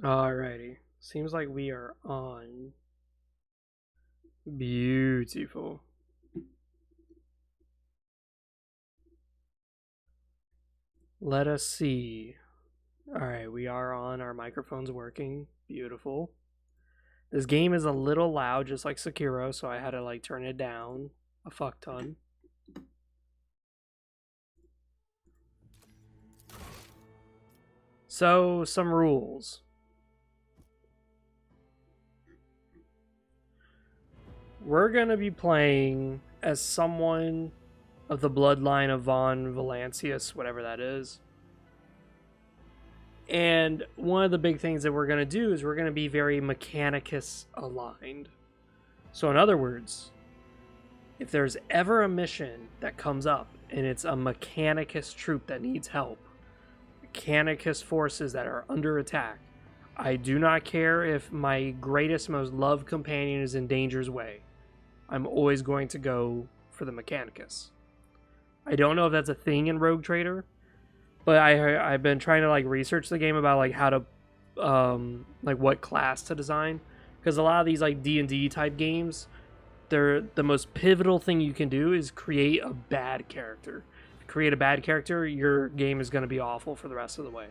Alrighty. Seems like we are on. Beautiful. Let us see. Alright, we are on. Our microphone's working. Beautiful. This game is a little loud, just like Sekiro, so I had to turn it down a fuck ton. So, some rules. We're gonna be playing as someone of the bloodline of Von Valancius, whatever that is. And one of the big things that we're going to do is we're going to be very Mechanicus aligned. So, in other words, if there's ever a mission that comes up and it's a Mechanicus troop that needs help, Mechanicus forces that are under attack, I do not care if my greatest, most loved companion is in danger's way. I'm always going to go for the Mechanicus. I don't know if that's a thing in Rogue Trader, but I've been trying to research the game about how to what class to design, because a lot of these D&D type games, they're the most pivotal thing you can do is create a bad character. If you create a bad character, your game is going to be awful for the rest of the way.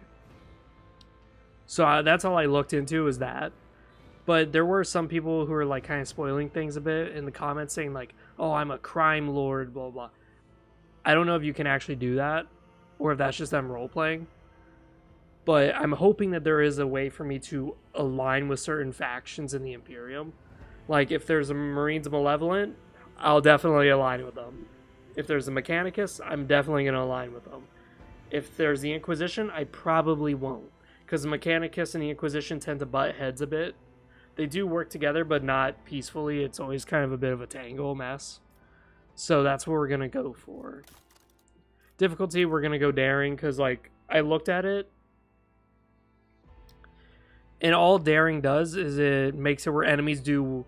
So that's all I looked into, is that. But there were some people who were kind of spoiling things a bit in the comments, saying oh, I'm a crime lord, blah blah. I don't know if you can actually do that, or if that's just them role playing. But I'm hoping that there is a way for me to align with certain factions in the Imperium. If there's a Marines Malevolent, I'll definitely align with them. If there's a Mechanicus, I'm definitely going to align with them. If there's the Inquisition, I probably won't, because the Mechanicus and the Inquisition tend to butt heads a bit. They do work together, but not peacefully. It's always kind of a bit of a tangle mess. So that's what we're going to go for. Difficulty, we're going to go daring, because I looked at it, and all daring does is it makes it where enemies do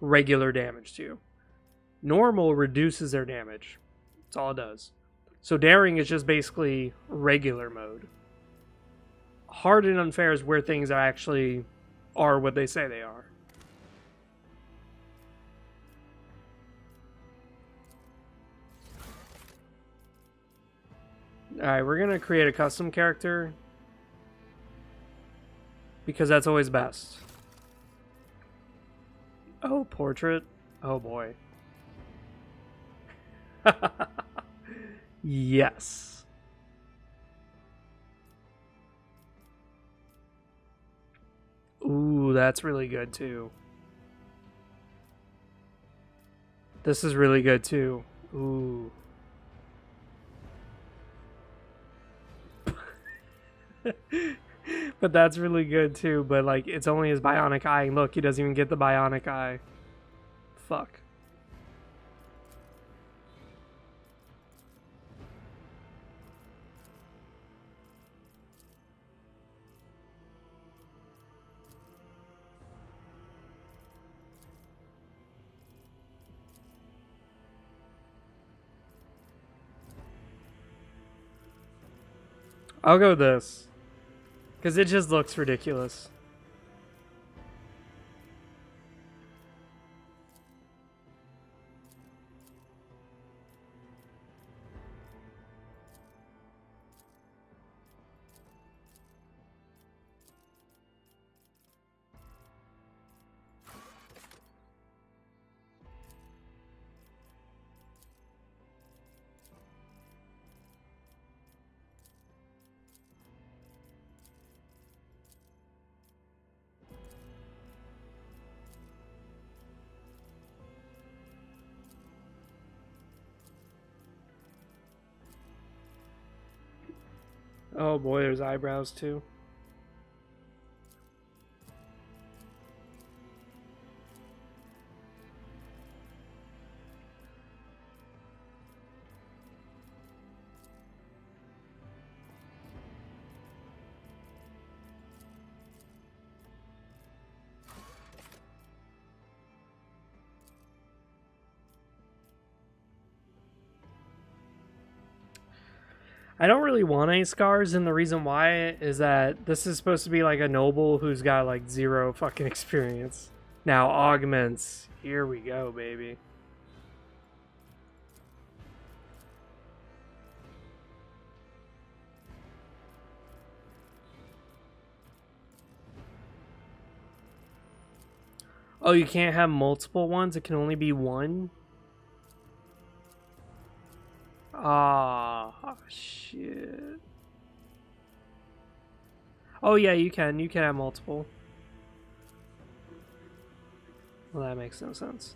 regular damage to you. Normal reduces their damage. That's all it does. So daring is just basically regular mode. Hard and unfair is where things actually are what they say they are. Alright, we're going to create a custom character, because that's always best. Oh, portrait? Oh boy. Yes. Ooh, that's really good too. This is really good too. Ooh. But that's really good too, but it's only his bionic eye. And look, he doesn't even get the bionic eye. Fuck. I'll go this, because it just looks ridiculous. Oh boy, there's eyebrows too. I don't really want any scars, and the reason why is that this is supposed to be like a noble who's got like 0 fucking experience. Now augments. Here we go, baby. Oh, you can't have multiple ones? It can only be one? Ah, shit. Oh yeah, you can. You can have multiple. Well, that makes no sense.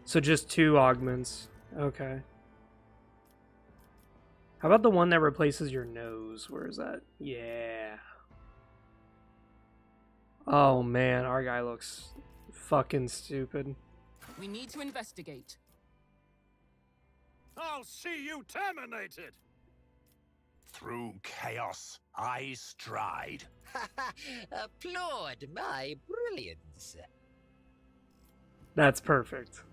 So just 2 augments. Okay. How about the one that replaces your nose? Where is that? Yeah. Oh man, our guy looks fucking stupid. We need to investigate. I'll see you terminated! Through chaos, I stride. Applaud my brilliance. That's perfect.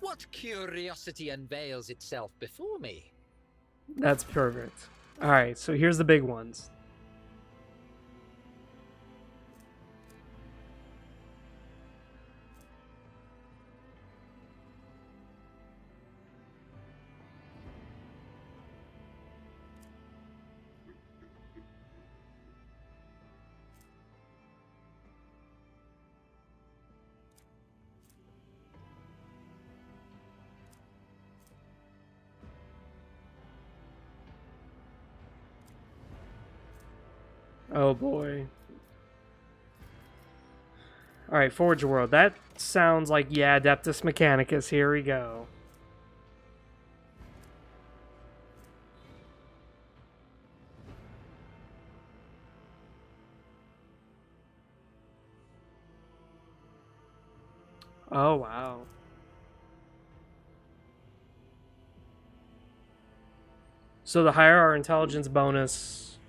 What curiosity unveils itself before me? That's perfect. Alright, so here's the big ones. Oh boy. Alright, Forge World. That sounds like, yeah, Adeptus Mechanicus. Here we go. Oh, wow. So the higher our intelligence bonus,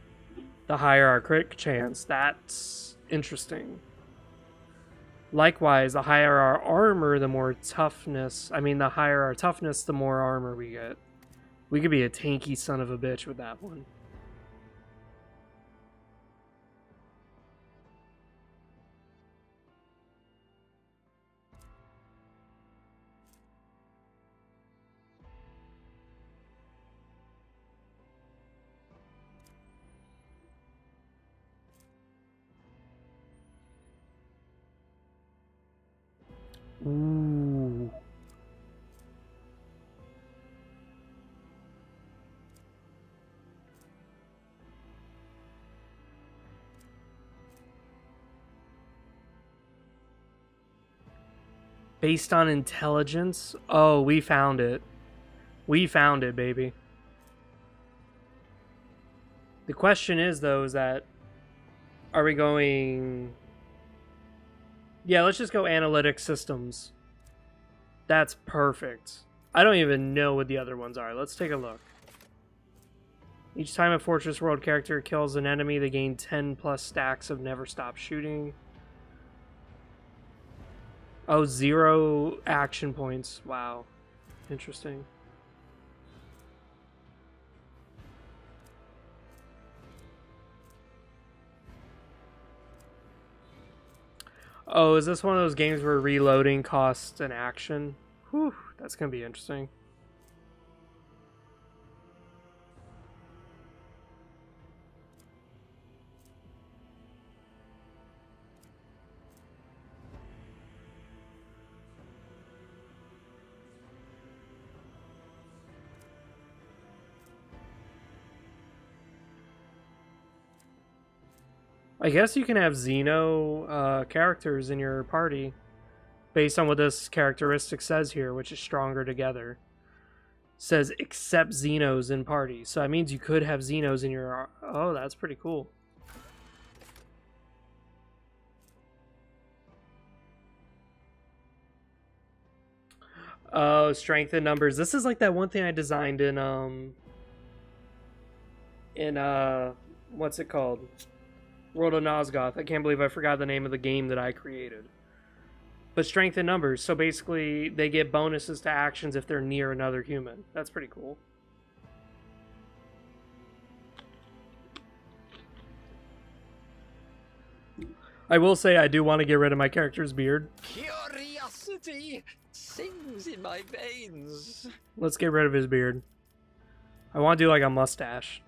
the higher our crit chance. That's interesting. Likewise, the higher our armor, the more toughness. I mean, the higher our toughness, the more armor we get. We could be a tanky son of a bitch with that one. Ooh. Based on intelligence? Oh, we found it. We found it, baby. The question is, though, is that... Are we going... Yeah, let's just go analytic systems. That's perfect. I don't even know what the other ones are. Let's take a look. Each time a Fortress World character kills an enemy, they gain 10 plus stacks of Never Stop Shooting. Oh, 0 action points. Wow. Interesting. Oh, is this one of those games where reloading costs an action? Whew, that's going to be interesting. I guess you can have Xeno characters in your party based on what this characteristic says here, which is stronger together. Says accept Xenos in party. So that means you could have Xenos in your... Oh, that's pretty cool. Oh, strength in numbers. This is like that one thing I designed in what's it called? World of Nosgoth. I can't believe I forgot the name of the game that I created. But strength in numbers. So basically, they get bonuses to actions if they're near another human. That's pretty cool. I will say I do want to get rid of my character's beard. Curiosity sings in my veins. Let's get rid of his beard. I want to do like a mustache.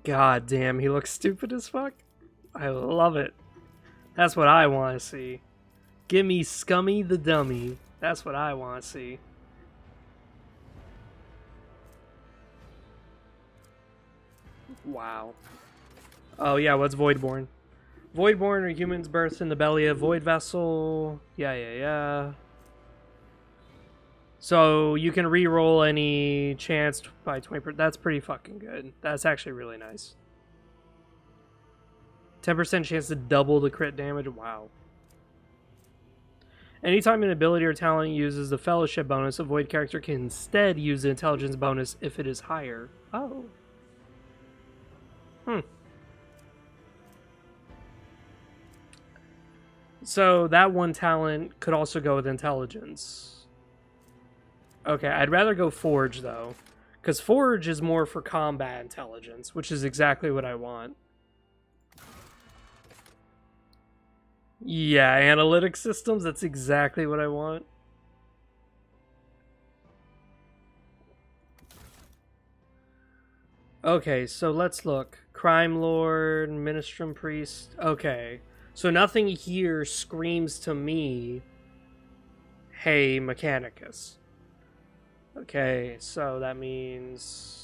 God damn, he looks stupid as fuck. I love it. That's what I want to see. Give me Scummy the Dummy. That's what I want to see. Wow. Oh yeah, what's Voidborn? Voidborn are humans birthed in the belly of Void Vessel. Yeah. So you can re-roll any chance by 20%. That's pretty fucking good. That's actually really nice. 10% chance to double the crit damage. Wow. Anytime an ability or talent uses the fellowship bonus, a Void character can instead use the intelligence bonus if it is higher. Oh. So that one talent could also go with intelligence. Okay, I'd rather go Forge, though. Because Forge is more for combat intelligence, which is exactly what I want. Yeah, analytic systems, that's exactly what I want. Okay, so let's look. Crime Lord, Ministrum Priest. Okay, so nothing here screams to me, hey, Mechanicus. Okay, so that means...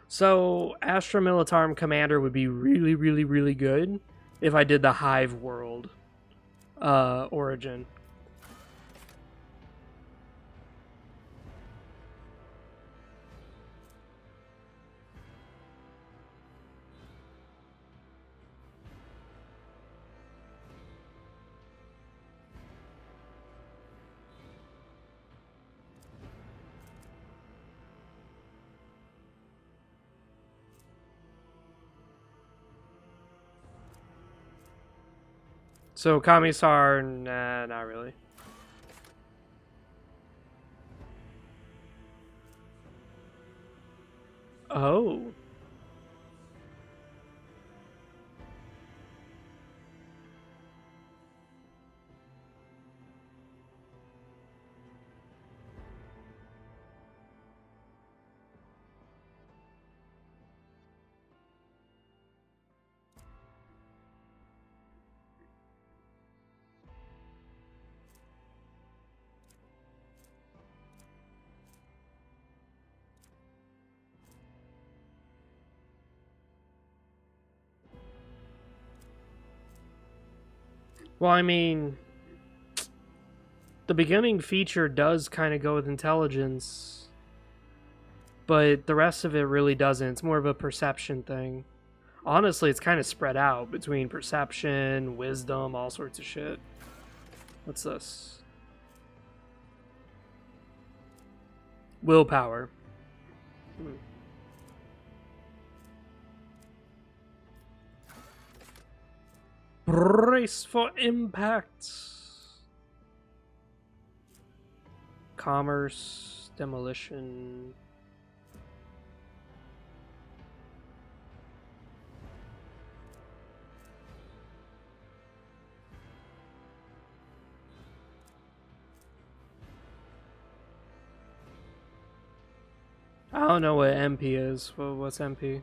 So, Astra Militarum Commander would be really, really, really good if I did the Hive World origin. So, Commissar, nah, not really. Oh. Well, I mean, the beginning feature does kind of go with intelligence, but the rest of it really doesn't. It's more of a perception thing. Honestly, it's kind of spread out between perception, wisdom, all sorts of shit. What's this? Willpower. Brace for impact. Commerce, demolition. I don't know what MP is. What's MP?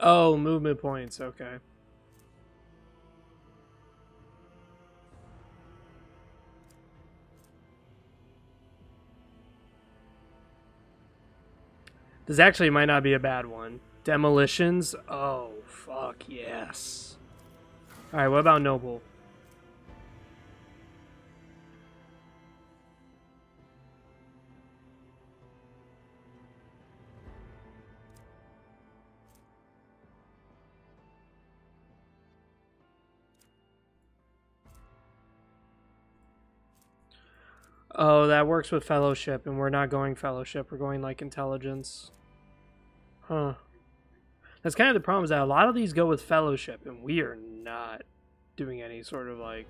Oh, movement points. Okay. This actually might not be a bad one. Demolitions. Oh, fuck yes. Alright, what about Noble? Oh, that works with fellowship, and we're not going fellowship. We're going like intelligence. Huh. That's kind of the problem, is that a lot of these go with fellowship, and we are not doing any sort of like...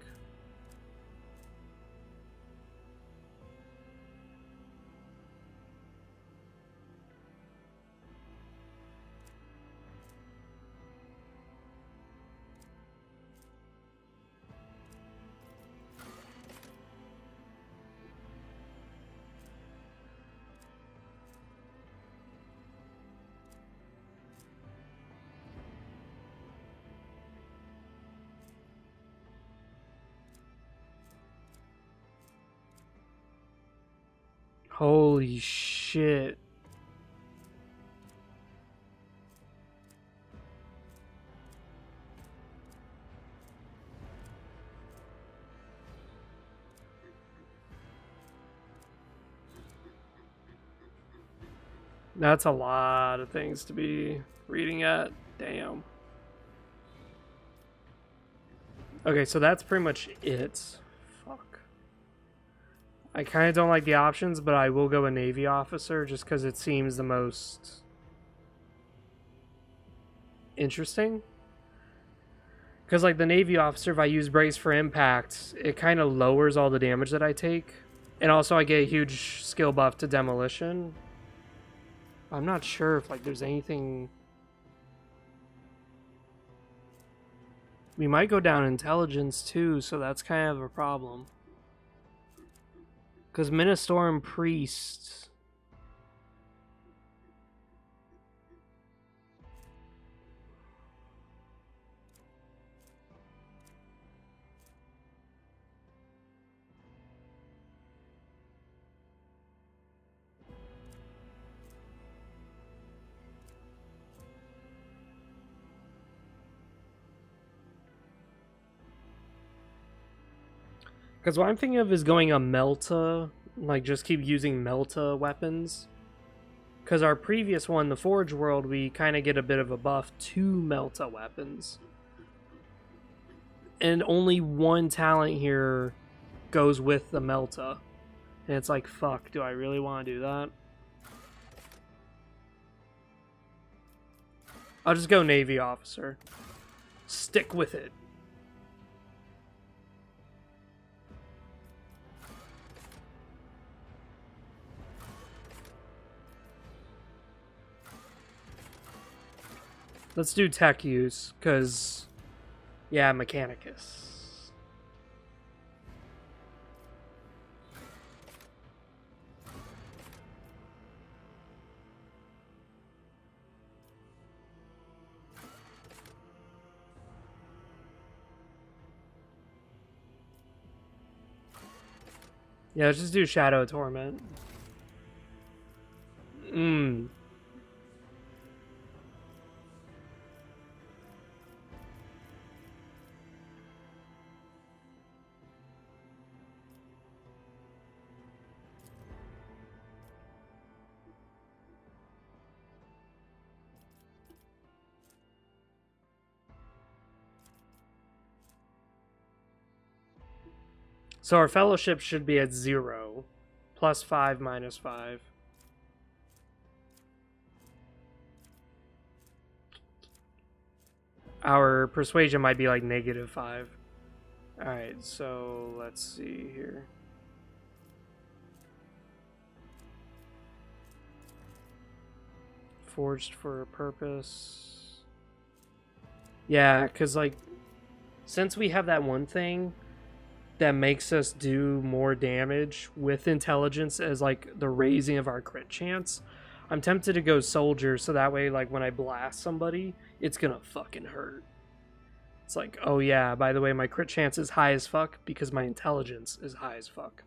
Holy shit. That's a lot of things to be reading at. Damn. Okay, so that's pretty much it. Fuck. I kind of don't like the options, but I will go a Navy officer just because it seems the most interesting. Because, like, the Navy officer, if I use Brace for Impact, it kind of lowers all the damage that I take. And also I get a huge skill buff to Demolition. I'm not sure if, like, there's anything... We might go down Intelligence, too, so that's kind of a problem. Because Ministorum Priest... Because what I'm thinking of is going a Melta, like just keep using Melta weapons. Because our previous one, the Forge World, we kind of get a bit of a buff to Melta weapons. And only one talent here goes with the Melta. And it's like, fuck, do I really want to do that? I'll just go Navy officer. Stick with it. Let's do tech use, because, yeah, Mechanicus. Yeah, let's just do Shadow Torment. So our fellowship should be at 0. +5, -5. Our persuasion might be like -5. Alright, so let's see here. Forged for a purpose. Yeah, because like, since we have that one thing that makes us do more damage with intelligence as like the raising of our crit chance, I'm tempted to go soldier, so that way like when I blast somebody, it's gonna fucking hurt. It's like, oh yeah, by the way, my crit chance is high as fuck because my intelligence is high as fuck.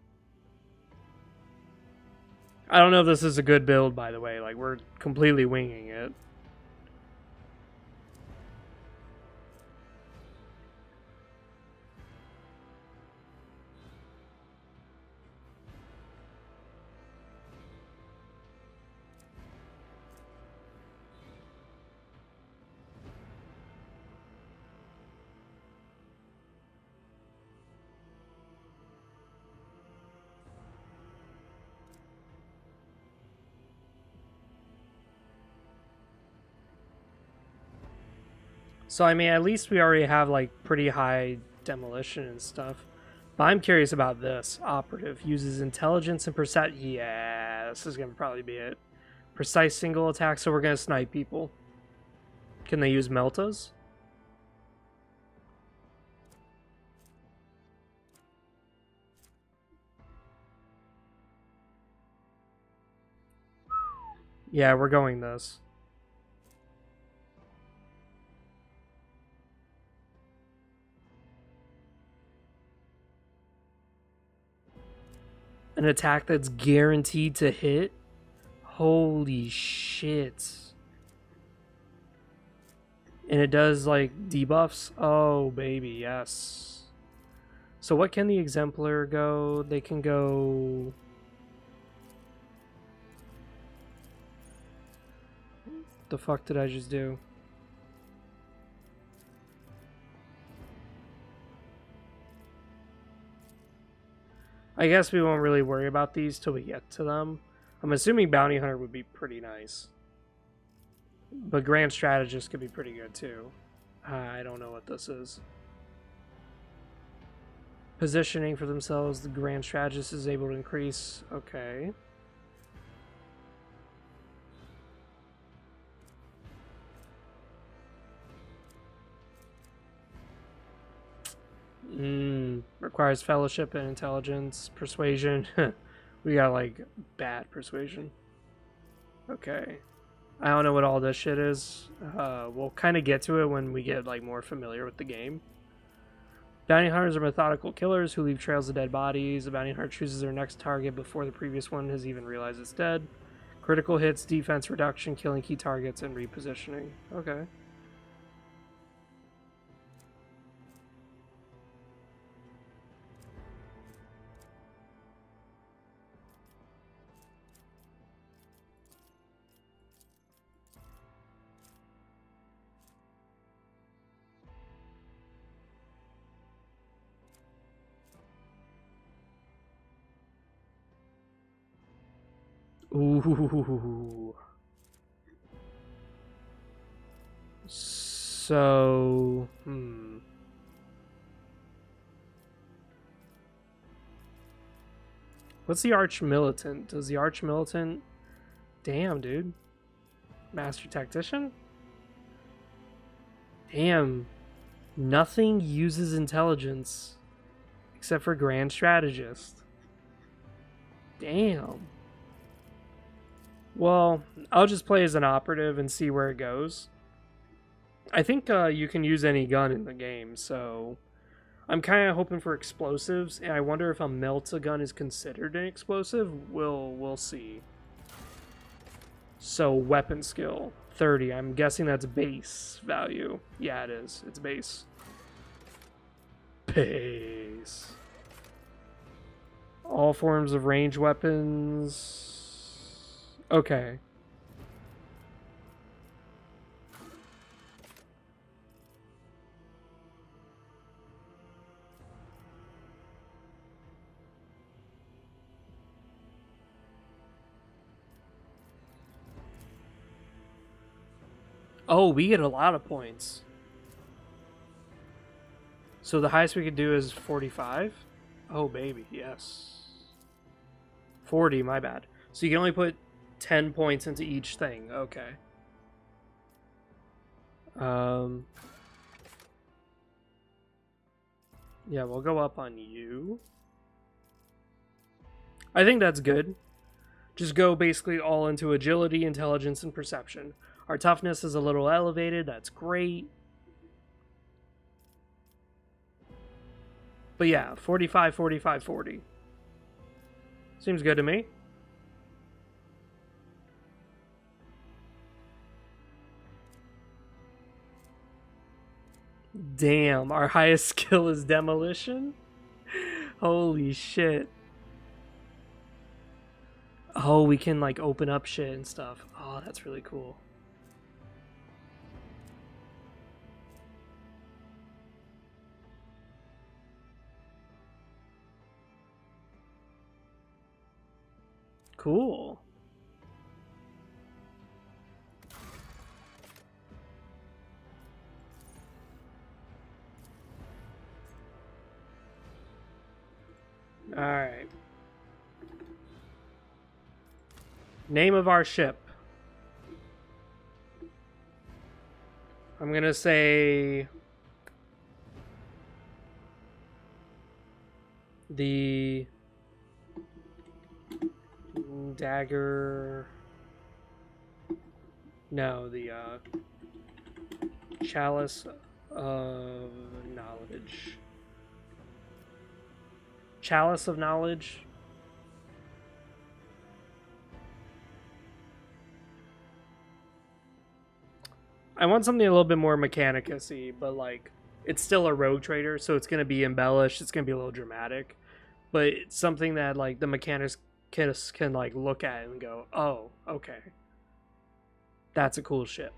I don't know if this is a good build, by the way, like we're completely winging it. So I mean, at least we already have like pretty high demolition and stuff. But I'm curious about this. Operative uses intelligence and percent. Yeah, this is gonna probably be it. Precise single attack, so we're gonna snipe people. Can they use meltas? Yeah, we're going this. An attack that's guaranteed to hit? Holy shit. And it does like debuffs? Oh baby, yes. So what can the exemplar go? They can go... The fuck did I just do? I guess we won't really worry about these till we get to them. I'm assuming Bounty Hunter would be pretty nice. But Grand Strategist could be pretty good too. I don't know what this is. Positioning for themselves, the Grand Strategist is able to increase. Okay. Requires fellowship and intelligence. Persuasion. We got like bad persuasion. Okay. I don't know what all this shit is. We'll kind of get to it when we get like more familiar with the game. Bounty hunters are methodical killers who leave trails of dead bodies. The bounty hunter chooses their next target before the previous one has even realized it's dead. Critical hits, defense reduction, killing key targets, and repositioning. Okay. Ooh. So, What's the Arch Militant? Does the Arch Militant... Damn, dude. Master Tactician? Damn. Nothing uses intelligence except for Grand Strategist. Damn. Well, I'll just play as an operative and see where it goes. I think you can use any gun in the game, so I'm kind of hoping for explosives, and I wonder if a Melta gun is considered an explosive. We'll see. So weapon skill 30. I'm guessing that's base value. Yeah, it is. It's base. Base. All forms of range weapons. Okay. Oh, we get a lot of points. So the highest we could do is 45? Oh, baby, yes. 40, my bad. So you can only put 10 points into each thing. Okay. Yeah, we'll go up on you. I think that's good. Just go basically all into agility, intelligence, and perception. Our toughness is a little elevated. That's great. But yeah, 45, 45, 40. Seems good to me. Damn, our highest skill is demolition? Holy shit. Oh, we can like open up shit and stuff. Oh, that's really cool. Cool. Name of our ship. I'm gonna say the dagger. No, the chalice of knowledge. Chalice of knowledge. I want something a little bit more Mechanicus-y, but like it's still a rogue trader, so it's gonna be embellished. It's gonna be a little dramatic, but it's something that like the Mechanicus can like look at and go, "Oh, okay, that's a cool ship,"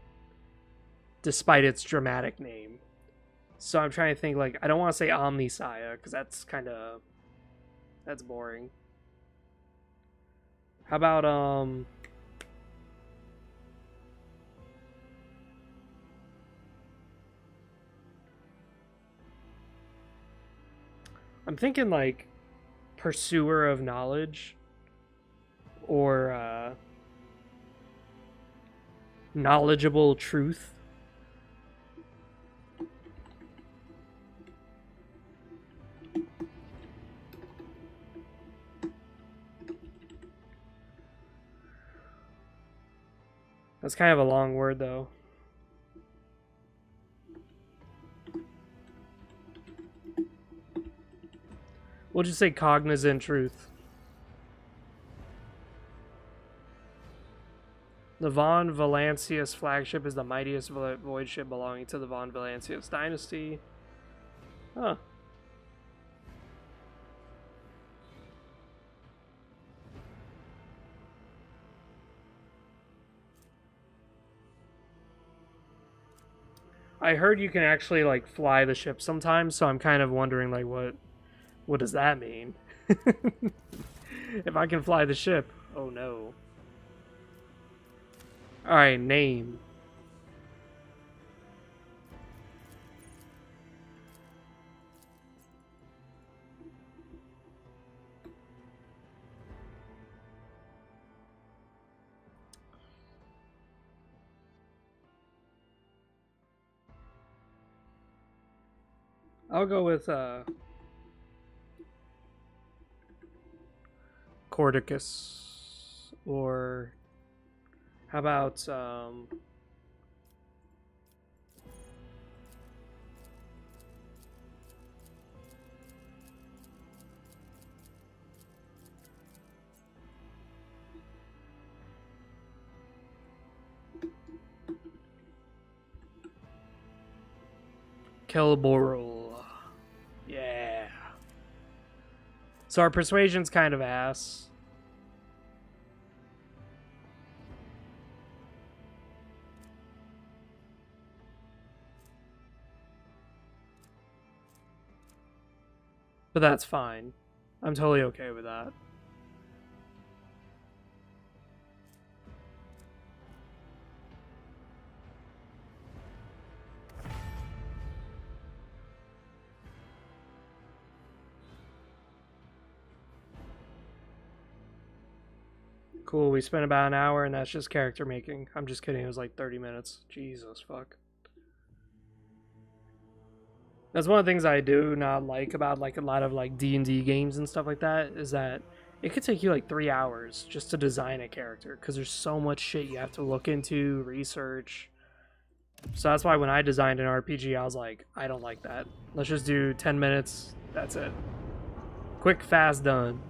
despite its dramatic name. So I'm trying to think like I don't want to say Omnisaya because that's boring. How about I'm thinking like Pursuer of Knowledge or Knowledgeable Truth. That's kind of a long word though. We'll just say Cognizant Truth. The Von Valancius flagship is the mightiest void ship belonging to the Von Valancius dynasty. Huh. I heard you can actually like fly the ship sometimes, so I'm kind of wondering like what does that mean? If I can fly the ship, oh no. Alright, name. I'll go with Cordicus, or how about Kelboral. Yeah. So our persuasion's kind of ass. But that's fine. I'm totally okay with that. Cool, we spent about an hour and that's just character making. I'm just kidding, it was like 30 minutes. Jesus, fuck. That's one of the things I do not like about like a lot of like D&D games and stuff like that, is that it could take you like 3 hours just to design a character because there's so much shit you have to look into, research. So that's why when I designed an RPG, I was like, I don't like that. Let's just do 10 minutes, that's it. Quick, fast, done.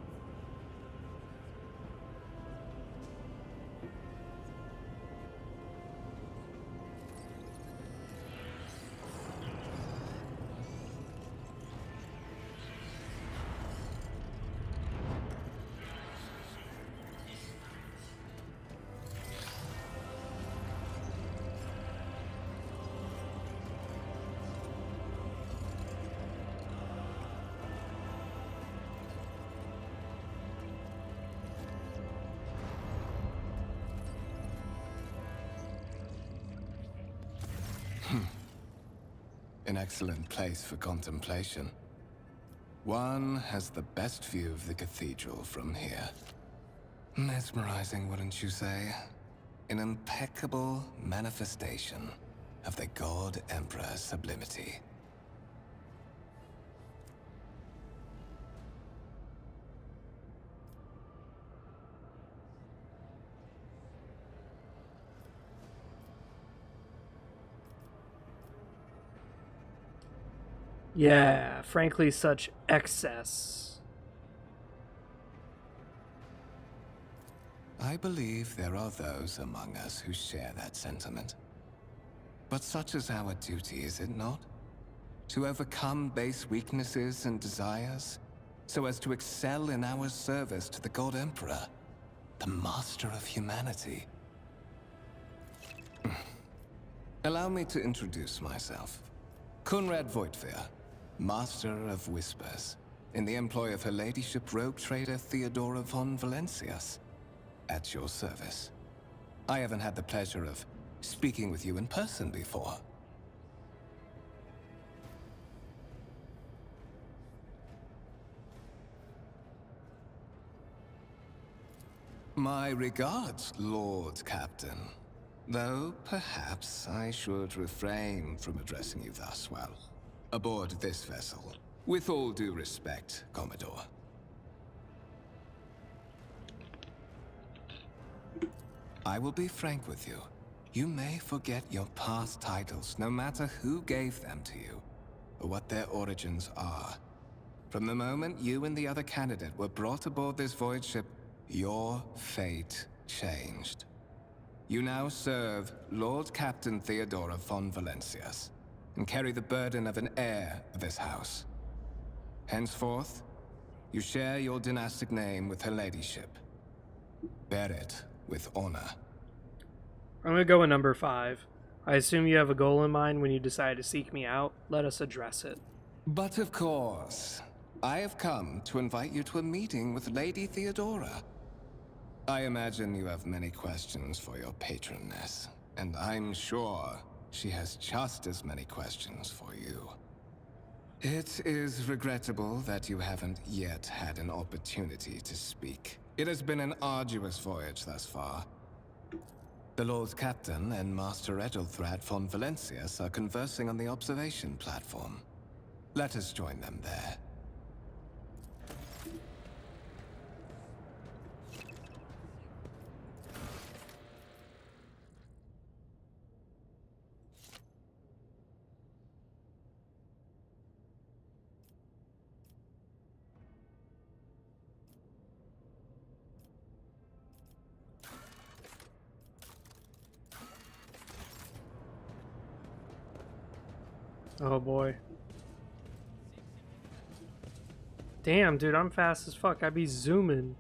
An excellent place for contemplation. One has the best view of the cathedral from here. Mesmerizing, wouldn't you say? An impeccable manifestation of the God Emperor's sublimity. Yeah, frankly, such excess. I believe there are those among us who share that sentiment. But such is our duty, is it not? To overcome base weaknesses and desires, so as to excel in our service to the God Emperor, the master of humanity. Allow me to introduce myself. Conrad Voigtveer, Master of Whispers, in the employ of Her Ladyship Rogue Trader Theodora von Valencias, at your service. I haven't had the pleasure of speaking with you in person before. My regards, Lord Captain. Though, perhaps I should refrain from addressing you thus while aboard this vessel. With all due respect, Commodore. I will be frank with you. You may forget your past titles, no matter who gave them to you, or what their origins are. From the moment you and the other candidate were brought aboard this void ship, your fate changed. You now serve Lord Captain Theodora von Valencias, and carry the burden of an heir of this house. Henceforth, you share your dynastic name with Her Ladyship. Bear it with honor. I'm gonna go with number 5. I assume you have a goal in mind when you decide to seek me out. Let us address it. But of course, I have come to invite you to a meeting with Lady Theodora. I imagine you have many questions for your patroness, and I'm sure she has just as many questions for you. It is regrettable that you haven't yet had an opportunity to speak. It has been an arduous voyage thus far. The Lord Captain and Master Edelthrad von Valencias are conversing on the observation platform. Let us join them there. Oh boy. Damn, dude, I'm fast as fuck. I be zooming.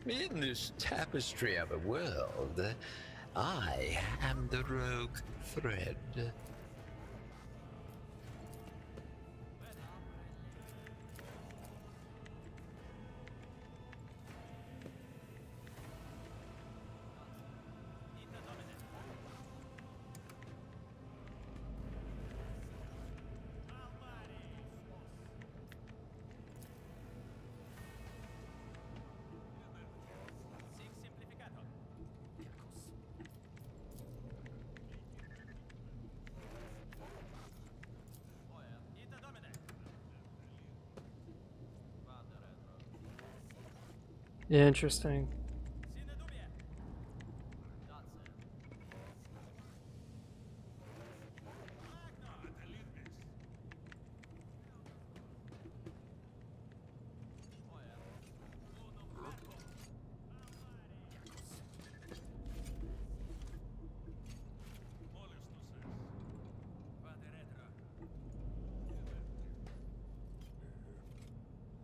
In this tapestry of a world, I am the rogue thread. Interesting.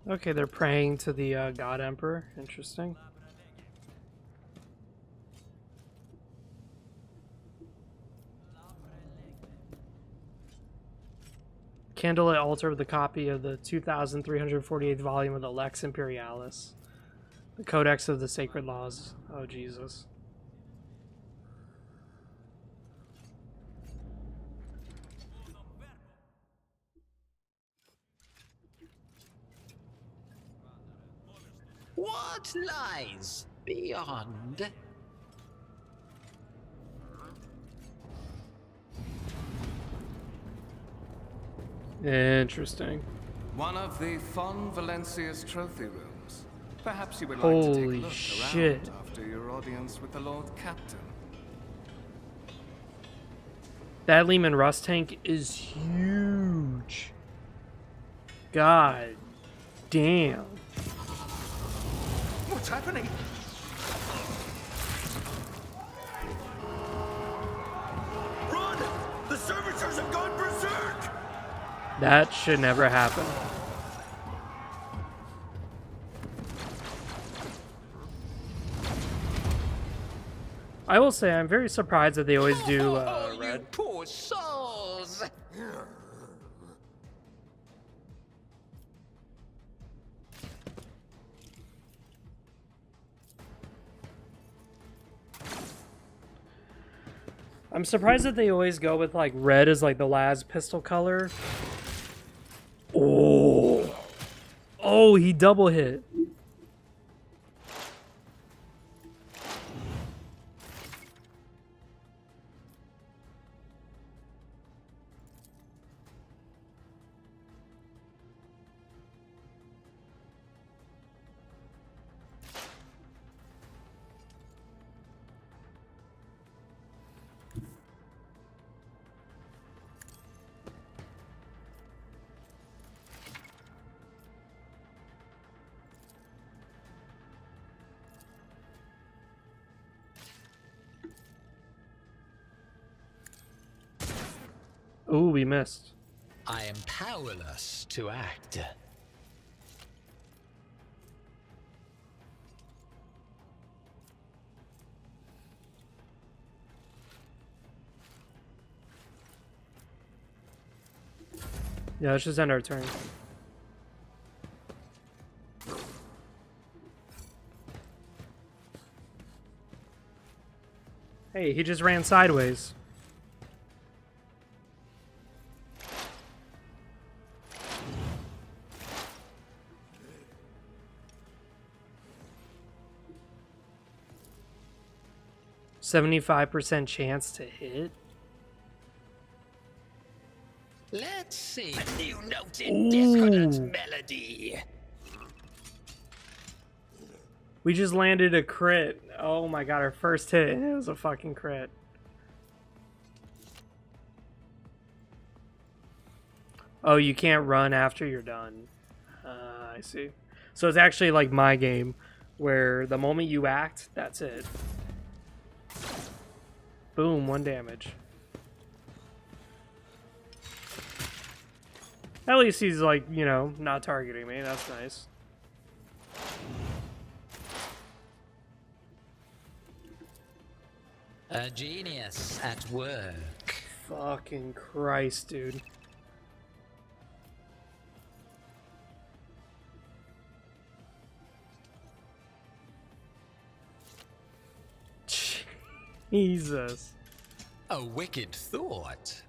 Okay, they're praying to the God Emperor. Interesting. Candlelit altar with a copy of the 2,348th volume of the Lex Imperialis, the Codex of the Sacred Laws. Oh, Jesus. What lies beyond? Interesting. One of the Fon Valencia's trophy rooms. Perhaps you would like to take a Holy look shit. around after your audience with the Lord Captain. That Lehman Rust tank is huge. God damn. What's happening? Run! The servitors have gone berserk! That should never happen. I will say I'm very surprised that they always do Oh, you red. poor souls! I'm surprised that they always go with like red as like the last pistol color. Oh. Oh, he double hit. Ooh, we missed. I am powerless to act. Yeah, let's just end our turn. Hey, he just ran sideways. %75% chance to hit. Let's see. A new note in discordant Ooh. melody. We just landed a crit. Oh my god, our first hit, and it was a fucking crit. Oh, you can't run after you're done. I see. So it's actually like my game, where the moment you act, that's it. Boom, 1 damage. At least he's like, you know, not targeting me. That's nice. A genius at work. Fucking Christ, dude. Jesus. A wicked thought.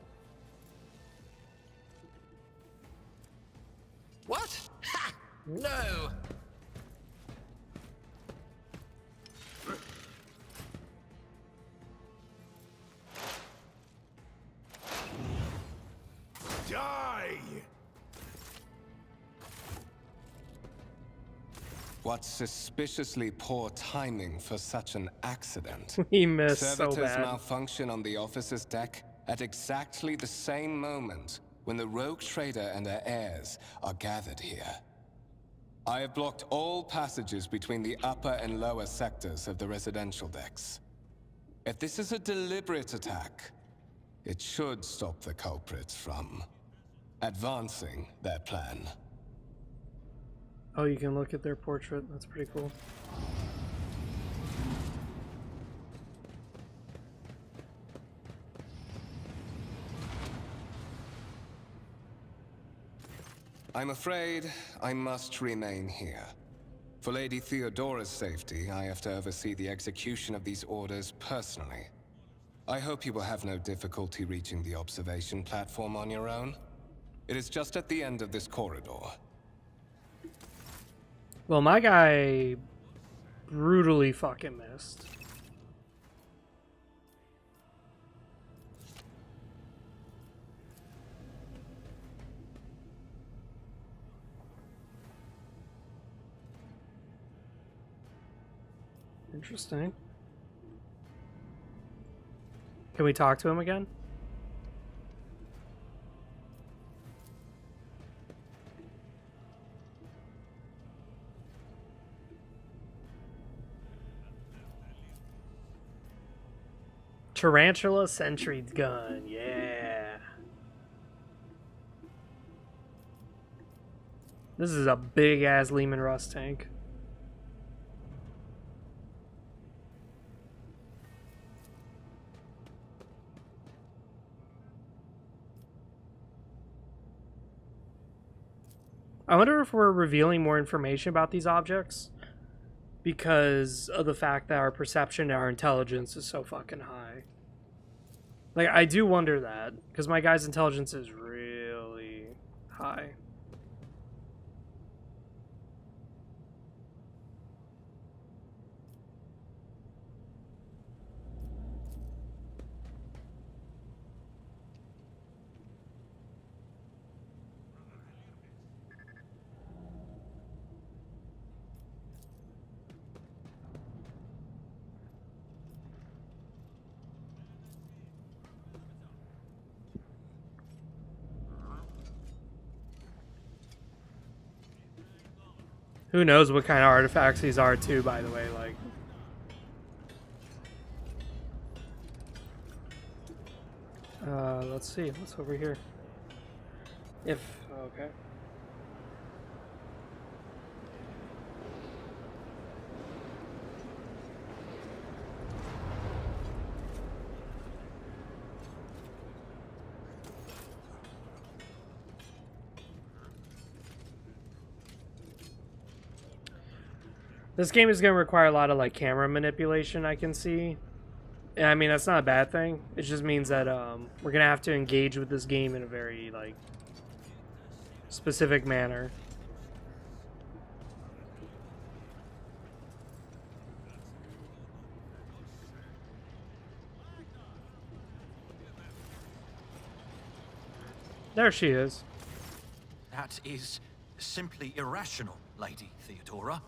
What? Ha! No! Die! What suspiciously poor timing for such an accident. He missed so Servitors bad. malfunction on the officer's deck at exactly the same moment when the rogue trader and her heirs are gathered here. I have blocked all passages between the upper and lower sectors of the residential decks. If this is a deliberate attack, it should stop the culprits from advancing their plan. Oh, you can look at their portrait. That's pretty cool. I'm afraid I must remain here. For Lady Theodora's safety, I have to oversee the execution of these orders personally. I hope you will have no difficulty reaching the observation platform on your own. It is just at the end of this corridor. Well, my guy brutally fucking missed. Interesting. Can we talk to him again? Tarantula sentry gun, yeah. This is a big ass Lehman Russ tank. I wonder if we're revealing more information about these objects because of the fact that our perception and our intelligence is so fucking high. Like, I do wonder that, because my guy's intelligence is really high. Who knows what kind of artifacts these are too, by the way, like. Let's see, what's over here? Okay. This game is going to require a lot of like camera manipulation, I can see. And I mean, that's not a bad thing. It just means that we're going to have to engage with this game in a very like specific manner. There she is. That is simply irrational, Lady Theodora.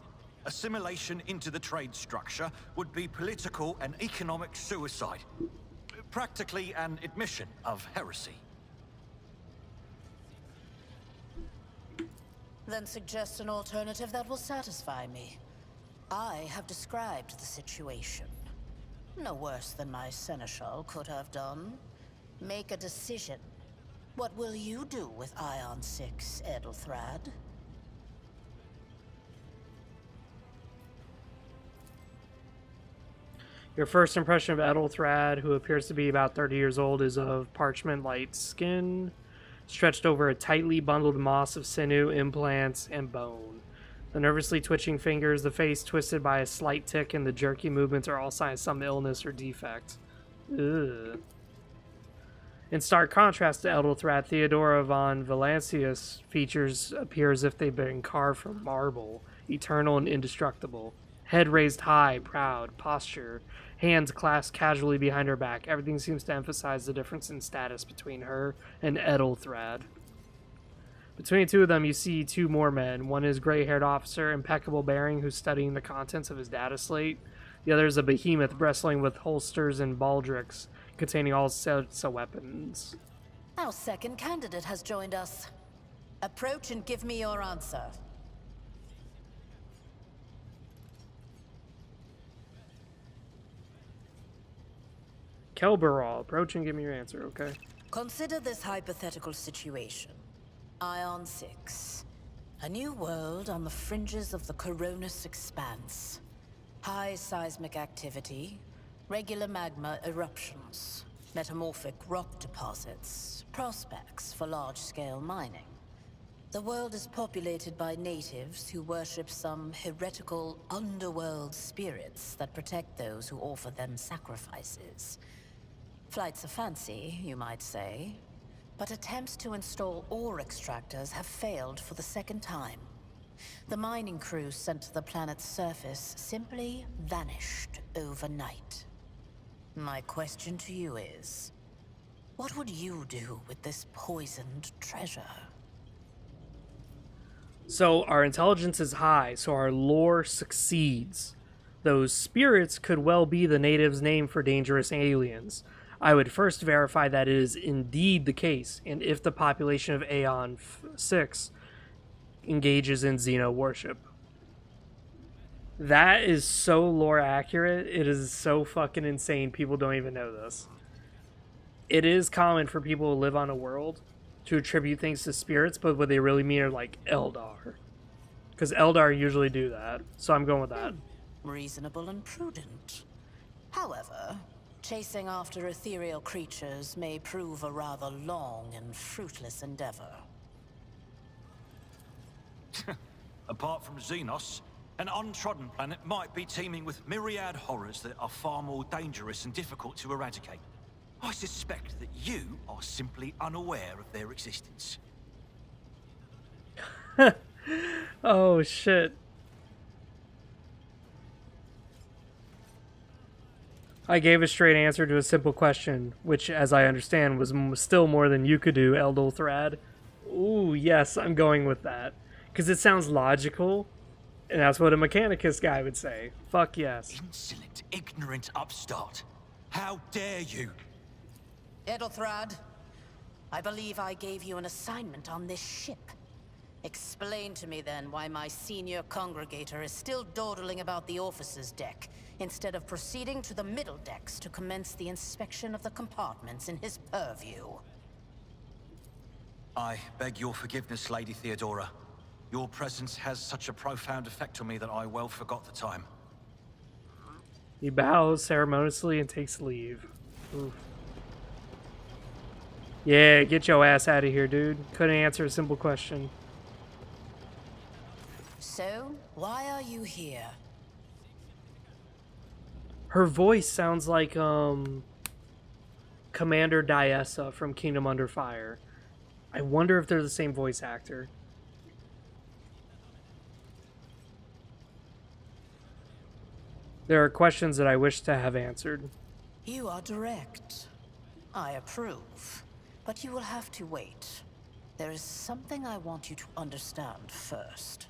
Assimilation into the trade structure would be political and economic suicide. Practically an admission of heresy. Then suggest an alternative that will satisfy me. I have described the situation. No worse than my seneschal could have done. Make a decision. What will you do with Ion 6, Edelthrad? Your first impression of Edelthrad, who appears to be about 30 years old, is of parchment-light skin, stretched over a tightly bundled mass of sinew, implants, and bone. The nervously twitching fingers, the face twisted by a slight tic, and the jerky movements are all signs of some illness or defect. Ugh. In stark contrast to Edelthrad, Theodora von Valancius features appear as if they've been carved from marble, eternal and indestructible. Head raised high, proud, posture, hands clasped casually behind her back. Everything seems to emphasize the difference in status between her and Edelthrad. Between the two of them, you see two more men. One is gray-haired officer, impeccable bearing, who's studying the contents of his data slate. The other is a behemoth bristling with holsters and baldricks, containing all sorts of weapons. Our second candidate has joined us. Approach and give me your answer. Kelberall, approach and give me your answer, okay? Consider this hypothetical situation. Ion 6. A new world on the fringes of the Coronis expanse. High seismic activity, regular magma eruptions, metamorphic rock deposits, prospects for large-scale mining. The world is populated by natives who worship some heretical underworld spirits that protect those who offer them sacrifices. Flights of fancy, you might say, but attempts to install ore extractors have failed for the second time. The mining crews sent to the planet's surface simply vanished overnight. My question to you is, what would you do with this poisoned treasure? So our intelligence is high, so our lore succeeds. Those spirits could well be the natives' name for dangerous aliens. I would first verify that it is indeed the case, and if the population of Aeon 6 engages in Xeno worship. That is so lore accurate. It is so fucking insane. People don't even know this. It is common for people who live on a world to attribute things to spirits, but what they really mean are like Eldar. Because Eldar usually do that. So I'm going with that. Reasonable and prudent. However, chasing after ethereal creatures may prove a rather long and fruitless endeavor. Apart from Xenos, an untrodden planet might be teeming with myriad horrors that are far more dangerous and difficult to eradicate. I suspect that you are simply unaware of their existence. Oh, shit. I gave a straight answer to a simple question, which, as I understand, was still more than you could do, Eldolthrad. Ooh, yes, I'm going with that. Because it sounds logical, and that's what a Mechanicus guy would say. Fuck yes. Insolent, ignorant upstart. How dare you? Edelthrad, I believe I gave you an assignment on this ship. Explain to me then why my senior congregator is still dawdling about the officer's deck, instead of proceeding to the middle decks to commence the inspection of the compartments in his purview. I beg your forgiveness, Lady Theodora. Your presence has such a profound effect on me that I well forgot the time. He bows ceremoniously and takes leave. Oof. Yeah, get your ass out of here, dude. Couldn't answer a simple question. So, why are you here? Her voice sounds like, Commander Diessa from Kingdom Under Fire. I wonder if they're the same voice actor. There are questions that I wish to have answered. You are direct. I approve. But you will have to wait. There is something I want you to understand first.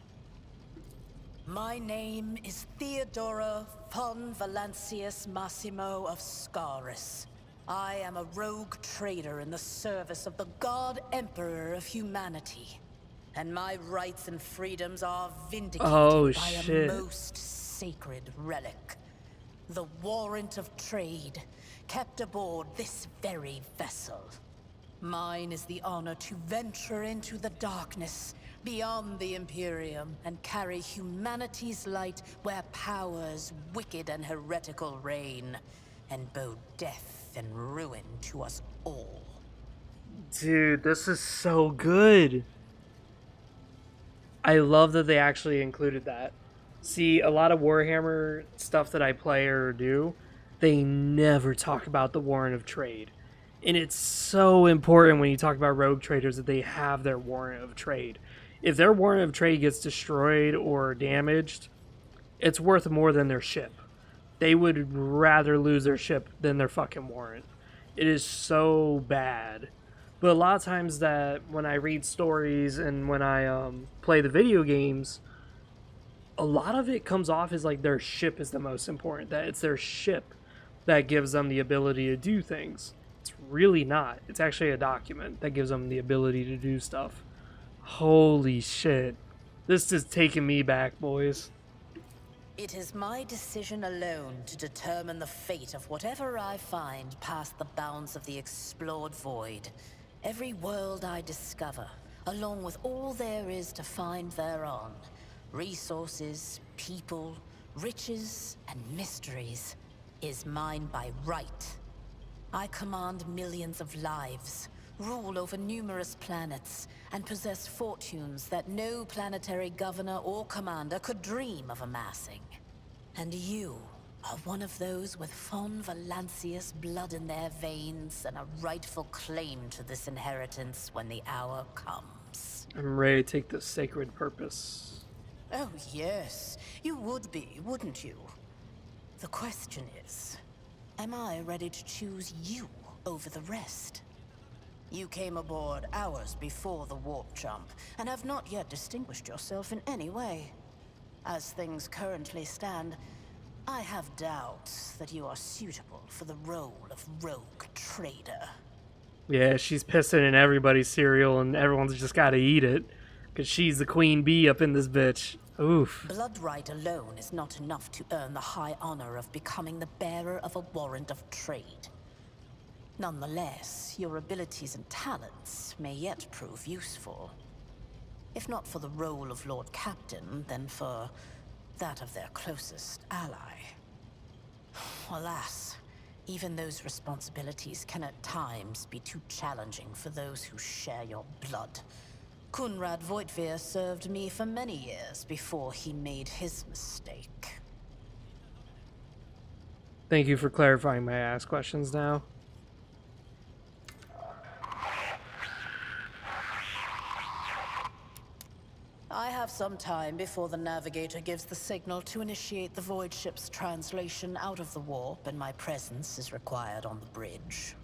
My name is Theodora von Valancius Massimo of Scaris. I am a rogue trader in the service of the God Emperor of humanity. And my rights and freedoms are vindicated by a most sacred relic. The warrant of trade, kept aboard this very vessel. Mine is the honor to venture into the darkness, beyond the Imperium, and carry humanity's light where powers wicked and heretical reign, and bow death and ruin to us all. Dude, this is so good. I love that they actually included that. See, a lot of Warhammer stuff that I play or do, they never talk about the warrant of trade. And it's so important when you talk about rogue traders that they have their warrant of trade. If their warrant of trade gets destroyed or damaged, it's worth more than their ship. They would rather lose their ship than their fucking warrant. It is so bad. But a lot of times that when I read stories and when I play the video games, a lot of it comes off as like their ship is the most important. That it's their ship that gives them the ability to do things. It's really not. It's actually a document that gives them the ability to do stuff. Holy shit. This is taking me back, boys. It is my decision alone to determine the fate of whatever I find past the bounds of the explored void. Every world I discover, along with all there is to find thereon. Resources, people, riches, and mysteries, is mine by right. I command millions of lives, rule over numerous planets, and possess fortunes that no planetary governor or commander could dream of amassing. And you are one of those with Von Valancius blood in their veins and a rightful claim to this inheritance when the hour comes. I'm ready to take this sacred purpose. Oh yes, you would be, wouldn't you? The question is, am I ready to choose you over the rest? You came aboard hours before the warp jump, and have not yet distinguished yourself in any way. As things currently stand, I have doubts that you are suitable for the role of rogue trader. Yeah, she's pissing in everybody's cereal, and everyone's just gotta eat it. Because she's the queen bee up in this bitch. Oof. Blood right alone is not enough to earn the high honor of becoming the bearer of a warrant of trade. Nonetheless, your abilities and talents may yet prove useful. If not for the role of Lord Captain, then for that of their closest ally. Alas, even those responsibilities can at times be too challenging for those who share your blood. Kunrad Voitvir served me for many years before he made his mistake. Thank you for clarifying my ask questions now. I have some time before the navigator gives the signal to initiate the void ship's translation out of the warp, and my presence is required on the bridge.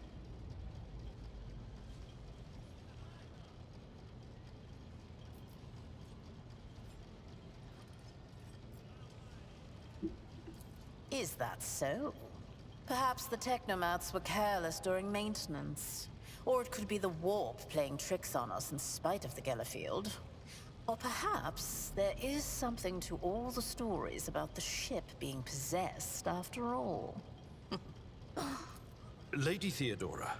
Is that so? Perhaps the technomats were careless during maintenance. Or it could be the warp playing tricks on us in spite of the Gellerfield. Or perhaps there is something to all the stories about the ship being possessed after all. Lady Theodora,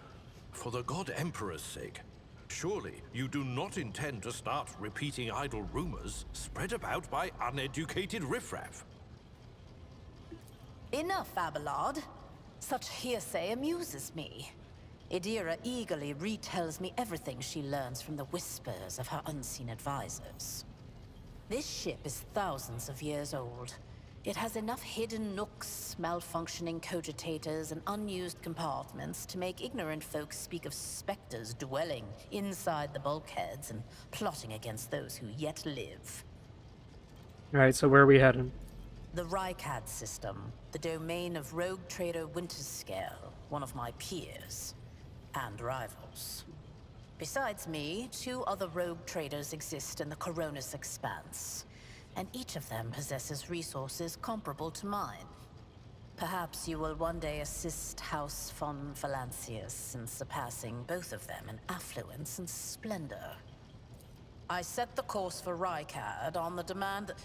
for the God Emperor's sake, surely you do not intend to start repeating idle rumors spread about by uneducated riffraff. Enough, Abelard. Such hearsay amuses me. Idira eagerly retells me everything she learns from the whispers of her unseen advisors. This ship is thousands of years old. It has enough hidden nooks, malfunctioning cogitators, and unused compartments to make ignorant folks speak of specters dwelling inside the bulkheads and plotting against those who yet live. Alright, so where are we heading? The Rykad system, the domain of rogue trader Winterscale, one of my peers, and rivals. Besides me, 2 other rogue traders exist in the Coronis Expanse, and each of them possesses resources comparable to mine. Perhaps you will one day assist House von Valancius in surpassing both of them in affluence and splendor. I set the course for Rykad on the demand that...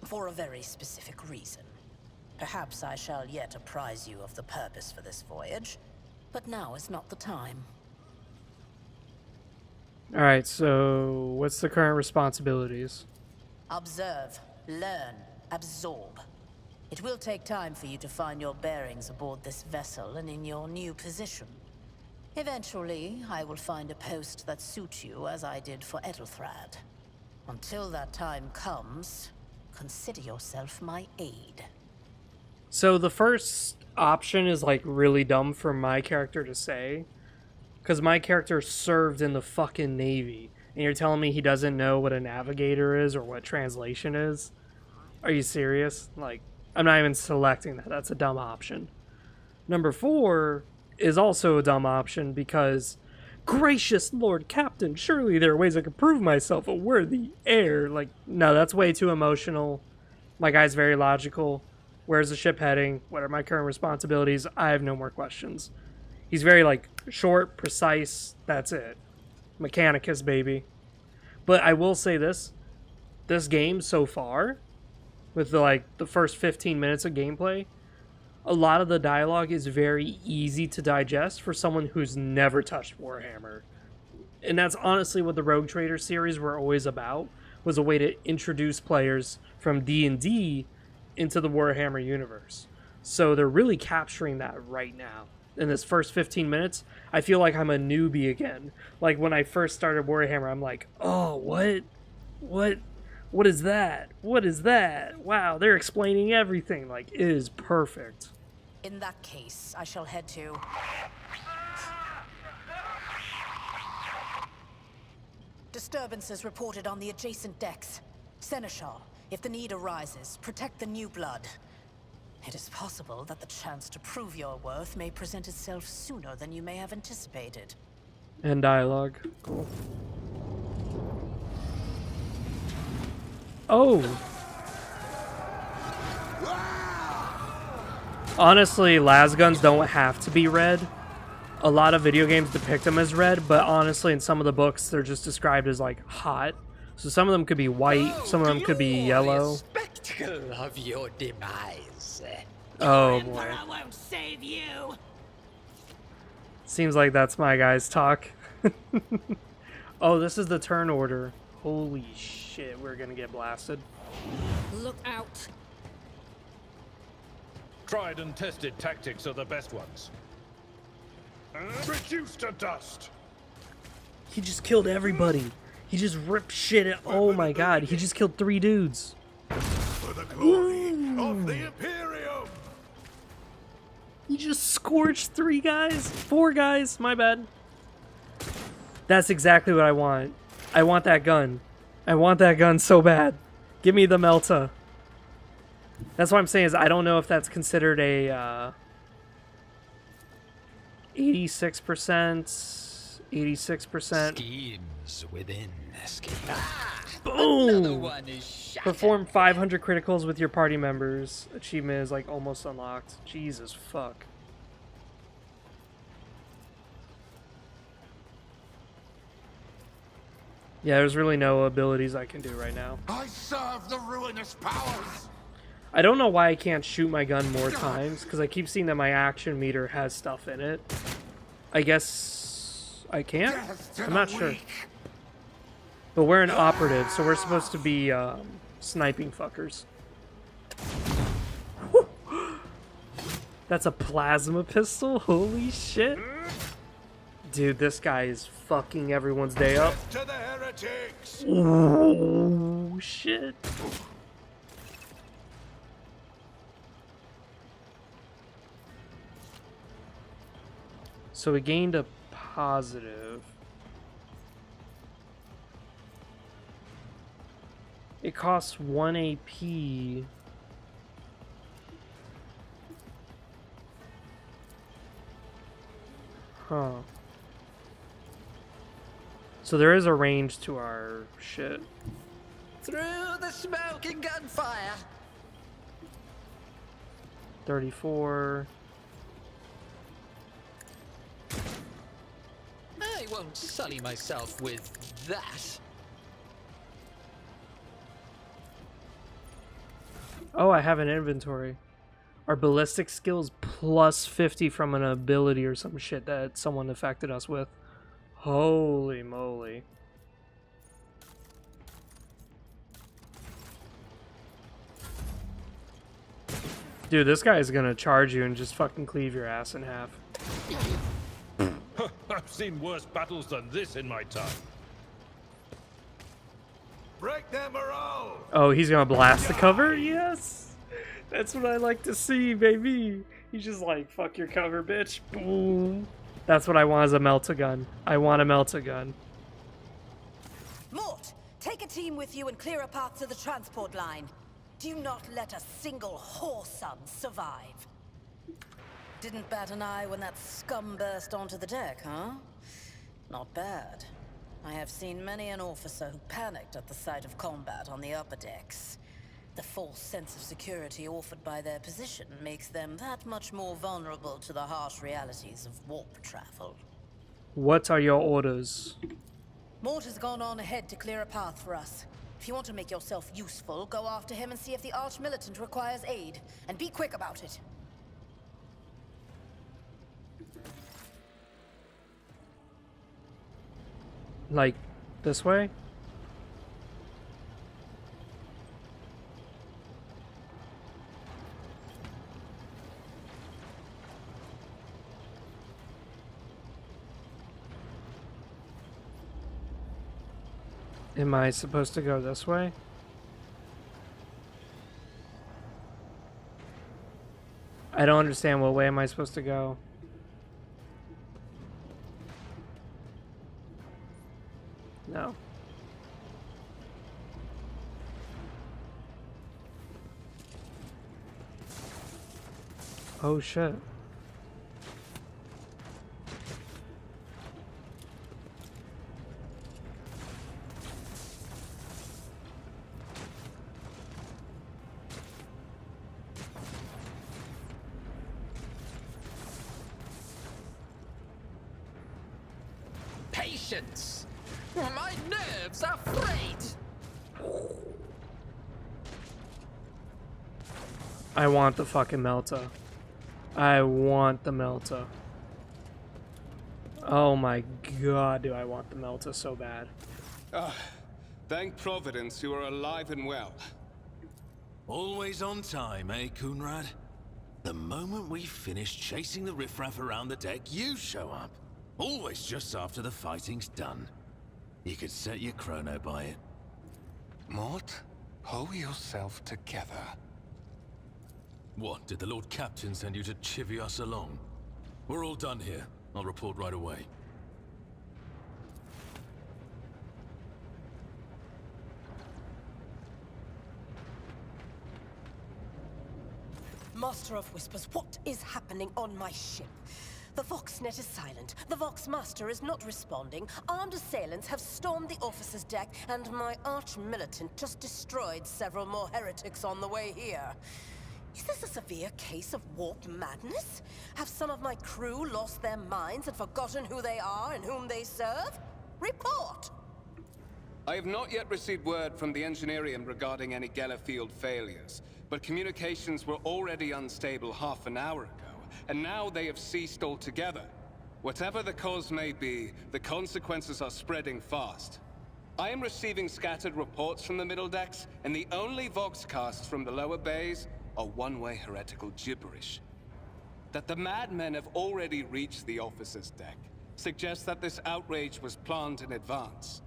for a very specific reason. Perhaps I shall yet apprise you of the purpose for this voyage, but now is not the time. Alright, so what's the current responsibilities? Observe, learn, absorb. It will take time for you to find your bearings aboard this vessel and in your new position. Eventually, I will find a post that suits you as I did for Edelthrad. Until that time comes, consider yourself my aide. So the first option is like really dumb for my character to say, because my character served in the fucking Navy, and you're telling me he doesn't know what a navigator is or what translation is? Are you serious? Like, I'm not even selecting that. That's a dumb option. Number 4 is also a dumb option because, gracious Lord Captain, surely there are ways I could prove myself a worthy heir. Like, no, that's way too emotional. My guy's very logical. Where's the ship heading? What are my current responsibilities? I have no more questions. He's very, like, short, precise. That's it. Mechanicus, baby. But I will say this. This game so far, with the first 15 minutes of gameplay, a lot of the dialogue is very easy to digest for someone who's never touched Warhammer. And that's honestly what the Rogue Trader series were always about, was a way to introduce players from D&D into the Warhammer universe. So they're really capturing that right now. In this first 15 minutes, I feel like I'm a newbie again. Like when I first started Warhammer, I'm like, oh, what is that? What is that? Wow, they're explaining everything. Like, it is perfect. In that case, I shall head to... Disturbances reported on the adjacent decks. Seneschal, if the need arises, protect the new blood. It is possible that the chance to prove your worth may present itself sooner than you may have anticipated. And dialogue. Cool. Oh! Honestly, lasguns don't have to be red. A lot of video games depict them as red, but honestly, in some of the books, they're just described as, like, hot. So some of them could be white, some of them could be yellow. Spectacle of your demise. Oh, boy. I won't save you. Seems like that's my guy's talk. Oh, this is the turn order. Holy shit, we're gonna get blasted. Look out. Tried and tested tactics are the best ones. Reduced to dust. He just killed everybody. He just ripped shit at... Oh my god, he just killed 3 dudes. For the glory of the Imperium. He just scorched 3 guys. 4 guys, my bad. That's exactly what I want. I want that gun. I want that gun so bad. Give me the Melta. That's what I'm saying is I don't know if that's considered a 86%, 86%. Schemes within schemes. Boom! Another one is shattered. Perform 500 criticals with your party members. Achievement is like almost unlocked. Jesus fuck. Yeah, there's really no abilities I can do right now. I serve the ruinous powers. I don't know why I can't shoot my gun more times, because I keep seeing that my action meter has stuff in it. I guess I can't? I'm not sure. But we're an operative, so we're supposed to be sniping fuckers. That's a plasma pistol? Holy shit. Dude, this guy is fucking everyone's day up. To the heretics. Oh, shit. So we gained a positive. It costs 1 AP. Huh. So there is a range to our shit. Through the smoke and gunfire. 34. I won't sully myself with that. Oh, I have an inventory. Our ballistic skills plus 50 from an ability or some shit that someone affected us with. Holy moly. Dude, this guy is gonna charge you and just fucking cleave your ass in half. I've seen worse battles than this in my time. Break their morale. Oh, he's gonna blast the cover? Yes! That's what I like to see, baby. He's just like, fuck your cover, bitch. Boom. That's what I want as a Melta-gun. I want a Melta-gun. Mort, take a team with you and clear a path to the transport line. Do not let a single whoreson survive. Didn't bat an eye when that scum burst onto the deck, huh? Not bad. I have seen many an officer who panicked at the sight of combat on the upper decks. The false sense of security offered by their position makes them that much more vulnerable to the harsh realities of warp travel. What are your orders? Mort has gone on ahead to clear a path for us. If you want to make yourself useful, go after him and see if the Arch-Militant requires aid. And be quick about it. Like, this way? Am I supposed to go this way? I don't understand. What way am I supposed to go? No. Oh shit. Patience! My nerves are frayed! I want the fucking Melta. I want the Melta. Oh my god, do I want the Melta so bad. Thank Providence you are alive and well. Always on time, eh, Coonrad? The moment we finish chasing the riffraff around the deck, you show up. Always just after the fighting's done. You could set your chrono by it. Mort, pull yourself together. What, did the Lord Captain send you to chivvy us along? We're all done here. I'll report right away. Master of Whispers, what is happening on my ship? The Voxnet is silent. The Vox Master is not responding. Armed assailants have stormed the officer's deck, and my arch-militant just destroyed several more heretics on the way here. Is this a severe case of warp madness? Have some of my crew lost their minds and forgotten who they are and whom they serve? Report! I have not yet received word from the Engineerium regarding any Gellerfield failures, but communications were already unstable half an hour ago, and now they have ceased altogether. Whatever the cause may be, the consequences are spreading fast. I am receiving scattered reports from the middle decks, and the only Voxcasts from the lower bays are one-way heretical gibberish. That the madmen have already reached the officer's deck suggests that this outrage was planned in advance.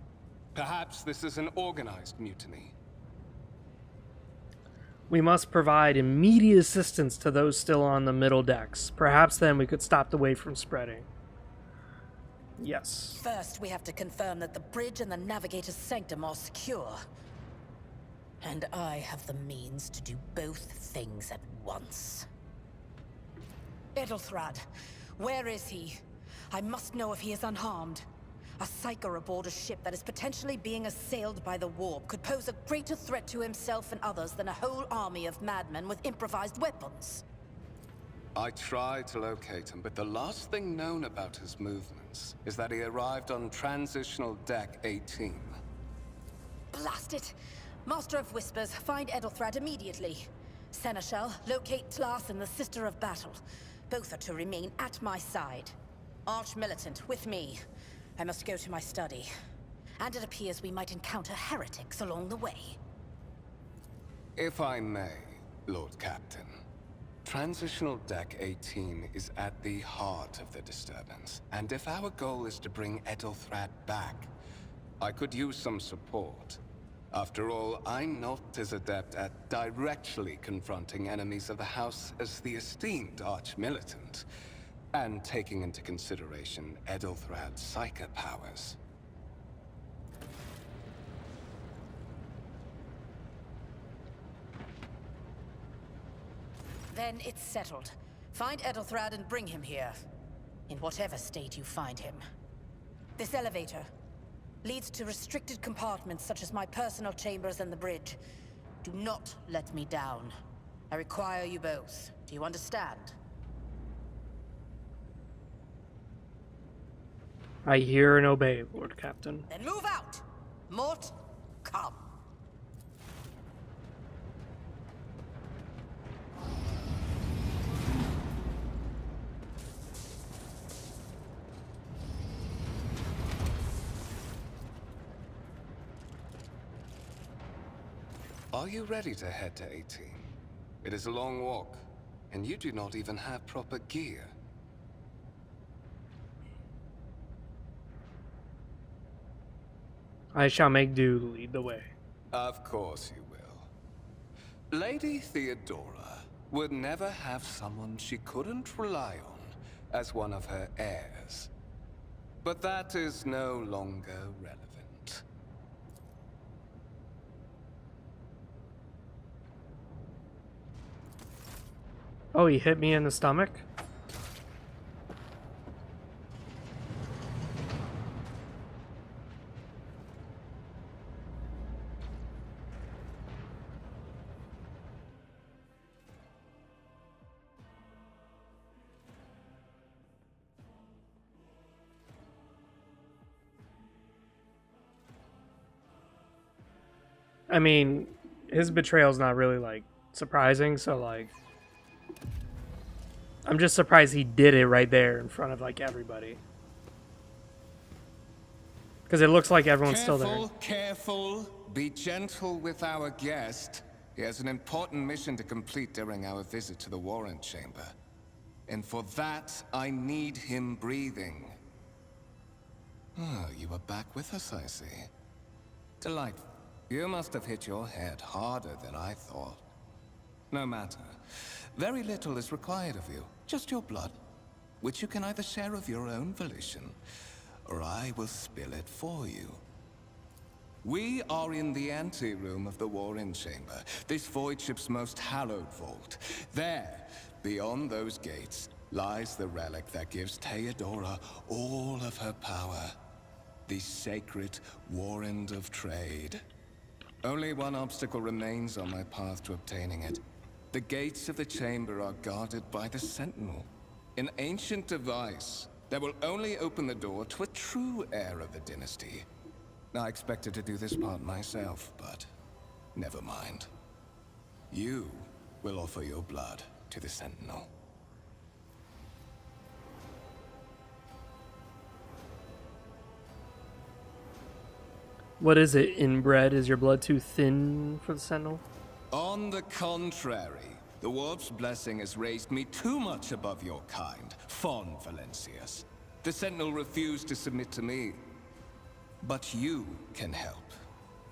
Perhaps this is an organized mutiny. We must provide immediate assistance to those still on the middle decks. Perhaps then we could stop the wave from spreading. Yes. First, we have to confirm that the bridge and the navigator's sanctum are secure. And I have the means to do both things at once. Edelthrad, where is he? I must know if he is unharmed. A psyker aboard a ship that is potentially being assailed by the warp could pose a greater threat to himself and others than a whole army of madmen with improvised weapons. I tried to locate him, but the last thing known about his movements is that he arrived on Transitional Deck 18. Blast it! Master of Whispers, find Edelthrad immediately. Seneschal, locate Tlas and the Sister of Battle. Both are to remain at my side. Arch-militant, with me. I must go to my study. And it appears we might encounter heretics along the way. If I may, Lord Captain. Transitional Deck 18 is at the heart of the disturbance. And if our goal is to bring Edelthrad back, I could use some support. After all, I'm not as adept at directly confronting enemies of the House as the esteemed Arch-Militant, and taking into consideration Edelthrad's psyker powers. Then it's settled. Find Edelthrad and bring him here. In whatever state you find him. This elevator leads to restricted compartments such as my personal chambers and the bridge. Do not let me down. I require you both. Do you understand? I hear and obey, Lord Captain. Then move out! Mort, come. Are you ready to head to 18? It is a long walk, and you do not even have proper gear. I shall make do to lead the way. Of course you will. Lady Theodora would never have someone she couldn't rely on as one of her heirs. But that is no longer relevant. Oh, he hit me in the stomach? I mean, his betrayal's not really, like, surprising, so, like... I'm just surprised he did it right there in front of, like, everybody. Because it looks like everyone's still there. Careful. Be gentle with our guest. He has an important mission to complete during our visit to the Warrant Chamber. And for that, I need him breathing. Oh, you are back with us, I see. Delightful. You must have hit your head harder than I thought. No matter. Very little is required of you. Just your blood, which you can either share of your own volition, or I will spill it for you. We are in the anteroom of the Warren Chamber, this void ship's most hallowed vault. There, beyond those gates, lies the relic that gives Theodora all of her power. The sacred Warrant of Trade. Only one obstacle remains on my path to obtaining it. The gates of the chamber are guarded by the Sentinel, an ancient device that will only open the door to a true heir of the dynasty. I expected to do this part myself, but never mind. You will offer your blood to the Sentinel. What is it, inbred? Is your blood too thin for the Sentinel? On the contrary, the Warp's blessing has raised me too much above your kind, Fon Valencius. The Sentinel refused to submit to me. But you can help.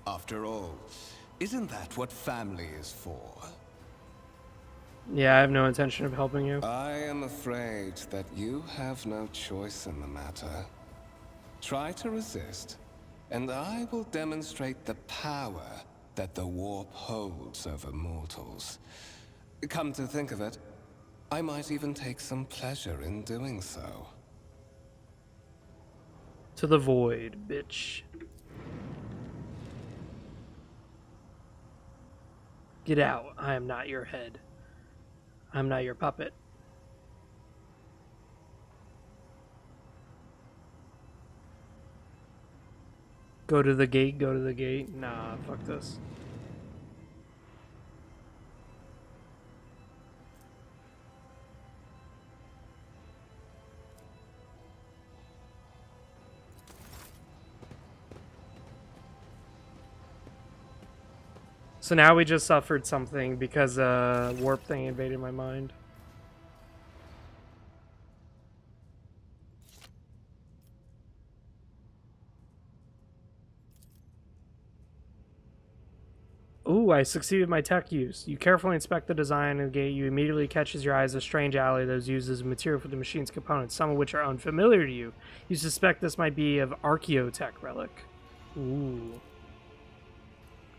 After all, isn't that what family is for? Yeah, I have no intention of helping you. I am afraid that you have no choice in the matter. Try to resist, and I will demonstrate the power that the warp holds over mortals. Come to think of it, I might even take some pleasure in doing so. To the void, bitch. Get out. I am not your head. I'm not your puppet. Go to the gate, go to the gate. Nah, fuck this. So now we just suffered something because warp thing invaded my mind. Ooh, I succeeded my tech use. You carefully inspect the design of the gate. You immediately catches your eyes a strange alley that is used as material for the machine's components, some of which are unfamiliar to you. You suspect this might be of Archaeotech relic. Ooh.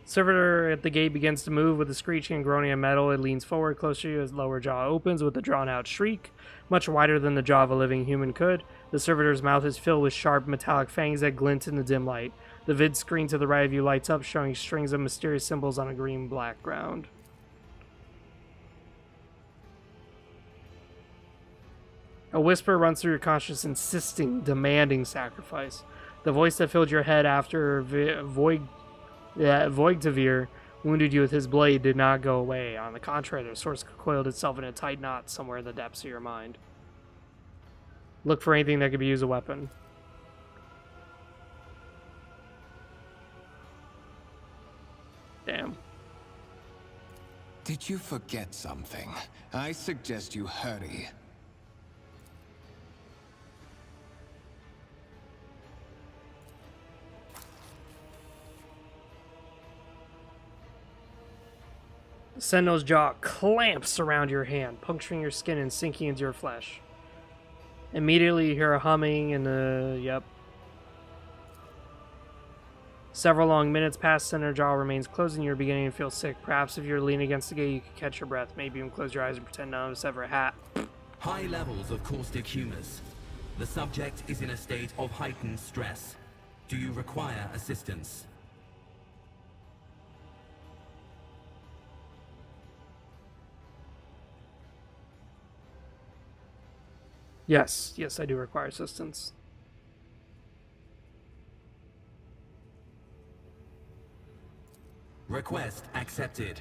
Servitor at the gate begins to move with a screeching and groaning of metal. It leans forward closer to you as lower jaw opens with a drawn-out shriek, much wider than the jaw of a living human could. The servitor's mouth is filled with sharp metallic fangs that glint in the dim light. The vid screen to the right of you lights up, showing strings of mysterious symbols on a green-black ground. A whisper runs through your conscience, insisting, demanding sacrifice. The voice that filled your head after Voigtavir wounded you with his blade did not go away. On the contrary, the source coiled itself in a tight knot somewhere in the depths of your mind. Look for anything that could be used as a weapon. Damn. Did you forget something? I suggest you hurry. Senno's jaw clamps around your hand, puncturing your skin and sinking into your flesh. Immediately you hear a humming and yep. Several long minutes pass, Senno's jaw remains closed and you're beginning to feel sick. Perhaps if you're leaning against the gate, you can catch your breath. Maybe even close your eyes and pretend none of us ever had. High levels of caustic humus. The subject is in a state of heightened stress. Do you require assistance? Yes, I do require assistance. Request accepted.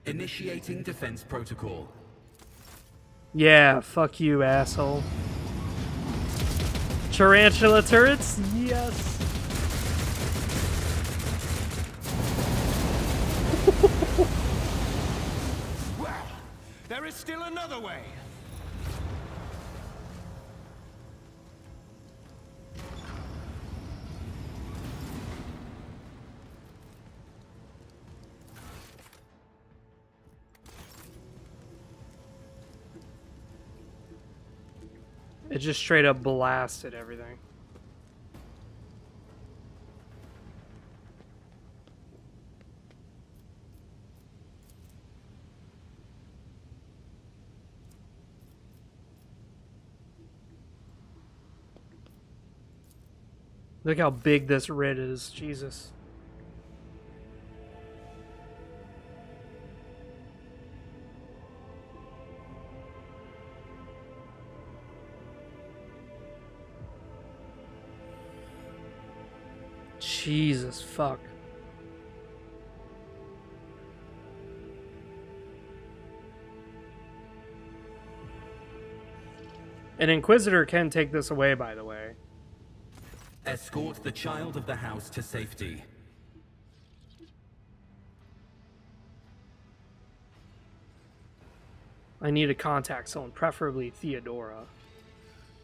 Initiating defense protocol. Yeah, fuck you, asshole. Tarantula turrets? Yes. Well, there is still another way. It just straight up blasted everything. Look how big this rid is, Jesus. Jesus, fuck. An Inquisitor can take this away, by the way. Escort the child of the house to safety. I need to contact someone, preferably Theodora.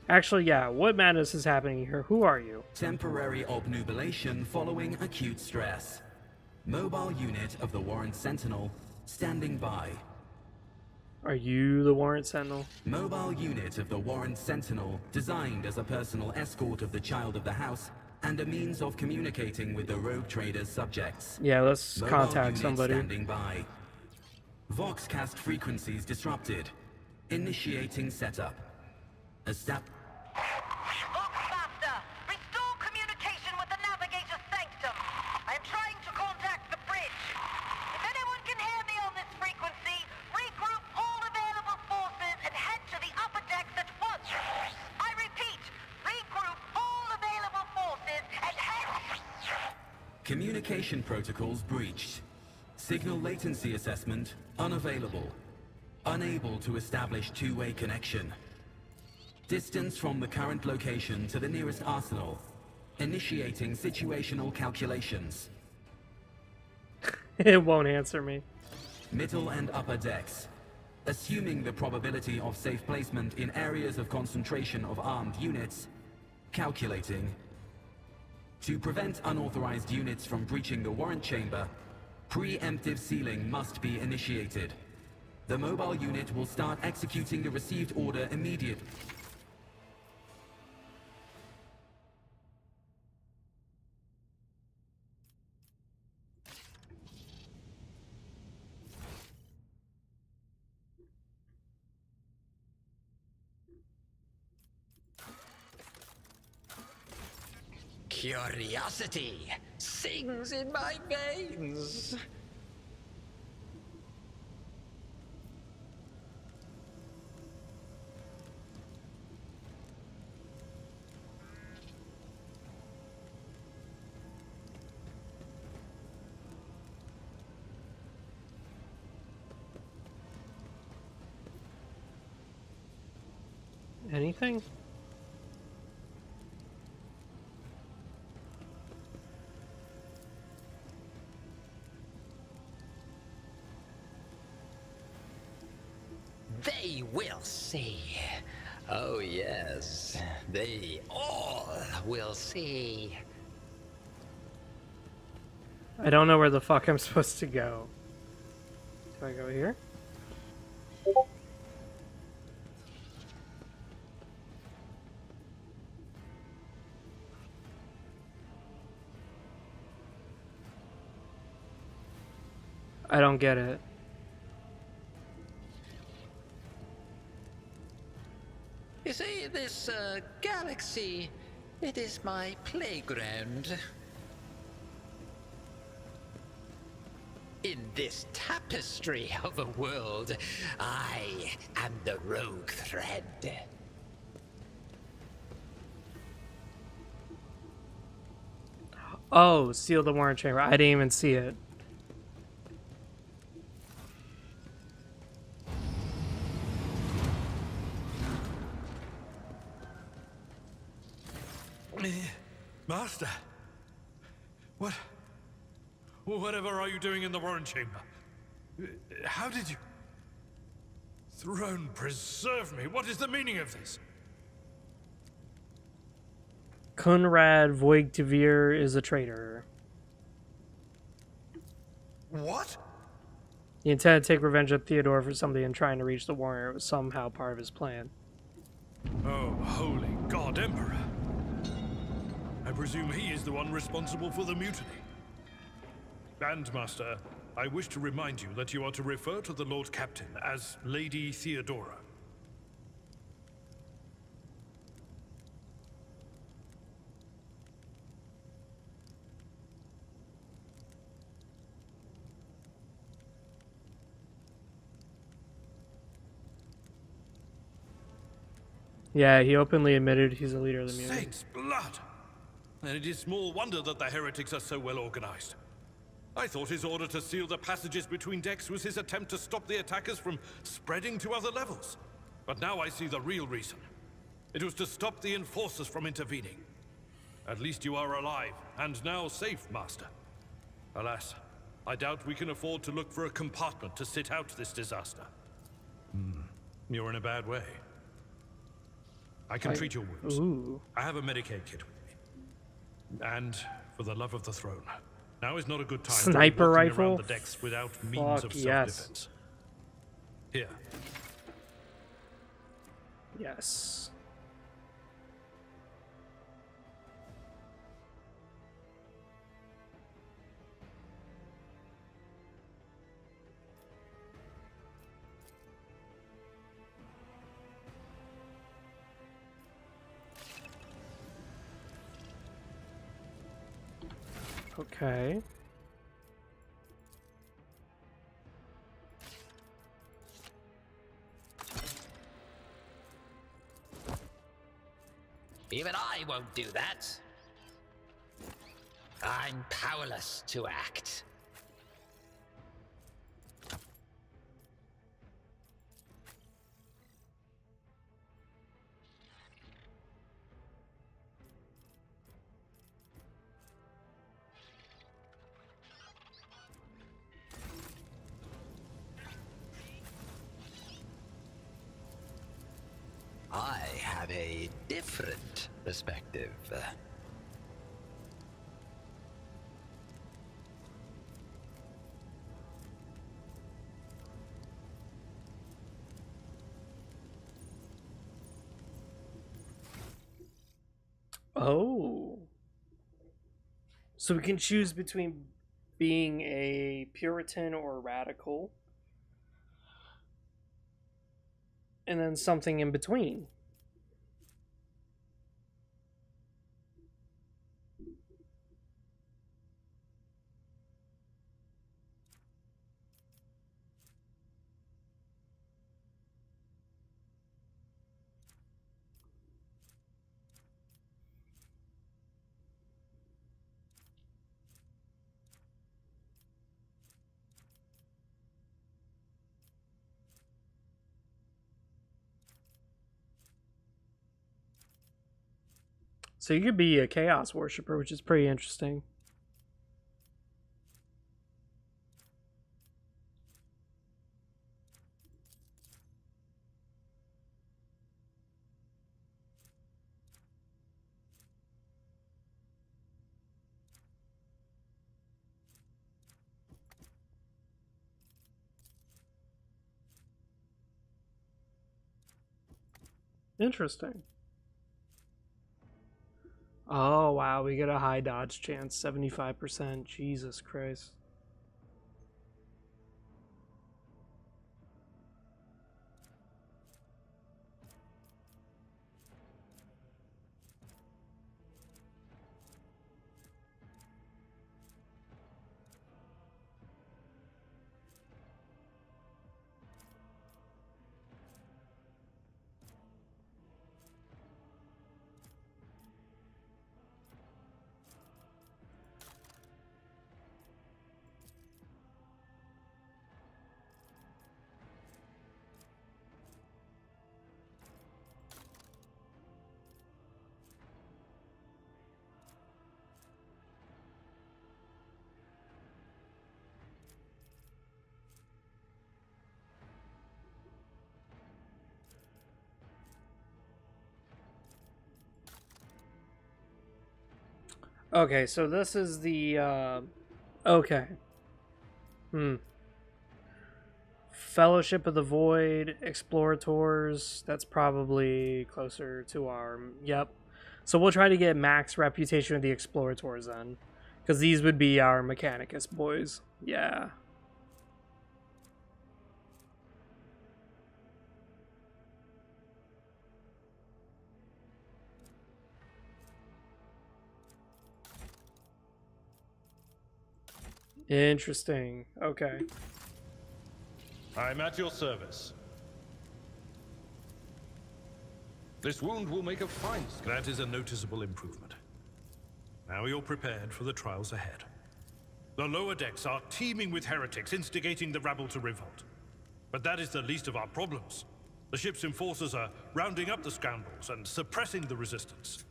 Actually, yeah, what madness is happening here? Who are you? Temporary obnubilation following acute stress. Mobile unit of the Warrant Sentinel standing by. Are you the Warrant Sentinel? Mobile unit of the Warrant Sentinel designed as a personal escort of the child of the house and a means of communicating with the rogue trader's subjects. Yeah, let's Mobile contact unit somebody. Standing by. Voxcast frequencies disrupted. Initiating setup. Master, restore communication with the navigator's sanctum. I am trying to contact the bridge. If anyone can hear me on this frequency, regroup all available forces and head to the upper decks at once. I repeat, regroup all available forces and head... Communication protocols breached. Signal latency assessment unavailable. Unable to establish two-way connection. Distance from the current location to the nearest arsenal. Initiating situational calculations. It won't answer me. Middle and upper decks. Assuming the probability of safe placement in areas of concentration of armed units. Calculating. To prevent unauthorized units from breaching the warrant chamber, preemptive sealing must be initiated. The mobile unit will start executing the received order immediately. Curiosity sings in my veins. Anything? will see. Oh yes, they all will see. I don't know where the fuck I'm supposed to go. Do I go here? I don't get it. You see, this galaxy, it is my playground. In this tapestry of a world, I am the rogue thread. Oh, seal the warrant chamber. I didn't even see it. Master, whatever are you doing in the warrant chamber? How did you... Throne preserve me, what is the meaning of this? Conrad Voigtevere is a traitor. What? He intended to take revenge on Theodore for something and trying to reach the warrior. It was somehow part of his plan. Oh, holy God, Emperor. I presume he is the one responsible for the mutiny. And, Master, I wish to remind you that you are to refer to the Lord Captain as Lady Theodora. Yeah, he openly admitted he's a leader of the mutiny. Saints' blood! Then it is small wonder that the heretics are so well organized. I thought his order to seal the passages between decks was his attempt to stop the attackers from spreading to other levels. But now I see the real reason. It was to stop the enforcers from intervening. At least you are alive, and now safe, Master. Alas, I doubt we can afford to look for a compartment to sit out this disaster. You're in a bad way. I can treat your wounds. Ooh. I have a Medicaid kit with me. And, for the love of the throne, now is not a good time Sniper to be walking rifle? around the decks without means Fuck of yes. self-defense. Here. Yes. Okay. Even I won't do that. I'm powerless to act. I have a different perspective. Oh. So we can choose between being a Puritan or a radical. And then something in between. So you could be a chaos worshiper, which is pretty interesting. Interesting. Oh, wow. We get a high dodge chance. 75%. Jesus Christ. Okay, so this is the, okay. Fellowship of the Void, Explorators, that's probably closer to our, yep. So we'll try to get max reputation with the Explorators then. Because these would be our Mechanicus boys. Yeah. Interesting. Okay. I'm at your service. This wound will make a fine. That is a noticeable improvement. Now you're prepared for the trials ahead. The lower decks are teeming with heretics instigating the rabble to revolt. But that is the least of our problems. The ship's enforcers are rounding up the scoundrels and suppressing the resistance.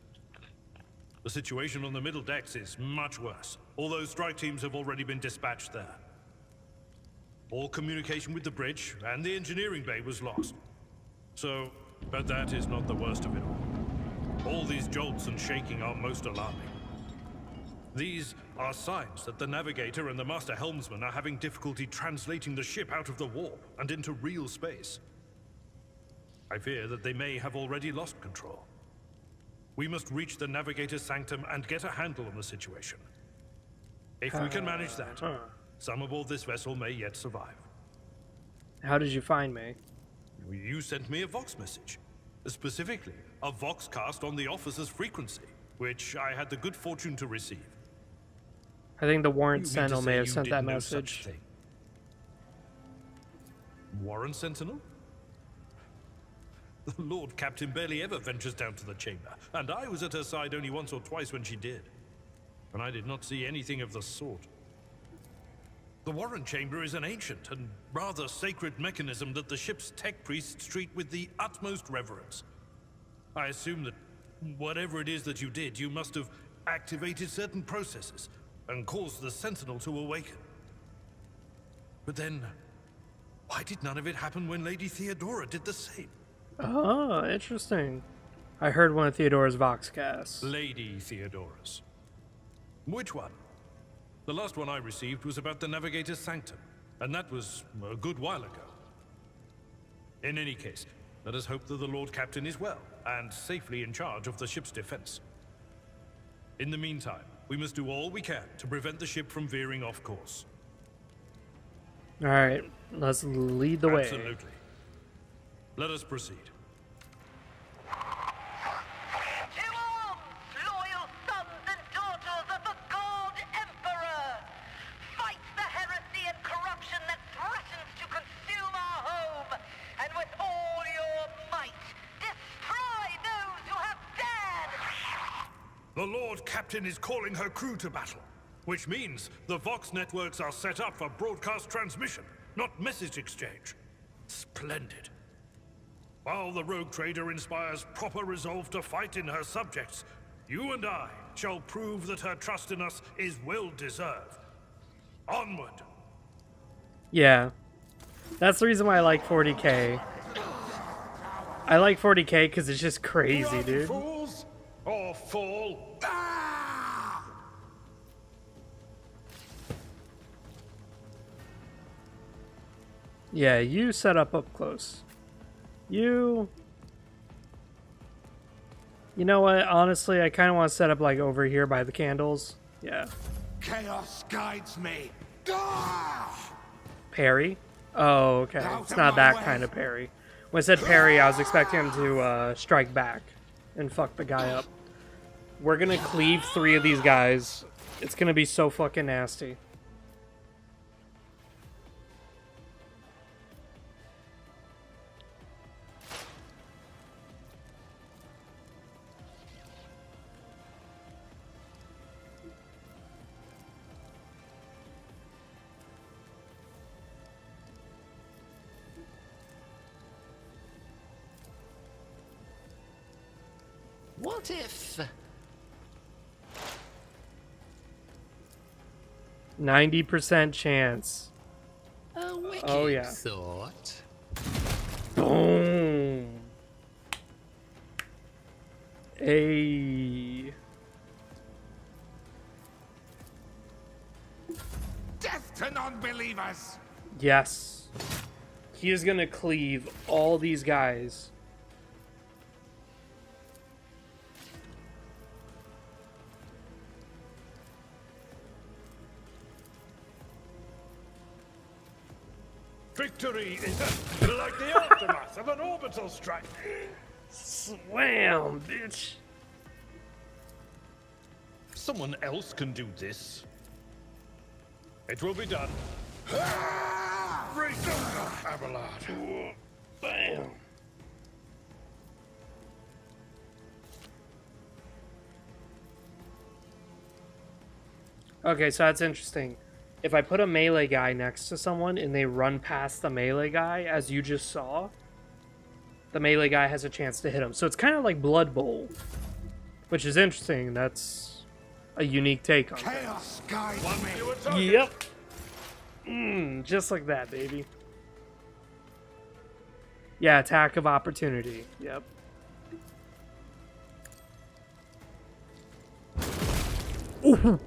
The situation on the middle decks is much worse, although strike teams have already been dispatched there. All communication with the bridge and the engineering bay was lost. So, but that is not the worst of it all. All these jolts and shaking are most alarming. These are signs that the navigator and the master helmsman are having difficulty translating the ship out of the warp and into real space. I fear that they may have already lost control. We must reach the navigator's sanctum and get a handle on the situation. If we can manage that, some aboard this vessel may yet survive. How did you find me? You sent me a Vox message. Specifically, a Vox cast on the officer's frequency, which I had the good fortune to receive. I think the Warrant You mean to Sentinel say may have you sent did that no such message. thing? Warrant Sentinel? The Lord Captain barely ever ventures down to the chamber, and I was at her side only once or twice when she did. And I did not see anything of the sort. The Warrant Chamber is an ancient and rather sacred mechanism that the ship's tech priests treat with the utmost reverence. I assume that whatever it is that you did, you must have activated certain processes and caused the Sentinel to awaken. But then, why did none of it happen when Lady Theodora did the same? Oh, interesting. I heard one of Theodora's Vox casts. Lady Theodora's. Which one? The last one I received was about the Navigator's Sanctum, and that was a good while ago. In any case, let us hope that the Lord Captain is well, and safely in charge of the ship's defense. In the meantime, we must do all we can to prevent the ship from veering off course. Alright, let's lead the way. Absolutely. Let us proceed. To arms, loyal sons and daughters of the God Emperor! Fight the heresy and corruption that threatens to consume our home, and with all your might, destroy those who have dared! The Lord Captain is calling her crew to battle, which means the Vox networks are set up for broadcast transmission, not message exchange. Splendid. While the rogue trader inspires proper resolve to fight in her subjects, you and I shall prove that her trust in us is well-deserved. Onward! Yeah. That's the reason why I like 40k. I like 40k because it's just crazy, Run, dude. fools, or fall! Yeah, you set up close. You... You know what? Honestly, I kind of want to set up like over here by the candles. Yeah. Chaos guides me. Ah! Parry? Oh, okay. It's not that kind of parry. When I said parry, I was expecting him to strike back and fuck the guy up. We're gonna cleave 3 of these guys. It's gonna be so fucking nasty. What if... 90% chance. A wicked Oh, yeah. thought. Boom. Hey. Death to non-believers! Yes. He is gonna cleave all these guys. Victory is like the aftermath of an orbital strike. Swam, bitch. Someone else can do this. It will be done. Raise up, Abelard. Bam. Okay, so that's interesting. If I put a melee guy next to someone and they run past the melee guy, as you just saw, the melee guy has a chance to hit him. So it's kind of like Blood Bowl, which is interesting. That's a unique take on Chaos guides me. it. Yep. Just like that, baby. Yeah, attack of opportunity. Yep. Ooh.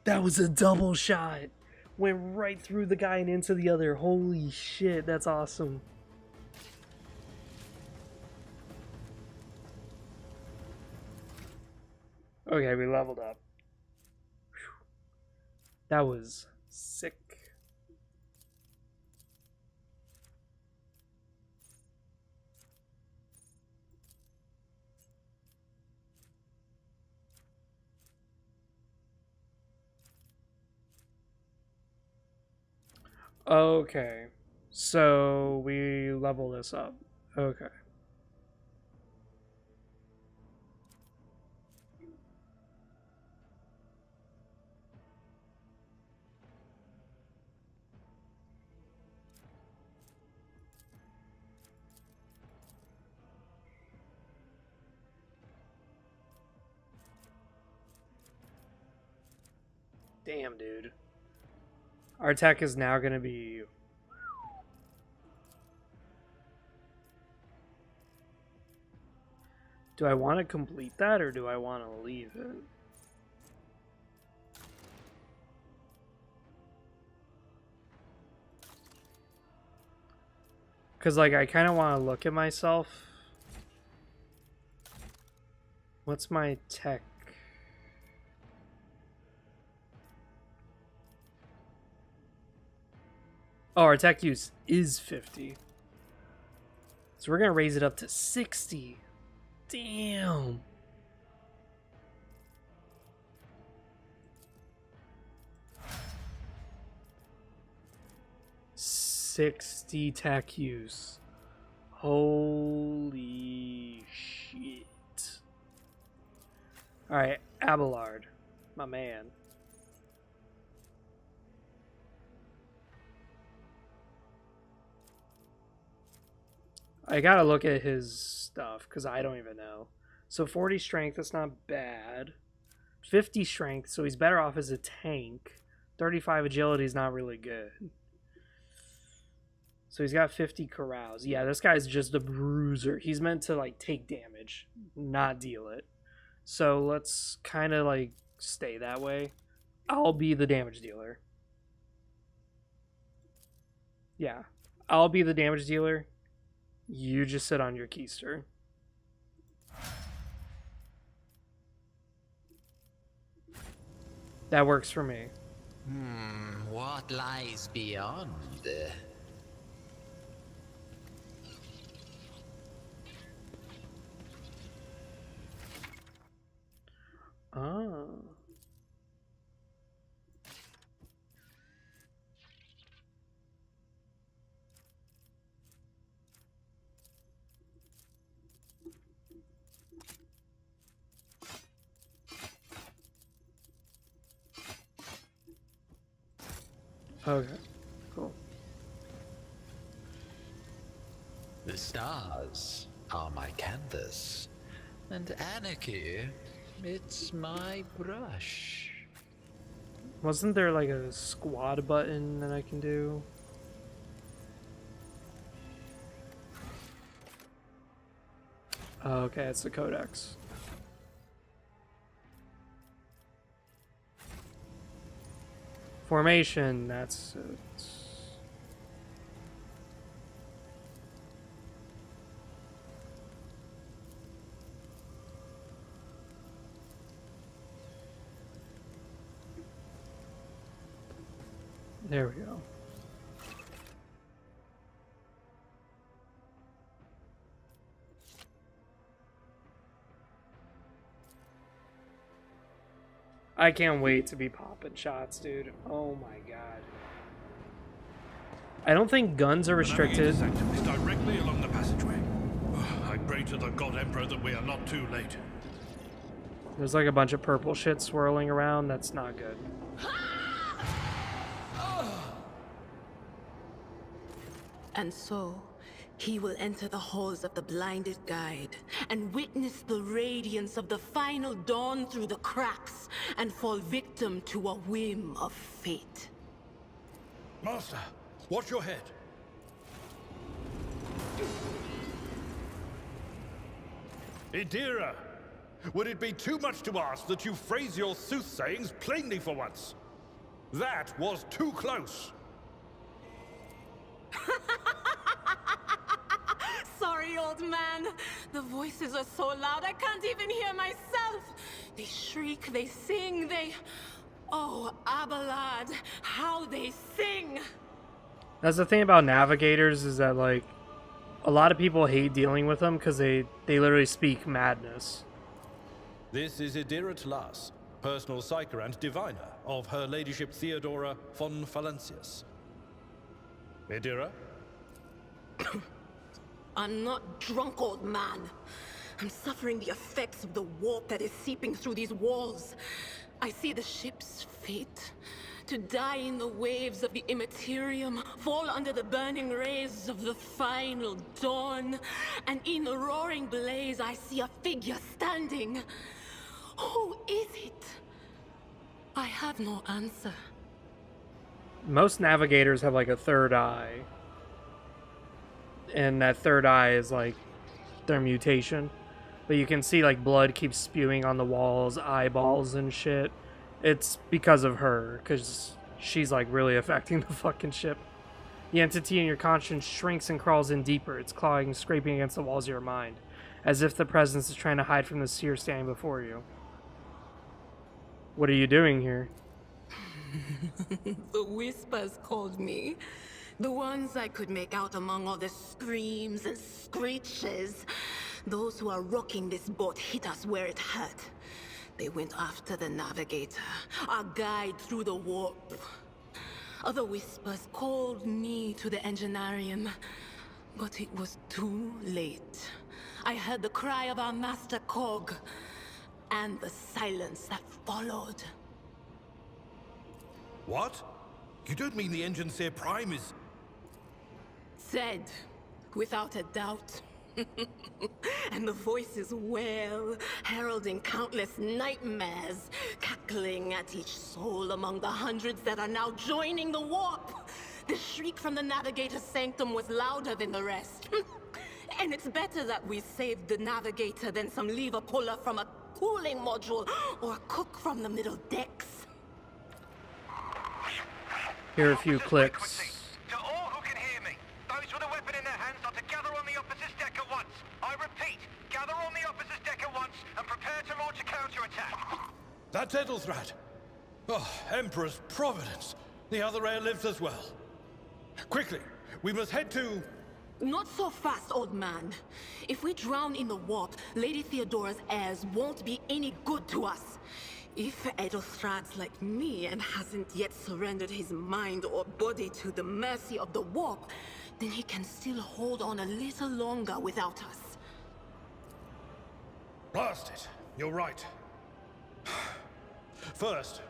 That was a double shot. Went right through the guy and into the other. Holy shit, that's awesome. Okay, we leveled up. Whew. That was sick. Okay, so we level this up. Okay. Damn, dude. Our attack is now going to be... Do I want to complete that or do I want to leave it? Because, like, I kind of want to look at myself. What's my tech? Oh, our tech use is 50. So we're going to raise it up to 60. Damn. $60 tech use. Holy shit. Alright, Abelard. My man. I gotta look at his stuff, because I don't even know. So 40 strength, that's not bad. 50 strength, so he's better off as a tank. 35 agility is not really good. So he's got 50 carouse. Yeah, this guy's just a bruiser. He's meant to, like, take damage, not deal it. So let's kind of, like, stay that way. I'll be the damage dealer. Yeah. I'll be the damage dealer. You just sit on your keister. That works for me. What lies beyond? Oh. Okay, cool. The stars are my canvas, and anarchy, it's my brush. Wasn't there like a squad button that I can do? Oh, okay, it's the codex. Formation, that's it. There we go. I can't wait to be popping shots, dude. Oh my god. I don't think guns are restricted. The navigator sanctum is directly along the passageway. I pray to the God Emperor that we are not too late. There's like a bunch of purple shit swirling around. That's not good. And so, he will enter the halls of the blinded guide and witness the radiance of the final dawn through the cracks and fall victim to a whim of fate. Master, watch your head. Idira, would it be too much to ask that you phrase your soothsayings plainly for once? That was too close. Sorry, old man. The voices are so loud I can't even hear myself. They shriek, they sing, they... Oh, Abelard, how they sing! That's the thing about navigators, is that like a lot of people hate dealing with them because they literally speak madness. This is Idira Tlas, personal psyker and diviner of Her Ladyship Theodora von Valancius. Idira? I'm not drunk, old man. I'm suffering the effects of the warp that is seeping through these walls. I see the ship's fate. To die in the waves of the immaterium, fall under the burning rays of the final dawn. And in the roaring blaze, I see a figure standing. Who is it? I have no answer. Most navigators have like a third eye. And that third eye is like their mutation. But you can see like blood keeps spewing on the walls, eyeballs and shit. It's because of her, because she's like really affecting the fucking ship. The entity in your conscience shrinks and crawls in deeper, its clawing, scraping against the walls of your mind, as if the presence is trying to hide from the seer standing before you. What are you doing here? The whispers called me. The ones I could make out among all the screams and screeches. Those who are rocking this boat hit us where it hurt. They went after the navigator, our guide through the warp. Other whispers called me to the enginarium, but it was too late. I heard the cry of our master cog, and the silence that followed. What? You don't mean the Engine Seer Prime is... Said, without a doubt. And the voices wail, heralding countless nightmares, cackling at each soul among the hundreds that are now joining the warp. The shriek from the Navigator's sanctum was louder than the rest. And it's better that we saved the Navigator than some lever puller from a cooling module or a cook from the middle decks. Here are a few clicks. To all who can hear Prepare to launch a counterattack. That's Ethelthrat. Oh, Emperor's Providence. The other heir lives as well. Quickly, we must head to... Not so fast, old man. If we drown in the warp, Lady Theodora's heirs won't be any good to us. If Edelstrad's like me and hasn't yet surrendered his mind or body to the mercy of the warp, then he can still hold on a little longer without us. Blast it. You're right. First,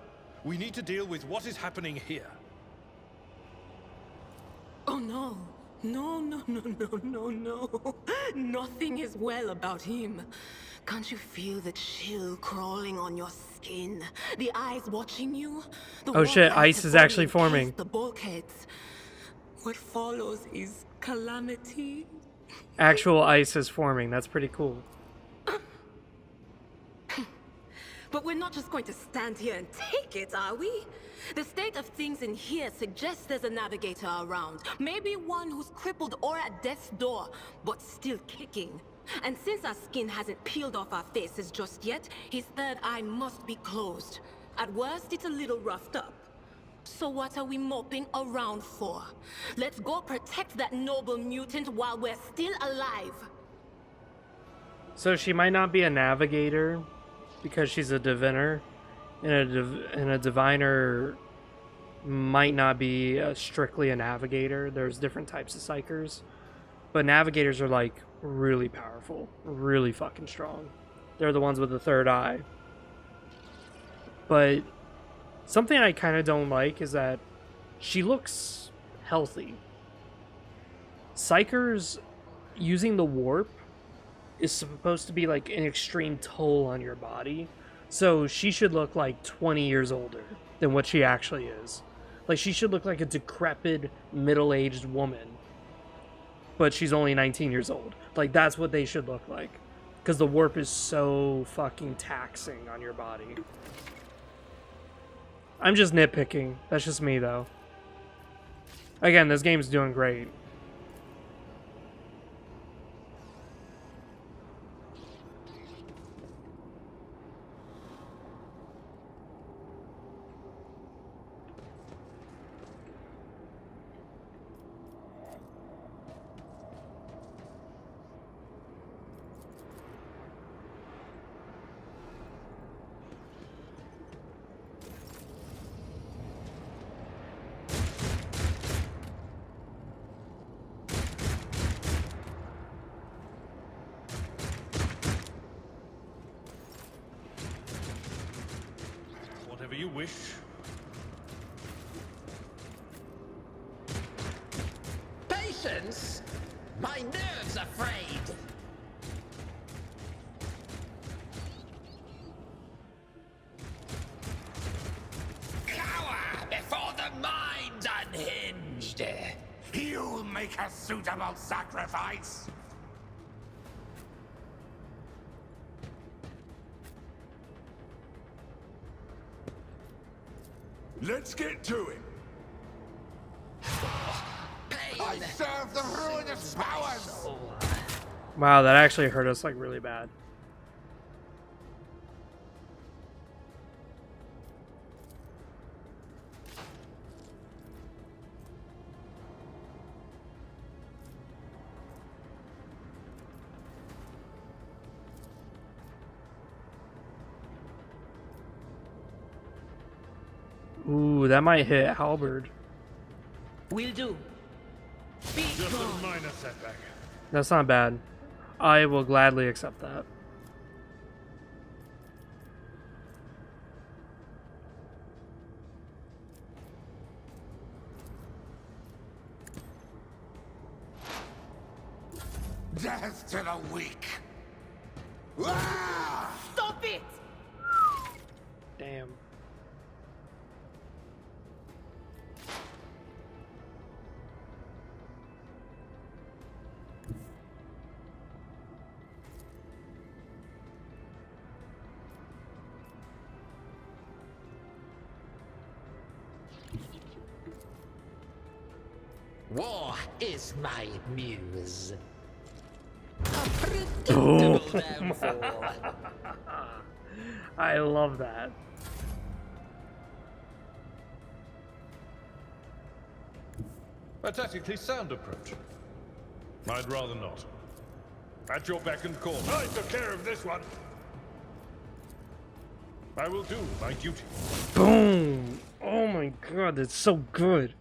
we need to deal with what is happening here. Oh no. No. Nothing is well about him. Can't you feel the chill crawling on your skin? The eyes watching you? The Oh shit, warp ice has is actually already forming. pierced the bulkheads. What follows is calamity. Actual ice is forming. That's pretty cool. But we're not just going to stand here and take it, are we? The state of things in here suggests there's a navigator around. Maybe one who's crippled or at death's door, but still kicking. And since our skin hasn't peeled off our faces just yet, his third eye must be closed. At worst, it's a little roughed up. So what are we moping around for? Let's go protect that noble mutant while we're still alive. So she might not be a navigator because she's a diviner, and a diviner might not be strictly a navigator. There's different types of psychers, but navigators are like really powerful, really fucking strong. They're the ones with the third eye. But something I kind of don't like is that she looks healthy. Psychers using the warp is supposed to be like an extreme toll on your body. So she should look like 20 years older than what she actually is. Like, she should look like a decrepit, middle-aged woman. But she's only 19 years old. Like, that's what they should look like. Because the warp is so fucking taxing on your body. I'm just nitpicking. That's just me, though. Again, this game's doing great. Whatever you wish. Patience? My nerves are frayed. Cower before the mind's unhinged. You'll make a suitable sacrifice. Let's get to it. I serve the ruinous powers. Wow, that actually hurt us like really bad. Ooh, that might hit Halberd. Will do. Be Just gone. a minor setback. That's not bad. I will gladly accept that. Death to the weak. Ah! Stop it! Damn. War is my muse. Oh. Predictable downfall. I love that. A tactically sound approach. I'd rather not. At your beck and call. I took care of this one. I will do my duty. Boom! Oh my god, that's so good.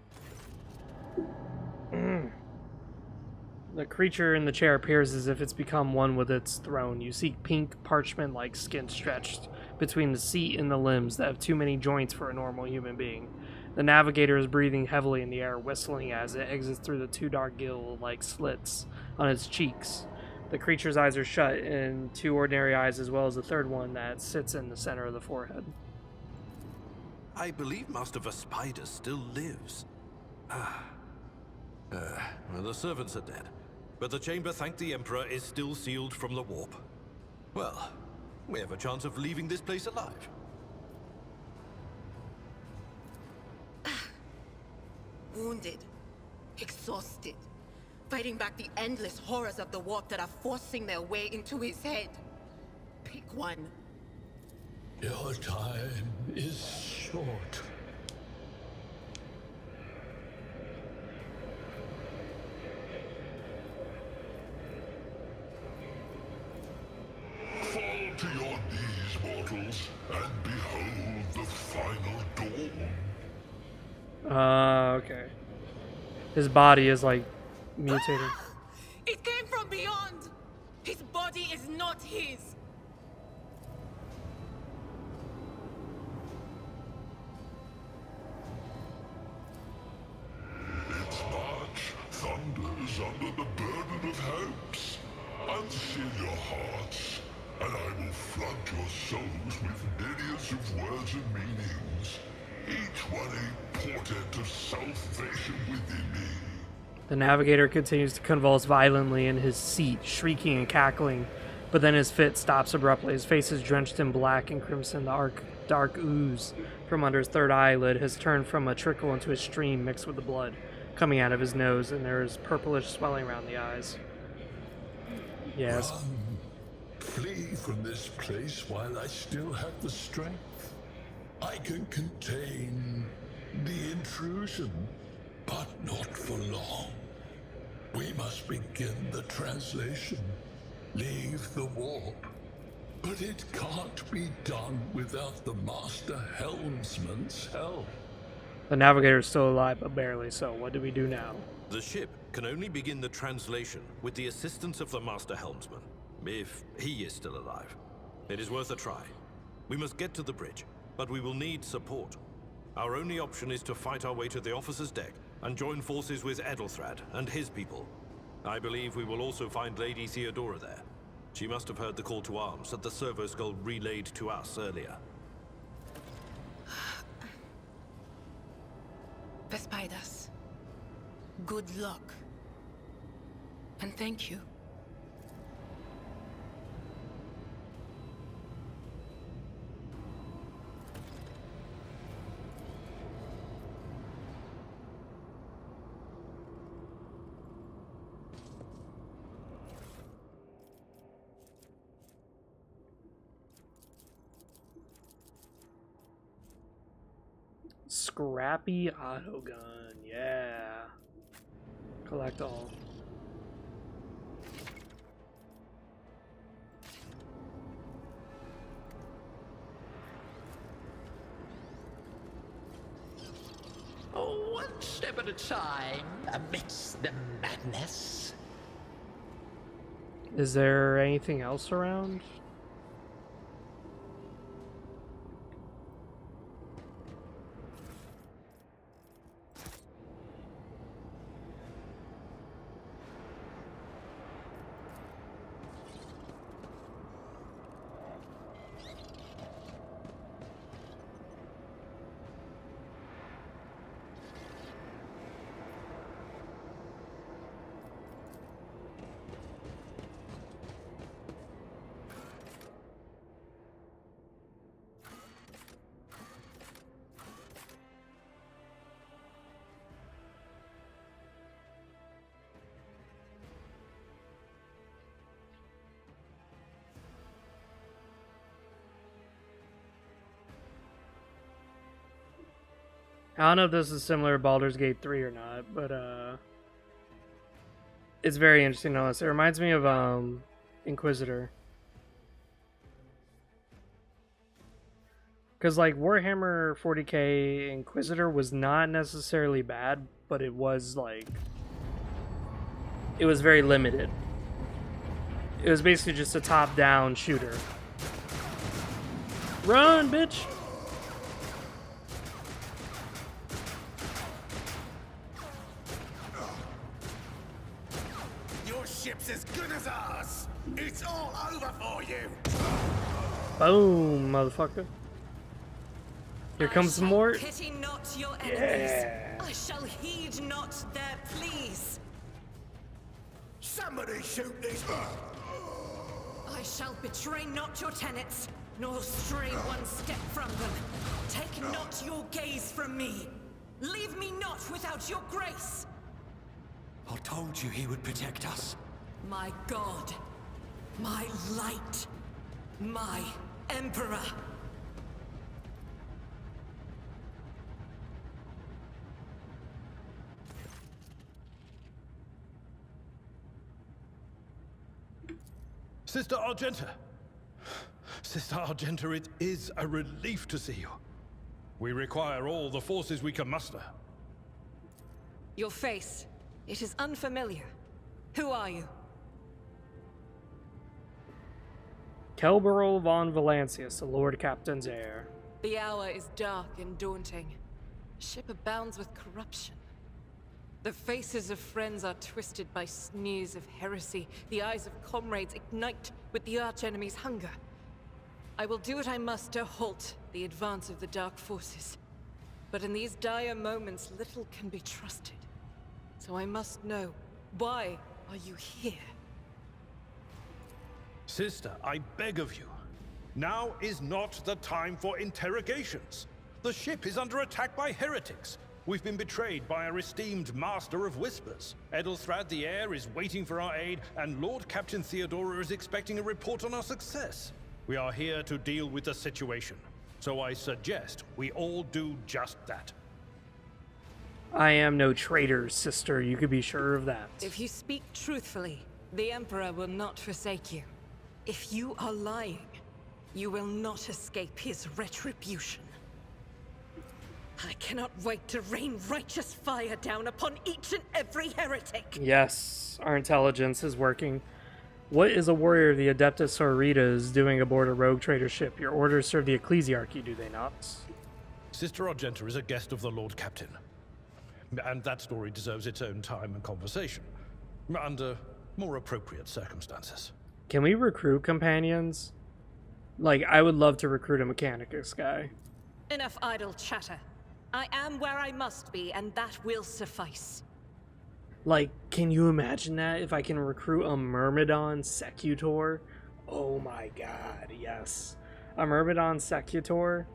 The creature in the chair appears as if it's become one with its throne. You see pink parchment-like skin stretched between the seat and the limbs that have too many joints for a normal human being. The navigator is breathing heavily in the air, whistling as it exits through the two dark gill-like slits on its cheeks. The creature's eyes are shut, and two ordinary eyes as well as a third one that sits in the center of the forehead. I believe Master Vespider still lives. Well, the servants are dead, but the chamber, thank the Emperor, is still sealed from the warp. Well, we have a chance of leaving this place alive. Wounded, exhausted, fighting back the endless horrors of the warp that are forcing their way into his head. Pick one. Your time is short. Fall to your knees, mortals, and behold the final dawn. Okay. His body is like mutated. It came from beyond! His body is not his! Its march thunders under the burden of hopes. Unseal your hearts, and I will flood your souls with myriads of words and meanings, each one a portent of salvation within me. The navigator continues to convulse violently in his seat, shrieking and cackling, but then his fit stops abruptly. His face is drenched in black and crimson. The dark ooze from under his third eyelid has turned from a trickle into a stream mixed with the blood coming out of his nose, and there is purplish swelling around the eyes. Yes. Run. Flee from this place while I still have the strength. I can contain the intrusion, but not for long. We must begin the translation. Leave the warp. But it can't be done without the Master Helmsman's help. The navigator is still alive, but barely so. What do we do now? The ship can only begin the translation with the assistance of the Master Helmsman, if he is still alive. It is worth a try. We must get to the bridge, but we will need support. Our only option is to fight our way to the officer's deck and join forces with Edelthrad and his people. I believe we will also find Lady Theodora there. She must have heard the call to arms that the servo skull relayed to us earlier. Vespidas, good luck. And thank you. Scrappy autogun, yeah. Collect all. Oh, one step at a time amidst the madness. Is there anything else around? I don't know if this is similar to Baldur's Gate 3 or not, but it's very interesting to us. It reminds me of Inquisitor. Because like Warhammer 40k Inquisitor was not necessarily bad, but it was like, it was very limited. It was basically just a top-down shooter. Run, bitch! Your ship's as good as ours. It's all over for you. Boom, motherfucker. Here comes some more. Pity not your enemies. Yeah. I shall heed not their pleas. Somebody shoot these. I shall betray not your tenets, nor stray one step from them. Take not your gaze from me. Leave me not without your grace. I told you he would protect us. My God, my light, my Emperor. Sister Argenta! Sister Argenta, it is a relief to see you. We require all the forces we can muster. Your face, it is unfamiliar. Who are you? Kelberl von Valancius, the Lord Captain's heir. The hour is dark and daunting. Ship abounds with corruption. The faces of friends are twisted by sneers of heresy. The eyes of comrades ignite with the archenemy's hunger. I will do what I must to halt the advance of the dark forces. But in these dire moments, little can be trusted. So I must know, why are you here? Sister, I beg of you. Now is not the time for interrogations. The ship is under attack by heretics. We've been betrayed by our esteemed Master of Whispers. Edelthrad the Heir is waiting for our aid, and Lord Captain Theodora is expecting a report on our success. We are here to deal with the situation, so I suggest we all do just that. I am no traitor, sister. You could be sure of that. If you speak truthfully, the Emperor will not forsake you. If you are lying, you will not escape his retribution. I cannot wait to rain righteous fire down upon each and every heretic. Yes, our intelligence is working. What is a warrior of the Adeptus Sororitas doing aboard a rogue trader ship? Your orders serve the ecclesiarchy, do they not? Sister Argenta is a guest of the Lord Captain. And that story deserves its own time and conversation. Under more appropriate circumstances. Can we recruit companions? Like, I would love to recruit a Mechanicus guy. Enough idle chatter. I am where I must be, and that will suffice. Like, can you imagine that? If I can recruit a Myrmidon Secutor? Oh my god, yes. A Myrmidon Secutor.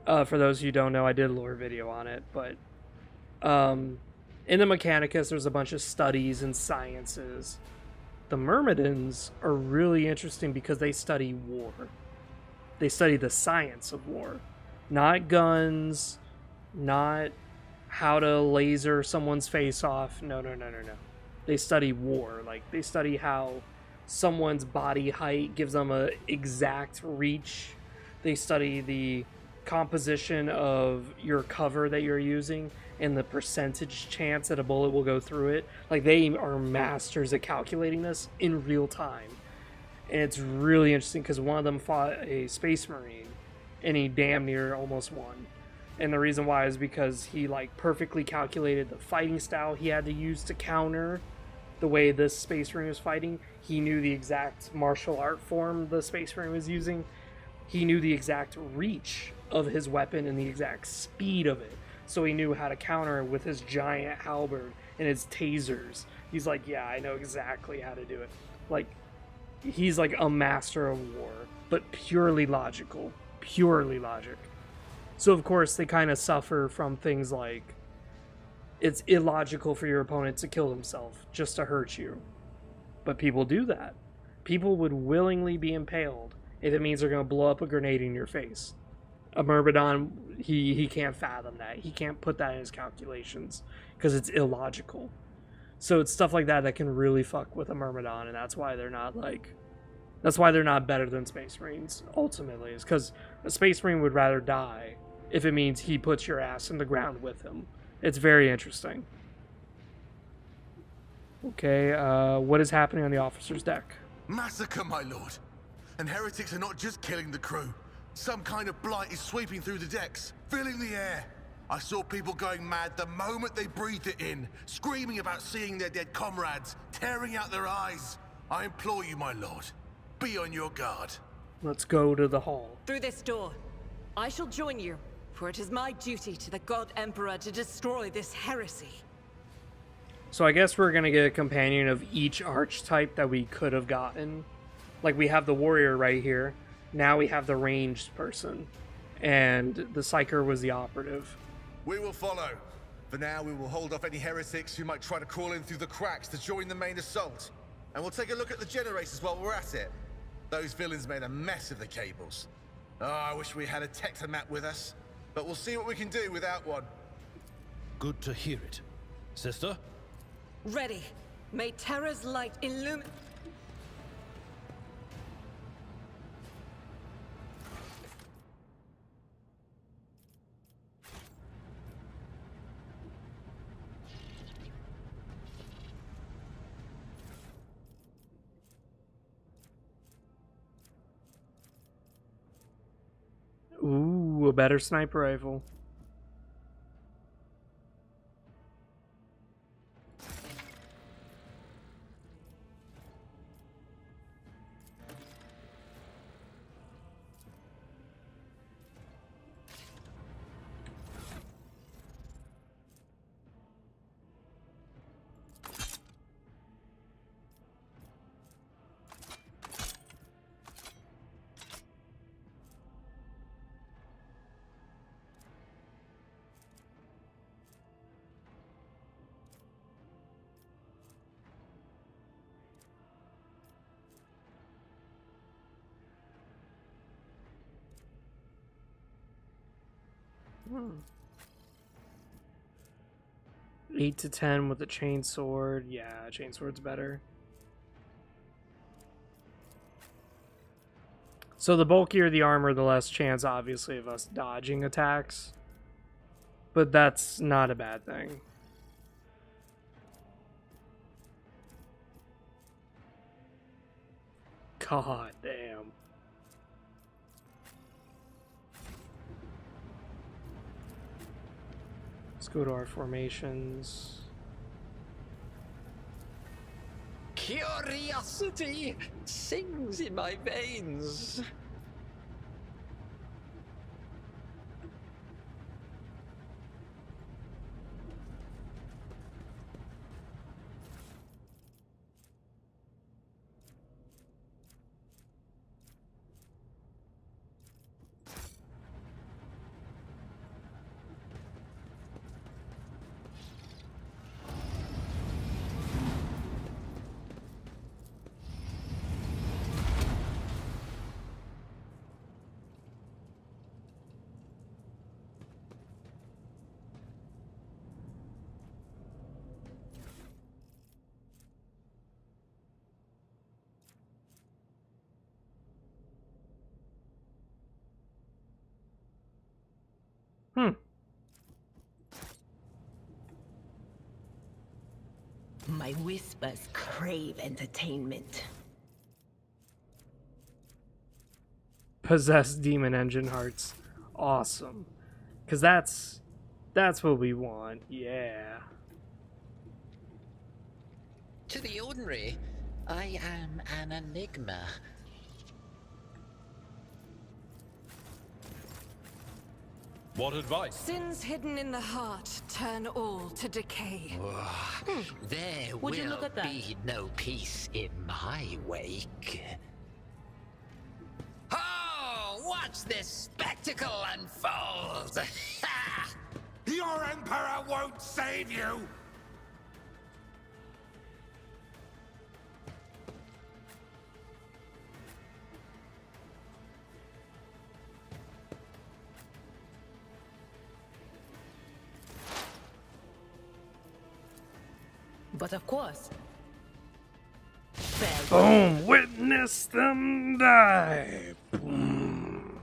For those of you who don't know, I did a lore video on it, but in the Mechanicus, there's a bunch of studies and sciences. The Myrmidons are really interesting because they study war. They study the science of war. Not guns, not how to laser someone's face off. No. They study war. Like, they study how someone's body height gives them a exact reach. They study the composition of your cover that you're using and the percentage chance that a bullet will go through it. Like, they are masters at calculating this in real time. And it's really interesting because one of them fought a space marine and he damn near almost won. And the reason why is because he like perfectly calculated the fighting style he had to use to counter the way this space marine was fighting. He knew the exact martial art form the space marine was using. He knew the exact reach of his weapon and the exact speed of it. So he knew how to counter it with his giant halberd and his tasers. He's like, yeah, I know exactly how to do it. Like, he's like a master of war, but purely logical. Purely logic. So of course they kind of suffer from things like it's illogical for your opponent to kill himself just to hurt you. But people do that. People would willingly be impaled if it means they're going to blow up a grenade in your face. A Myrmidon, he can't fathom that. He can't put that in his calculations because it's illogical. So it's stuff like that that can really fuck with a Myrmidon, and that's why they're not better than Space Marines, ultimately, is because a Space Marine would rather die if it means he puts your ass in the ground with him. It's very interesting. Okay, what is happening on the officer's deck? Massacre, my lord. And heretics are not just killing the crew. Some kind of blight is sweeping through the decks, filling the air. I saw people going mad the moment they breathed it in, screaming about seeing their dead comrades, tearing out their eyes. I implore you, my lord, be on your guard. Let's go to the hall. Through this door. I shall join you, for it is my duty to the God Emperor to destroy this heresy. So I guess we're gonna get a companion of each archetype that we could have gotten. Like, we have the warrior right here. Now we have the ranged person. And the psyker was the operative. We will follow. For now, we will hold off any heretics who might try to crawl in through the cracks to join the main assault. And we'll take a look at the generators while we're at it. Those villains made a mess of the cables. Oh, I wish we had a Tectomat with us. But we'll see what we can do without one. Good to hear it. Sister? Ready. May Terra's light illumine... Ooh, a better sniper rifle. Hmm. 8 to 10 with a chainsword. Yeah, chainsword's better. So the bulkier the armor, the less chance, obviously, of us dodging attacks. But that's not a bad thing. God damn. Let's go to our formations. Curiosity sings in my veins. My whispers crave entertainment. Possessed demon engine hearts. Awesome. Because that's what we want. Yeah. To the ordinary, I am an enigma. What advice? Sins hidden in the heart turn all to decay. There Would you look will at that? be no peace in my wake. Oh, watch this spectacle unfold! Your Emperor won't save you! But of course. Boom! Witness them die! Boom.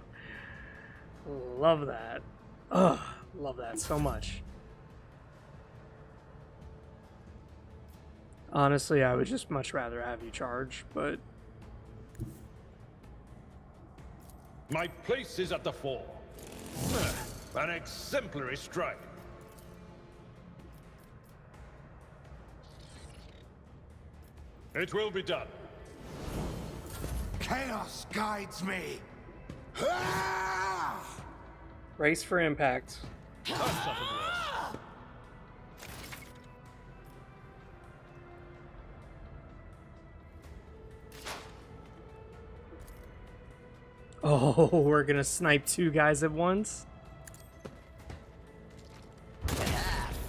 Love that. Ugh, love that so much. Honestly, I would just much rather have you charge, but... My place is at the fore. An exemplary strike. It will be done. Chaos guides me. Race for impact. I've suffered worse. Oh, we're gonna snipe 2 guys at once?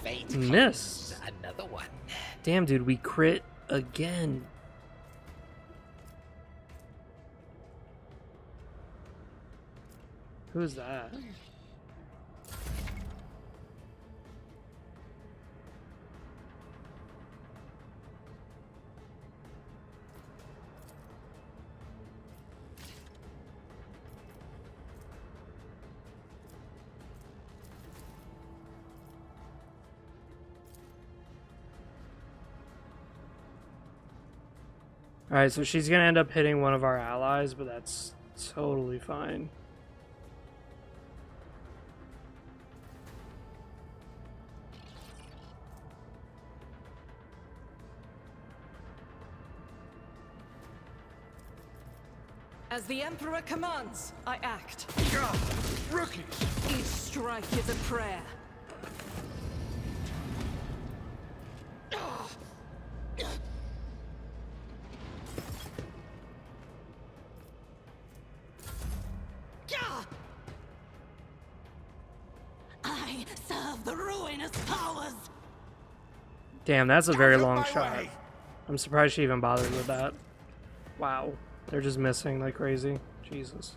Fate Miss. comes. Another one. Damn, dude, we crit again. Who's that? Alright, so she's gonna end up hitting one of our allies, but that's totally fine. As the Emperor commands, I act. Rookies! Each strike is a prayer. I serve the ruinous powers. Damn, that's a very long shot. I'm surprised she even bothered with that. Wow. They're just missing like crazy. Jesus.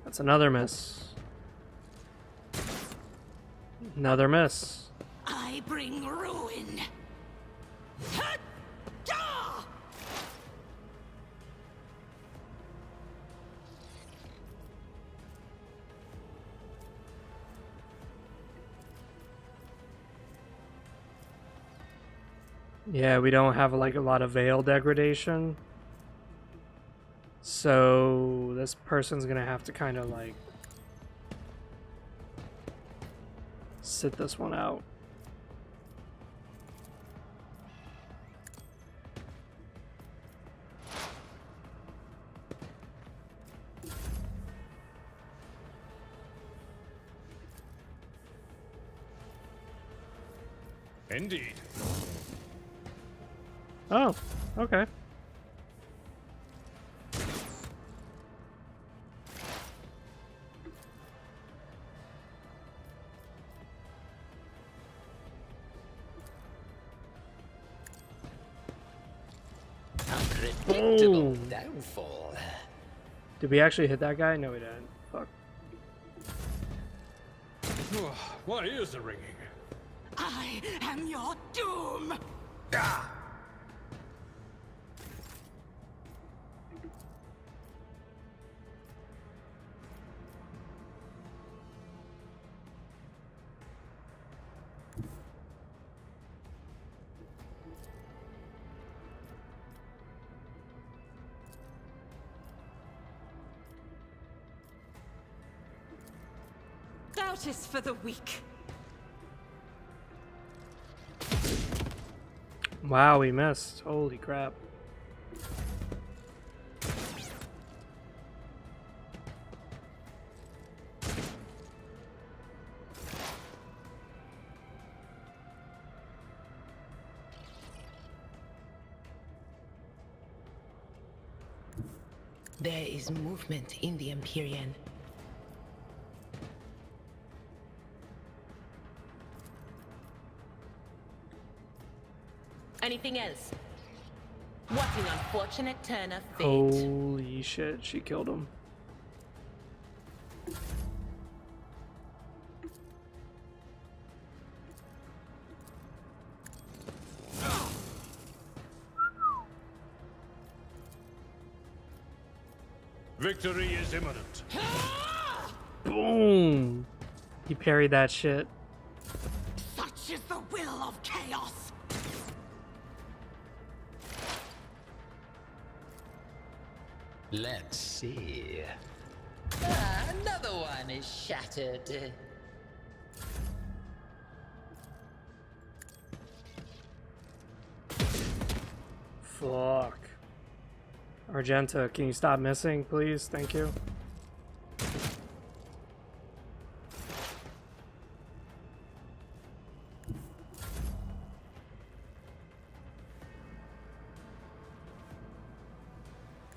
That's another miss. Another miss. I bring ruin. Yeah, we don't have like a lot of veil degradation. So this person's gonna have to kind of like sit this one out. Indeed. Oh, okay. Unpredictable downfall. Did we actually hit that guy? No, we didn't. Fuck. My ears are ringing. I am your doom. Doubt is for the weak. Wow, we missed. Holy crap. There is movement in the Empyrean. Anything else? What an unfortunate turn of fate. Holy shit, she killed him. Victory is imminent. Boom! He parried that shit. Such is the will of chaos. Let's see. Another one is shattered. Fuck. Argenta, can you stop missing, please? Thank you.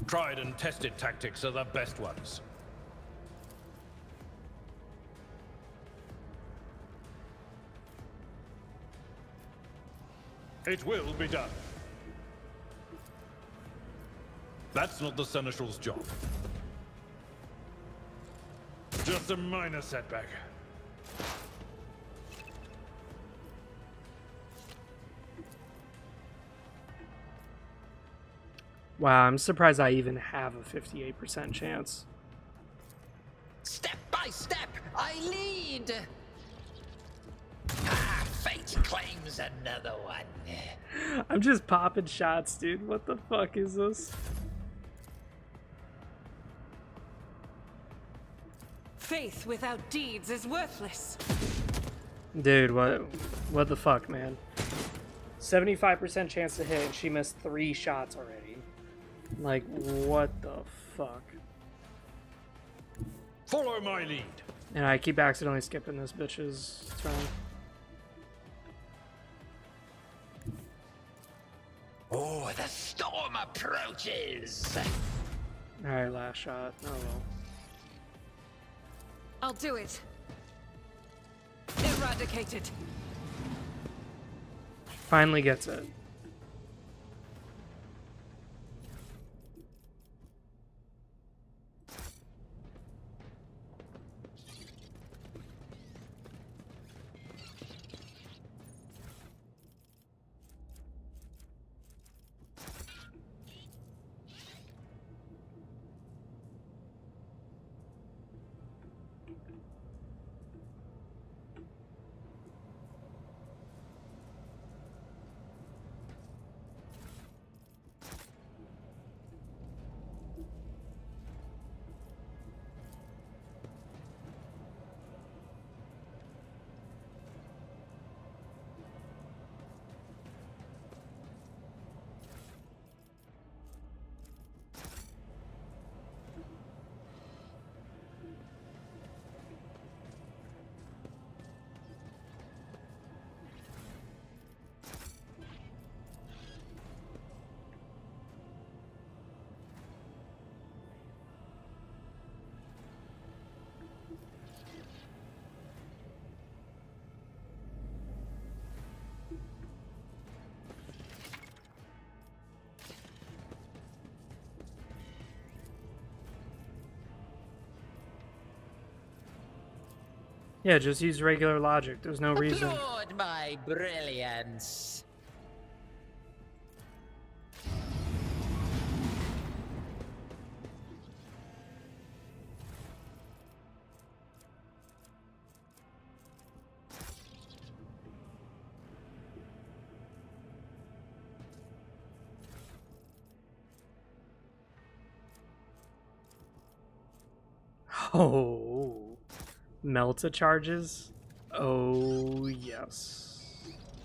Tried and tested tactics are the best ones. It will be done. That's not the Seneschal's job. Just a minor setback. Wow, I'm surprised I even have a 58% chance. Step by step, I lead. Fate claims another one. I'm just popping shots, dude. What the fuck is this? Faith without deeds is worthless. Dude, what the fuck, man? 75% chance to hit, and she missed 3 shots already. Like, what the fuck? Follow my lead. And I keep accidentally skipping this bitch's turn. Oh, the storm approaches. Alright, last shot. Oh well. I'll do it. Eradicate it. Finally gets it. Yeah, just use regular logic. There's no reason. Applaud my brilliance. Oh, Melta charges? Oh, yes.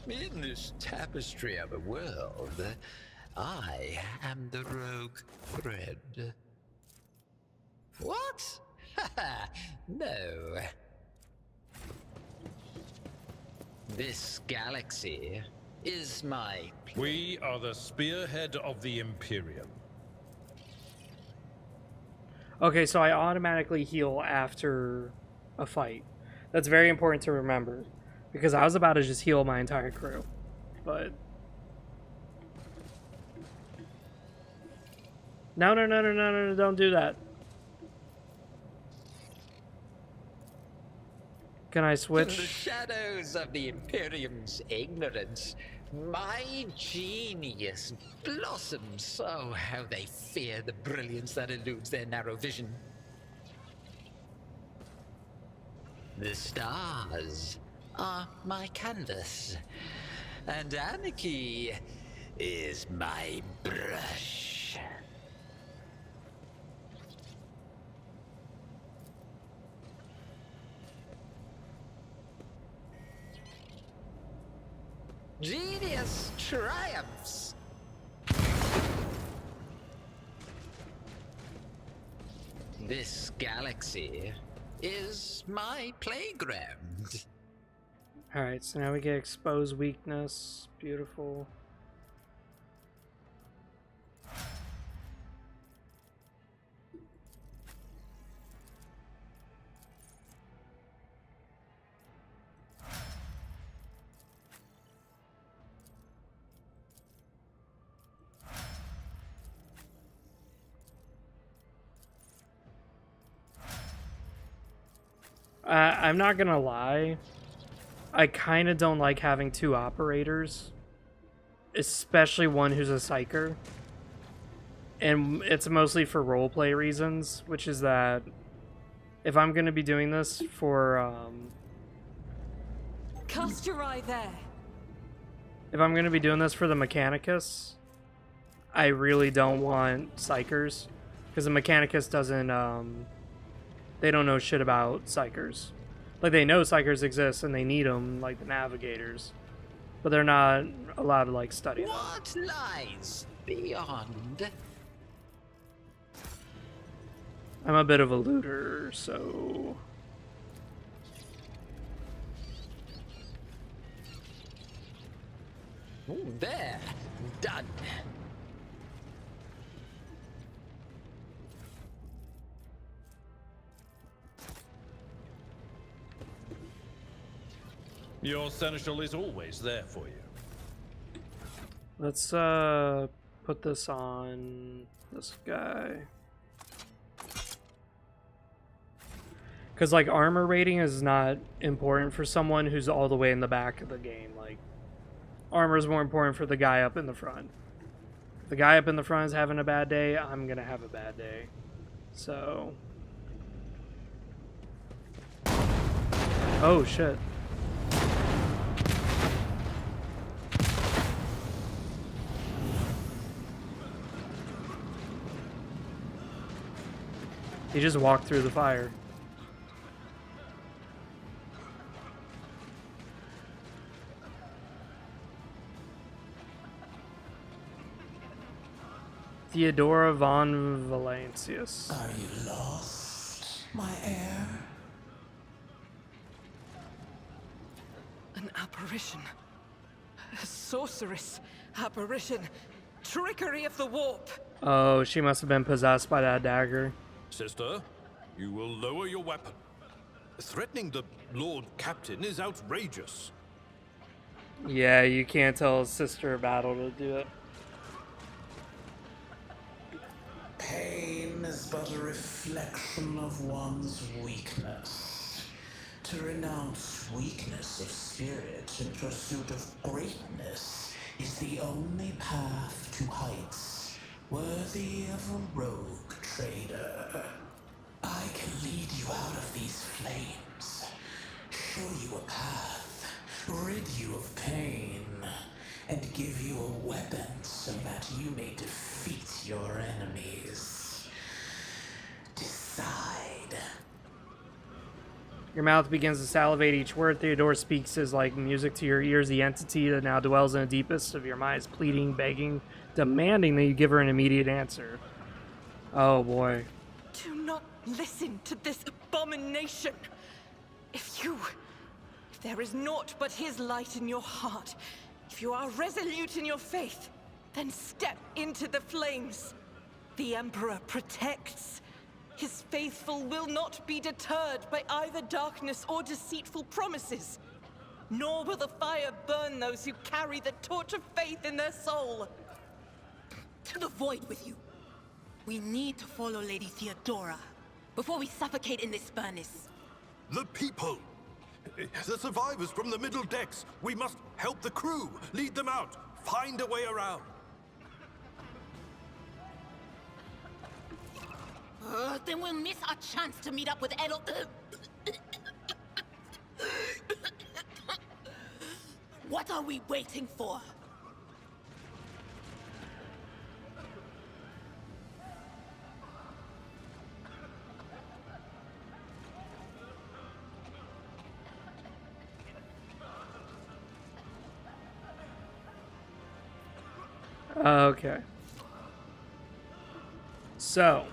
In this tapestry of a world, I am the rogue thread. What? No. This galaxy is my... We are the spearhead of the Imperium. Okay, so I automatically heal after a fight. That's very important to remember, because I was about to just heal my entire crew, but... No, don't do that. Can I switch? In the shadows of the Imperium's ignorance, My genius blossoms. Oh, how they fear the brilliance that eludes their narrow vision. The stars are my canvas, and anarchy is my brush. Genius triumphs. This galaxy is my playground. Alright, so now we get exposed weakness. Beautiful. I'm not gonna lie, I kind of don't like having two operators, especially one who's a psyker. And it's mostly for roleplay reasons, which is that if I'm gonna be doing this for Cast your eye there. if I'm gonna be doing this for the Mechanicus, I really don't want psychers, because the Mechanicus doesn't they don't know shit about psychers. Like, they know psychers exist and they need them, like the navigators, but they're not allowed to, like, study them. What lies beyond? I'm a bit of a looter, so... Ooh, there. Done. Your seneschal is always there for you. Let's put this on this guy. Because, like, armor rating is not important for someone who's all the way in the back of the game. Like, armor is more important for the guy up in the front. If the guy up in the front is having a bad day, I'm gonna have a bad day. So... Oh, shit. He just walked through the fire. Theodora von Valancius. Are you lost, my heir? An apparition. A sorceress apparition. Trickery of the warp. Oh, she must have been possessed by that dagger. Sister, you will lower your weapon. Threatening the Lord Captain is outrageous. Yeah, you can't tell a sister a battle to do it. Pain is but a reflection of one's weakness. To renounce weakness of spirit in pursuit of greatness is the only path to heights worthy of a rogue trader. I can lead you out of these flames, show you a path, rid you of pain, and give you a weapon so that you may defeat your enemies. Decide. Your mouth begins to salivate. Each word Theodore speaks is like music to your ears. The entity that now dwells in the deepest of your mind is pleading, begging, demanding that you give her an immediate answer. Oh boy. Do not listen to this abomination. If there is naught but his light in your heart, if you are resolute in your faith, then step into the flames. The Emperor protects. His faithful will not be deterred by either darkness or deceitful promises. Nor will the fire burn those who carry the torch of faith in their soul. To the void with you. We need to follow Lady Theodora before we suffocate in this furnace. The people! The survivors from the middle decks. We must help the crew, lead them out, find a way around. Then we'll miss our chance to meet up with Edel. What are we waiting for? Okay. So,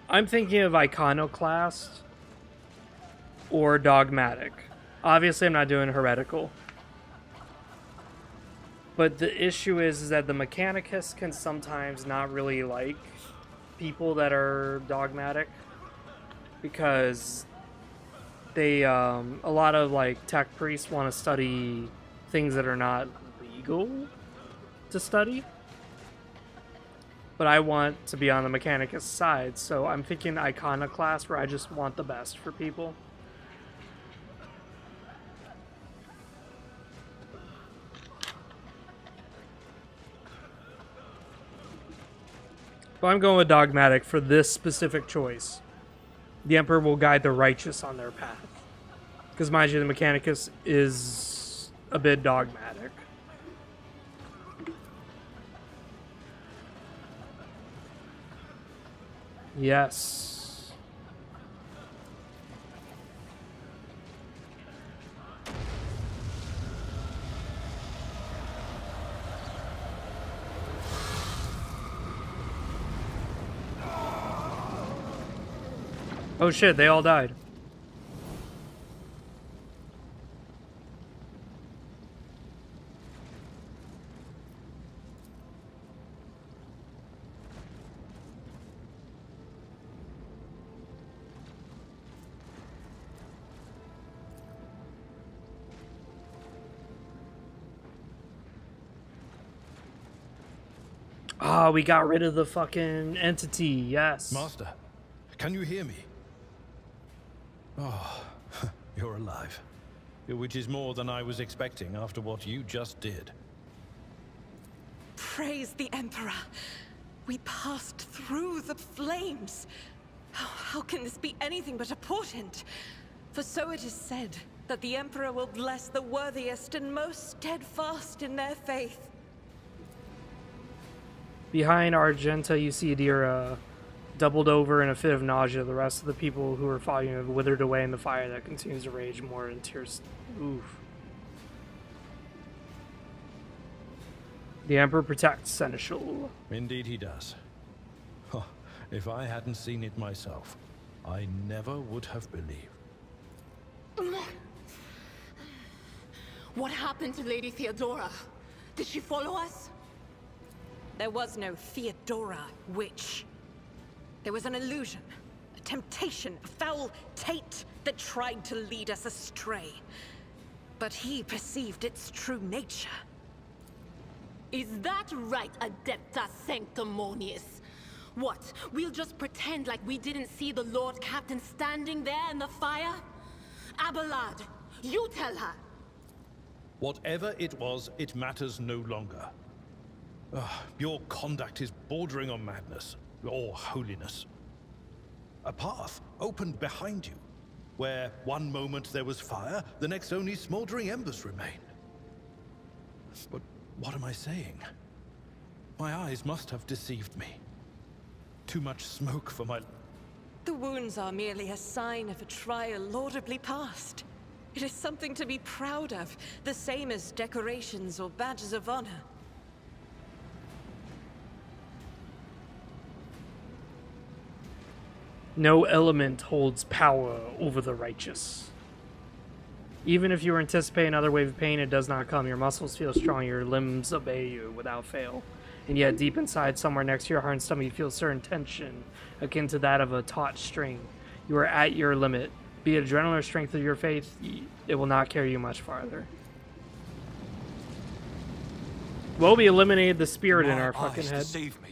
I'm thinking of Iconoclast or Dogmatic. Obviously, I'm not doing Heretical. But the issue is that the Mechanicus can sometimes not really like people that are Dogmatic. Because they, a lot of, like, tech priests want to study things that are not legal to study. But I want to be on the Mechanicus side, so I'm thinking Iconoclast, where I just want the best for people. But I'm going with Dogmatic for this specific choice. The Emperor will guide the righteous on their path. Because mind you, the Mechanicus is a bit dogmatic. Yes. Oh shit, they all died. Ah, we got rid of the fucking entity, yes. Master, can you hear me? Oh, you're alive. Which is more than I was expecting after what you just did. Praise the Emperor. We passed through the flames. How can this be anything but a portent? For so it is said that the Emperor will bless the worthiest and most steadfast in their faith. Behind Argenta, you see Adira doubled over in a fit of nausea. The rest of the people who are following have withered away in the fire that continues to rage more in tears. Oof. The Emperor protects Seneschal. Indeed he does. Huh. If I hadn't seen it myself, I never would have believed. What happened to Lady Theodora? Did she follow us? There was no Theodora, witch. There was an illusion, a temptation, a foul taint that tried to lead us astray. But he perceived its true nature. Is that right, Adepta Sanctimonious? What, we'll just pretend like we didn't see the Lord Captain standing there in the fire? Abelard, you tell her! Whatever it was, it matters no longer. Your conduct is bordering on madness, or holiness. A path opened behind you, where one moment there was fire, the next only smoldering embers remained. But what am I saying? My eyes must have deceived me. Too much smoke for my... The wounds are merely a sign of a trial laudably passed. It is something to be proud of, the same as decorations or badges of honor. No element holds power over the righteous. Even if you anticipate another wave of pain, it does not come. Your muscles feel strong, your limbs obey you without fail. And yet, deep inside, somewhere next to your heart and stomach, you feel certain tension, akin to that of a taut string. You are at your limit. Be it adrenaline or strength of your faith, it will not carry you much farther. Well, we eliminated the spirit in our fucking head. Deceive me.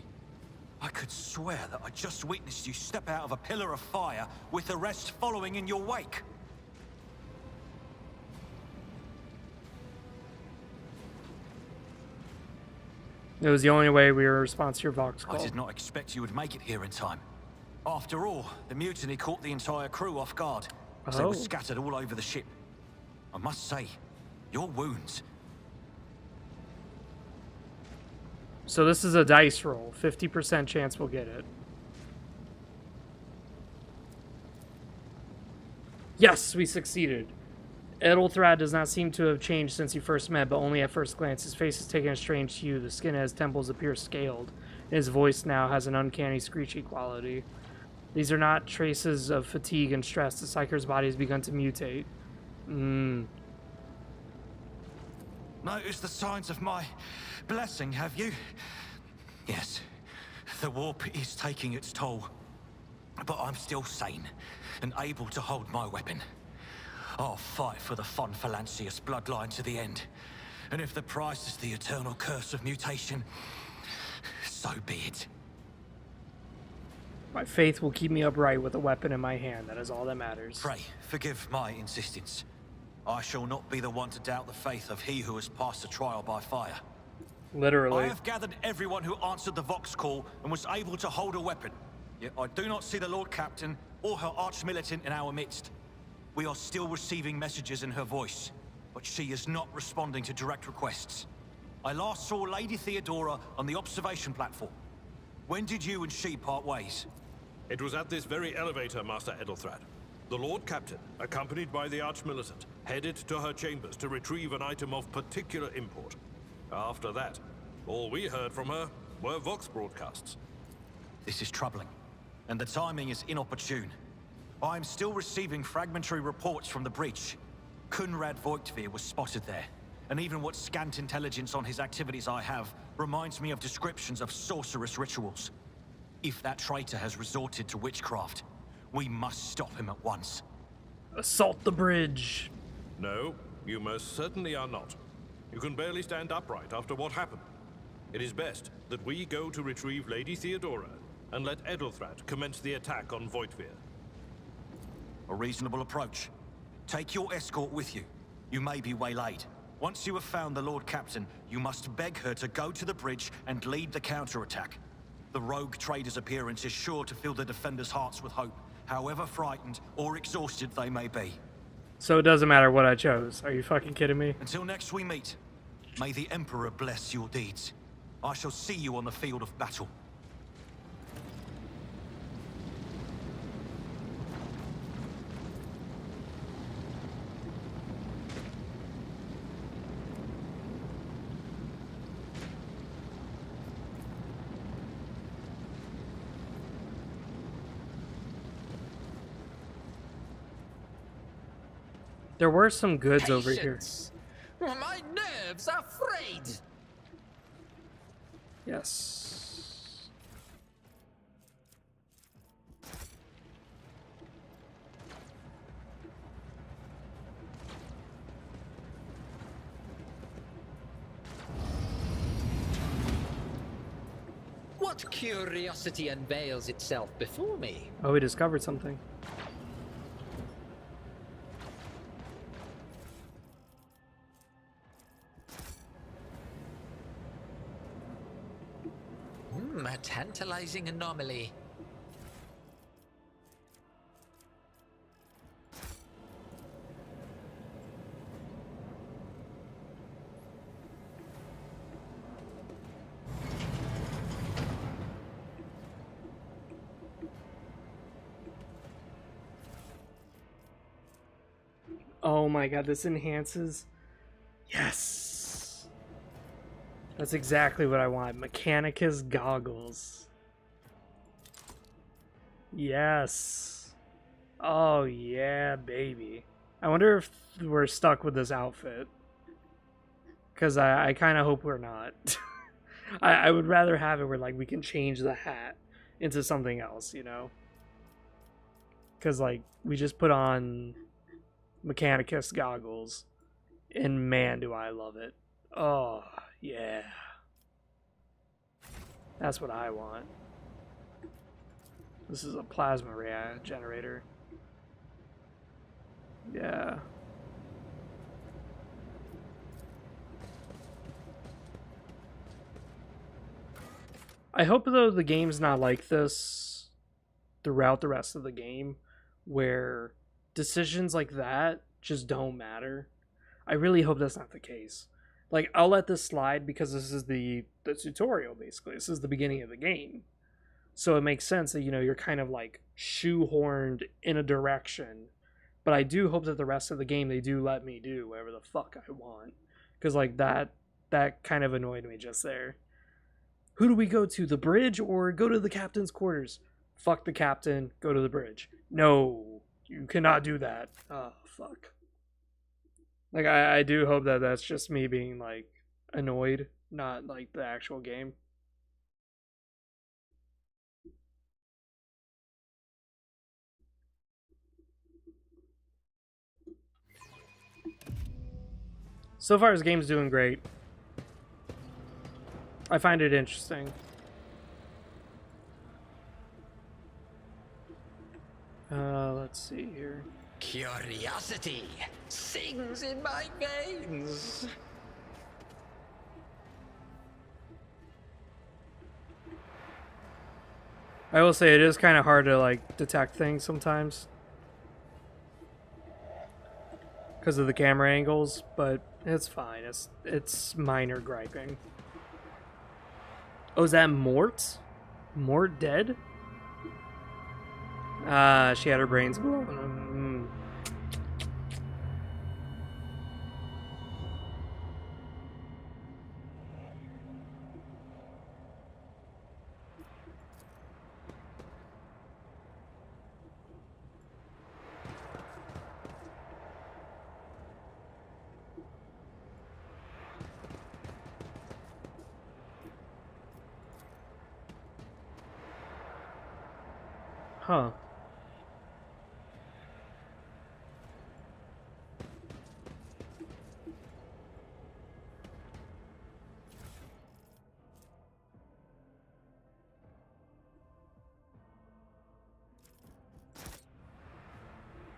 I could swear that I just witnessed you step out of a pillar of fire with the rest following in your wake. It was the only way we were response to your Vox I call. did not expect you would make it here in time. After all, the mutiny caught the entire crew off guard, as they were scattered all over the ship. I must say, your wounds... So this is a dice roll. 50% chance we'll get it. Yes, we succeeded. Edelthrad does not seem to have changed since you first met, but only at first glance. His face has taken a strange hue. The skin at his temples appear scaled. His voice now has an uncanny screechy quality. These are not traces of fatigue and stress. The Psyker's body has begun to mutate. Notice the signs of my blessing, have you? Yes, the warp is taking its toll. But I'm still sane and able to hold my weapon. I'll fight for the Von Phalanxius bloodline to the end. And if the price is the eternal curse of mutation, so be it. My faith will keep me upright with a weapon in my hand. That is all that matters. Pray, forgive my insistence. I shall not be the one to doubt the faith of he who has passed the trial by fire. Literally. I have gathered everyone who answered the Vox call and was able to hold a weapon. Yet I do not see the Lord Captain or her arch-militant in our midst. We are still receiving messages in her voice, but she is not responding to direct requests. I last saw Lady Theodora on the observation platform. When did you and she part ways? It was at this very elevator, Master Edelthrad. The Lord Captain, accompanied by the Arch-Militant, headed to her chambers to retrieve an item of particular import. After that, all we heard from her were Vox broadcasts. This is troubling, and the timing is inopportune. I am still receiving fragmentary reports from the bridge. Kunrad Voigtveer was spotted there, and even what scant intelligence on his activities I have reminds me of descriptions of sorcerous rituals. If that traitor has resorted to witchcraft, we must stop him at once. Assault the bridge. No, you most certainly are not. You can barely stand upright after what happened. It is best that we go to retrieve Lady Theodora and let Edelthrad commence the attack on Voigtveer. A reasonable approach. Take your escort with you. You may be waylaid. Once you have found the Lord Captain, you must beg her to go to the bridge and lead the counterattack. The rogue trader's appearance is sure to fill the defenders' hearts with hope, however frightened or exhausted they may be. So it doesn't matter what I chose. Are you fucking kidding me? Until next we meet, may the Emperor bless your deeds. I shall see you on the field of battle. There were some goods over here. My nerves are frayed. Yes. What curiosity unveils itself before me? Oh, we discovered something. A tantalizing anomaly. Oh my god, this enhances. Yes! That's exactly what I want. Mechanicus goggles. Yes. Oh yeah, baby. I wonder if we're stuck with this outfit. Because I kind of hope we're not. I would rather have it where like we can change the hat into something else, you know? Because like we just put on Mechanicus goggles and man do I love it. Oh yeah, that's what I want. This is a plasma generator. Yeah. I hope, though, the game's not like this throughout the rest of the game, where decisions like that just don't matter. I really hope that's not the case. Like, I'll let this slide because this is the tutorial, basically. This is the beginning of the game. So it makes sense that, you know, you're kind of like shoehorned in a direction. But I do hope that the rest of the game they do let me do whatever the fuck I want. Because, like, that kind of annoyed me just there. Who do we go to? The bridge or go to the captain's quarters? Fuck the captain. Go to the bridge. No, you cannot do that. Oh, fuck. Like, I do hope that that's just me being, like, annoyed, not, like, the actual game. So far, this game's doing great. I find it interesting. Let's see here. Curiosity sings in my veins. I will say it is kind of hard to, like, detect things sometimes because of the camera angles, but it's fine. It's minor griping. Oh, is that Mort? Mort dead? Ah, she had her brains blown. Huh.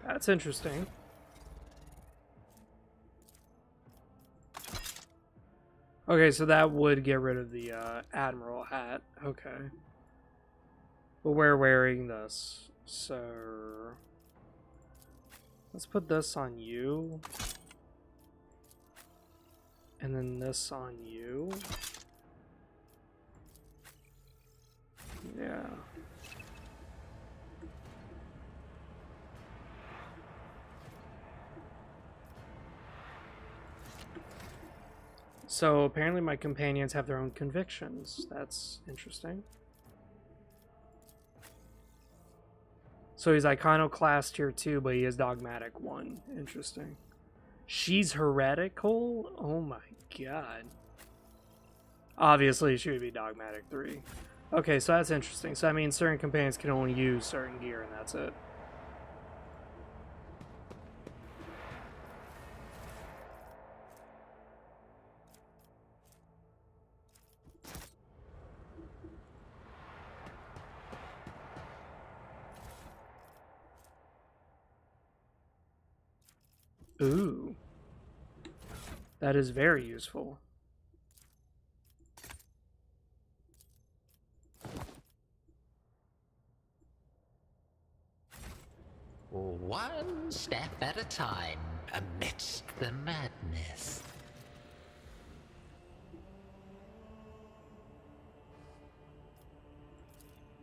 That's interesting. Okay, so that would get rid of the Admiral hat. Okay. But we're wearing this, so let's put this on you. And then this on you. Yeah. So apparently my companions have their own convictions. That's interesting. So he's iconoclast tier 2, but he is dogmatic 1. Interesting. She's heretical? Oh my god. Obviously she would be dogmatic 3. Okay, so that's interesting. So that means certain companions can only use certain gear and that's it. Ooh. That is very useful. One step at a time amidst the madness.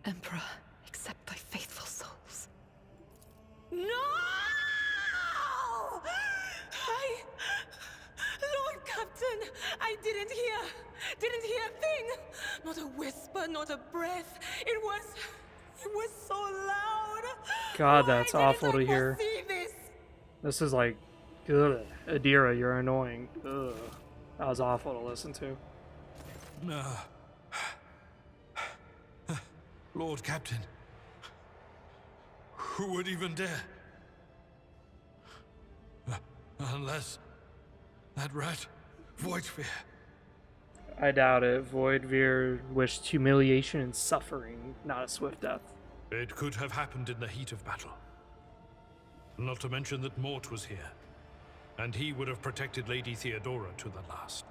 Emperor, accept thy faithful souls. No! Lord Captain, I didn't hear a thing. Not a whisper, not a breath. It was so loud. God, that's awful to hear. This? This is like, ugh, Adira, you're annoying. Ugh. That was awful to listen to. Lord Captain, who would even dare? Unless that rat, Voidsphere. I doubt it. Voidveer wished humiliation and suffering, not a swift death. It could have happened in the heat of battle. Not to mention that Mort was here, and he would have protected Lady Theodora to the last.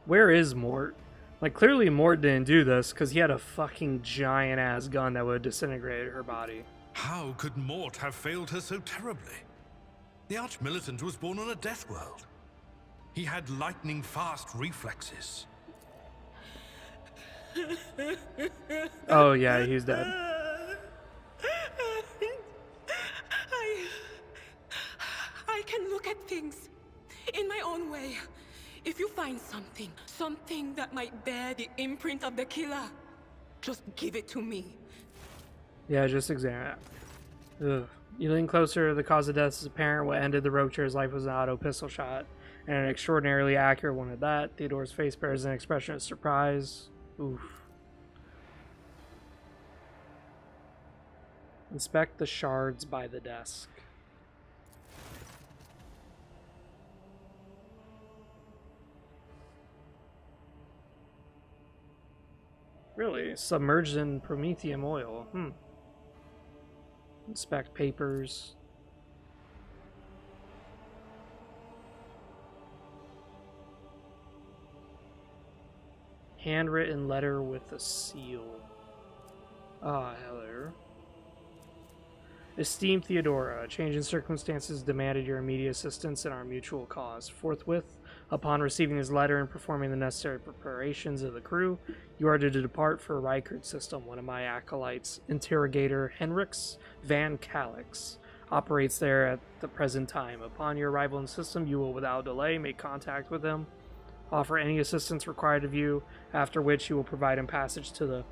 Where is Mort? Like, clearly Mort didn't do this, because he had a fucking giant-ass gun that would have disintegrated her body. How could Mort have failed her so terribly? The Arch-Militant was born on a death world. He had lightning-fast reflexes. Oh yeah, he's dead. I can look at things in my own way. If you find something that might bear the imprint of the killer, just give it to me. Yeah, just examine it. Ugh. You lean closer, the cause of death is apparent. What ended the rogue chair's life was an auto pistol shot, and an extraordinarily accurate one at that. Theodore's face bears an expression of surprise. Oof. Inspect the shards by the desk. Really? Submerged in promethium oil. Inspect papers. Handwritten letter with a seal. Ah, hello. Esteemed Theodora, a change in circumstances demanded your immediate assistance in our mutual cause. Forthwith, upon receiving this letter and performing the necessary preparations of the crew, you are to depart for Rykert system. One of my acolytes, interrogator Henriks Van Calix, operates there at the present time. Upon your arrival in the system, you will without delay make contact with him, offer any assistance required of you, after which you will provide him passage to the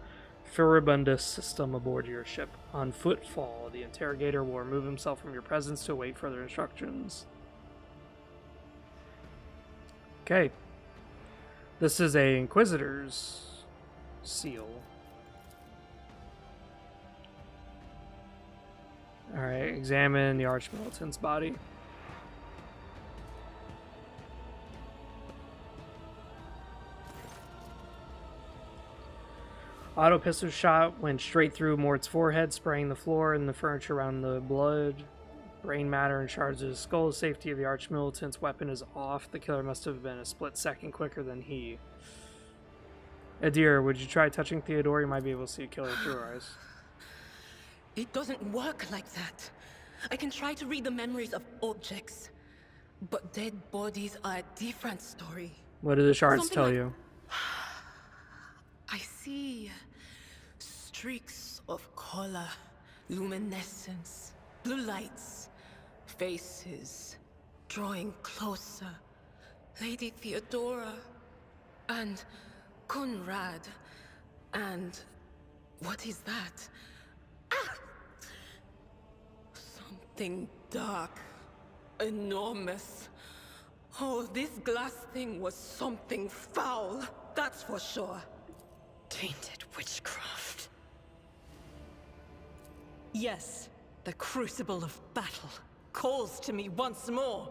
Furibundus system aboard your ship. On footfall, the interrogator will remove himself from your presence to await further instructions. Okay. This is a Inquisitor's seal. Alright, examine the Arch-Militant's body. Auto pistol shot went straight through Mort's forehead, spraying the floor and the furniture around the blood. Brain matter and shards of his skull. Safety of the Arch-Militant's weapon is off. The killer must have been a split second quicker than he. Adir, would you try touching Theodore? You might be able to see a killer through her eyes. It doesn't work like that. I can try to read the memories of objects, but dead bodies are a different story. What do the shards tell you? I see streaks of color, luminescence, blue lights, faces, drawing closer. Lady Theodora, and Conrad, and what is that? Ah! Something dark, enormous. Oh, this glass thing was something foul, that's for sure. Tainted witchcraft. Yes, the crucible of battle calls to me once more.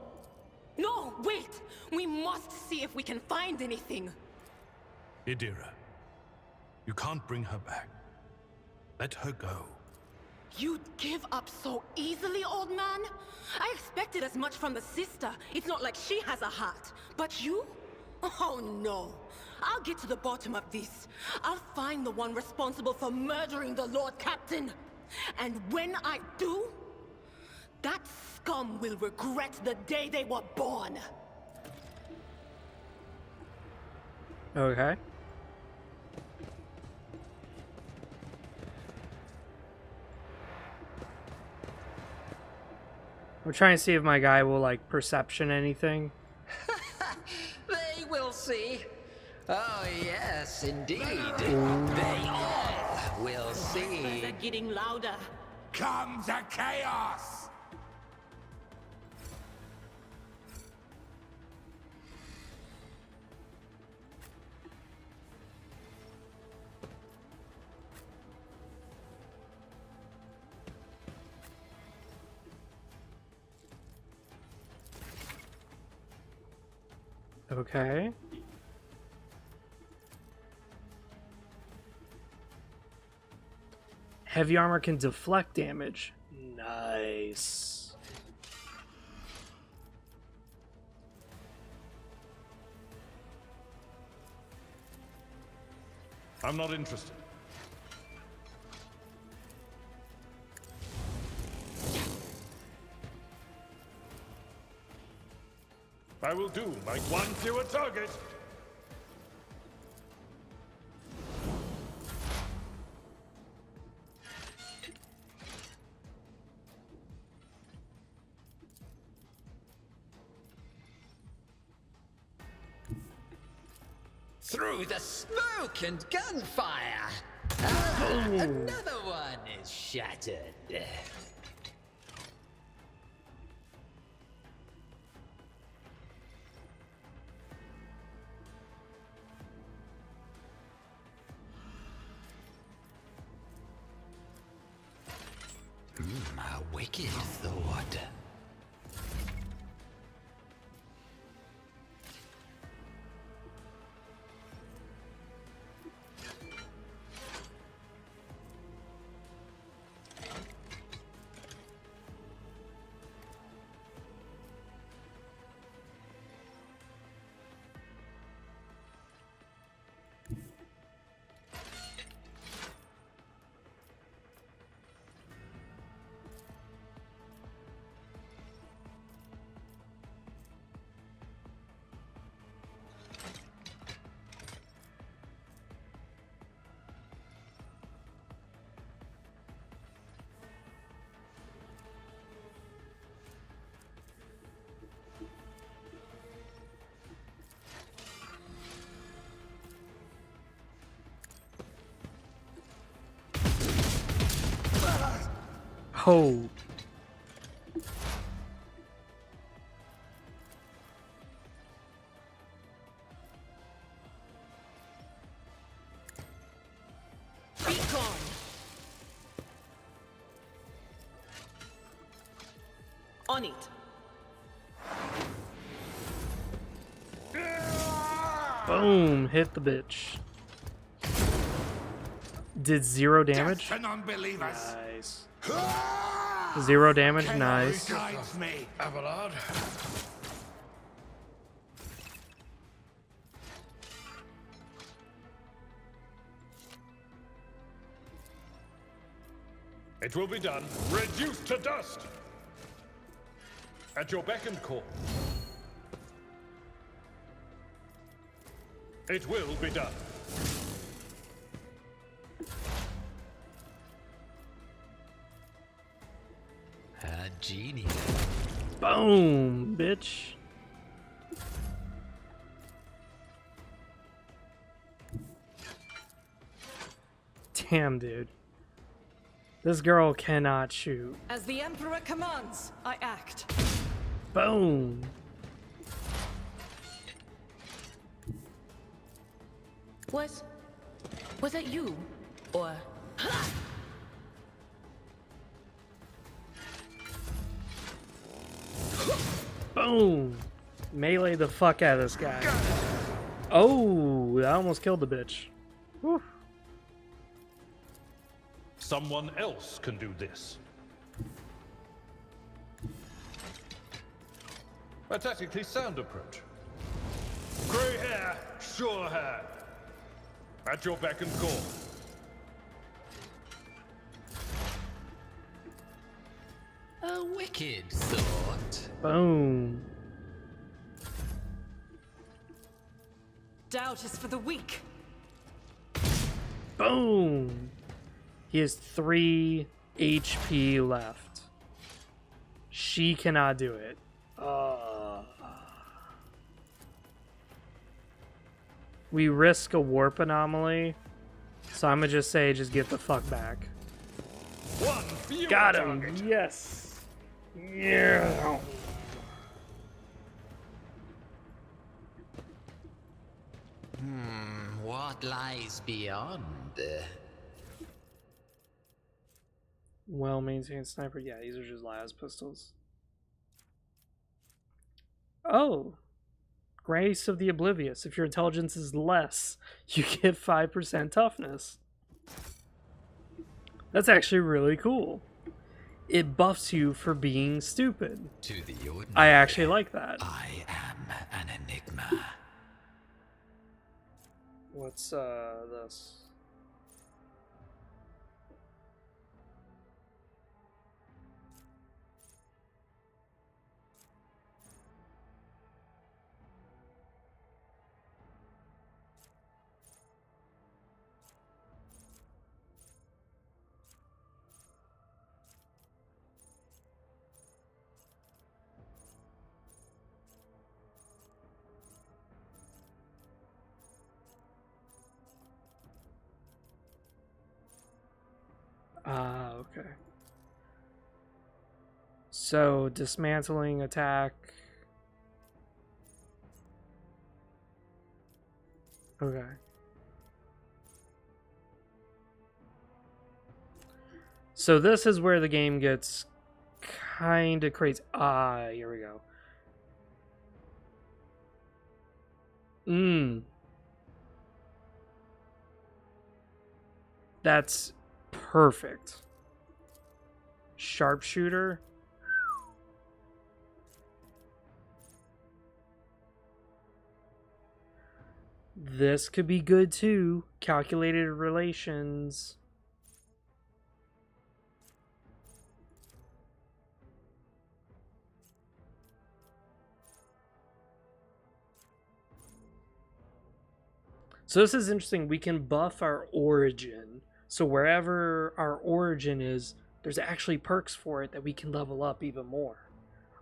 No, wait! We must see if we can find anything. Idira, you can't bring her back. Let her go. You'd give up so easily, old man? I expected as much from the sister. It's not like she has a heart. But you? Oh no. I'll get to the bottom of this. I'll find the one responsible for murdering the Lord Captain. And when I do, that scum will regret the day they were born. Okay. I'm trying to see if my guy will, like, perception anything. They will see. Oh, yes, indeed. They all will see. They're getting louder. Come to chaos! Okay. Heavy armor can deflect damage. Nice. I'm not interested. I will do like one fewer target. Through the smoke and gunfire! Ah, another one is shattered. A wicked thought. Oh. Be gone. On it. Boom. Hit the bitch. Did 0 damage? Nice. 0 damage, nice. Me. Abelard. It will be done. Reduced to dust. At your beck and call. It will be done. A genius. Boom, bitch. Damn, dude. This girl cannot shoot. As the Emperor commands, I act. Boom. Was that you? Or... Boom. Melee the fuck out of this guy. Oh, I almost killed the bitch. Whew. Someone else can do this. A tactically sound approach. Grey hair, sure hair. At your beck and call. A wicked thought. Boom. Doubt is for the weak. Boom. He has 3 HP left. She cannot do it. We risk a warp anomaly, so I'm gonna just say, just get the fuck back. Got him. Target. Yes. Yeah. What lies beyond? Well-maintained sniper. Yeah, these are just las pistols. Oh. Grace of the Oblivious. If your intelligence is less, you get 5% toughness. That's actually really cool. It buffs you for being stupid. To the ordinary, I actually like that. I am an enigma. What's this? Okay. So, dismantling attack. Okay. So this is where the game gets kind of crazy. Ah, here we go. That's perfect. Sharpshooter. This could be good too. Calculated relations. So this is interesting. We can buff our origin. So wherever our origin is, there's actually perks for it that we can level up even more.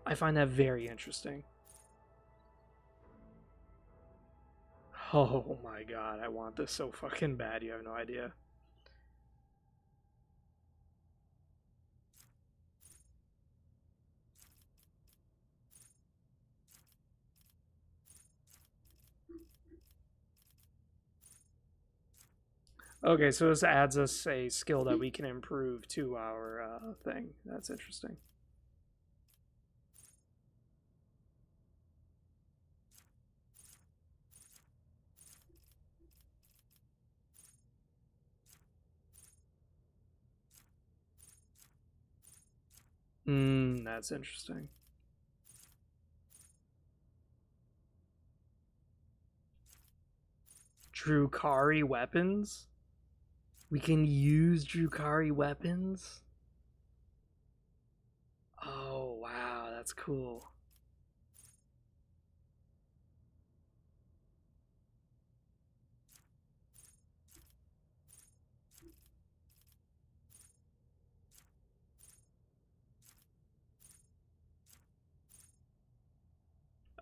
I find that very interesting. Oh my god, I want this so fucking bad, you have no idea. Okay, so this adds us a skill that we can improve to our thing. That's interesting. That's interesting. Drukari weapons? We can use Drukari weapons? Oh, wow, that's cool.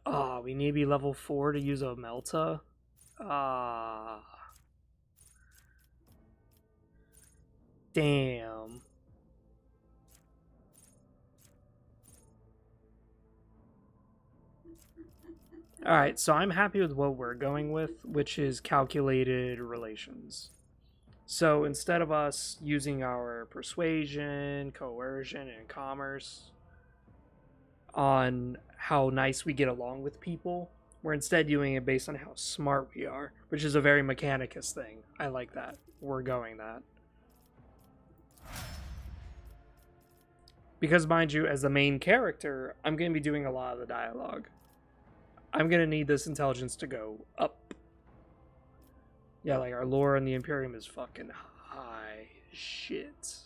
Oh, we need to be level 4 to use a Melta? Ah. Damn. Alright, so I'm happy with what we're going with, which is calculated relations. So instead of us using our persuasion, coercion, and commerce on how nice we get along with people, we're instead doing it based on how smart we are, which is a very Mechanicus thing. I like that. We're going that. Because, mind you, as the main character, I'm going to be doing a lot of the dialogue. I'm going to need this intelligence to go up. Yeah, like our lore in the Imperium is fucking high shit.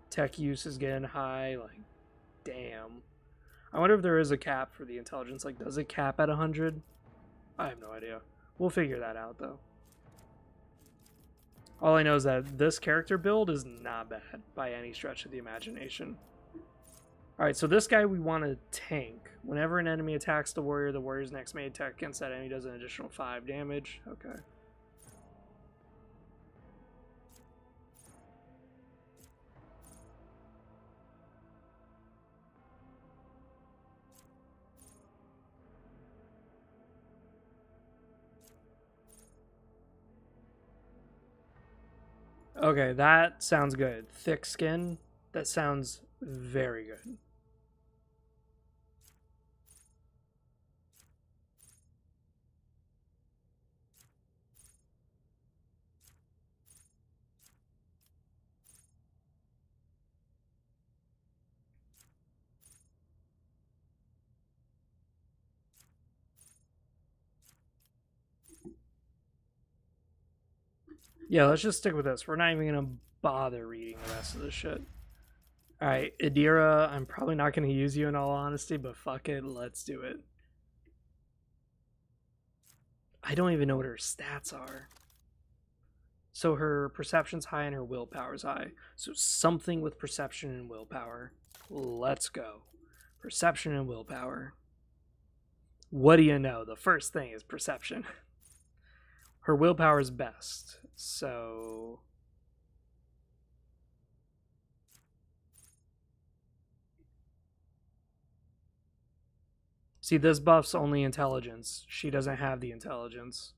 Tech use is getting high, like, damn. I wonder if there is a cap for the intelligence. Like, does it cap at 100? I have no idea. We'll figure that out, though. All I know is that this character build is not bad by any stretch of the imagination. Alright, so this guy we want to tank. Whenever an enemy attacks the warrior's next made attack against that enemy does an additional 5 damage. Okay. Okay, that sounds good. Thick skin, that sounds very good. Yeah, let's just stick with this. We're not even going to bother reading the rest of this shit. Alright, Idira, I'm probably not going to use you in all honesty, but fuck it, let's do it. I don't even know what her stats are. So her perception's high and her willpower's high. So something with perception and willpower. Let's go. Perception and willpower. What do you know? The first thing is perception. Her willpower is best. So See, this buff's only intelligence. She doesn't have the intelligence.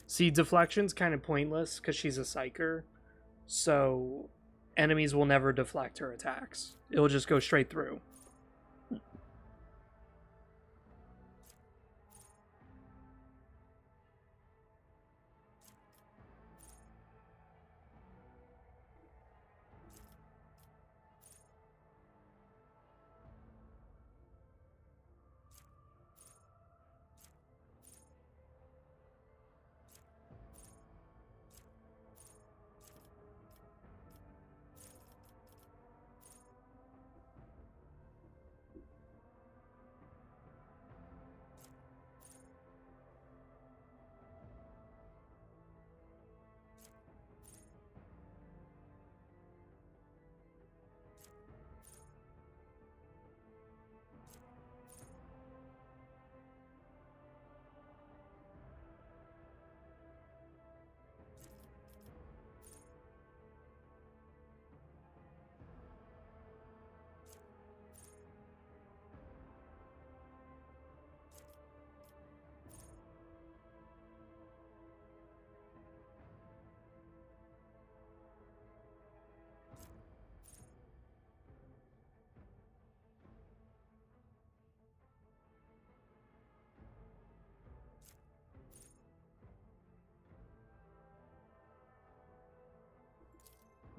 See, deflection's kind of pointless because she's a psyker. So enemies will never deflect her attacks. It'll just go straight through.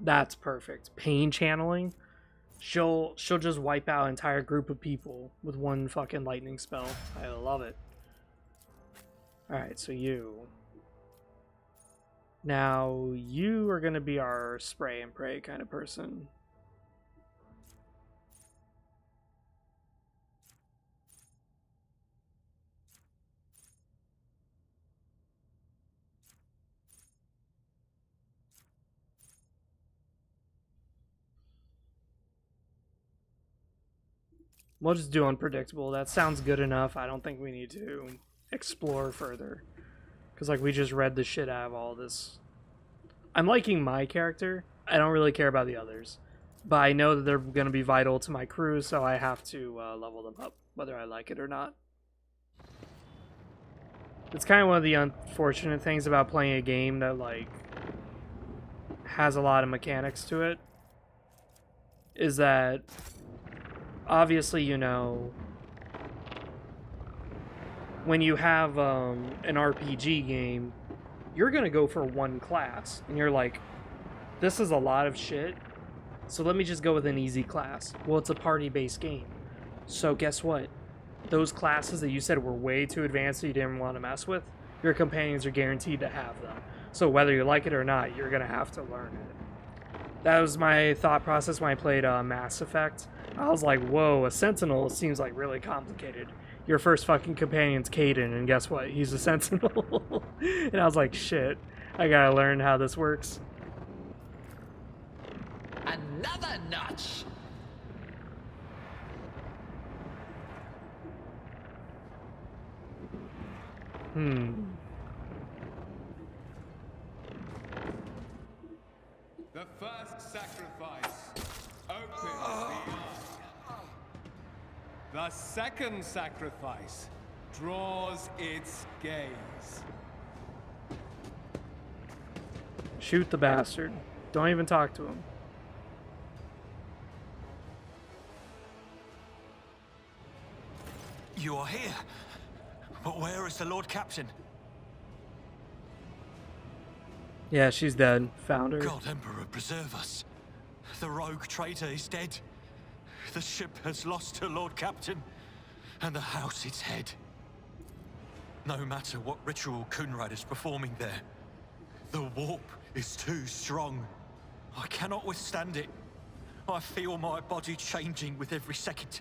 That's perfect. Pain channeling. She'll just wipe out an entire group of people with one fucking lightning spell. I love it. Alright, so you. Now, you are going to be our spray and pray kind of person. We'll just do unpredictable. That sounds good enough. I don't think we need to explore further. Because, like, we just read the shit out of all this. I'm liking my character. I don't really care about the others. But I know that they're going to be vital to my crew, so I have to level them up, whether I like it or not. It's kind of one of the unfortunate things about playing a game that, like, has a lot of mechanics to it. Is that... obviously, you know, when you have an RPG game, you're going to go for one class. And you're like, this is a lot of shit, so let me just go with an easy class. Well, it's a party-based game. So guess what? Those classes that you said were way too advanced that you didn't want to mess with, your companions are guaranteed to have them. So whether you like it or not, you're going to have to learn it. That was my thought process when I played Mass Effect. I was like, whoa, a Sentinel seems like really complicated. Your first fucking companion's Caden, and guess what? He's a Sentinel. And I was like, shit, I gotta learn how this works. Another notch! The first sacrifice opens the eye. The second sacrifice draws its gaze. Shoot the bastard. Don't even talk to him. You are here. But where is the Lord Captain? Yeah, she's dead. Found her. God Emperor, preserve us. The rogue traitor is dead. The ship has lost her Lord Captain, and the house its head. No matter what ritual Kunrad is performing there, the warp is too strong. I cannot withstand it. I feel my body changing with every second.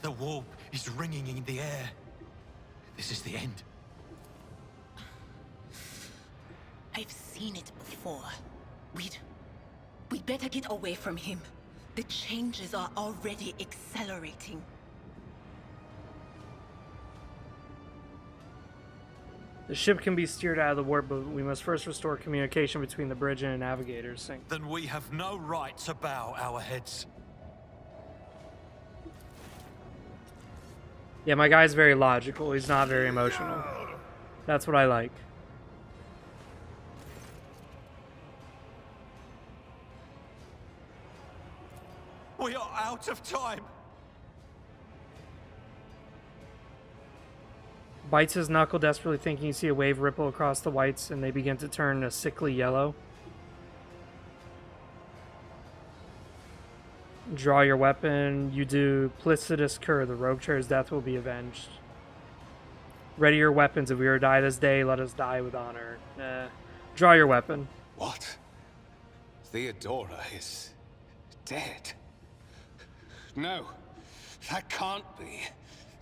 The warp is ringing in the air. This is the end. I've seen it before. We'd better get away from him. The changes are already accelerating. The ship can be steered out of the warp, but we must first restore communication between the bridge and the navigators. Then we have no right to bow our heads. Yeah, my guy's very logical. He's not very emotional. That's what I like. We are out of time. Bites his knuckle, desperately thinking you see a wave ripple across the whites and they begin to turn a sickly yellow. Draw your weapon. You duplicitous cur. The rogue chair's death will be avenged. Ready your weapons. If we are to die this day, let us die with honor. Draw your weapon. What? Theodora is dead. No, that can't be.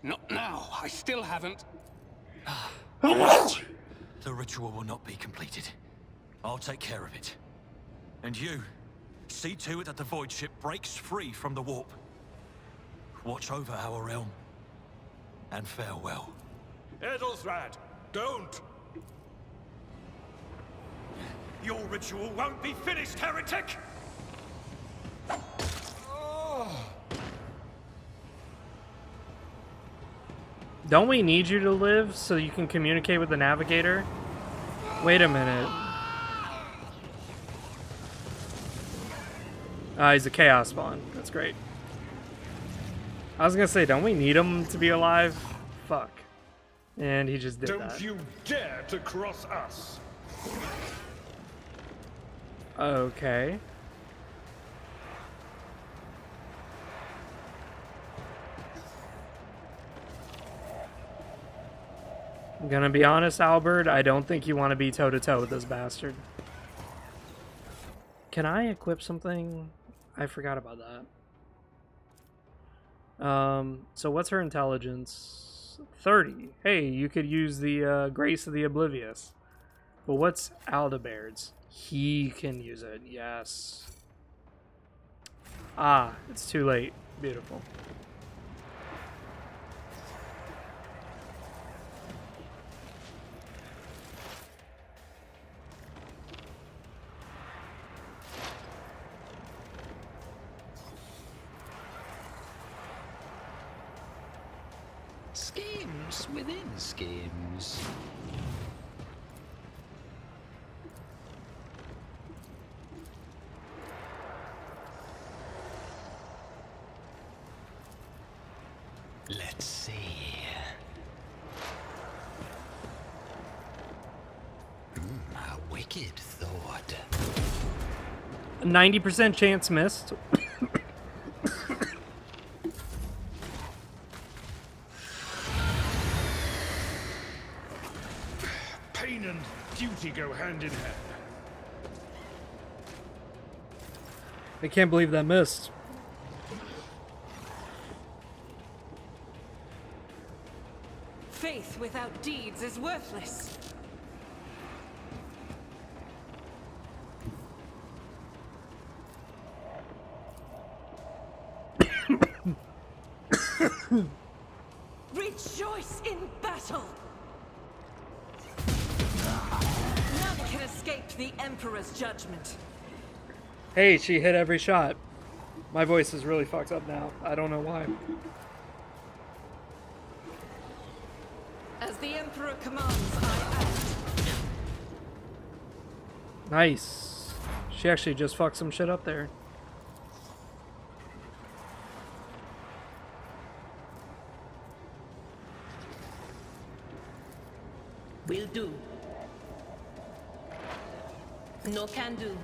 Not now. I still haven't. The ritual will not be completed. I'll take care of it. And you, see to it that the void ship breaks free from the warp. Watch over our realm. And farewell. Edelthrad, don't! Your ritual won't be finished, heretic! Don't we need you to live so you can communicate with the navigator? Wait a minute. He's a chaos spawn. That's great. I was gonna say, don't we need him to be alive? Fuck. And he just did that. Don't you dare to cross us! Okay. I'm gonna be honest, Albert, I don't think you want to be toe-to-toe with this bastard. Can I equip something? I forgot about that. So what's her intelligence? 30. Hey, you could use the Grace of the Oblivious. But what's Aldebaird's? He can use it, yes. Ah, it's too late. Beautiful. Schemes within schemes. Let's see. A wicked thought. 90% chance missed. Pain and duty go hand in hand. I can't believe that missed. Faith without deeds is worthless. Rejoice in battle! None can escape the Emperor's judgment. Hey, she hit every shot. My voice is really fucked up now. I don't know why. As the Emperor commands, I act. Nice. She actually just fucked some shit up there. Will do. No can do.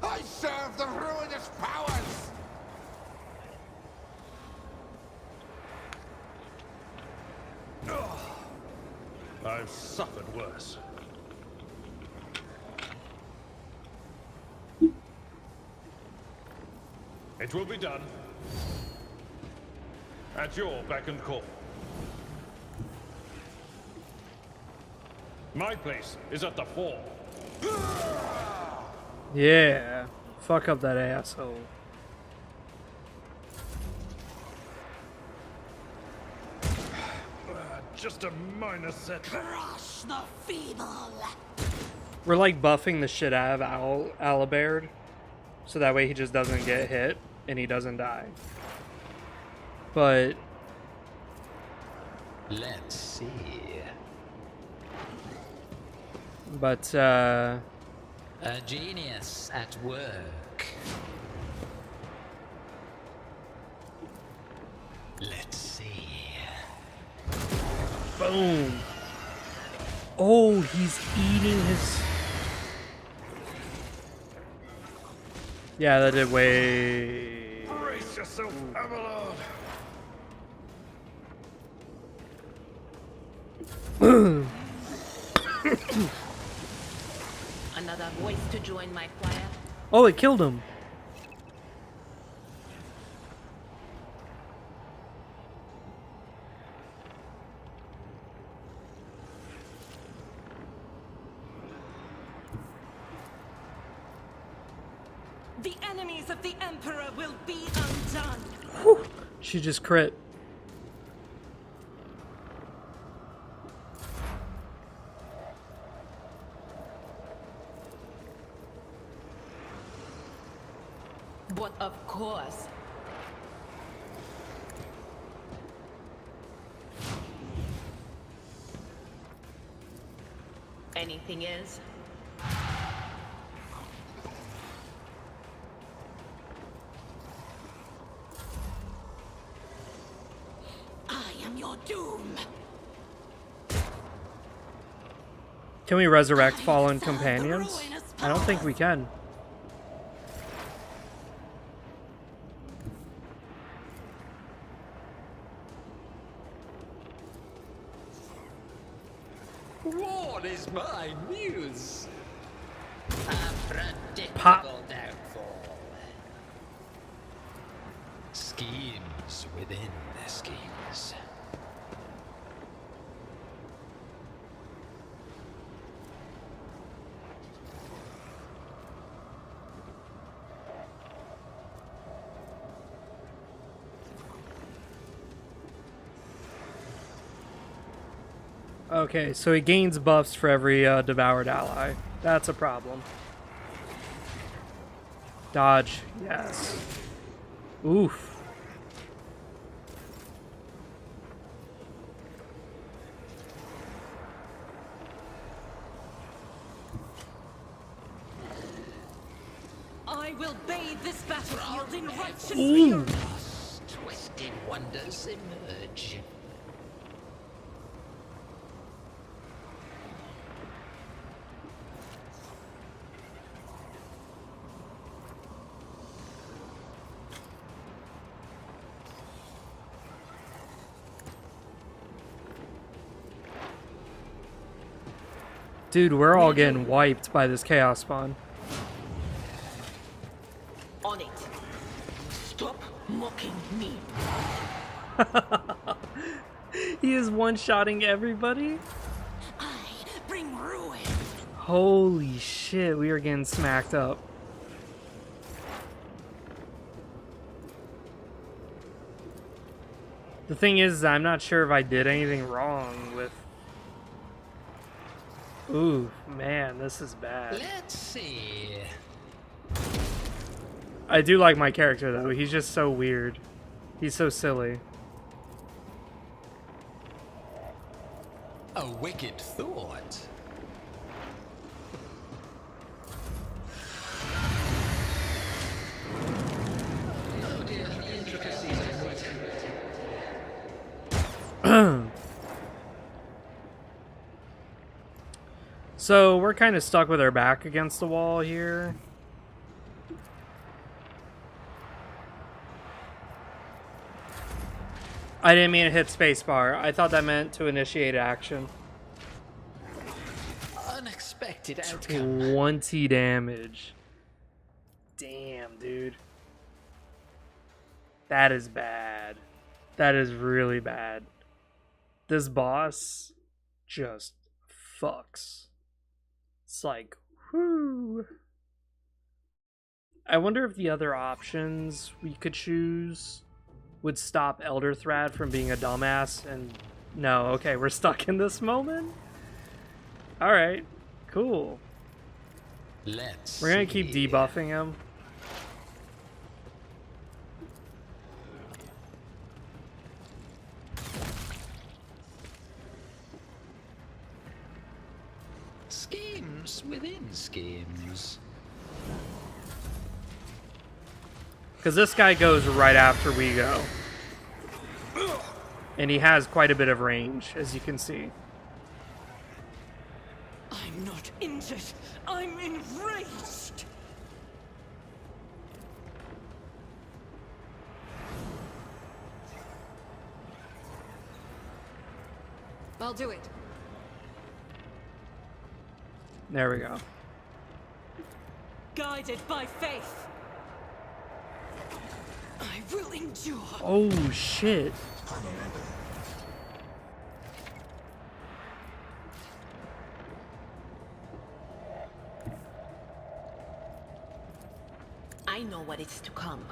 I serve the ruinous powers! I've suffered worse. It will be done. At your beck and call. My place is at the fore. Yeah. Fuck up that asshole. Just a minor set. Crush the feeble. We're like buffing the shit out of Alibard, so that way he just doesn't get hit and he doesn't die. But let's see. But a genius at work. Let's see. Boom. Oh, he's eating his... Yeah, that did way... Brace yourself, Abelard. Another voice to join my choir. Oh, it killed him. The enemies of the Emperor will be undone. Whew. She just crit. But of course. Anything is? I am your doom. Can we resurrect fallen companions? I don't think we can. What is my news? A predictable Pop. downfall. Schemes within the schemes. Okay, so he gains buffs for every devoured ally. That's a problem. Dodge, yes. Oof. I will bathe this battlefield in righteous Ooh. fury. Twisted wonders emerge. Dude, we're all getting wiped by this chaos spawn. On it. Stop mocking me. He is one-shotting everybody? I bring ruin. Holy shit, we are getting smacked up. The thing is, I'm not sure if I did anything wrong with... Ooh, man, this is bad. Let's see. I do like my character, though. He's just so weird. He's so silly. A wicked thought. Oh dear, the intricacies of So we're kind of stuck with our back against the wall here. I didn't mean to hit spacebar. I thought that meant to initiate action. unexpected outcome. 20 damage. Damn, dude. That is bad. That is really bad. This boss just fucks. It's like Whew. I wonder if the other options we could choose would stop Elder Thrad from being a dumbass. And no, okay, we're stuck in this moment. All right, cool. We're gonna keep debuffing him. Schemes within schemes. Because this guy goes right after we go. And he has quite a bit of range, as you can see. I'm not injured. I'm enraged. I'll do it. There we go. Guided by faith. I will endure. Oh, shit. I know what is to come.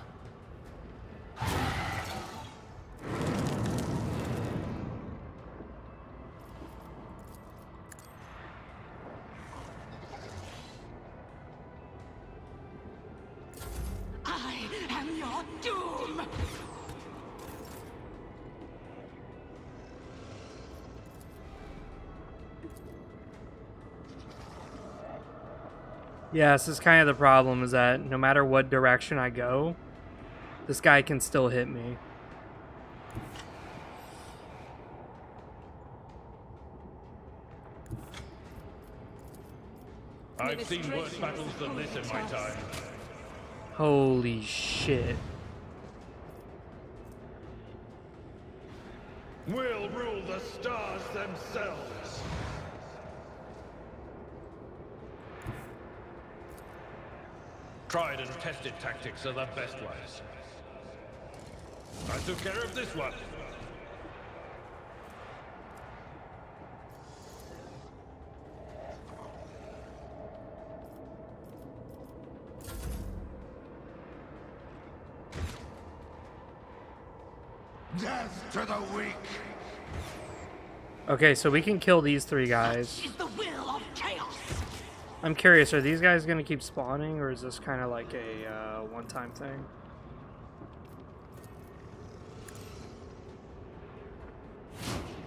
I am your doom! Yeah, this is kind of the problem, is that no matter what direction I go, this guy can still hit me. I've seen worse battles than this in my time. Holy shit. We'll rule the stars themselves. Tried and tested tactics are the best ways. I took care of this one. Death to the weak. Okay, so we can kill these three guys. Is the will of chaos. I'm curious, are these guys going to keep spawning, or is this kind of like a one-time thing?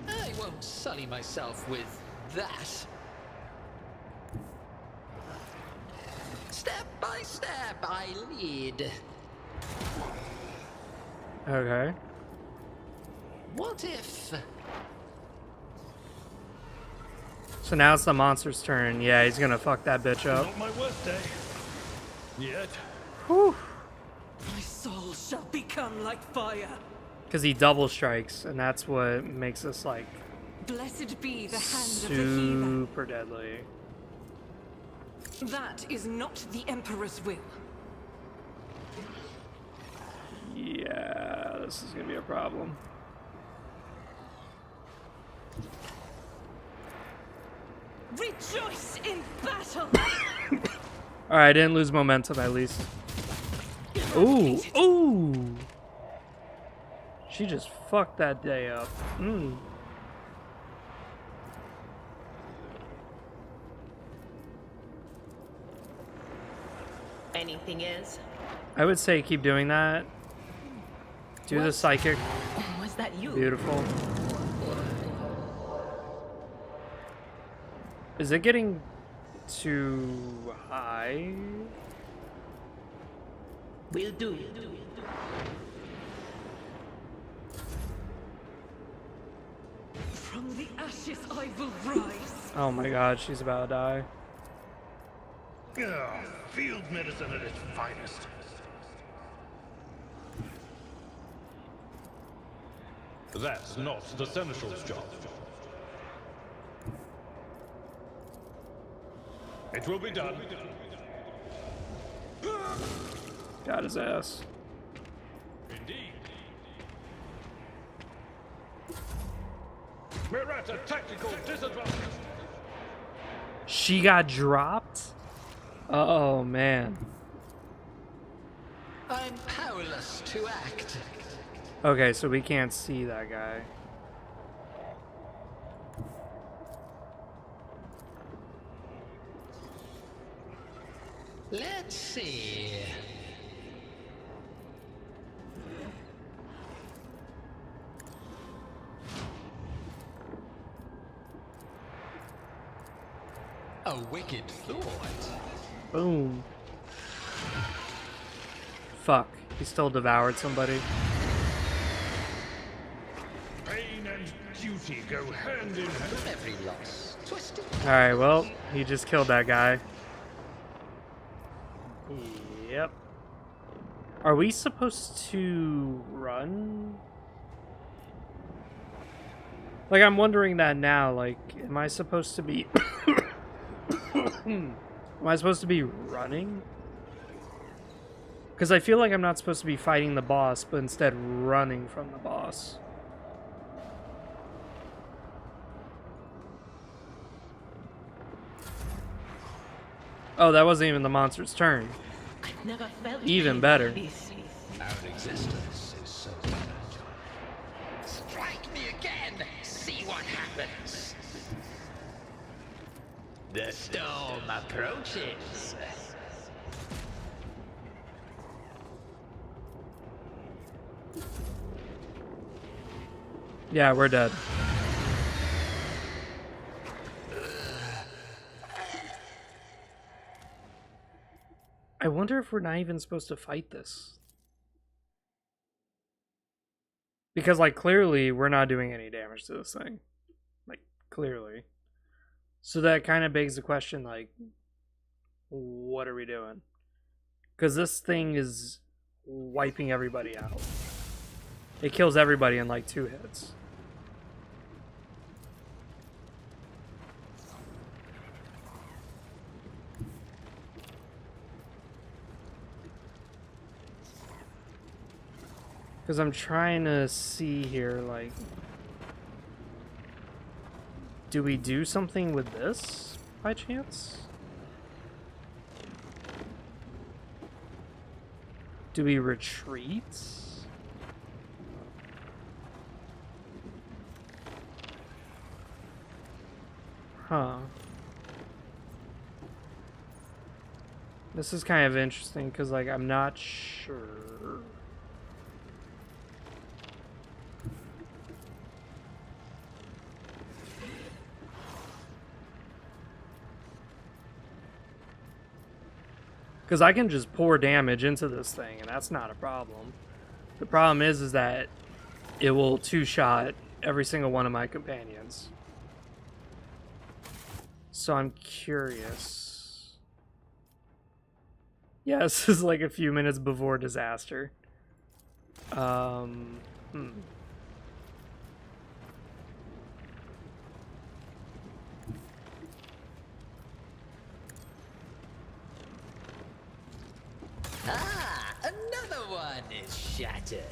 I won't sully myself with that. Step by step, I lead. Okay. What if... So now it's the monster's turn. Yeah, he's going to fuck that bitch up. Not my worst day. Yet. Whew. My soul shall become like fire. Because he double strikes, and that's what makes us, like, Blessed be the hand of the healer. super deadly. That is not the Emperor's will. Yeah, this is going to be a problem. Rejoice in battle! Alright, I didn't lose momentum at least. Ooh, ooh! She just fucked that day up. Anything is? I would say keep doing that. Do the psychic. Was that you? Beautiful. Is it getting too high? Will do. From the ashes I will rise. Oh my god, she's about to die. Ah, field medicine at its finest. That's not the Seneschal's job. It will be done. Got his ass. Indeed. We're at a tactical disadvantage. She got dropped? Oh man. I'm powerless to act. Okay, so we can't see that guy. Let's see. A wicked thought. Boom. Fuck. He still devoured somebody. Pain and duty go hand in hand. Every loss. Twisted. Alright, well, he just killed that guy. Yep. Are we supposed to run? Like, I'm wondering that now. Like, am I supposed to be... Am I supposed to be running? Because I feel like I'm not supposed to be fighting the boss, but instead running from the boss. Oh, that wasn't even the monster's turn. I've never felt Even better. Our existence is so bad. Strike me again. See what happens. The storm approaches. Yeah, we're dead. I wonder if we're not even supposed to fight this. Because, like, clearly we're not doing any damage to this thing. Like, clearly. So that kind of begs the question, like, what are we doing? Because this thing is wiping everybody out. It kills everybody in, like, 2 hits. Because I'm trying to see here, like... Do we do something with this, by chance? Do we retreat? Huh. This is kind of interesting, because, like, I'm not sure... Because I can just pour damage into this thing, and that's not a problem. The problem is that it will two-shot every single one of my companions. So I'm curious. Yeah, this is like a few minutes before disaster. Ah, another one is shattered.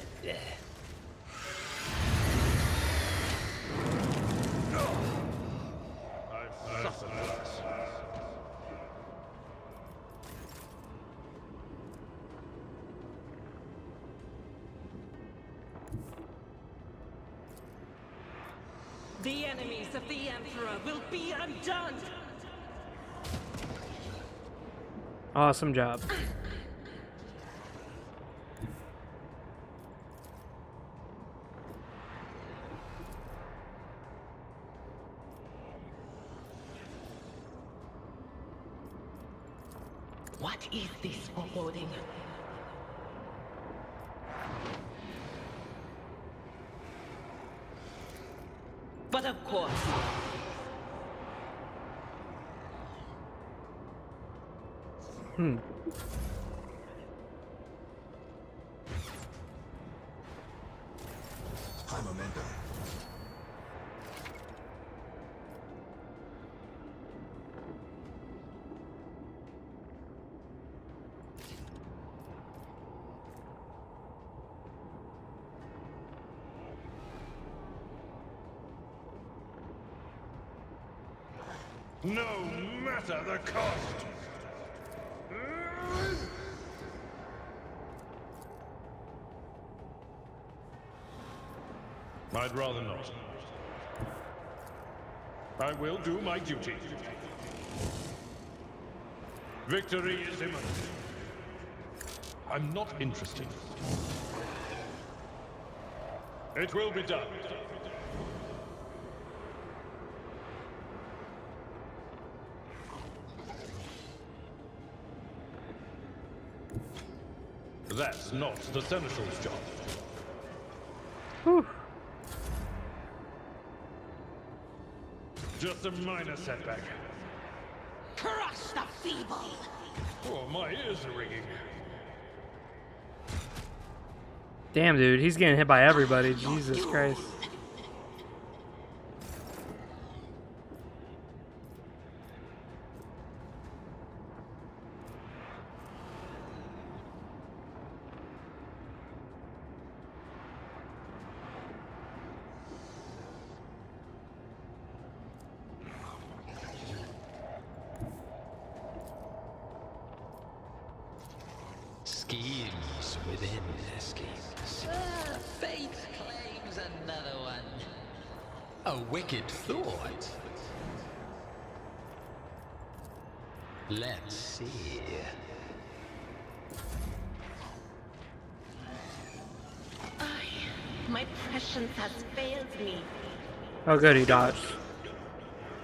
The enemies of the Emperor will be undone! Awesome job. What is this foreboding? But of course. High momentum. No matter the cost. I'd rather not. I will do my duty. Victory is imminent. I'm not interested. It will be done. That's not the Seneschal's job. Whew. Just a minor setback. Crush the feeble! Oh, my ears are ringing. Damn, dude, he's getting hit by everybody. Jesus Christ. Schemes within schemes. Fate claims another one. A wicked thought. Let's see. My prescience has failed me. Oh, good, he dodged.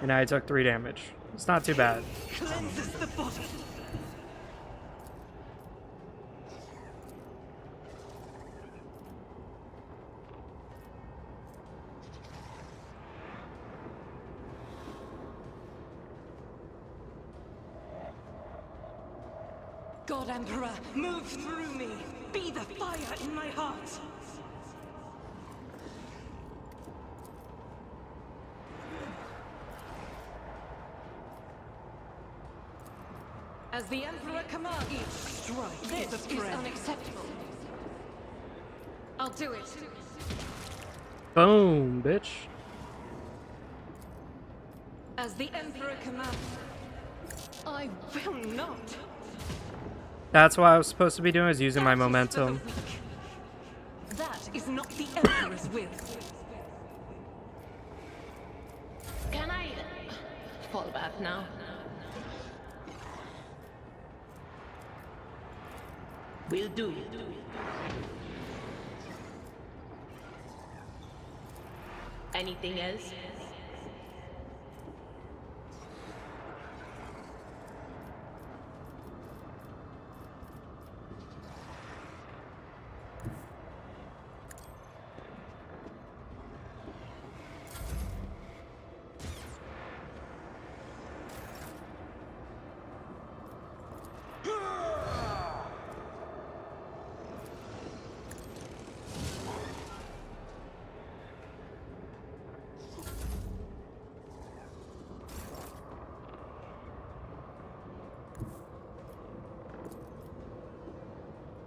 And now he took 3 damage. It's not too bad. Cleanses the body. God Emperor, move through me. Be the fire in my heart. As the Emperor commands, each strike This is unacceptable. I'll do it. Boom, bitch. As the Emperor commands, I will not. That's what I was supposed to be doing, is using my momentum. That is not the Emperor's will. Can I fall back now? Will do. Anything else?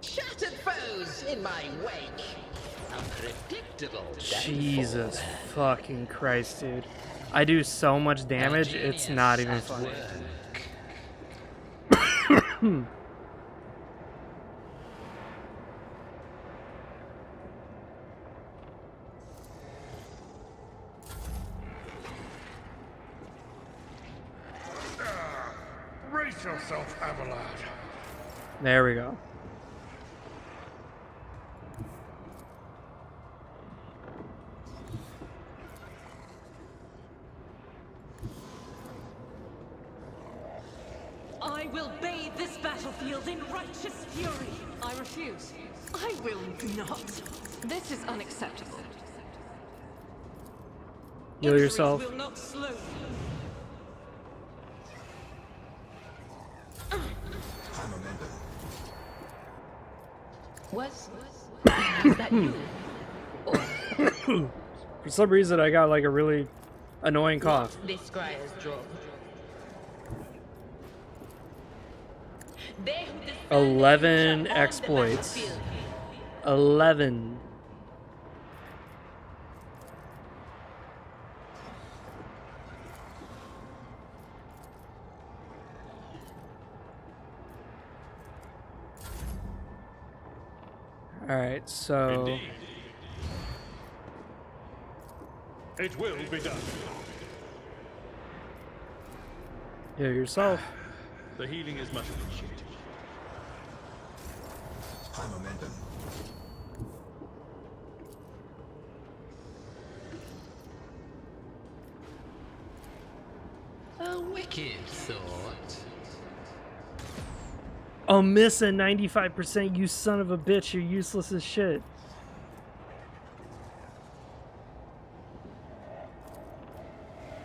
Shattered foes in my wake. Unpredictable. Jesus fucking Christ, dude. I do so much damage, it's not even funny. Brace yourself, Abelard. There we go. I will bathe this battlefield in righteous fury. I refuse. I will not. This is unacceptable. Heal yourself. Will not slow me. Was that you? For some reason, I got like a really annoying cough. This scryer's job. They who defend 11 on the exploits. battlefield. 11. All right, so Indeed. It will be done. Yeah, yourself. The healing is much appreciated. High momentum. A wicked thought. Oh, miss at 95%, you son of a bitch. You're useless as shit.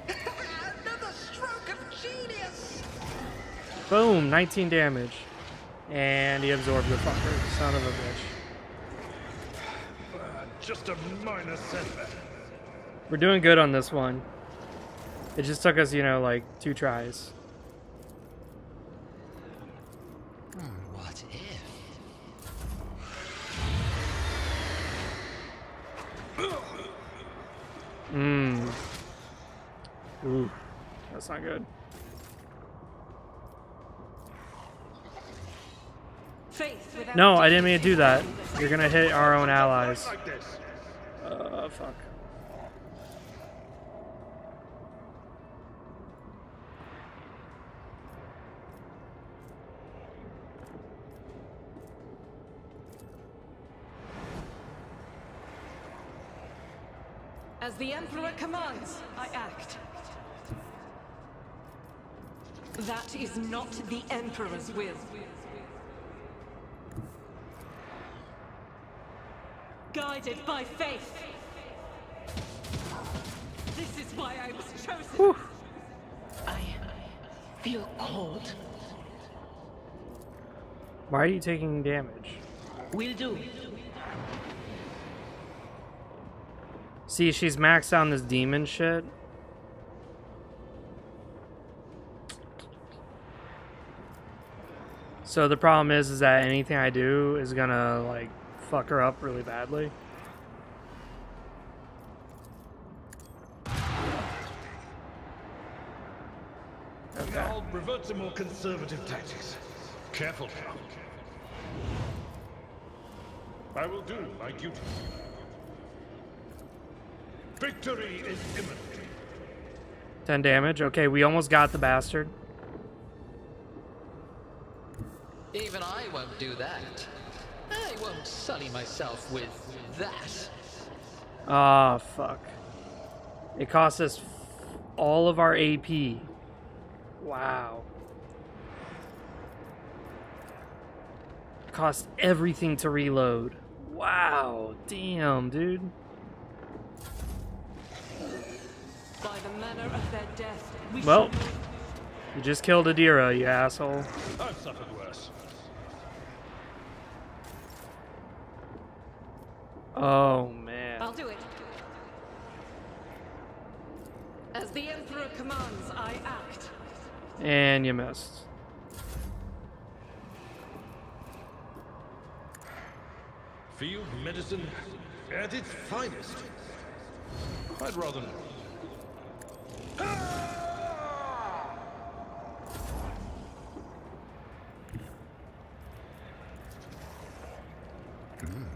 Another stroke of genius! Boom, 19 damage. And he absorbed the fucker. Son of a bitch. Just a minor setback. We're doing good on this one. It just took us, you know, like 2 tries. What if? Ooh, that's not good. No, I didn't mean to do that. You're gonna hit our own allies. Fuck. As the Emperor commands, I act. That is not the Emperor's will. Guided by faith. This is why I was chosen. Whew. I feel cold. Why are you taking damage? Will do. See, she's maxed on this demon shit. So the problem is that anything I do is gonna, like, fuck her up really badly. Okay. I'll revert to more conservative tactics. Careful now. I will do my duty. Victory is imminent. 10 damage. Okay, we almost got the bastard. Even I won't do that. I won't sully myself with that. Ah, fuck. It cost us all of our AP. Wow. Cost everything to reload. Wow. Damn, dude. By the manner of their death, Well, you just killed Adira, you asshole. I've suffered worse. Oh, man. I'll do it. As the Emperor commands, I act. And you missed. Field medicine at its finest. I'd rather not.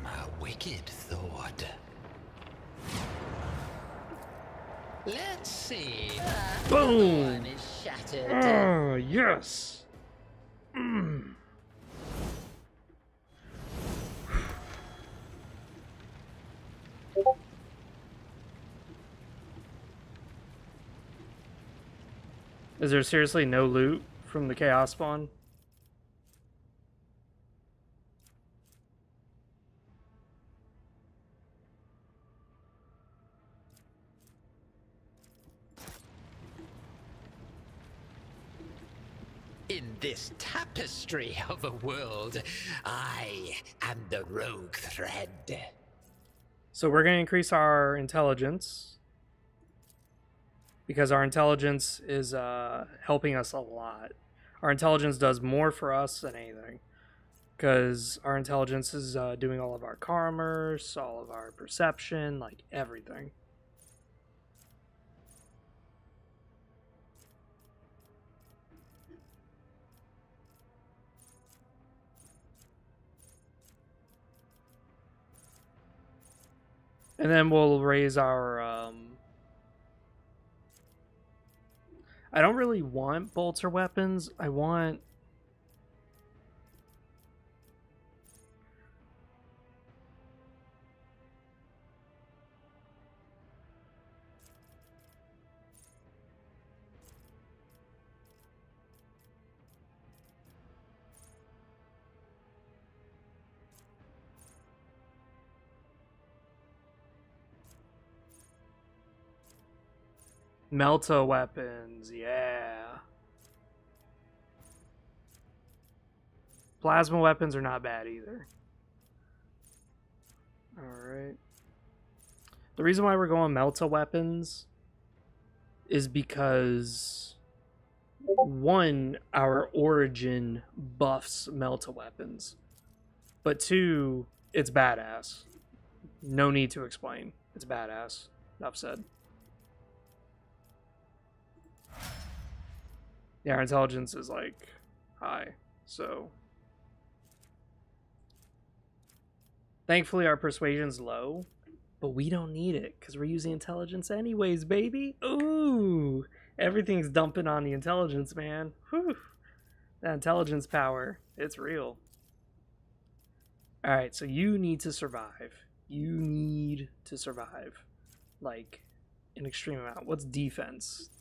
A wicked thought. Let's see. Boom! One is shattered. Oh, yes! Mm. Is there seriously no loot from the Chaos Spawn? In this tapestry of a world, I am the rogue thread. So we're going to increase our intelligence. Because our intelligence is helping us a lot. Our intelligence does more for us than anything. Because our intelligence is doing all of our commerce, all of our perception, like everything. And then we'll raise our I don't really want bolter weapons. I want... Melta weapons, yeah. Plasma weapons are not bad either. Alright. The reason why we're going Melta weapons is because, one, our origin buffs Melta weapons. But two, it's badass. No need to explain. It's badass. Enough said. Yeah, our intelligence is like high, so thankfully our persuasion's low, but we don't need it because we're using intelligence anyways, baby. Ooh, everything's dumping on the intelligence, man. Whew. That intelligence power, it's real. All right, so you need to survive. You need to survive, like an extreme amount. What's defense?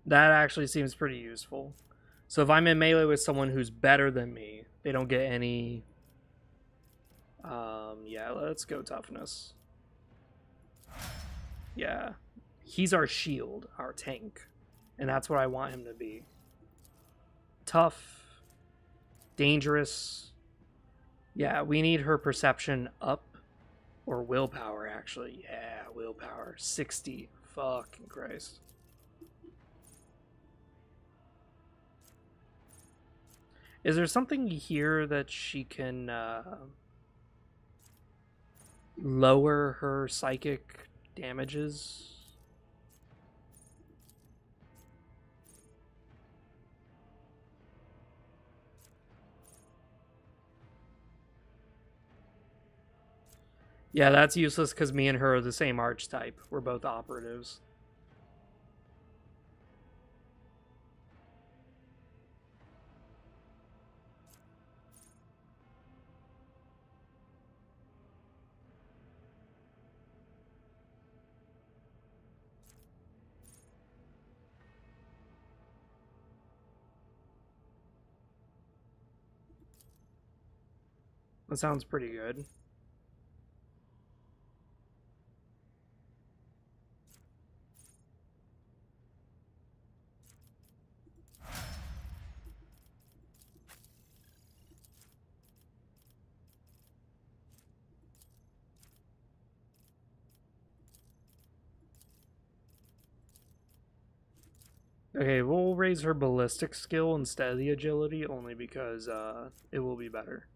That actually seems pretty useful. So if I'm in melee with someone who's better than me, they don't get any... yeah, let's go toughness. Yeah. He's our shield, our tank. And that's what I want him to be. Tough. Dangerous. Yeah, we need her perception up. Or willpower, actually. Yeah, willpower. 60. Fucking Christ. Is there something here that she can lower her psychic damages? Yeah, that's useless because me and her are the same archetype. We're both operatives. That sounds pretty good. Okay, we'll raise her ballistic skill instead of the agility, only because it will be better.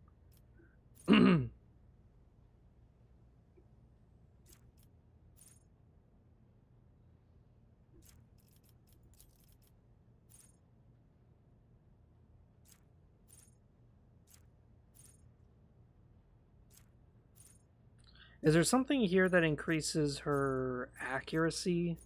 Is there something here that increases her accuracy?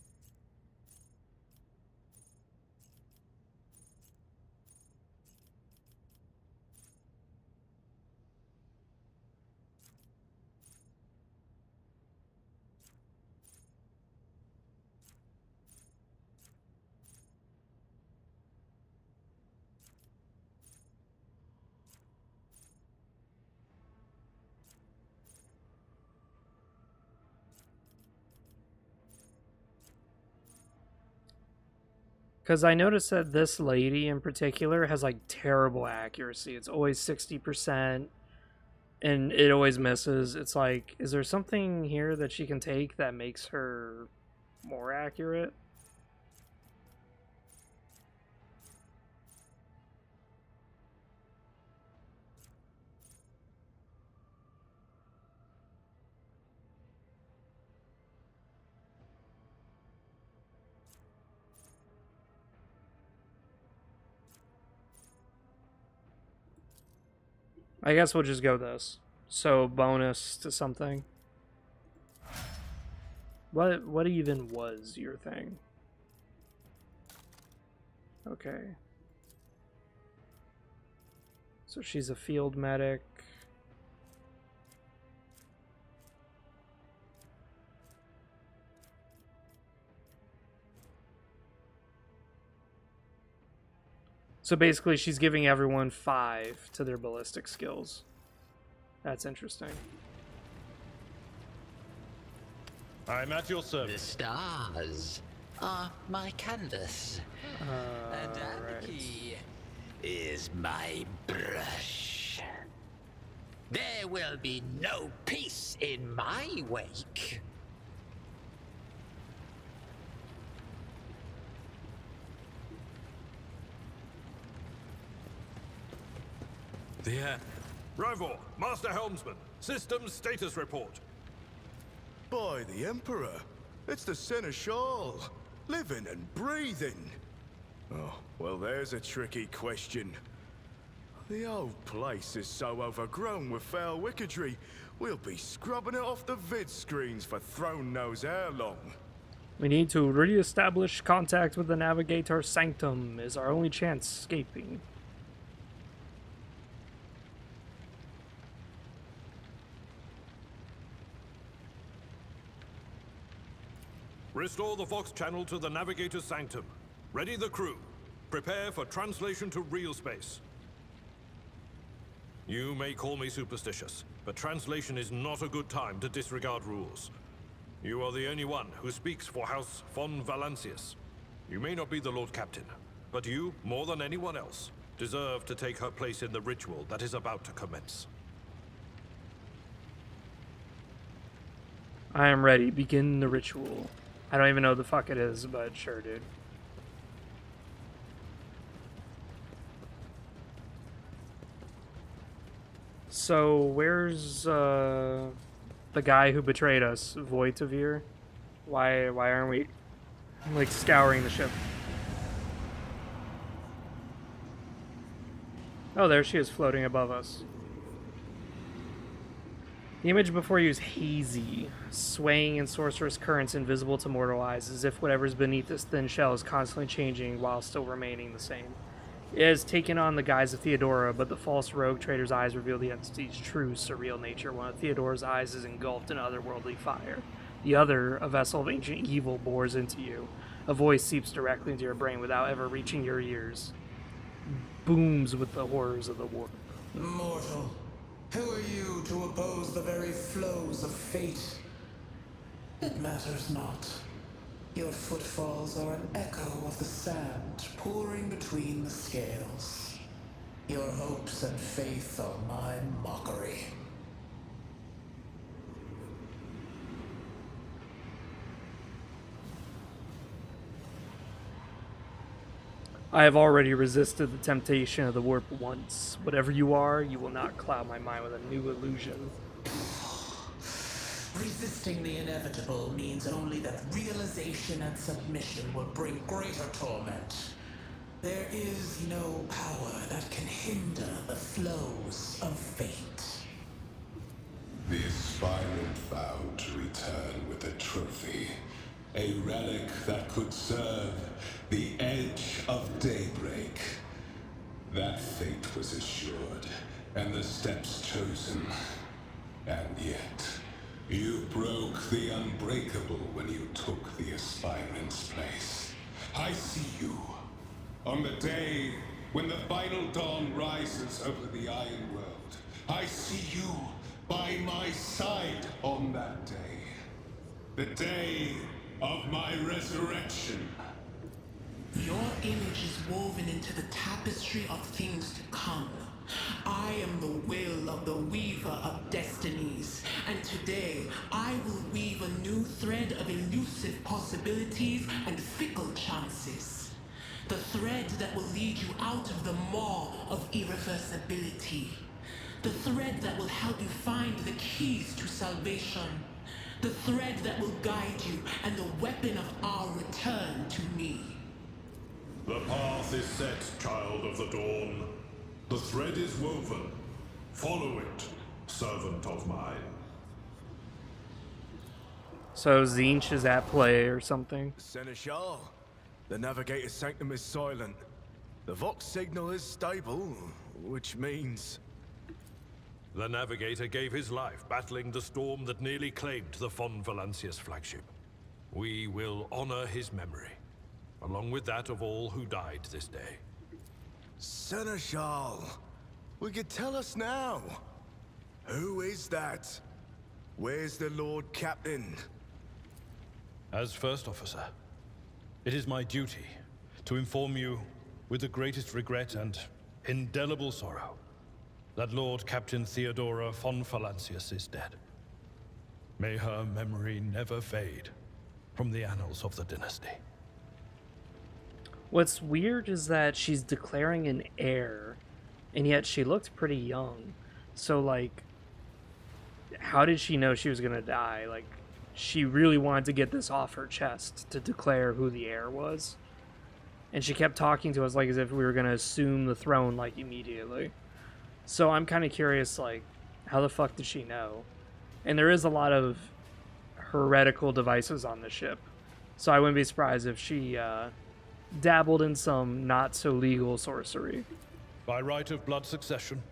Because I noticed that this lady in particular has like terrible accuracy. It's always 60%, and it always misses. It's like, is there something here that she can take that makes her more accurate? I guess we'll just go this. So bonus to something. What even was your thing? Okay. So she's a field medic. So basically she's giving everyone 5 to their ballistic skills. That's interesting. I'm at your service. The stars are my canvas. And the key is my brush. There will be no peace in my wake. The Rover, Master Helmsman, systems status report. By the Emperor, it's the Seneschal, living and breathing. Oh, well, there's a tricky question. The old place is so overgrown with foul wickedry, we'll be scrubbing it off the vid screens for throne knows how long. We need to re-establish contact with the Navigator Sanctum is our only chance escaping. Restore the Vox channel to the Navigator's Sanctum. Ready the crew. Prepare for translation to real space. You may call me superstitious, but translation is not a good time to disregard rules. You are the only one who speaks for House von Valancius. You may not be the Lord Captain, but you, more than anyone else, deserve to take her place in the ritual that is about to commence. I am ready. Begin the ritual. I don't even know what the fuck it is, but sure, dude. So, where's the guy who betrayed us, Voitavir? Why aren't we like scouring the ship? Oh, there she is, floating above us. The image before you is hazy, swaying in sorcerous currents invisible to mortal eyes, as if whatever's beneath this thin shell is constantly changing while still remaining the same. It has taken on the guise of Theodora, but the false rogue trader's eyes reveal the entity's true, surreal nature. One of Theodora's eyes is engulfed in otherworldly fire. The other, a vessel of ancient evil, bores into you. A voice seeps directly into your brain without ever reaching your ears. Booms with the horrors of the warp. Mortal, who are you to oppose the very flows of fate? It matters not. Your footfalls are an echo of the sand pouring between the scales. Your hopes and faith are my mockery. I have already resisted the temptation of the warp once. Whatever you are, you will not cloud my mind with a new illusion. Resisting the inevitable means only that realization and submission will bring greater torment. There is no power that can hinder the flows of fate. The aspirant vowed to return with a trophy, a relic that could serve the edge of daybreak. That fate was assured, and the steps chosen. And yet, you broke the unbreakable when you took the aspirant's place. I see you. On the day when the final dawn rises over the Iron World, I see you by my side on that day. The day of my resurrection. Your image is woven into the tapestry of things to come. I am the will of the weaver of destinies, and today I will weave a new thread of elusive possibilities and fickle chances. The thread that will lead you out of the maw of irreversibility. The thread that will help you find the keys to salvation. The thread that will guide you and the weapon of our return to me. The path is set, child of the dawn. The thread is woven. Follow it, servant of mine. So Zinch is at play or something. Seneschal, the Navigator's sanctum is silent. The Vox signal is stable, which means... The Navigator gave his life battling the storm that nearly claimed the Von Valancius flagship. We will honor his memory, along with that of all who died this day. Seneschal, will you tell us now? Who is that? Where's the Lord Captain? As First Officer, it is my duty to inform you, with the greatest regret and indelible sorrow, that Lord Captain Theodora von Valancius is dead. May her memory never fade from the annals of the dynasty. What's weird is that she's declaring an heir, and yet she looked pretty young. So, like, how did she know she was gonna die? Like, she really wanted to get this off her chest to declare who the heir was. And she kept talking to us like as if we were gonna assume the throne, like, immediately. So I'm kind of curious, like, how the fuck did she know? And there is a lot of heretical devices on the ship. So I wouldn't be surprised if she dabbled in some not-so-legal sorcery. By right of blood succession,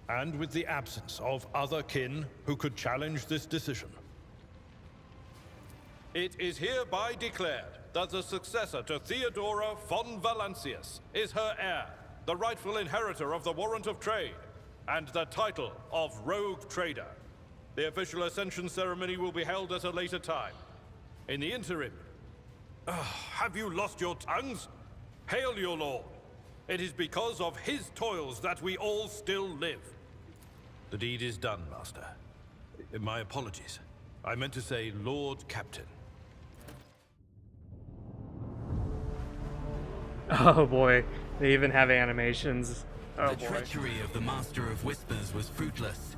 and with the absence of other kin who could challenge this decision, it is hereby declared that the successor to Theodora von Valancius is her heir, the rightful inheritor of the Warrant of Trade, and the title of Rogue Trader. The official ascension ceremony will be held at a later time. In the interim, have you lost your tongues? Hail your lord. It is because of his toils that we all still live. The deed is done, Master. My apologies. I meant to say Lord Captain. Oh boy, they even have animations. Oh The boy. treachery of the Master of Whispers was fruitless,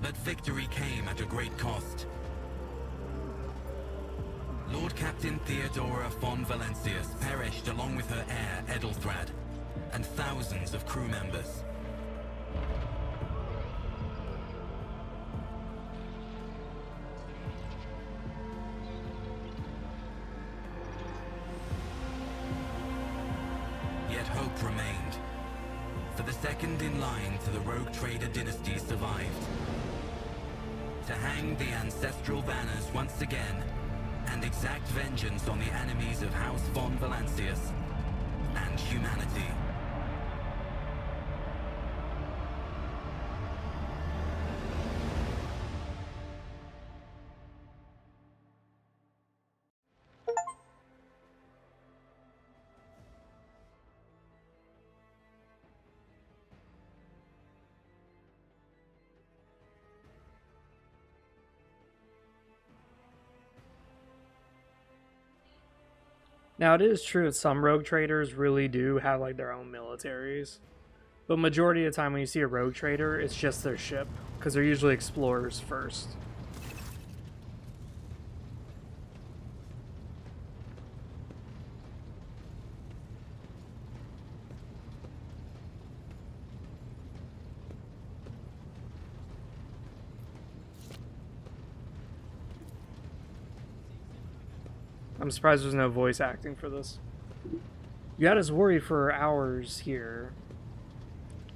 but victory came at a great cost. Lord Captain Theodora von Valancius perished along with her heir, Edelthrad, and thousands of crew members. Yet hope remained. For the second in line to the Rogue Trader dynasty survived. To hang the ancestral banners once again and exact vengeance on the enemies of House von Valancius and humanity. Now, it is true that some rogue traders really do have, like, their own militaries. But majority of the time when you see a rogue trader, it's just their ship. Because they're usually explorers first. I'm surprised there's no voice acting for this. You had us worried for hours here.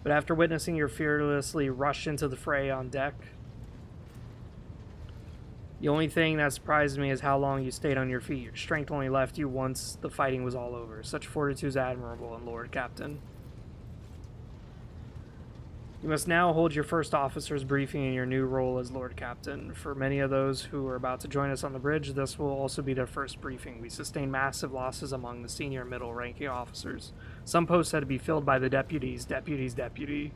But after witnessing your fearlessly rush into the fray on deck, the only thing that surprised me is how long you stayed on your feet. Your strength only left you once the fighting was all over. Such fortitude is admirable, and Lord Captain. You must now hold your first officer's briefing in your new role as Lord Captain. For many of those who are about to join us on the bridge, this will also be their first briefing. We sustained massive losses among the senior and middle-ranking officers. Some posts had to be filled by the deputy,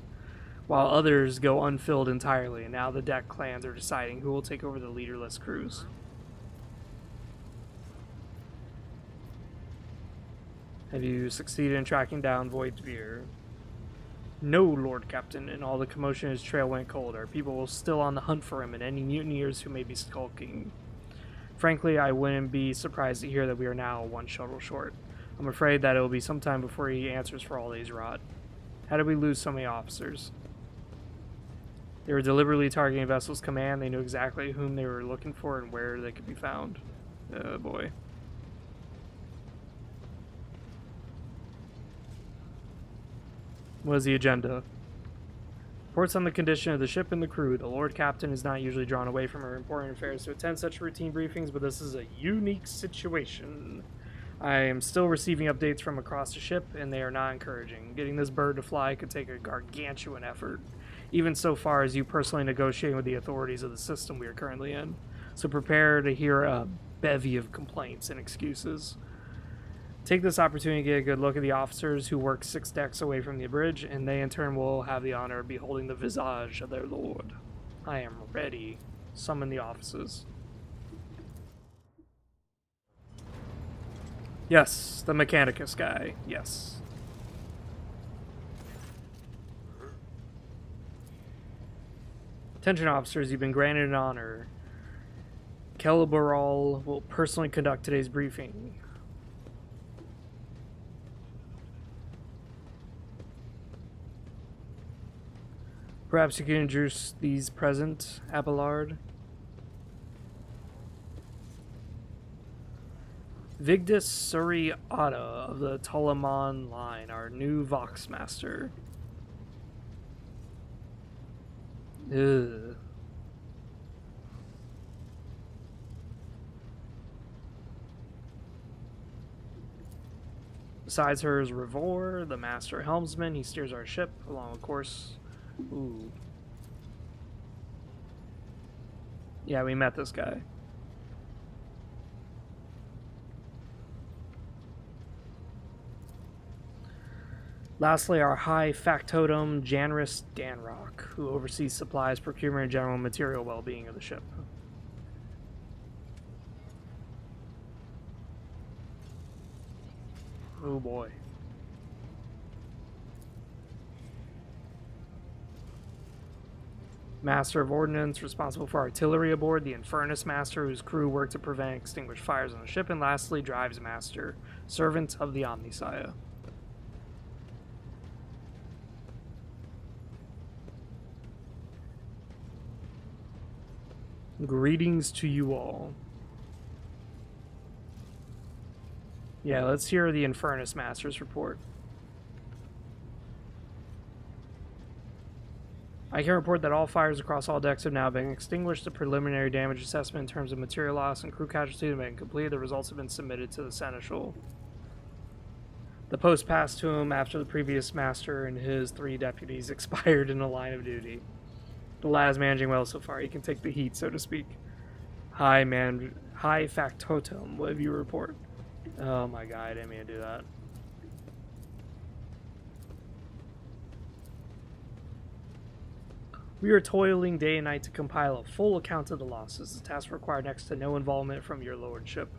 while others go unfilled entirely, and now the deck clans are deciding who will take over the leaderless crews. Have you succeeded in tracking down Voidbeer? No, Lord Captain, and all the commotion his trail went cold. Our people will still on the hunt for him and any mutineers who may be skulking. Frankly, I wouldn't be surprised to hear that we are now one shuttle short. I'm afraid that it will be some time before he answers for all these rot. How did we lose so many officers? They were deliberately targeting a vessel's command. They knew exactly whom they were looking for and where they could be found. Oh boy. What is the agenda? Reports on the condition of the ship and the crew. The Lord Captain is not usually drawn away from her important affairs to attend such routine briefings, but this is a unique situation. I am still receiving updates from across the ship, and they are not encouraging. Getting this bird to fly could take a gargantuan effort, even so far as you personally negotiating with the authorities of the system we are currently in. So prepare to hear a bevy of complaints and excuses. Take this opportunity to get a good look at the officers who work 6 decks away from the bridge, and they in turn will have the honor of beholding the visage of their lord. I am ready. Summon the officers. Yes, the Mechanicus guy. Yes. Attention officers, you've been granted an honor. Celebaral will personally conduct today's briefing. Perhaps you can introduce these present, Abelard. Vigdis Suriata of the Tolemon line, our new Vox Master. Ugh. Besides her is Revor, the Master Helmsman. He steers our ship along a course. Ooh. Yeah, we met this guy. Lastly, our high factotum, Janris Danrock, who oversees supplies, procurement, and general material well-being of the ship. Oh boy. Master of Ordnance, responsible for artillery aboard. The Infernus Master, whose crew work to prevent and extinguish fires on the ship. And lastly, Drives Master, servant of the Omnissiah. Greetings to you all. Yeah, let's hear the Infernus Master's report. I can report that all fires across all decks have now been extinguished. The preliminary damage assessment in terms of material loss and crew casualty have been completed. The results have been submitted to the Seneschal. The post passed to him after the previous master and his 3 deputies expired in the line of duty. The lad is managing well so far. He can take the heat, so to speak. High factotum. What have you report? Oh my god, I didn't mean to do that. We are toiling day and night to compile a full account of the losses. The task required next to no involvement from your lordship.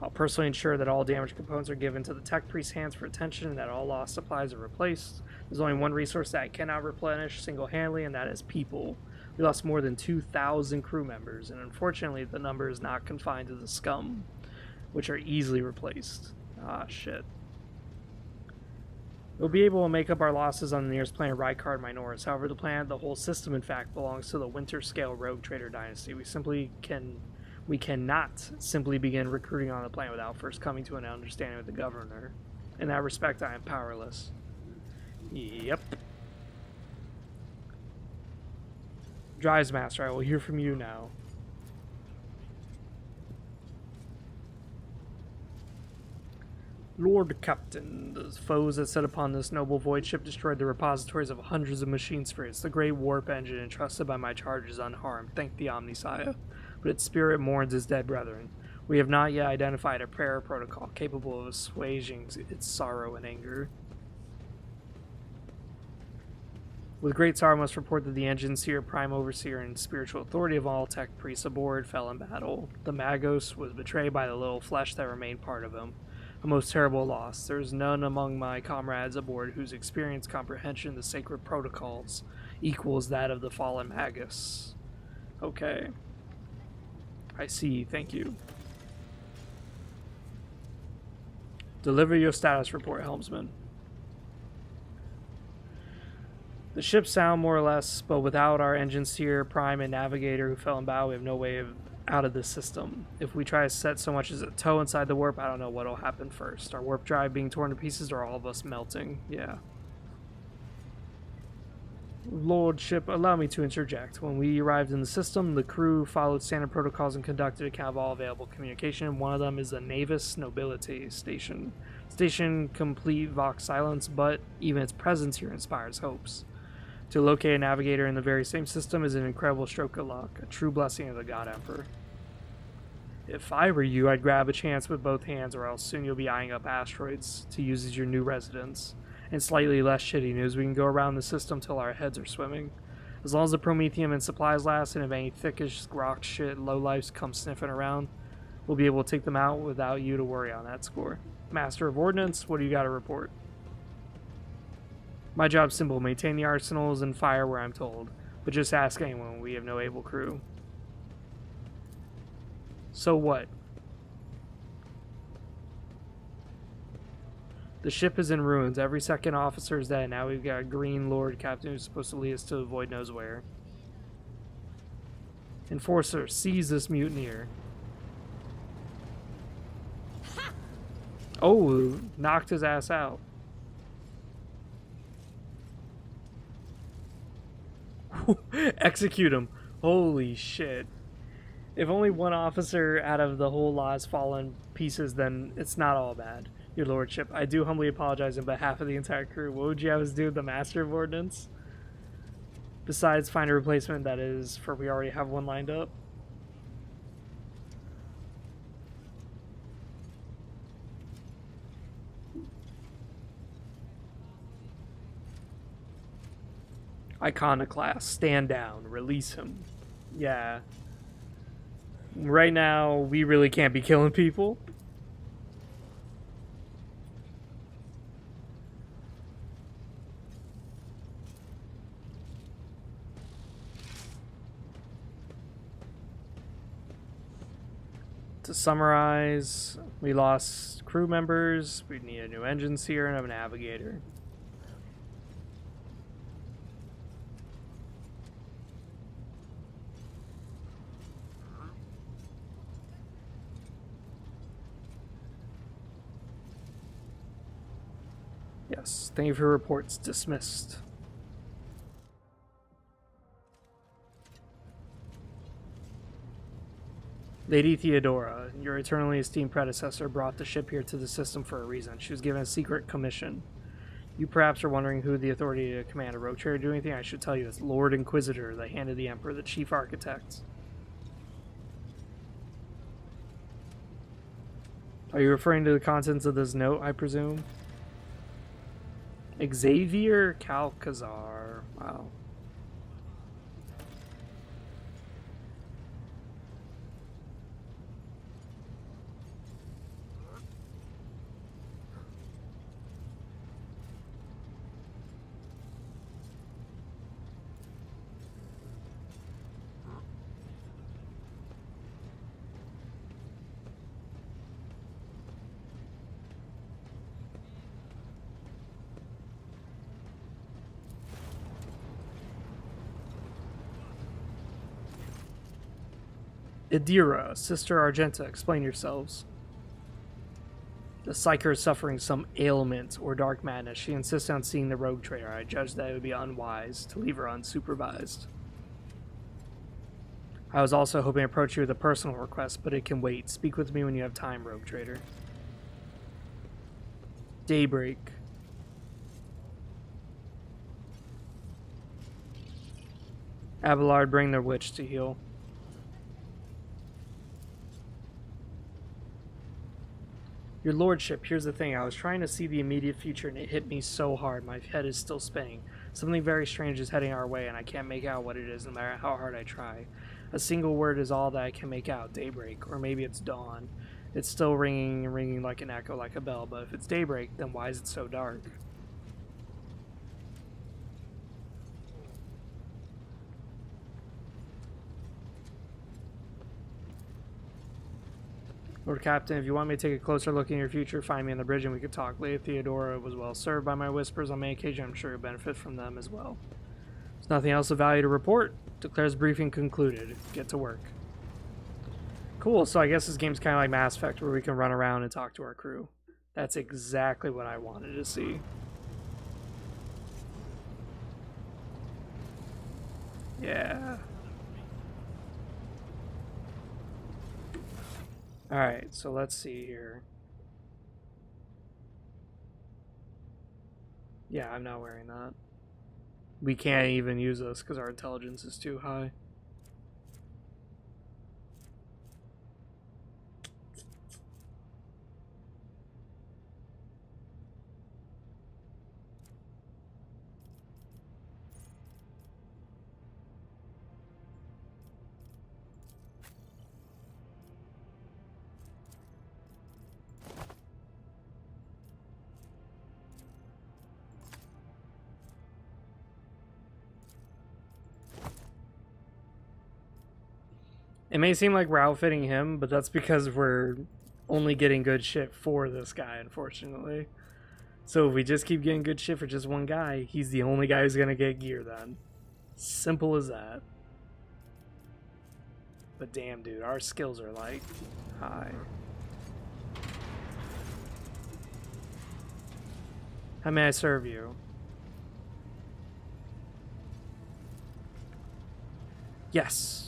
I'll personally ensure that all damaged components are given to the tech priest's hands for attention and that all lost supplies are replaced. There's only one resource that I cannot replenish single-handedly, and that is people. We lost more than 2,000 crew members, and unfortunately the number is not confined to the scum, which are easily replaced. Ah, shit. We'll be able to make up our losses on the nearest planet, Rykard Minoris. However, the planet, the whole system, in fact, belongs to the Winter-Scale Rogue Trader Dynasty. We cannot simply begin recruiting on the planet without first coming to an understanding with the governor. In that respect, I am powerless. Yep. Drives Master, I will hear from you now. Lord Captain, the foes that set upon this noble void ship destroyed the repositories of hundreds of machine spirits. The great warp engine entrusted by my charge is unharmed, thank the Omnisaya, but its spirit mourns its dead brethren. We have not yet identified a prayer protocol capable of assuaging its sorrow and anger. With great sorrow, I must report that the Engine Seer, Prime Overseer, and Spiritual Authority of all Tech Priests aboard fell in battle. The Magos was betrayed by the little flesh that remained part of him. A most terrible loss. There is none among my comrades aboard whose experience comprehension of the sacred protocols equals that of the fallen Magus. Okay. I see, thank you. Deliver your status report, helmsman. The ships sound more or less, but without our engine seer, prime, and navigator who fell in battle, we have no way out of this system. If we try to set so much as a toe inside the warp, I don't know what'll happen first. Our warp drive being torn to pieces or all of us melting? Yeah. Lordship, allow me to interject. When we arrived in the system, the crew followed standard protocols and conducted a count of all available communication. One of them is the Navis Nobility Station. Station complete Vox silence, but even its presence here inspires hopes. To locate a navigator in the very same system is an incredible stroke of luck, a true blessing of the God Emperor. If I were you, I'd grab a chance with both hands, or else soon you'll be eyeing up asteroids to use as your new residence. And slightly less shitty news, we can go around the system till our heads are swimming. As long as the Promethium and supplies last, and if any thickish rock shit lowlifes come sniffing around, we'll be able to take them out without you to worry on that score. Master of Ordnance, what do you got to report? My job's simple, maintain the arsenals and fire where I'm told. But just ask anyone, we have no able crew. So what? The ship is in ruins. Every second officer is dead. Now we've got a green lord captain who's supposed to lead us to the void knows where. Enforcer, seize this mutineer. Oh, knocked his ass out. Execute him. Holy shit. If only one officer out of the whole lot has fallen pieces, then it's not all bad. Your lordship, I do humbly apologize on behalf of the entire crew. What would you have us do with the Master of Ordnance? Besides find a replacement, that is, for we already have one lined up. Iconoclast, stand down, release him. Yeah. Right now, we really can't be killing people. To summarize, we lost crew members, we need a new engine seer and a navigator. Yes, thank you for your reports. Dismissed. Lady Theodora, your eternally esteemed predecessor, brought the ship here to the system for a reason. She was given a secret commission. You perhaps are wondering who the authority to command a rogue trader do anything. I should tell you, it's Lord Inquisitor, the hand of the Emperor, the chief architect. Are you referring to the contents of this note, I presume? Xavier Calcazar. Wow. Idira, Sister Argenta, explain yourselves. The Psyker is suffering some ailment or dark madness. She insists on seeing the rogue trader. I judge that it would be unwise to leave her unsupervised. I was also hoping to approach you with a personal request, but it can wait. Speak with me when you have time, rogue trader. Daybreak. Abelard, bring the witch to heal. Your lordship, here's the thing. I was trying to see the immediate future and it hit me so hard. My head is still spinning. Something very strange is heading our way and I can't make out what it is no matter how hard I try. A single word is all that I can make out. Daybreak. Or maybe it's dawn. It's still ringing and ringing like an echo, like a bell. But if it's daybreak, then why is it so dark? Lord Captain, if you want me to take a closer look in your future, find me on the bridge and we could talk. Lady Theodora was well served by my whispers on many occasions. I'm sure you'll benefit from them as well. There's nothing else of value to report. Declares briefing concluded. Get to work. Cool, so I guess this game's kind of like Mass Effect where we can run around and talk to our crew. That's exactly what I wanted to see. Yeah. Alright, so let's see here. Yeah, I'm not wearing that. We can't even use this because our intelligence is too high. It may seem like we're outfitting him, but that's because we're only getting good shit for this guy, unfortunately. So if we just keep getting good shit for just one guy, he's the only guy who's gonna get gear then. Simple as that. But damn, dude, our skills are like high. How may I serve you? Yes.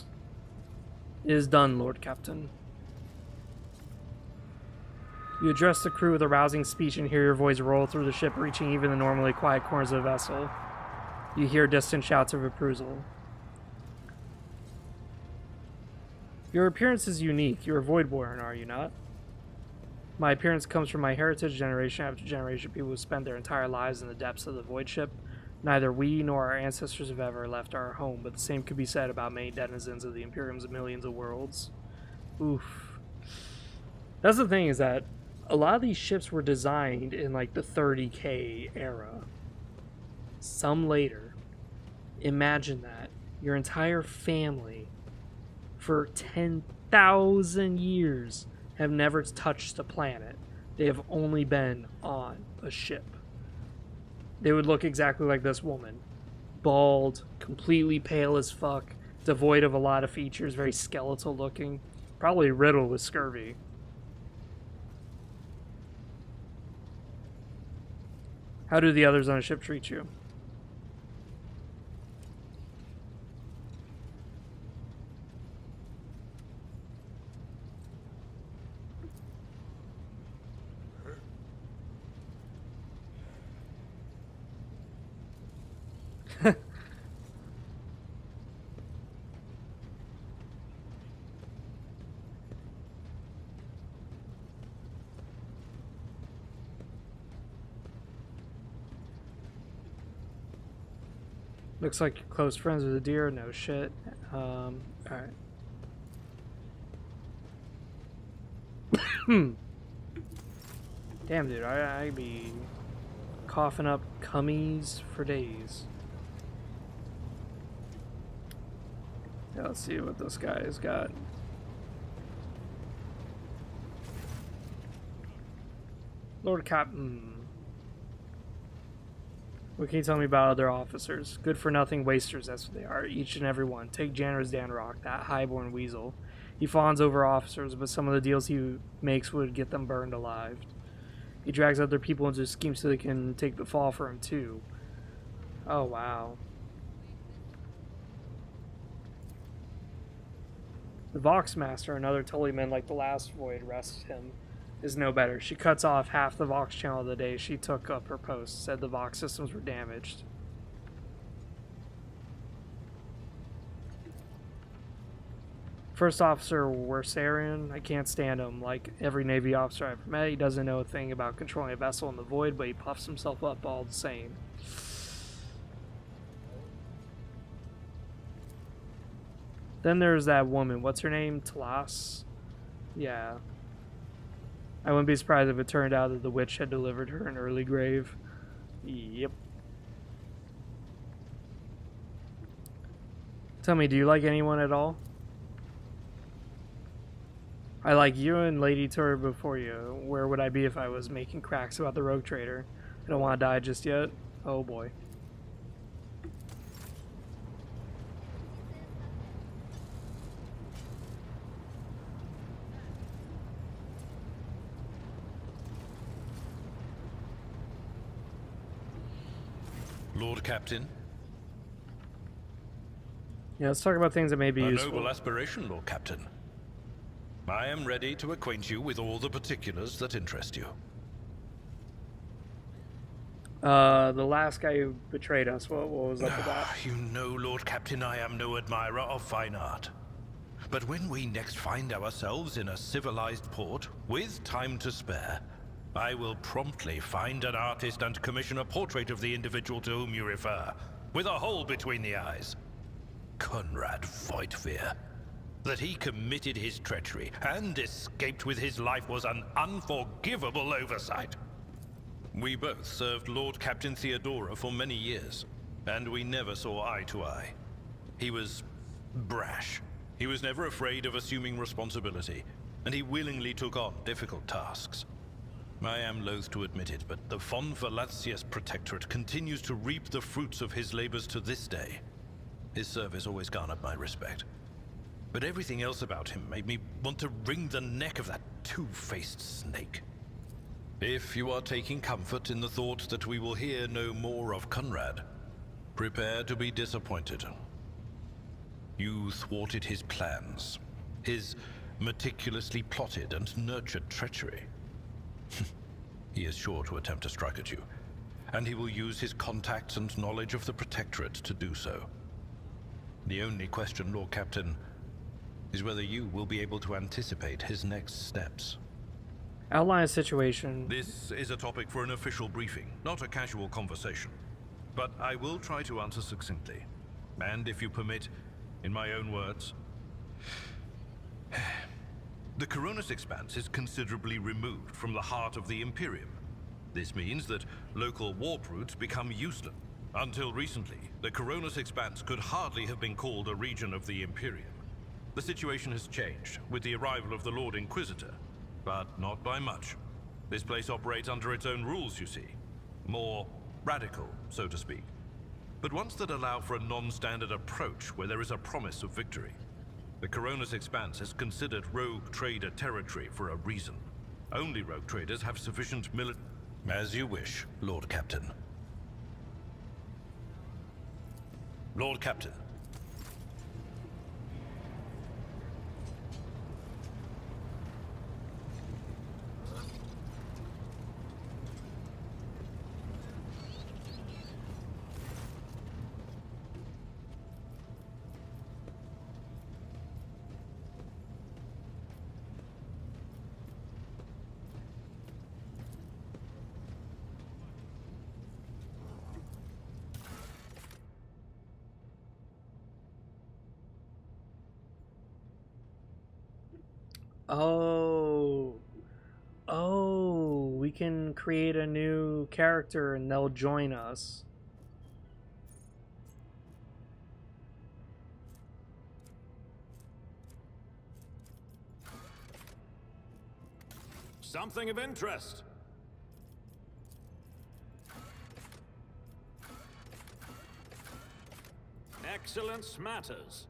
It is done, Lord Captain. You address the crew with a rousing speech and hear your voice roll through the ship, reaching even the normally quiet corners of the vessel. You hear distant shouts of approval. Your appearance is unique. You're a Voidborn, are you not? My appearance comes from my heritage, generation after generation. People who spent their entire lives in the depths of the Void Ship. Neither we nor our ancestors have ever left our home, but the same could be said about many denizens of the Imperium's millions of worlds. Oof. That's the thing, is that a lot of these ships were designed in like the 30K era. Some later. Imagine that. Your entire family for 10,000 years have never touched a planet. They have only been on a ship. They would look exactly like this woman. Bald, completely pale as fuck, devoid of a lot of features, very skeletal looking, probably riddled with scurvy. How do the others on a ship treat you? Looks like you're close friends with a deer. No shit. Alright. Damn, dude. I be coughing up cummies for days. Yeah, let's see what this guy's got. Lord Captain. What can you tell me about other officers? Good for nothing wasters, that's what they are. Each and every one. Take Janner's Danrock, that highborn weasel. He fawns over officers, but some of the deals he makes would get them burned alive. He drags other people into his scheme so they can take the fall for him too. Oh wow. The Voxmaster, another Tullyman like the last void, rests him. is no better. She cuts off half the Vox channel the day she took up her post, said the Vox systems were damaged. First Officer Wersarian, I can't stand him. Like every Navy officer I've ever met, he doesn't know a thing about controlling a vessel in the void, but he puffs himself up all the same. Then there's that woman. What's her name? Talas? Yeah. I wouldn't be surprised if it turned out that the witch had delivered her an early grave. Yep. Tell me, do you like anyone at all? I like you and Lady Tur before you. Where would I be if I was making cracks about the rogue trader? I don't want to die just yet. Oh boy. Lord Captain. Yeah, let's talk about things that may be useful. A noble aspiration, Lord Captain. I am ready to acquaint you with all the particulars that interest you. The last guy who betrayed us, what was up with that? You know, Lord Captain, I am no admirer of fine art. But when we next find ourselves in a civilized port, with time to spare, I will promptly find an artist and commission a portrait of the individual to whom you refer, with a hole between the eyes. Conrad Voigtveer. That he committed his treachery and escaped with his life was an unforgivable oversight. We both served Lord Captain Theodora for many years, and we never saw eye to eye. He was brash. He was never afraid of assuming responsibility, and he willingly took on difficult tasks. I am loath to admit it, but the Von Valacius Protectorate continues to reap the fruits of his labors to this day. His service always garnered my respect. But everything else about him made me want to wring the neck of that two-faced snake. If you are taking comfort in the thought that we will hear no more of Conrad, prepare to be disappointed. You thwarted his plans, his meticulously plotted and nurtured treachery. He is sure to attempt to strike at you, and he will use his contacts and knowledge of the Protectorate to do so. The only question, Lord Captain, is whether you will be able to anticipate his next steps. Outline a situation. This is a topic for an official briefing, not a casual conversation. But I will try to answer succinctly. And if you permit, in my own words, the Coronis Expanse is considerably removed from the heart of the Imperium. This means that local warp routes become useless. Until recently, the Coronis Expanse could hardly have been called a region of the Imperium. The situation has changed with the arrival of the Lord Inquisitor, but not by much. This place operates under its own rules, you see. More radical, so to speak. But ones that allow for a non-standard approach where there is a promise of victory. The Coronis Expanse is considered rogue trader territory for a reason. Only rogue traders have sufficient As you wish, Lord Captain. Lord Captain. Oh, we can create a new character and they'll join us. Something of interest. Excellence matters.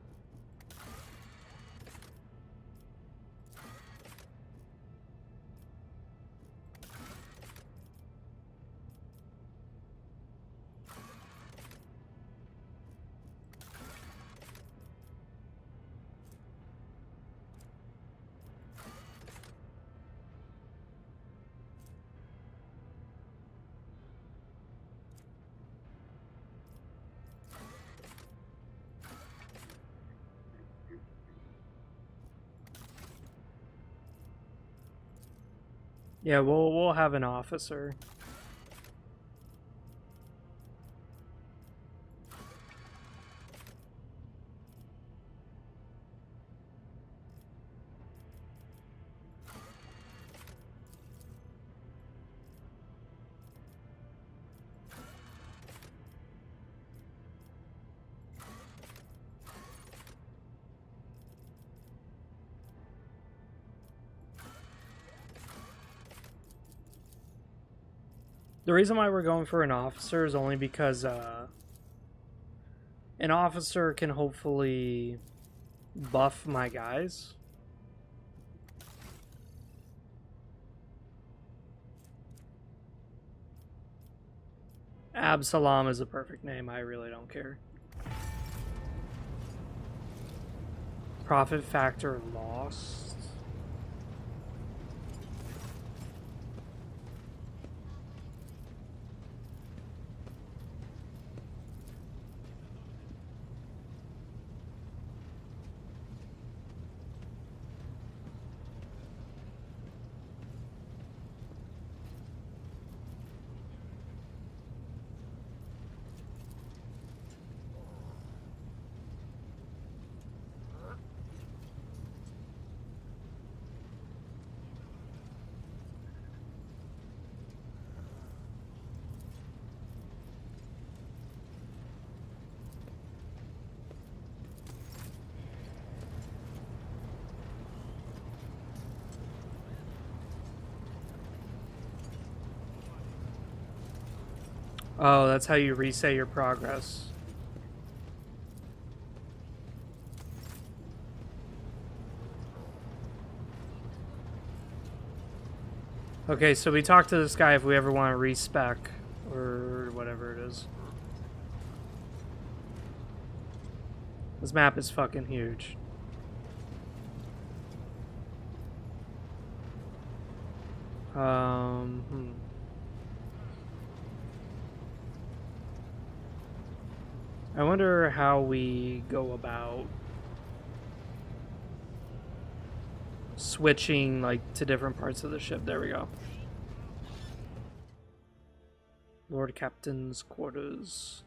Yeah, we'll have an officer. The reason why we're going for an officer is only because an officer can hopefully buff my guys. Absalom is a perfect name. I really don't care. Profit factor lost. Oh, that's how you reset your progress. Okay, so we talked to this guy if we ever want to respec or whatever it is. This map is fucking huge. I wonder how we go about switching like to different parts of the ship. There we go. Lord Captain's quarters.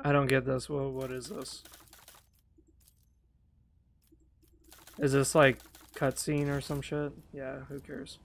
I don't get this. What is this? Is this like cutscene or some shit? Yeah, who cares?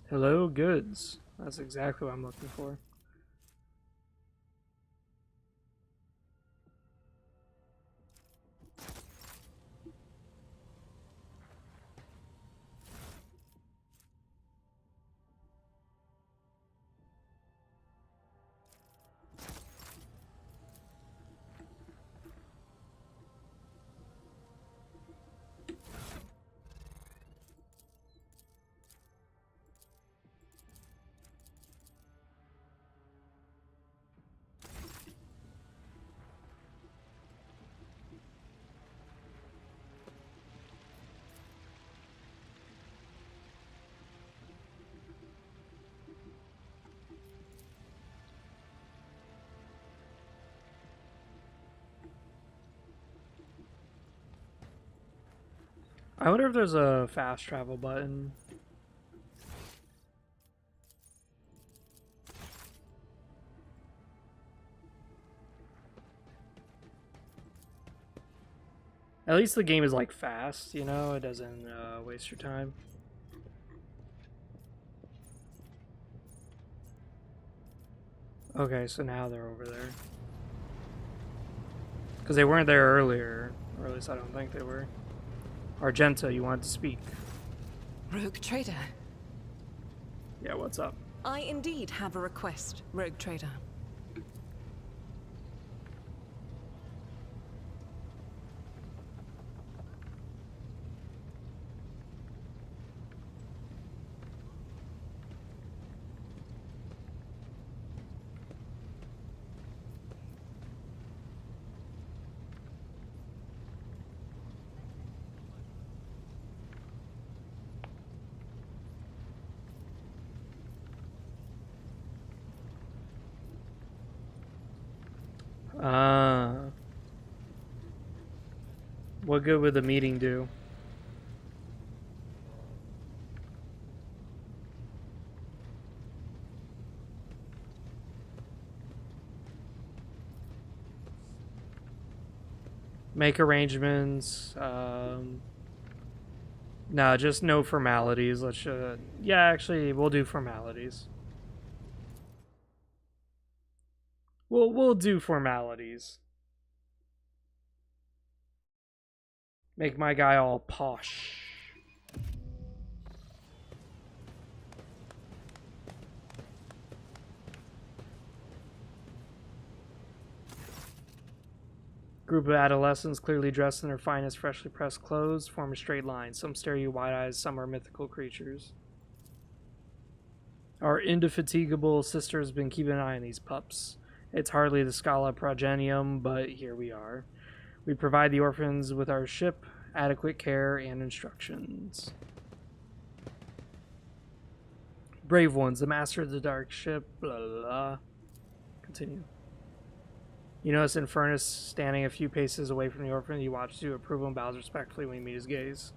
Hello, goods. That's exactly what I'm looking for. I wonder if there's a fast travel button. At least the game is like fast, you know, it doesn't waste your time. Okay, so now they're over there. Because they weren't there earlier, or at least I don't think they were. Argenta, you wanted to speak. Rogue Trader. Yeah, what's up? I indeed have a request, Rogue Trader. What good would the meeting do? Make arrangements. No, just no formalities. Let's yeah, actually, we'll do formalities. We'll do formalities. Make my guy all posh. Group of adolescents clearly dressed in their finest, freshly pressed clothes form a straight line. Some stare you wide-eyed, some are mythical creatures. Our indefatigable sister has been keeping an eye on these pups. It's hardly the Scala Progenium, but here we are. We provide the orphans with our ship, adequate care, and instructions. Brave ones, the master of the dark ship, blah, blah, blah. Continue. You notice Infernus standing a few paces away from the orphan. You watch to approval and bows respectfully when you meet his gaze.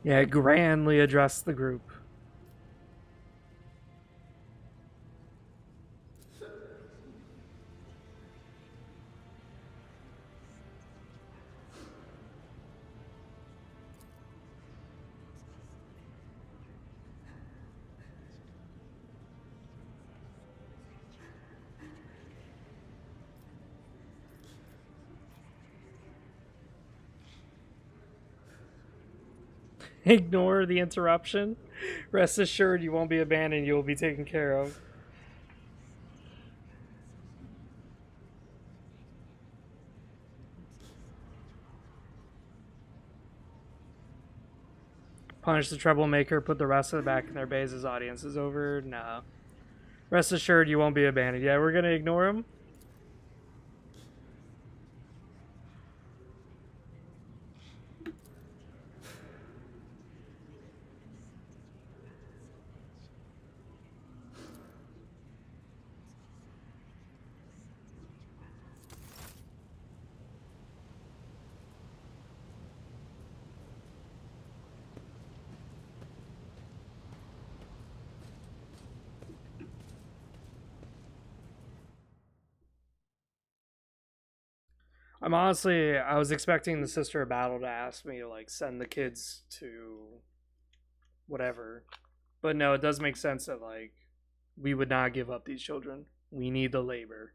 Yeah, grandly addressed the group. Ignore the interruption. Rest assured you won't be abandoned. You will be taken care of. Punish the troublemaker. Put the rest of the back in their bays as audience is over. Nah. Rest assured you won't be abandoned. Yeah, we're going to ignore him. I was expecting the Sister of Battle to ask me to, like, send the kids to whatever. But no, it does make sense that, like, we would not give up these children. We need the labor.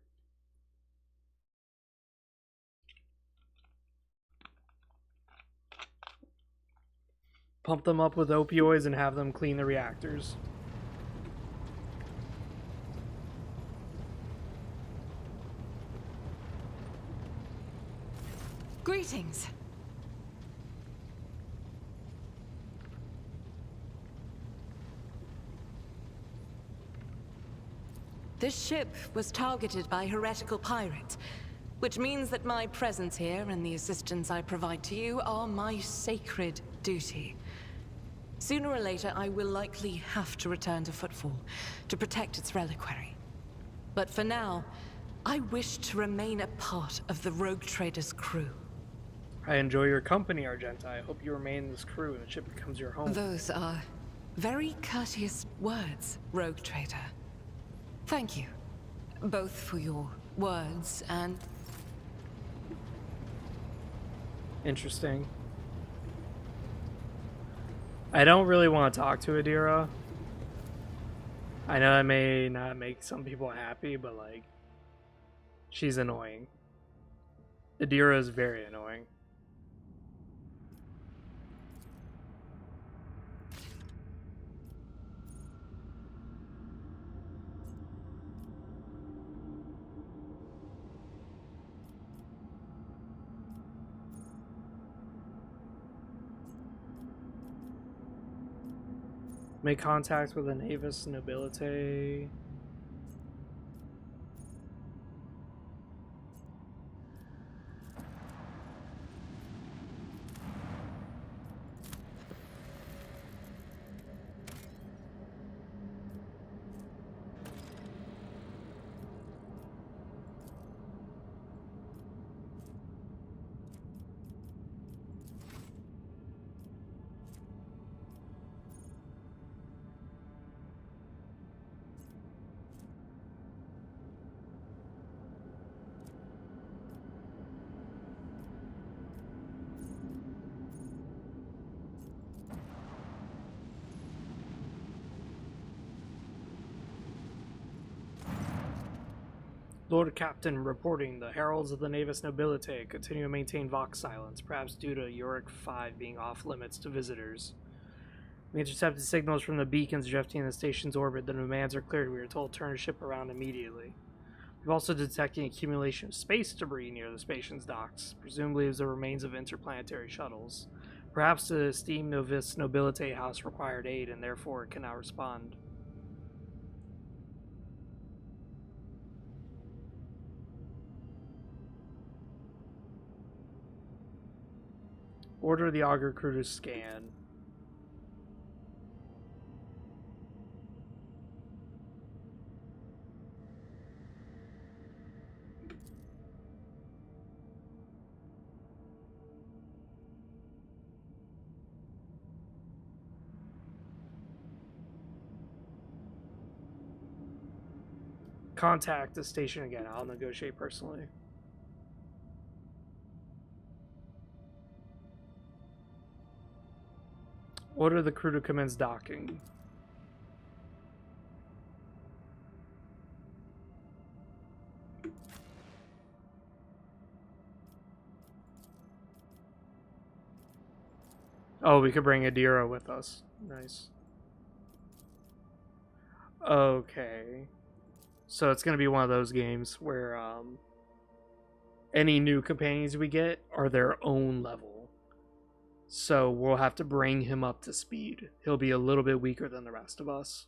Pump them up with opioids and have them clean the reactors. Greetings. This ship was targeted by heretical pirates, which means that my presence here and the assistance I provide to you are my sacred duty. Sooner or later, I will likely have to return to Footfall to protect its reliquary. But for now, I wish to remain a part of the Rogue Trader's crew. I enjoy your company, Argenta. I hope you remain in this crew and the ship becomes your home. Those are very courteous words, Rogue Trader. Thank you, both for your words and... Interesting. I don't really want to talk to Adira. I know that may not make some people happy, but like, she's annoying. Adira is very annoying. Make contact with the Navis Nobilite. Lord Captain reporting, the heralds of the Navis Nobilite continue to maintain Vox silence, perhaps due to Yorick 5 being off limits to visitors. We intercepted signals from the beacons drifting in the station's orbit. The demands are cleared. We are told to turn the ship around immediately. We've also detected accumulation of space debris near the station's docks, presumably as the remains of interplanetary shuttles. Perhaps the esteemed Navis Nobilite house required aid and therefore it cannot respond. Order the auger crew to scan. Contact the station again. I'll negotiate personally. Order the crew to commence docking. Oh, we could bring Adira with us. Nice. Okay. So it's going to be one of those games where any new companions we get are their own level. So we'll have to bring him up to speed. He'll be a little bit weaker than the rest of us.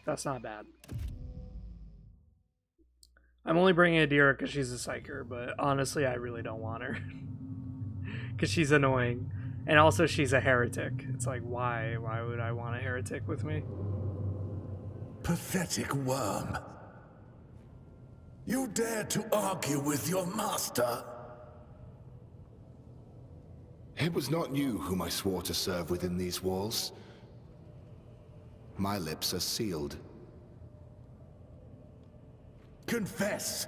That's not bad. I'm only bringing Adira because she's a psyker, but honestly, I really don't want her. Because she's annoying. And also, she's a heretic. It's like, why? Why would I want a heretic with me? Pathetic worm. You dare to argue with your master? It was not you whom I swore to serve within these walls. My lips are sealed. Confess!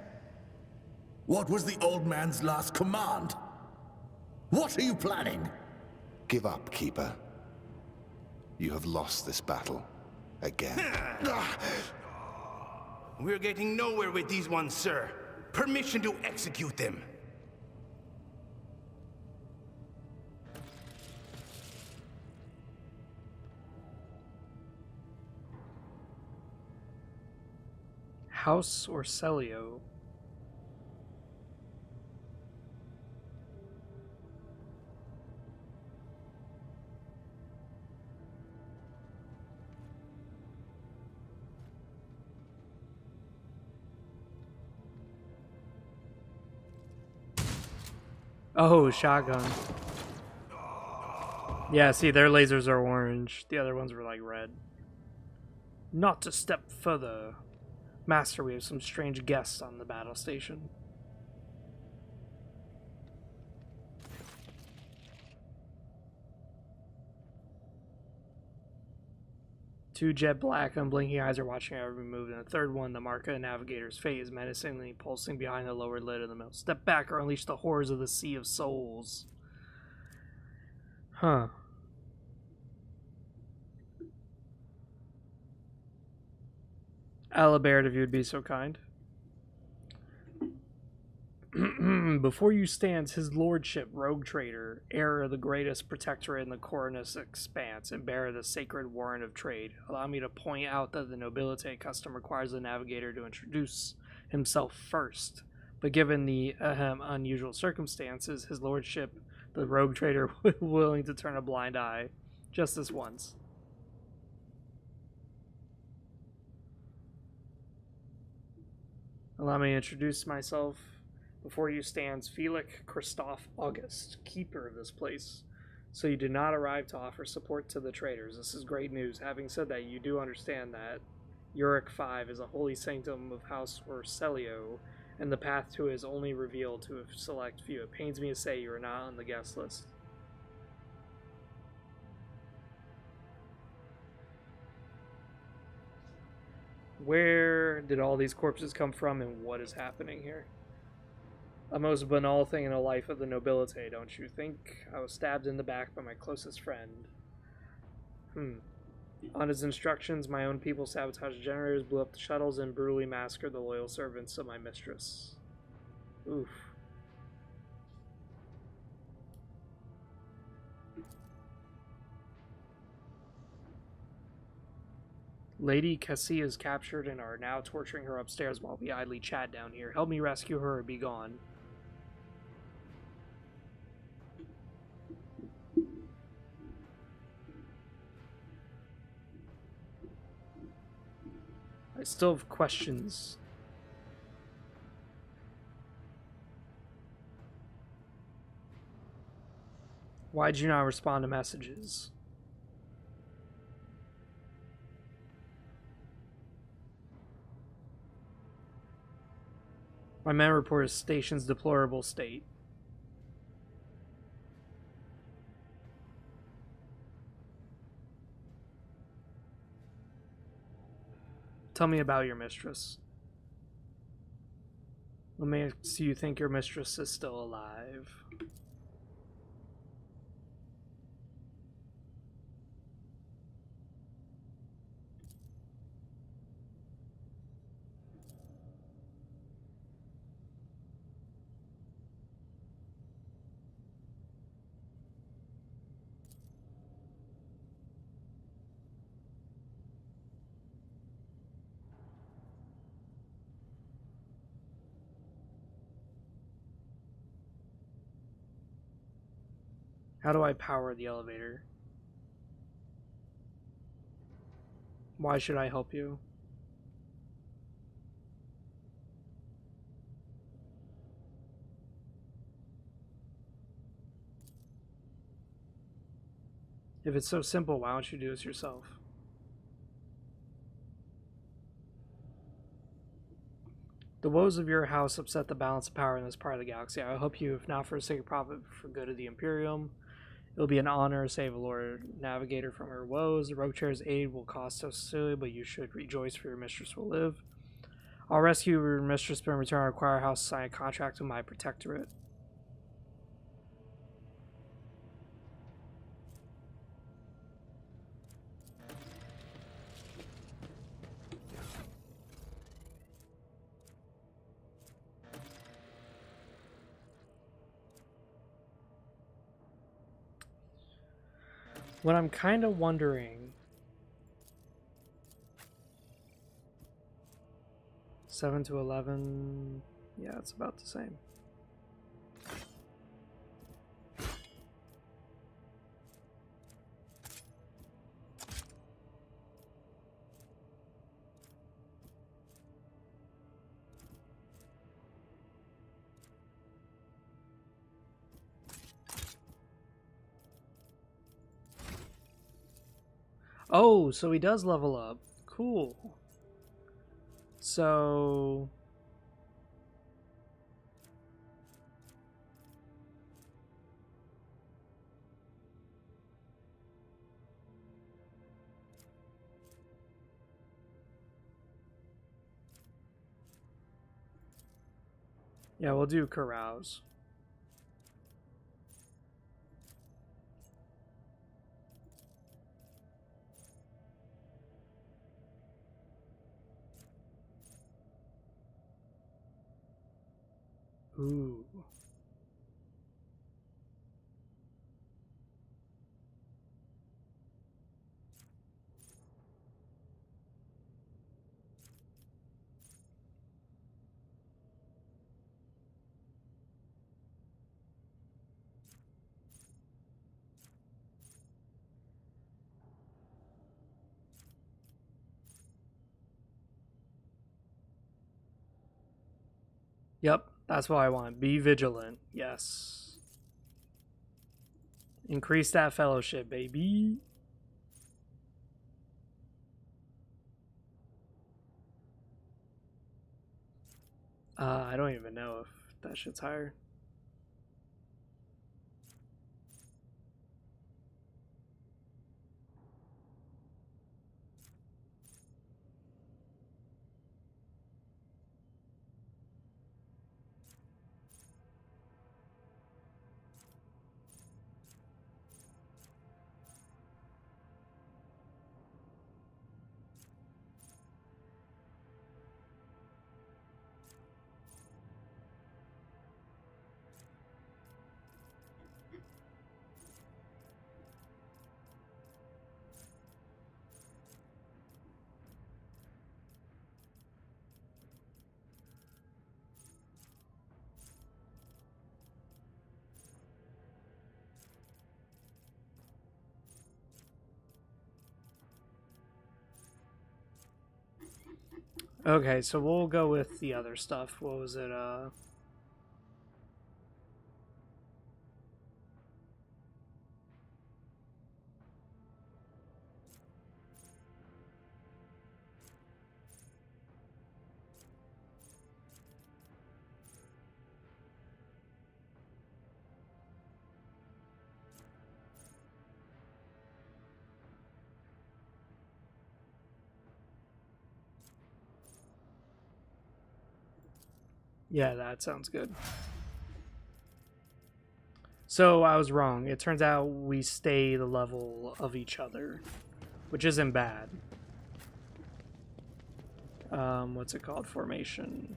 What was the old man's last command? What are you planning? Give up, Keeper. You have lost this battle. Again. We're getting nowhere with these ones, sir. Permission to execute them. House or Celio? Oh, shotgun. Yeah, see, their lasers are orange. The other ones were like red. Not to step further. Master, we have some strange guests on the battle station. Two jet black, unblinking eyes are watching every move, and the third one, the mark of the navigator's fate, is menacingly pulsing behind the lower lid of the mill. Step back or unleash the horrors of the Sea of Souls. Huh. Alibert, if you would be so kind. Before you stands his lordship, rogue trader, heir of the greatest protectorate in the Cornus expanse, and bearer of the sacred warrant of trade. Allow me to point out that the nobility custom requires the navigator to introduce himself first. But given the unusual circumstances, his lordship, the rogue trader, was willing to turn a blind eye. Just this once. Allow me to introduce myself. Before you stands Felix Christoph August, keeper of this place. So you did not arrive to offer support to the traders. This is great news. Having said that, you do understand that Uric 5 is a holy sanctum of House Orselio, and the path to it is only revealed to a select few. It pains me to say you are not on the guest list. Where did all these corpses come from, and what is happening here? A most banal thing in the life of the nobility, don't you think? I was stabbed in the back by my closest friend. On his instructions, my own people sabotaged generators, blew up the shuttles, and brutally massacred the loyal servants of my mistress. Oof. Lady Cassie is captured and are now torturing her upstairs while we idly chat down here. Help me rescue her or be gone. I still have questions. Why'd you not respond to messages? My men report the station's deplorable state. Tell me about your mistress. What makes you think your mistress is still alive? How do I power the elevator? Why should I help you? If it's so simple, why don't you do this yourself? The woes of your house upset the balance of power in this part of the galaxy. I hope you, if not for the sake of profit, for good of the Imperium. It'll be an honor to save a Lord Navigator from her woes. The Rogue Chair's aid will cost us silly, but you should rejoice, for your mistress will live. I'll rescue your mistress, but in return I require house to sign a contract with my protectorate. What I'm kind of wondering... 7 to 11... Yeah, it's about the same. Oh, so he does level up. Cool. So... yeah, we'll do carouse. Ooh. Yep, that's what I want. Be vigilant. Yes. Increase that fellowship, baby. I don't even know if that shit's higher. Okay, so we'll go with the other stuff. What was it? Yeah, that sounds good. So I was wrong. It turns out we stay the level of each other, which isn't bad. What's it called? Formation.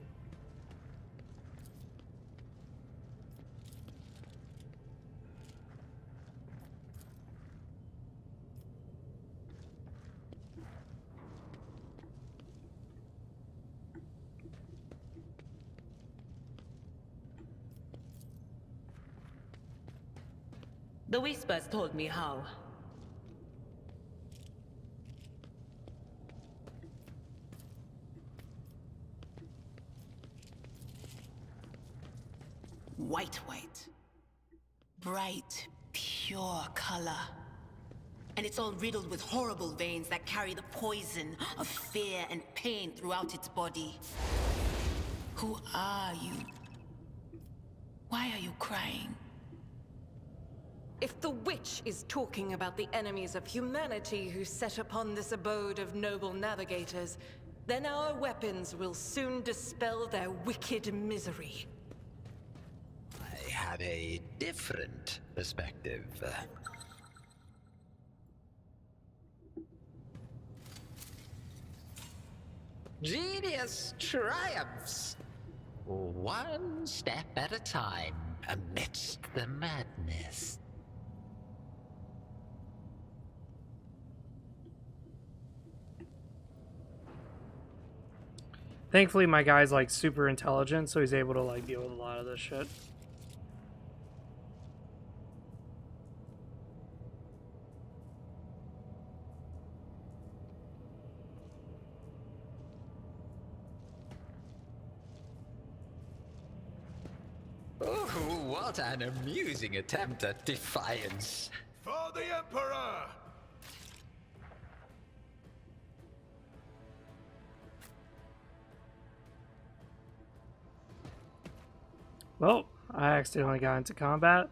The whispers told me how. White. Bright, pure color. And it's all riddled with horrible veins that carry the poison of fear and pain throughout its body. Who are you? Why are you crying? If the witch is talking about the enemies of humanity who set upon this abode of noble navigators, then our weapons will soon dispel their wicked misery. I had a different perspective. Genius triumphs! One step at a time amidst the madness. Thankfully, my guy's like super intelligent, so he's able to like deal with a lot of this shit. Oh, what an amusing attempt at defiance. For the Emperor! Well, I accidentally got into combat.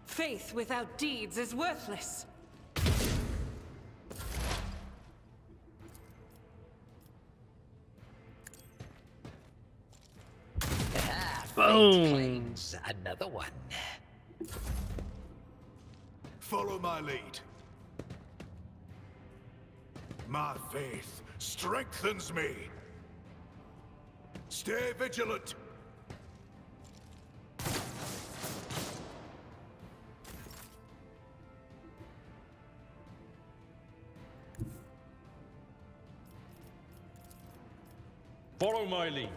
Faith without deeds is worthless. Boom. Another one. Follow my lead. My faith strengthens me. Stay vigilant. Follow my lead.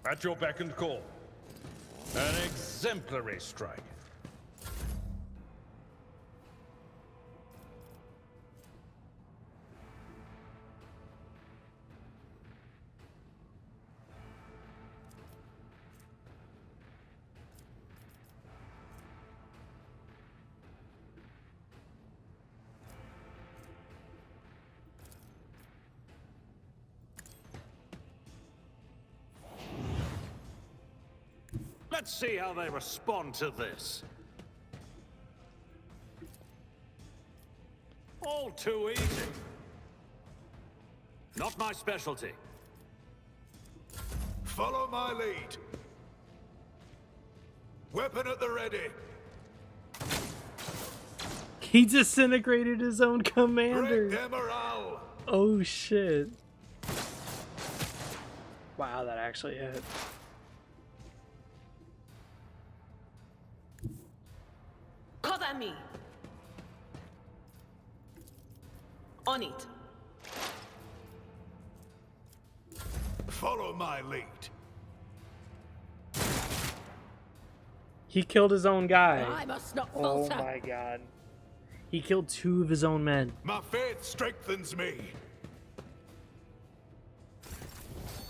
At your beck and call. An exemplary strike. Let's see how they respond to this. All too easy. Not my specialty. Follow my lead. Weapon at the ready. He disintegrated his own commander. Break their morale. Oh shit. Wow, that actually hit. Cover me. On it. Follow my lead. He killed his own guy. I must not Oh falter. my god. He killed 2 of his own men. My faith strengthens me.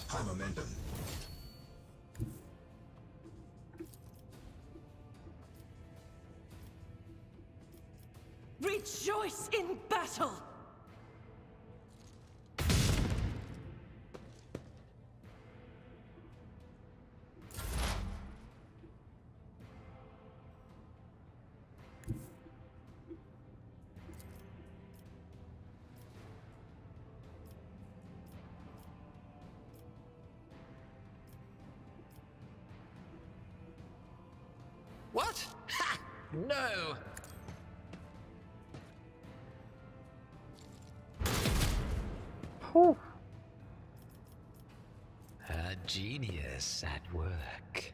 High momentum. Rejoice in battle. What? Ha! No! Whew. A genius at work.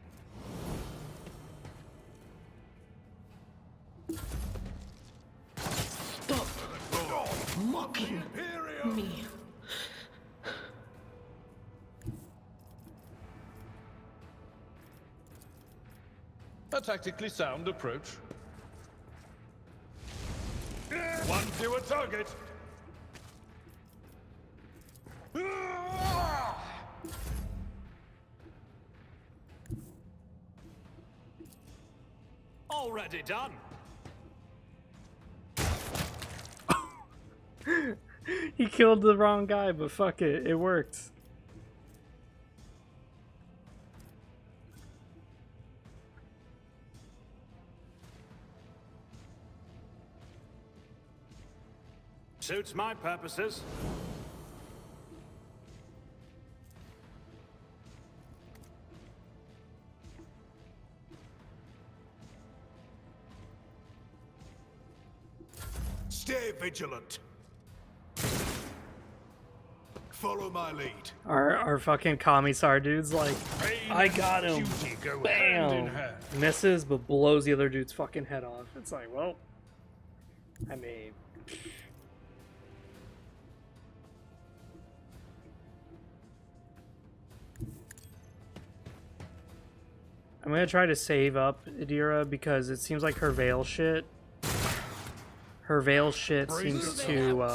Stop mocking me. A tactically sound approach. One fewer target. Already done. He killed the wrong guy, but fuck it, it worked. Suits my purposes. Stay vigilant. Follow my lead. Our fucking commissar dude's like, I got him. Duty go hand in Bam. hand. Misses, but blows the other dude's fucking head off. It's like, well, I mean, I'm gonna try to save up Adira because it seems like her veil shit, Her veil shit seems to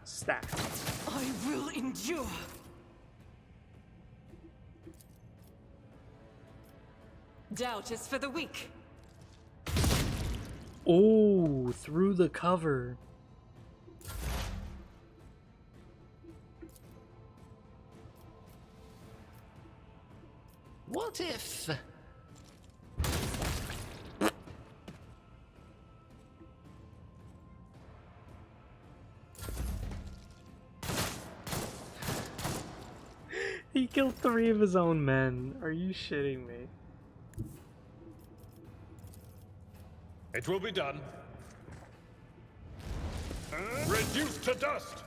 stack. I will endure. Doubt is for the weak. Oh, through the cover. What if... He killed 3 of his own men. Are you shitting me? It will be done. Reduced to dust!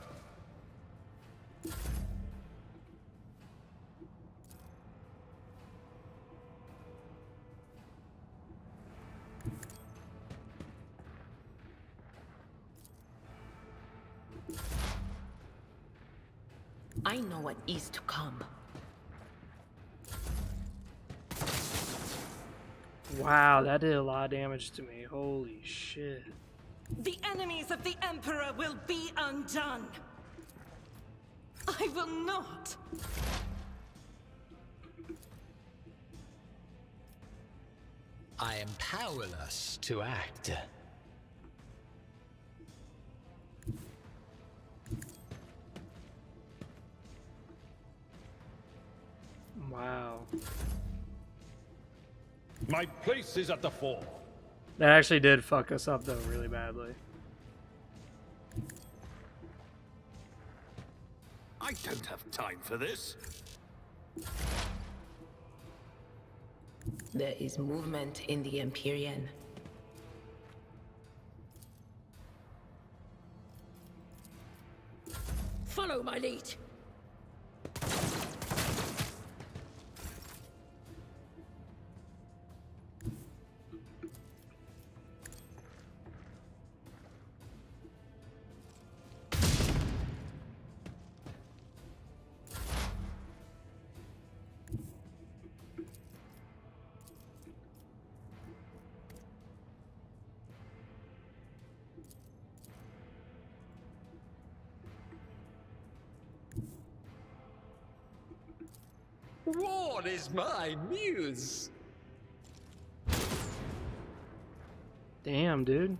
I know what is to come. Wow, that did a lot of damage to me. Holy shit. The enemies of the Emperor will be undone. I will not. I am powerless to act. Wow. My place is at the fore. That actually did fuck us up though really badly. I don't have time for this. There is movement in the Empyrean. Follow my lead. War is my muse. Damn, dude.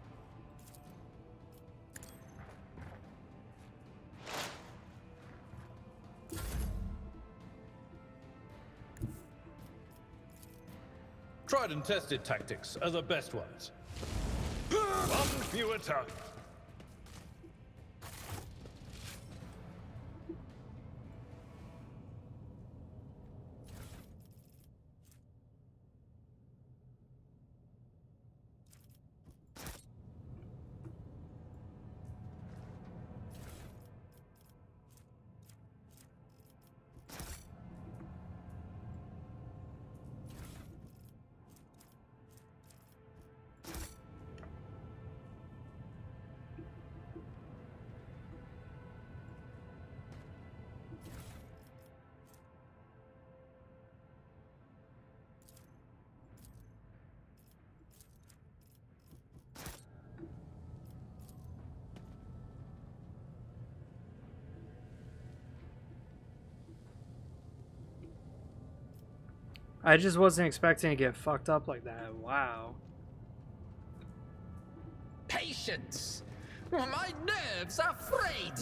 Tried and tested tactics are the best ones. One fewer target. I just wasn't expecting to get fucked up like that. Wow. Patience! My nerves are frayed!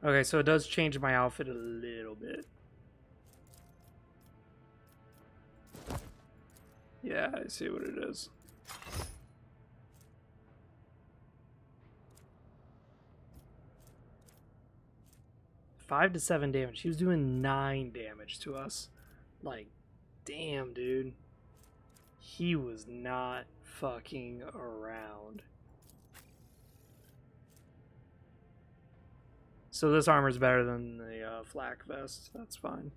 Okay, so it does change my outfit a little bit. Yeah, I see what it is. Five to 7 damage. He was doing 9 damage to us. Like, damn, dude. He was not fucking around. So this armor's better than the flak vest. That's fine.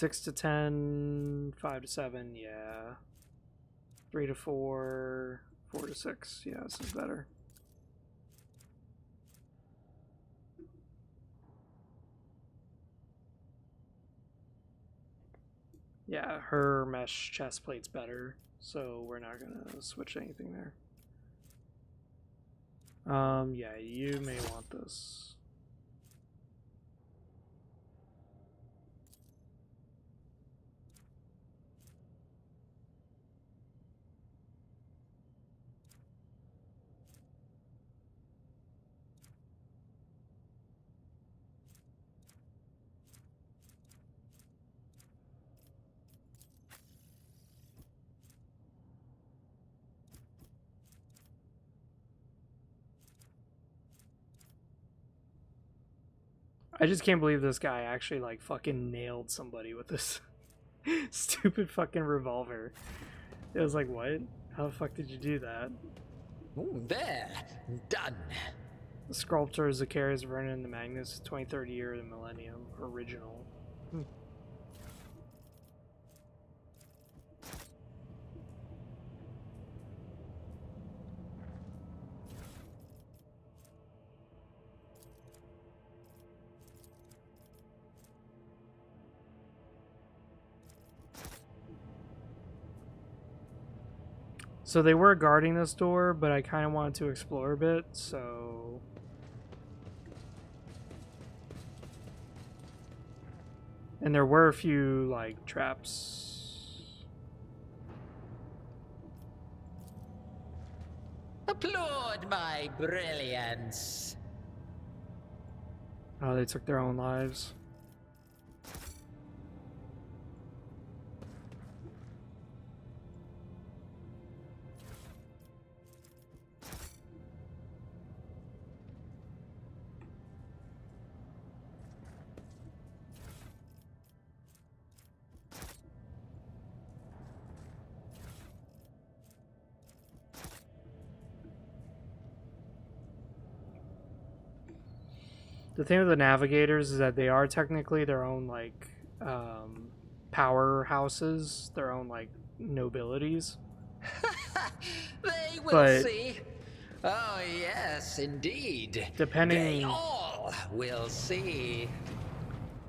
6 to 10, 5 to 7, yeah. 3 to 4, 4 to 6, yeah, this is better. Yeah, her mesh chest plate's better, so we're not gonna switch anything there. Yeah, you may want this. I just can't believe this guy actually like fucking nailed somebody with this stupid fucking revolver. It was like, what? How the fuck did you do that? Ooh, there, done. The sculptor is Zacharias Vernon the Magnus, 23rd year of the millennium, original. So they were guarding this door, but I kind of wanted to explore a bit, so... And there were a few, like, traps. Applaud my brilliance. Oh, they took their own lives. The thing with the navigators is that they are technically their own, like, powerhouses, their own, like, nobilities. They will But see. Oh, yes, indeed. Depending... They all will see.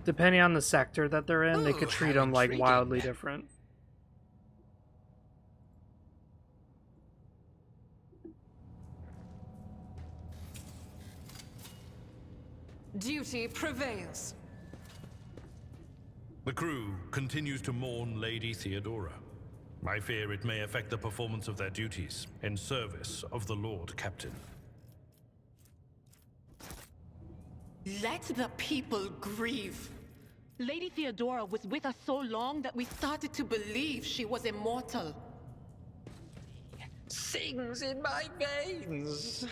Depending on the sector that they're in, they could treat them, like, wildly different. Duty prevails. The crew continues to mourn Lady Theodora. I fear it may affect the performance of their duties in service of the Lord Captain. Let the people grieve. Lady Theodora was with us so long that we started to believe she was immortal. Sings in my veins.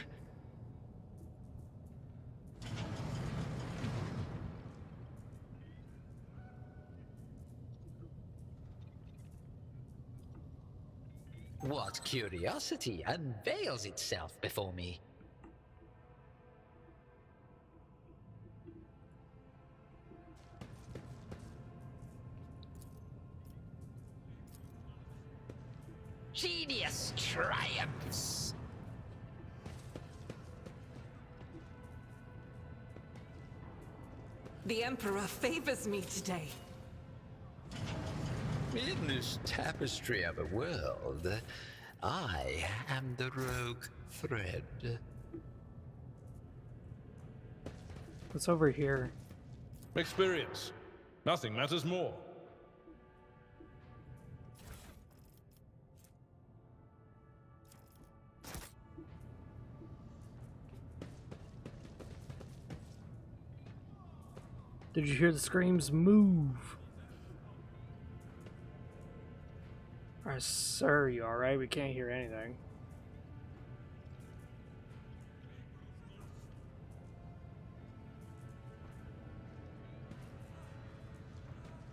What curiosity unveils itself before me? Genius triumphs! The Emperor favors me today. In this tapestry of a world, I am the rogue thread. What's over here? Experience. Nothing matters more. Did you hear the screams? Move! Alright, sir, you alright? We can't hear anything.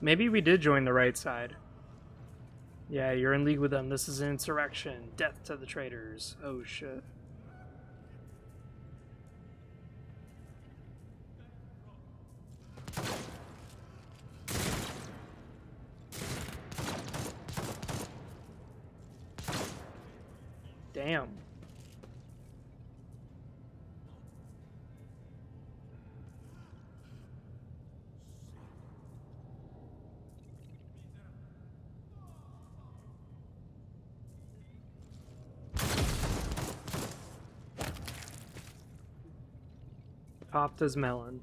Maybe we did join the right side. Yeah, you're in league with them. This is an insurrection. Death to the traitors. Oh shit. Damn. Popped his melon.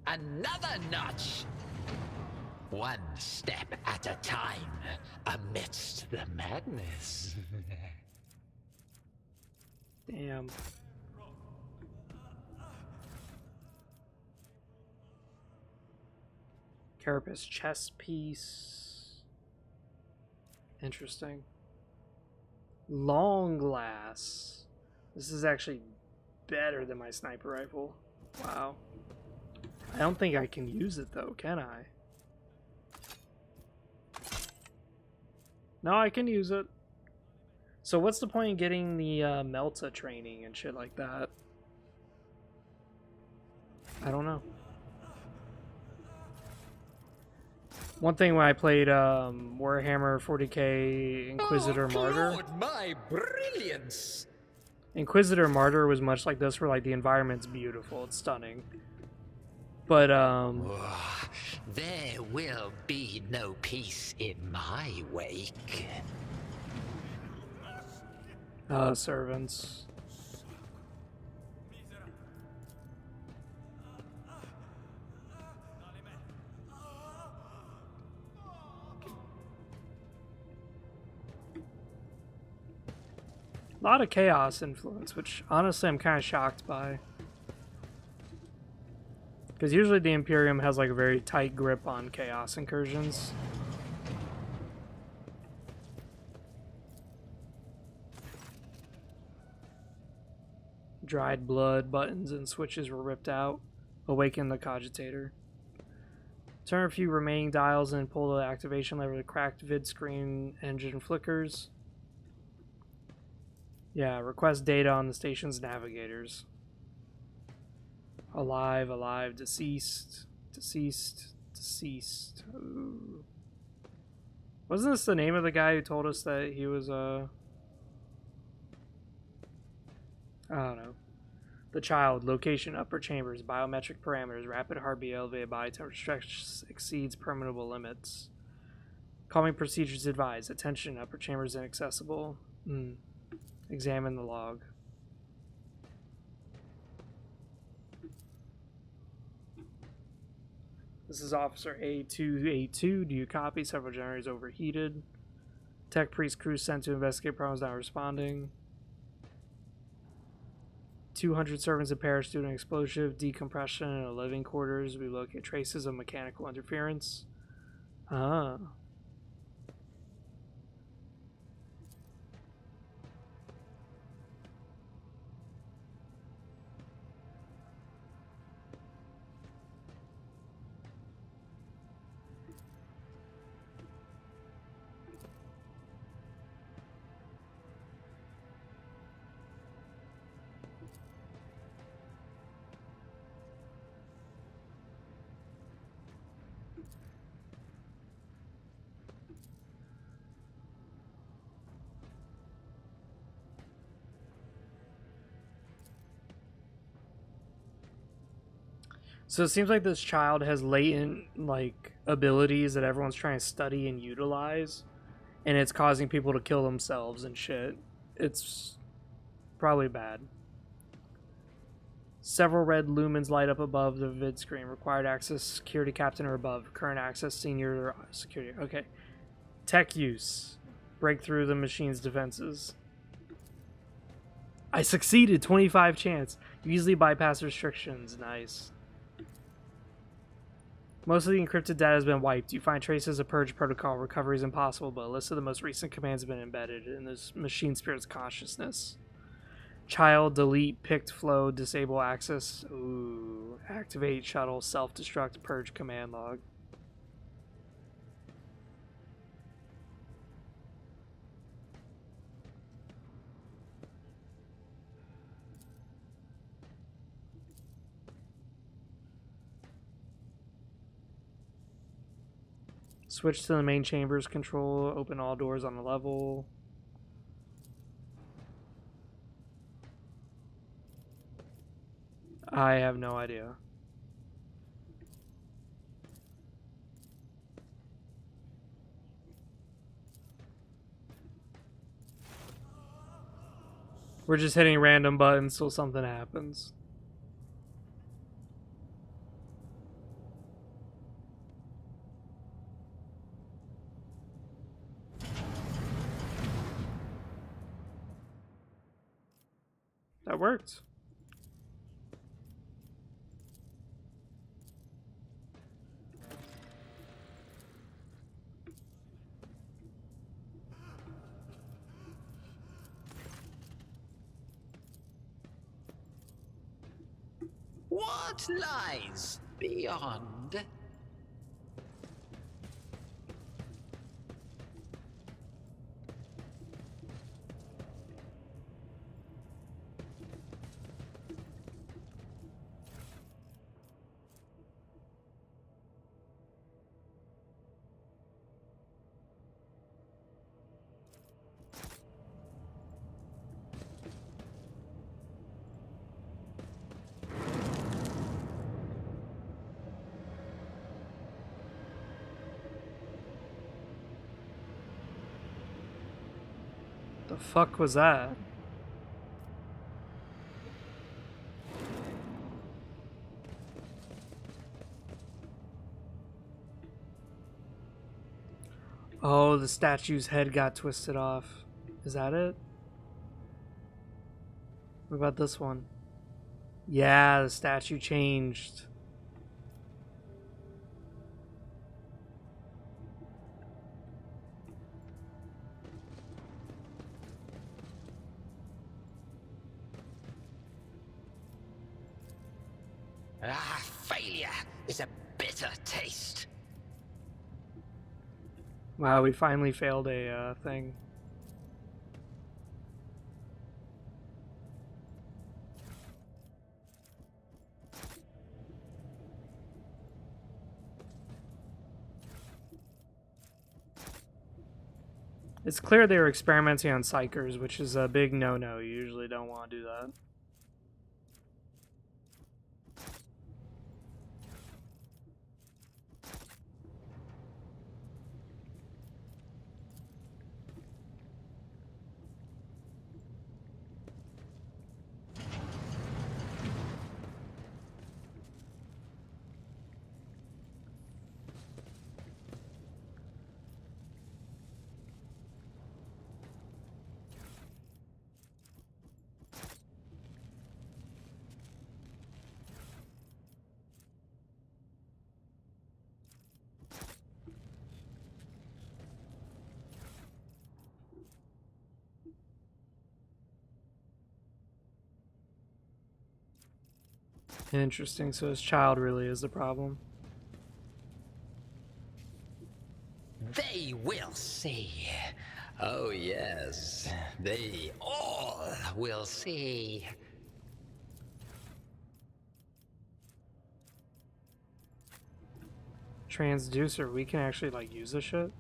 Another notch! One step at a time, amidst the madness. Damn. Carapace chest piece. Interesting. Long glass. This is actually better than my sniper rifle. Wow. I don't think I can use it though, can I? No, I can use it. So what's the point in getting the Melta training and shit like that? I don't know. One thing when I played Warhammer 40k Inquisitor Martyr. Lord, my brilliance! Inquisitor Martyr was much like this, where like the environment's beautiful, it's stunning. But there will be no peace in my wake. Servants. A lot of chaos influence, which honestly I'm kind of shocked by. Because usually the Imperium has like a very tight grip on chaos incursions. Dried blood, buttons and switches were ripped out. Awaken the cogitator. Turn a few remaining dials and pull the activation lever. The cracked vid screen engine flickers. Yeah, request data on the station's navigators. Alive, alive, deceased, deceased, deceased. Ooh. Wasn't this the name of the guy who told us that he was, I don't know. The child, location, upper chambers, biometric parameters, rapid heartbeat, elevated body temperature, stretch exceeds permittable limits. Calming procedures advised. Attention, upper chambers inaccessible. Examine the log. This is Officer A282. Do you copy? Several generators overheated. Tech priest crew sent to investigate problems not responding. 200 servants and perished due to an explosive decompression in a living quarters. We locate traces of mechanical interference. Ah. So it seems like this child has latent, like, abilities that everyone's trying to study and utilize, and it's causing people to kill themselves and shit. It's probably bad. Several red lumens light up above the vid screen. Required access, security captain or above. Current access, senior security. Okay. Tech use. Break through the machine's defenses. I succeeded. 25 chance. You easily bypass restrictions. Nice. Most of the encrypted data has been wiped. You find traces of purge protocol. Recovery is impossible, but a list of the most recent commands have been embedded in this machine spirit's consciousness. Child, delete, picked flow, disable access. Ooh. Activate shuttle, self-destruct, purge command log. Switch to the main chambers control. Open all doors on the level. I have no idea. We're just hitting random buttons till something happens. That worked. What lies beyond? The fuck was that? Oh, the statue's head got twisted off. Is that it? What about this one? Yeah, the statue changed. Failure is a bitter taste. Wow, we finally failed a thing. It's clear they were experimenting on psychers, which is a big no-no. You usually don't want to do that. Interesting, so his child really is the problem. They will see. Oh yes, they all will see. Transducer, we can actually like use this shit.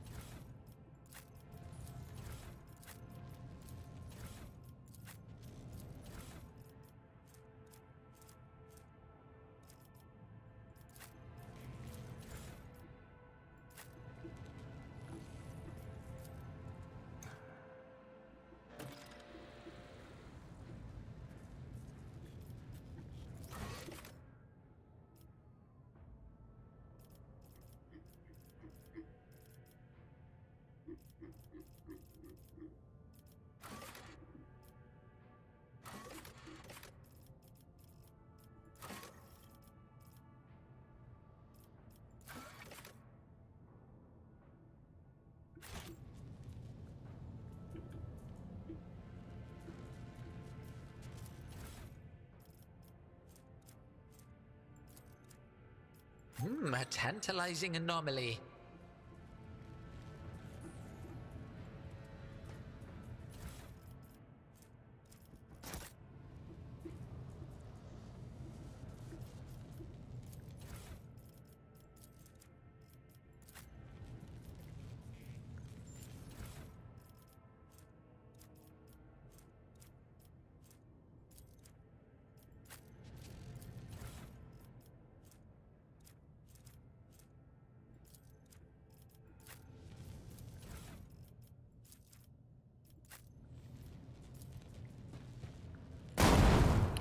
A tantalizing anomaly.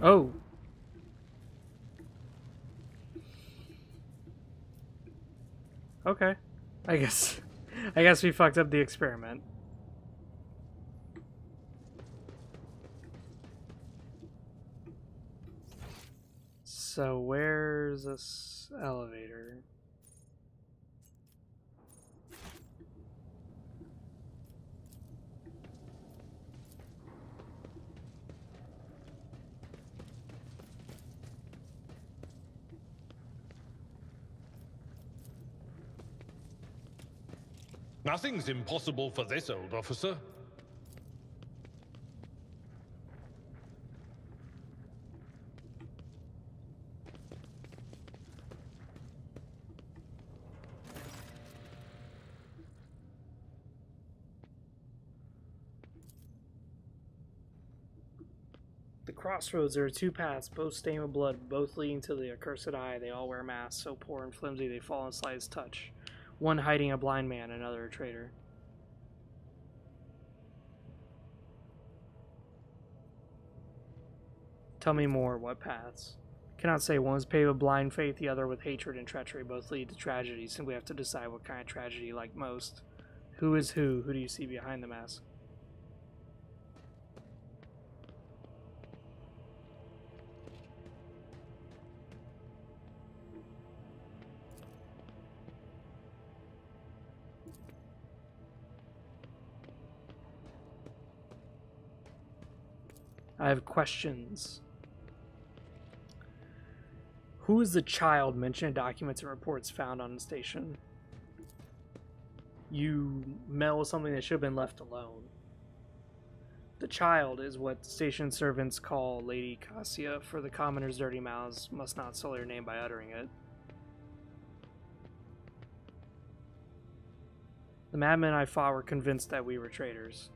Oh. Okay. I guess we fucked up the experiment. So where's this elevator? Nothing's impossible for this old officer. The crossroads, there are two paths, both stained with blood, both leading to the accursed eye. They all wear masks, so poor and flimsy they fall in slightest touch. One hiding a blind man, another a traitor. Tell me more, what paths? Cannot say. One is paved with blind faith, the other with hatred and treachery. Both lead to tragedy, so we have to decide what kind of tragedy you like most. Who is who? Who do you see behind the mask? I have questions. Who is the child mentioned in documents and reports found on the station? You meddle with something that should have been left alone. The child is what station servants call Lady Cassia, for the commoners' dirty mouths must not sully her name by uttering it. The madmen I fought were convinced that we were traitors.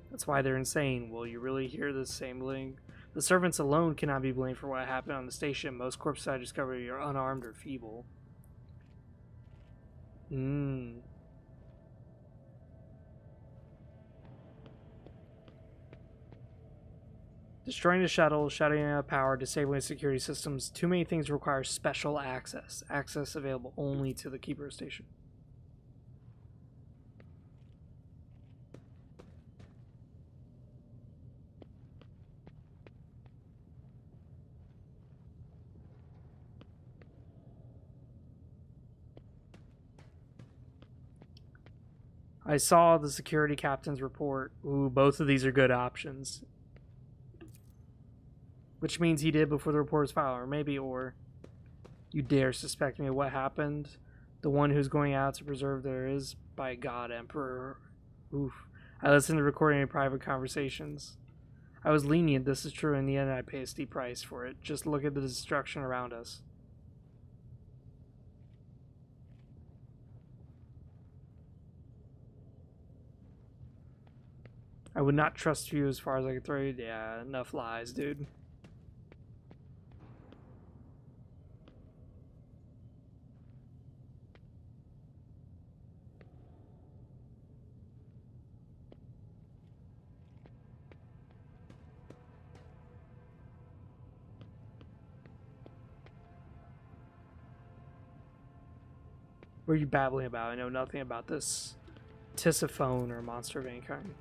That's why they're insane. Will you really hear the same thing? The servants alone cannot be blamed for what happened on the station. Most corpses I discovered are unarmed or feeble. Destroying the shuttle, shutting out power, disabling security systems. Too many things require special access. Access available only to the Keeper Station. I saw the security captain's report. Ooh, both of these are good options. Which means he did before the report was filed, or maybe, or you dare suspect me of what happened? The one who's going out to preserve there is, by God, Emperor. Oof. I listened to recording of private conversations. I was lenient, this is true. In the end, I pay a steep price for it. Just look at the destruction around us. I would not trust you as far as I could throw you. Yeah, enough lies, dude. What are you babbling about? I know nothing about this Tisiphone or monster of any kind.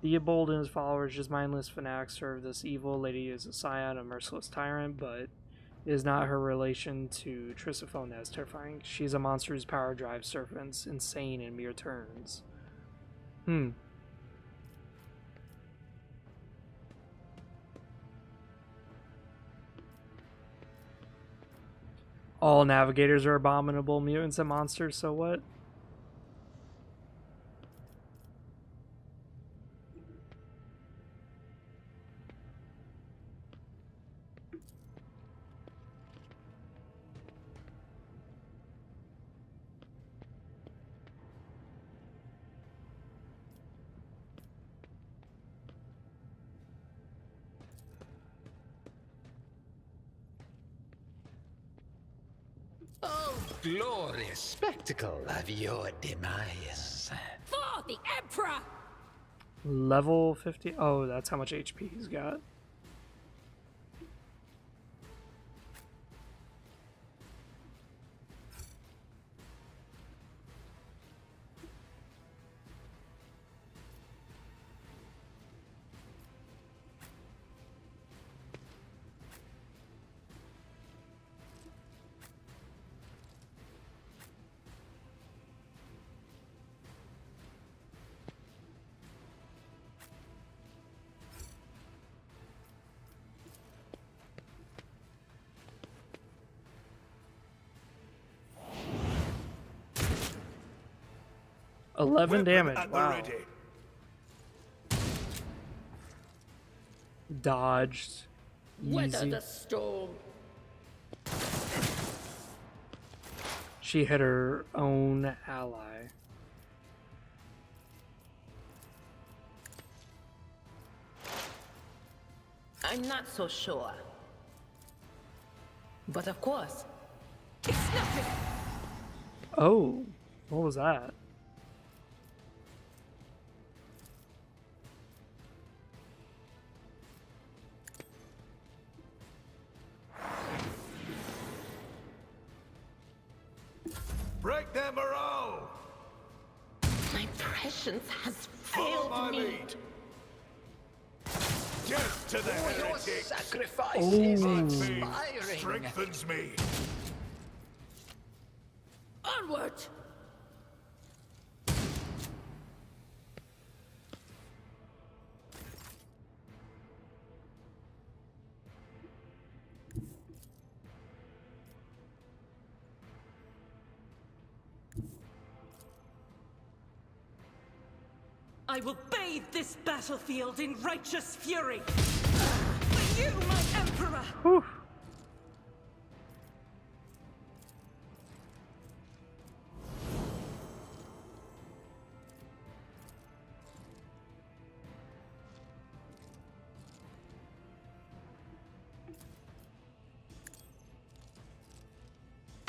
Theobald and his followers, just mindless fanatics, serve this evil lady as a scion, a merciless tyrant, but it is not her relation to Tisiphone that is terrifying. She's a monster whose power drives servants insane in mere turns. All navigators are abominable mutants and monsters, so what? Oh, glorious spectacle of your demise. For the Emperor! Level 50? Oh, that's how much HP he's got. $11 damage. Wow. Dodged. Weather Easy. the storm. She hit her own ally. I'm not so sure. But of course. It's nothing. Oh, what was that? Break their morale! My prescience has Follow failed my me. lead. Death to the heretics! Your sacrifice Oh. is Faith inspiring. strengthens me. Onward! I will bathe this battlefield in righteous fury. For you, my Emperor! Whew.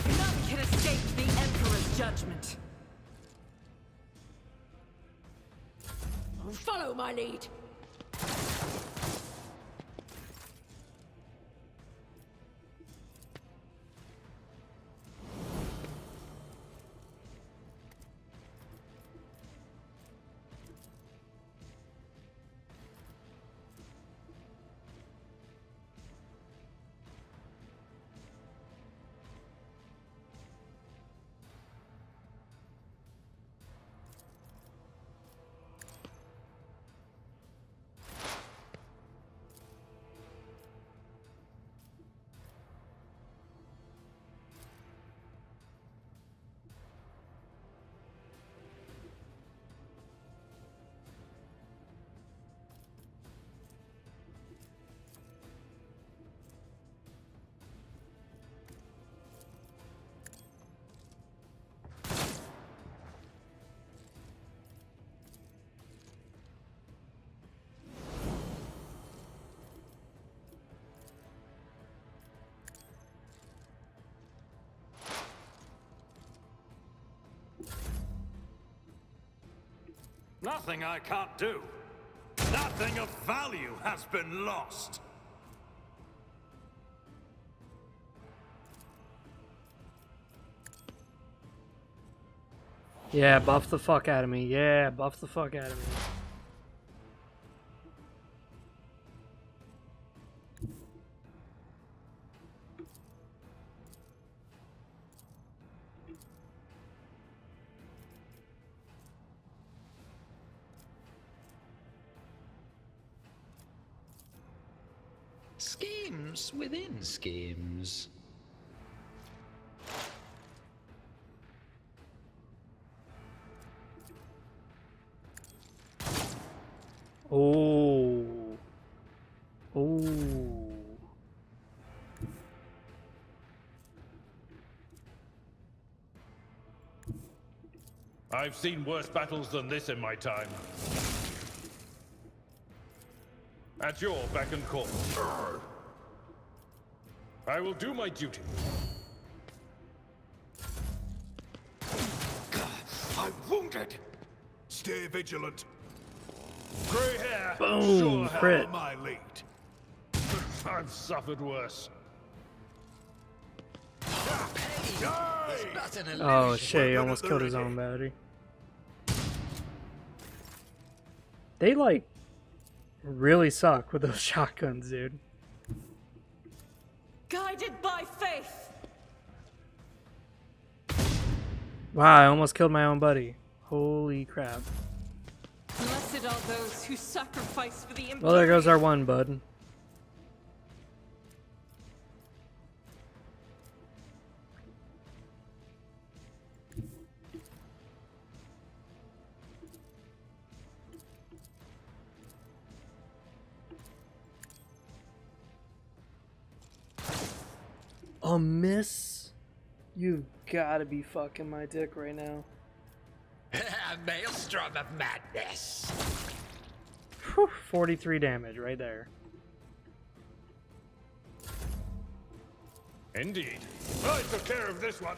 None can escape the Emperor's judgment. Follow my lead. Nothing I can't do. Nothing of value has been lost. Yeah, buff the fuck out of me. Yeah, buff the fuck out of me. Schemes within schemes. Oh. Oh. I've seen worse battles than this in my time. At your beck and call. I will do my duty. I'm wounded. Stay vigilant. Grey hair. Boom, Sure crit. held my lead. I've suffered worse. Oh shit, he almost killed his own battery. They like really suck with those shotguns, dude. Guided by faith. Wow, I almost killed my own buddy. Holy crap. Blessed are those who sacrifice for the Imperium. Well, there goes our one, bud. A miss? You've gotta be fucking my dick right now. A maelstrom of madness. Whew, 43 damage right there. Indeed. I took care of this one.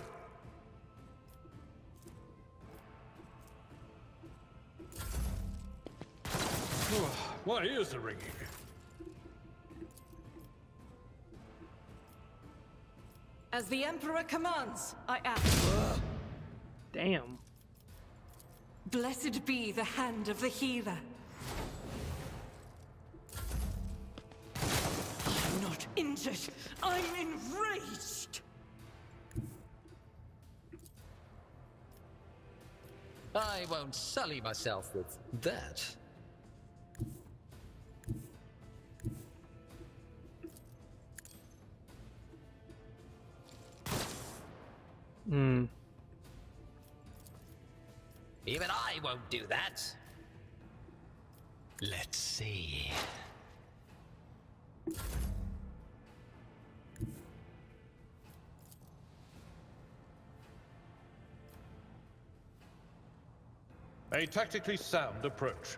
My ears are ringing. As the Emperor commands, I act. Damn. Blessed be the hand of the healer. I'm not injured. I'm enraged. I won't sully myself with that. Hmm. Even I won't do that. Let's see. A tactically sound approach.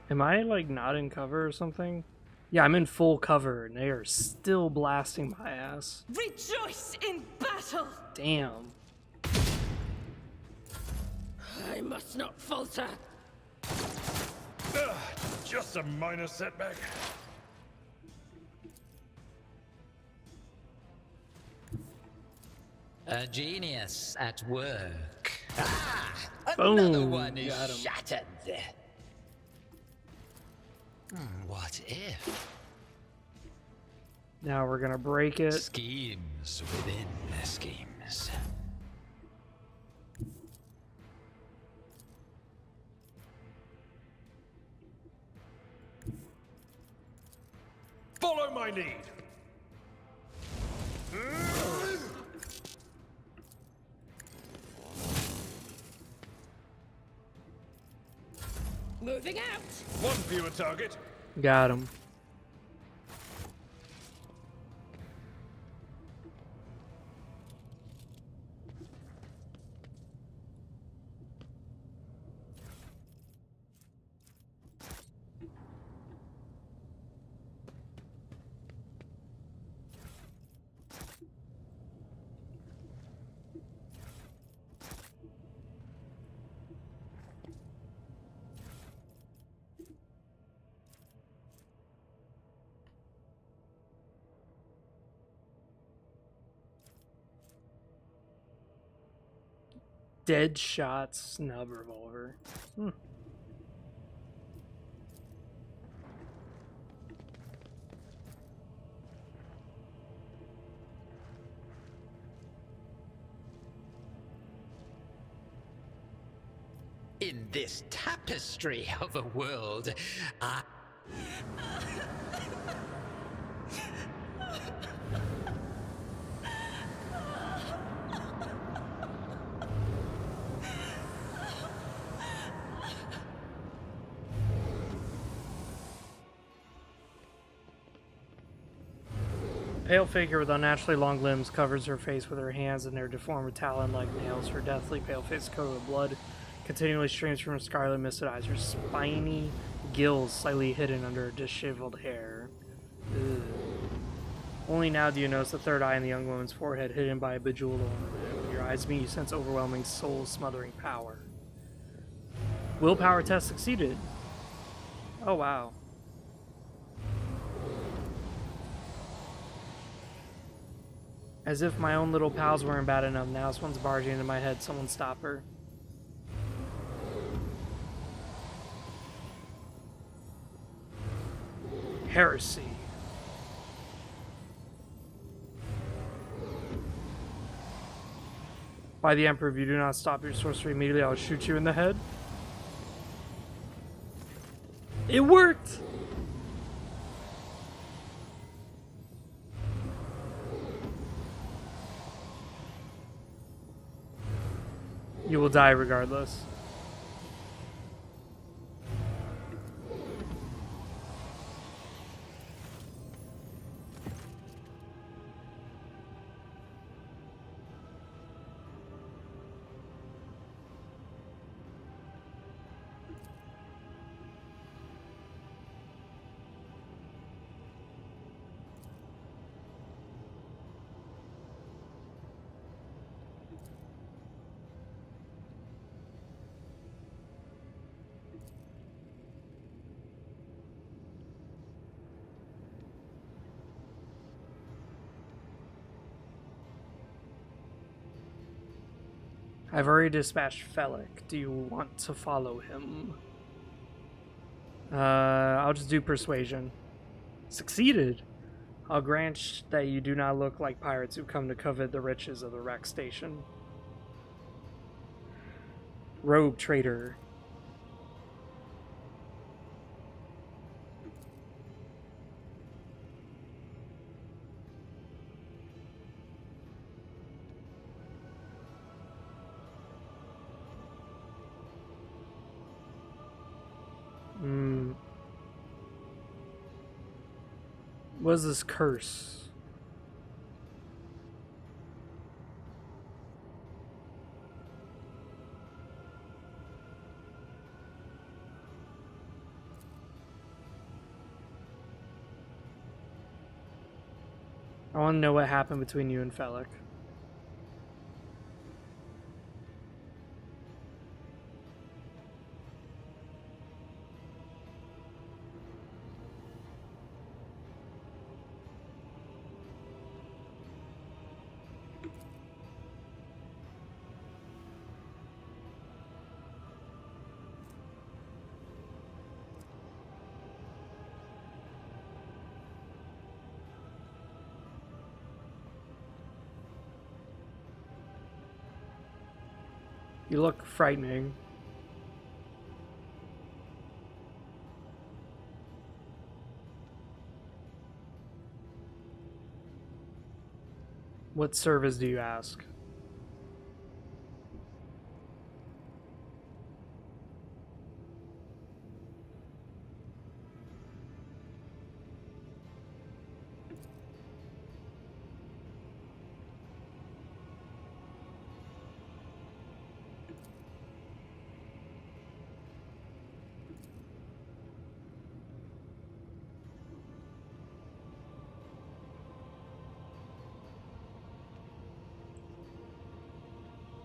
Am I like not in cover or something? Yeah, I'm in full cover and they are still blasting my ass. Rejoice in battle. Damn. I must not falter. Just a minor setback. A genius at work. Ah! Boom. Another one is Got him. shattered. What if? Now we're gonna break it. Schemes within schemes. Follow my lead. Moving out. One fewer target. Got him. Dead shot snub revolver. Hmm. In this tapestry of a world, I... Pale figure with unnaturally long limbs covers her face with her hands and their deformed talon-like nails. Her deathly pale face covered with blood continually streams from her scarlet misted eyes. Her spiny gills slightly hidden under her disheveled hair. Ugh. Only now do you notice the third eye in the young woman's forehead, hidden by a bejeweled ornament. When your eyes meet, you sense overwhelming, soul-smothering power. Willpower test succeeded. Oh, wow. As if my own little pals weren't bad enough, now this one's barging into my head. Someone stop her. Heresy. By the Emperor, if you do not stop your sorcery immediately, I will shoot you in the head. It worked! You will die regardless. I've already dispatched Felic. Do you want to follow him? I'll just do persuasion. Succeeded. I'll grant that you do not look like pirates who come to covet the riches of the wreck station. Rogue trader. What is this curse? I want to know what happened between you and Felic. You look frightening. What service do you ask?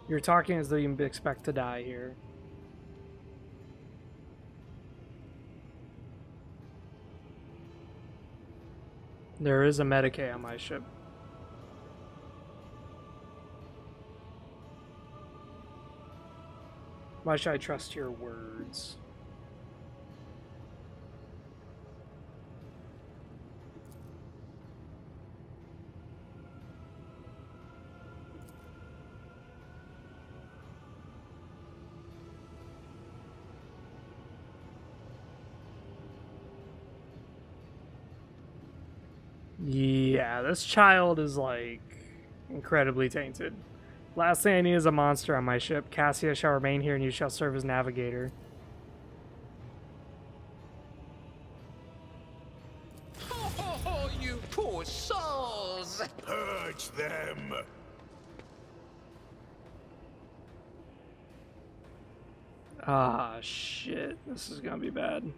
You're talking as though you expect to die here. There is a Medicaid on my ship. Why should I trust your words? Yeah, this child is like incredibly tainted. Last thing I need is a monster on my ship. Cassia shall remain here and you shall serve as navigator. Oh, you poor souls! Purge them! Ah, shit. This is gonna be bad.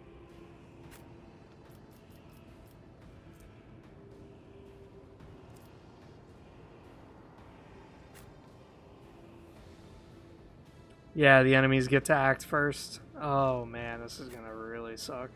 Yeah, the enemies get to act first. Oh man, this is gonna really suck.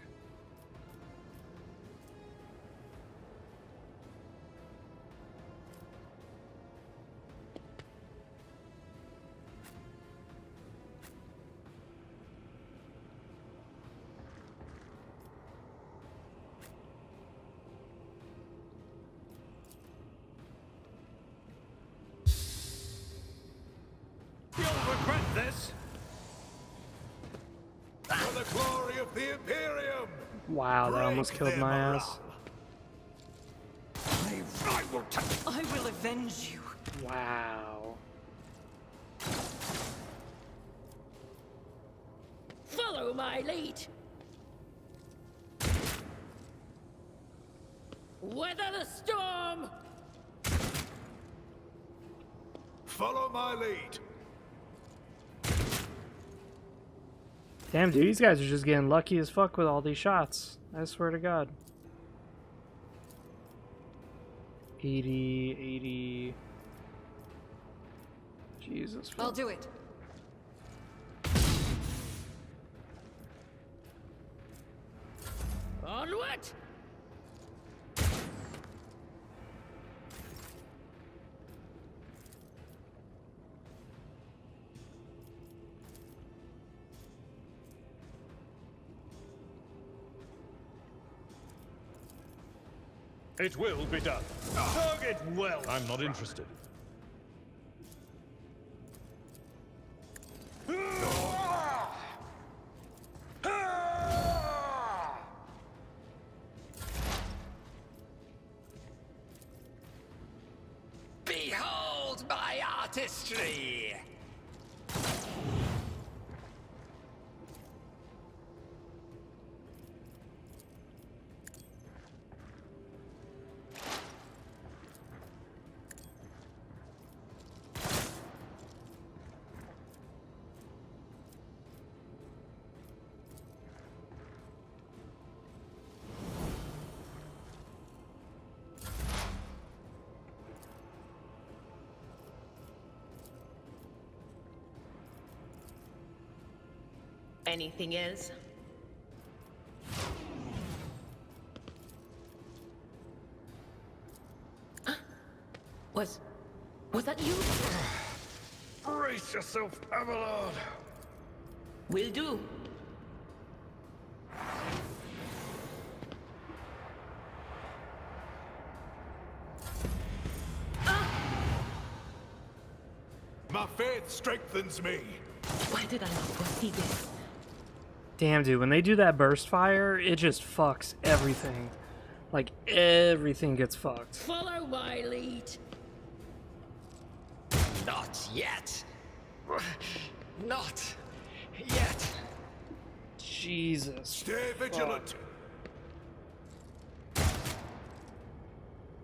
You'll regret this. For the glory of the Imperium! Wow, that almost Break killed them my up. ass. I will avenge you. Wow. Follow my lead. Weather the storm. Follow my lead. Damn, dude, these guys are just getting lucky as fuck with all these shots. I swear to God. 80, 80. Jesus. I'll do it. Onward. It will be done. Target well. I'm not interested. Behold my artistry! Anything else? Was that you? Brace yourself, Abelard. Will do. My faith strengthens me. Why did I not foresee this? Damn, dude, when they do that burst fire, it just fucks everything. Like, everything gets fucked. Follow my lead. Not yet. Not yet. Jesus. Stay vigilant.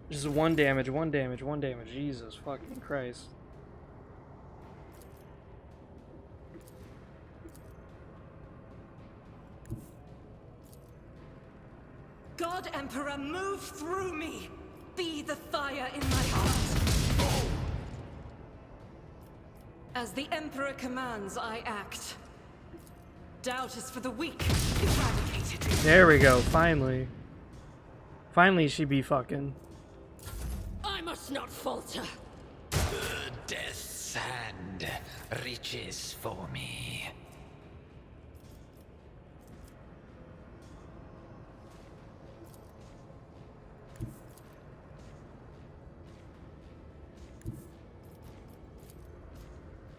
Just one damage, one damage, one damage. Jesus fucking Christ. God Emperor, move through me. Be the fire in my heart. As the Emperor commands, I act. Doubt is for the weak. Eradicated. There we go, finally. Finally she be fucking. I must not falter. Death's hand reaches for me.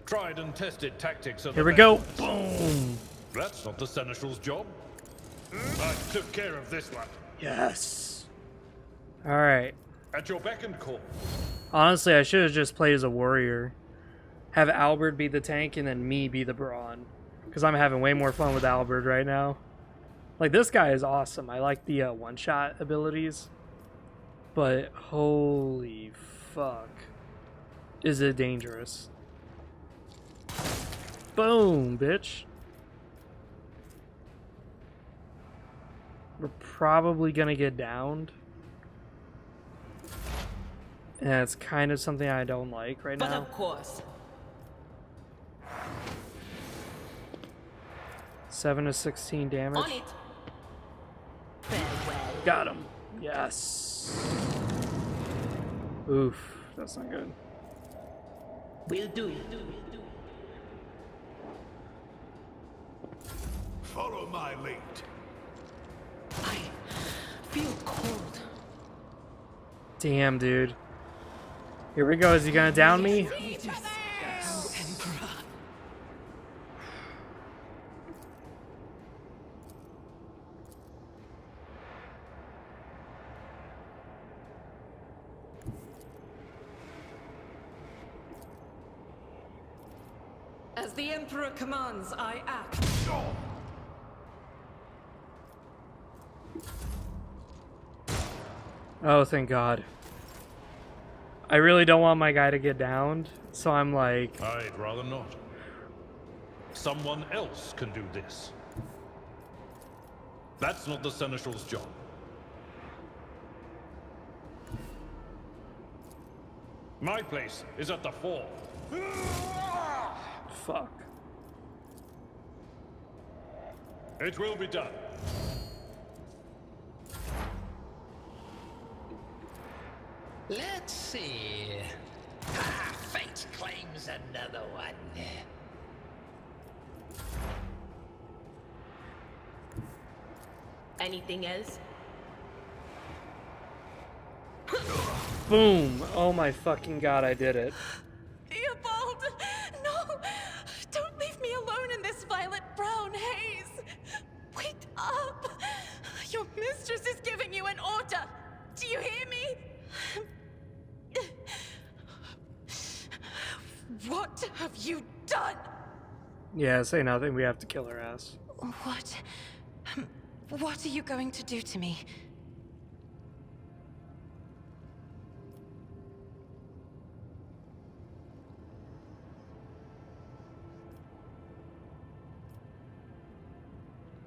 Tried and tested tactics of Here the we go. best. Boom. That's not the Seneschal's job. I took care of this one. Yes. Alright. At your beck and call. Honestly, I should have just played as a warrior. Have Albert be the tank and then me be the brawn. Because I'm having way more fun with Albert right now. Like, this guy is awesome. I like the one-shot abilities. But holy fuck. Is it dangerous. Boom, bitch. We're probably gonna get downed. And it's kind of something I don't like right now. But of course. 7 to 16 damage. On it. Farewell. Got him. Yes. Oof, that's not good. We'll do it. Follow my lead. I feel cold. Damn, dude. Here we go. Is he gonna down me? As the Emperor commands, I act. Oh, thank God. I really don't want my guy to get downed, so I'm like... I'd rather not. Someone else can do this. That's not the Seneschal's job. My place is at the fore. Fuck. It will be done. Let's see. Ah, fate claims another one. Anything else? Boom! Oh my fucking God, I did it. Theobald! No! Don't leave me alone in this violet-brown haze! Wake up! Your mistress is giving you an order! Do you hear me? What have you done? Yeah, say nothing. We have to kill her ass. What are you going to do to me?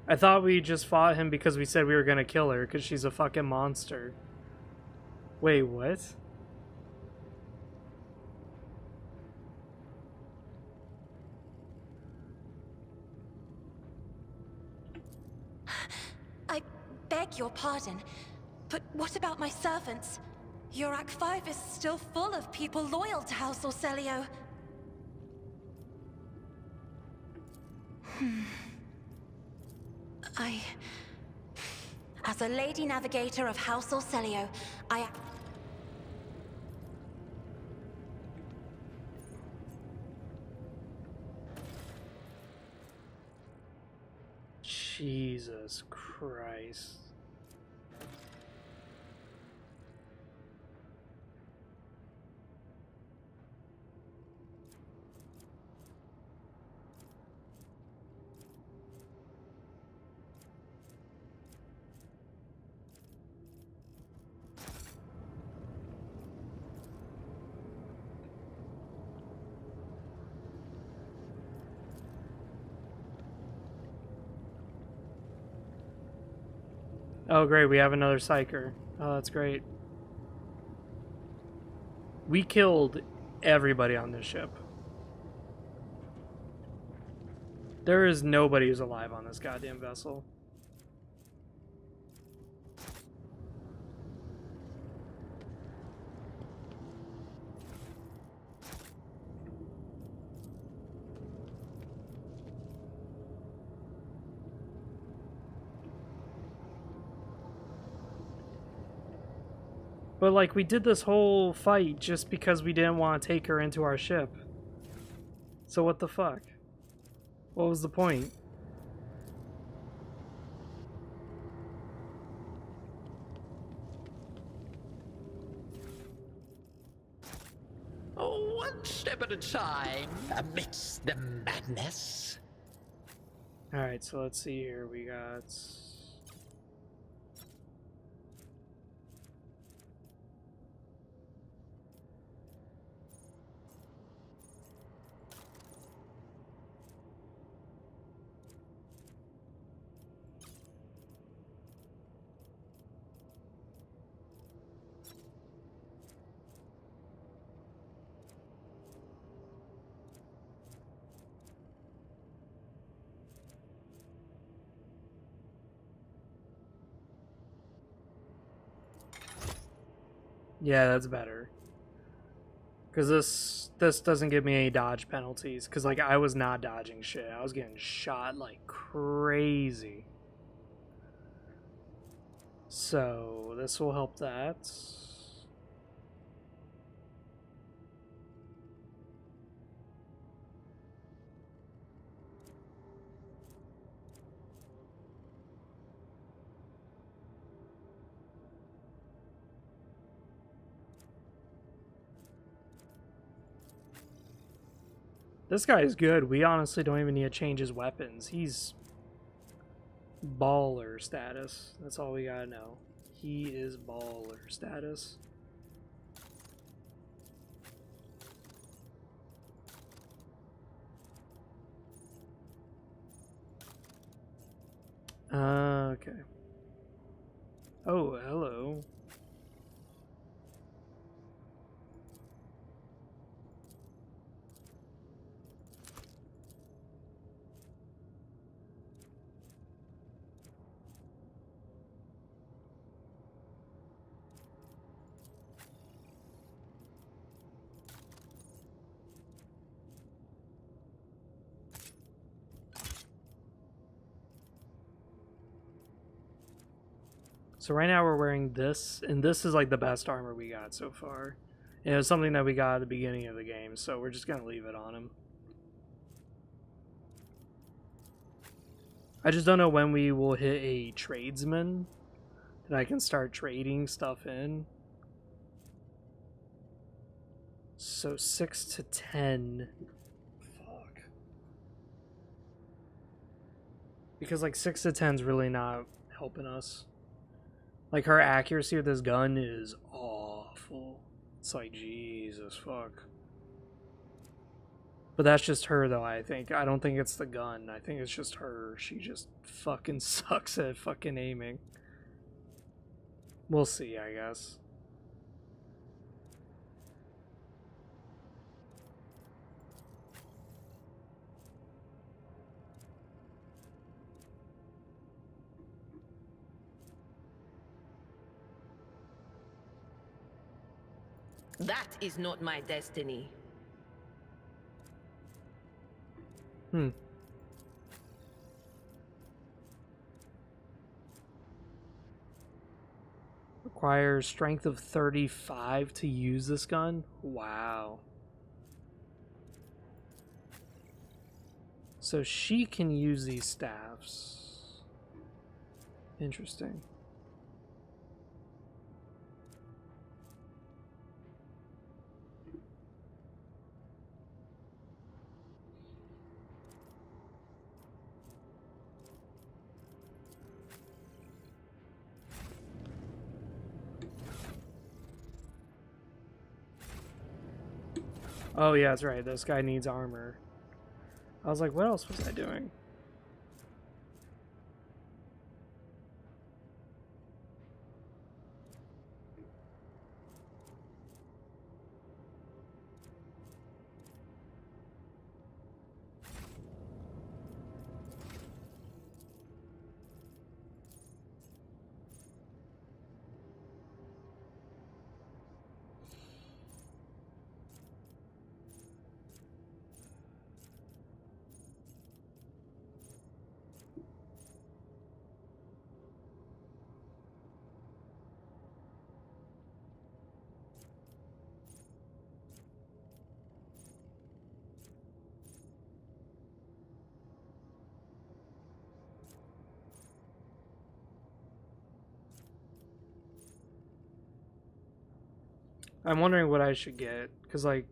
I thought we just fought him because we said we were gonna kill her because she's a fucking monster. Wait, what? I beg your pardon, but what about my servants? Yurak 5 is still full of people loyal to House Orselio. As a Lady Navigator of House Orselio, I... Jesus Christ. Oh great, we have another psyker. Oh, that's great. We killed everybody on this ship. There is nobody who's alive on this goddamn vessel. But, like, we did this whole fight just because we didn't want to take her into our ship. So what the fuck? What was the point? a time amidst the madness. Alright, so let's see here. We got... Yeah, that's better. Because this doesn't give me any dodge penalties. Because, like, I was not dodging shit. I was getting shot like crazy. So, this will help that. This guy is good. We honestly don't even need to change his weapons. He's baller status. That's all we gotta know. He is baller status. Okay. Oh, hello. So right now we're wearing this, and this is like the best armor we got so far. And it was something that we got at the beginning of the game, so we're just gonna leave it on him. I just don't know when we will hit a tradesman that I can start trading stuff in. So 6 to 10. Fuck. Because like 6 to 10 is really not helping us. Like, her accuracy with this gun is awful. It's like, Jesus, fuck. But that's just her, though, I think. I don't think it's the gun. I think it's just her. She just fucking sucks at fucking aiming. We'll see, I guess. That is not my destiny. Requires strength of 35 to use this gun? Wow. So she can use these staffs. Interesting. Oh yeah, that's right. This guy needs armor. I was like, what else was I doing? I'm wondering what I should get, because, like,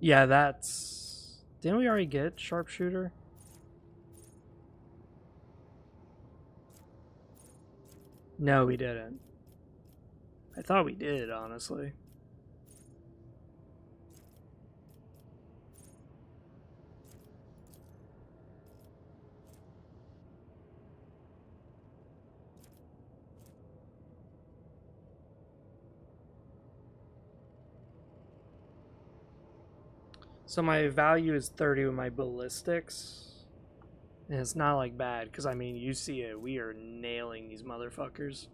Yeah, that's... Didn't we already get sharpshooter? No, we didn't. I thought we did, honestly. So my value is 30 with my ballistics. And it's not like bad, because I mean, you see it. We are nailing these motherfuckers.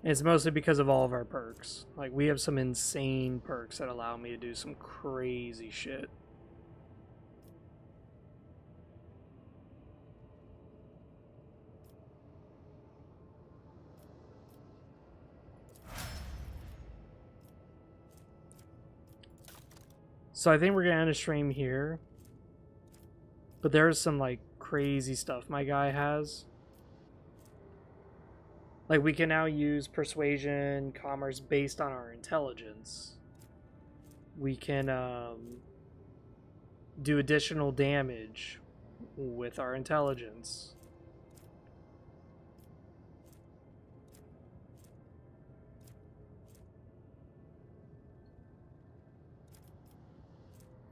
And it's mostly because of all of our perks. Like, we have some insane perks that allow me to do some crazy shit. So I think we're gonna end a stream here. But there's some like crazy stuff my guy has. Like, we can now use persuasion, commerce based on our intelligence. We can do additional damage with our intelligence.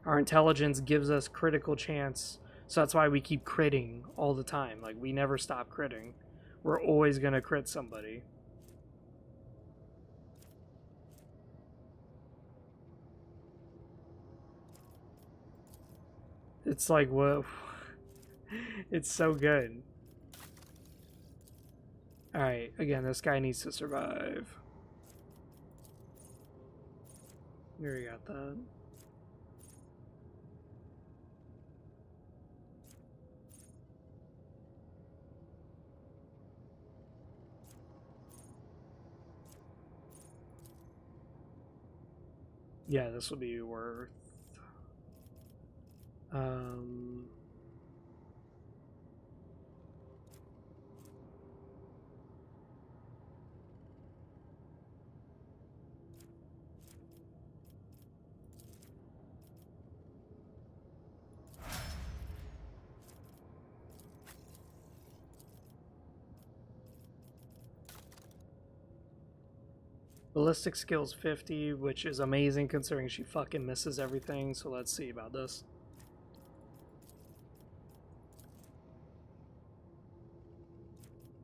Our intelligence gives us critical chance, so that's why we keep critting all the time. Like, we never stop critting. We're always gonna crit somebody. It's like, whoa. It's so good. Alright, again, this guy needs to survive. We already got that. Yeah, this will be worth... Ballistic skills 50, which is amazing considering she fucking misses everything, so let's see about this.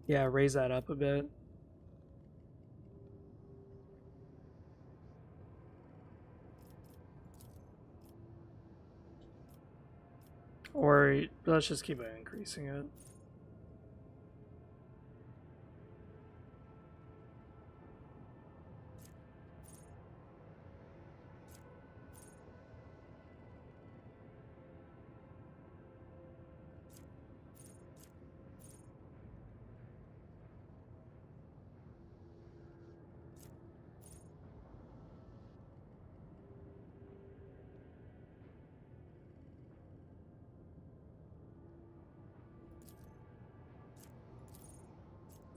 Yeah, raise that up a bit. Or let's just keep increasing it.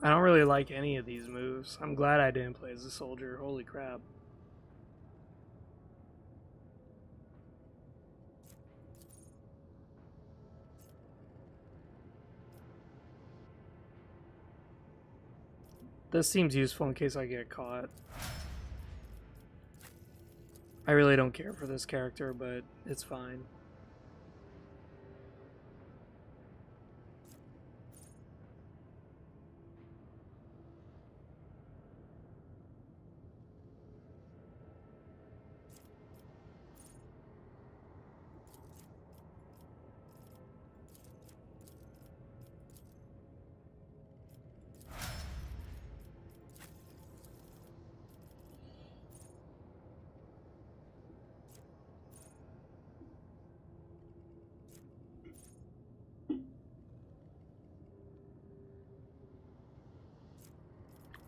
I don't really like any of these moves. I'm glad I didn't play as a soldier. Holy crap. This seems useful in case I get caught. I really don't care for this character, but it's fine.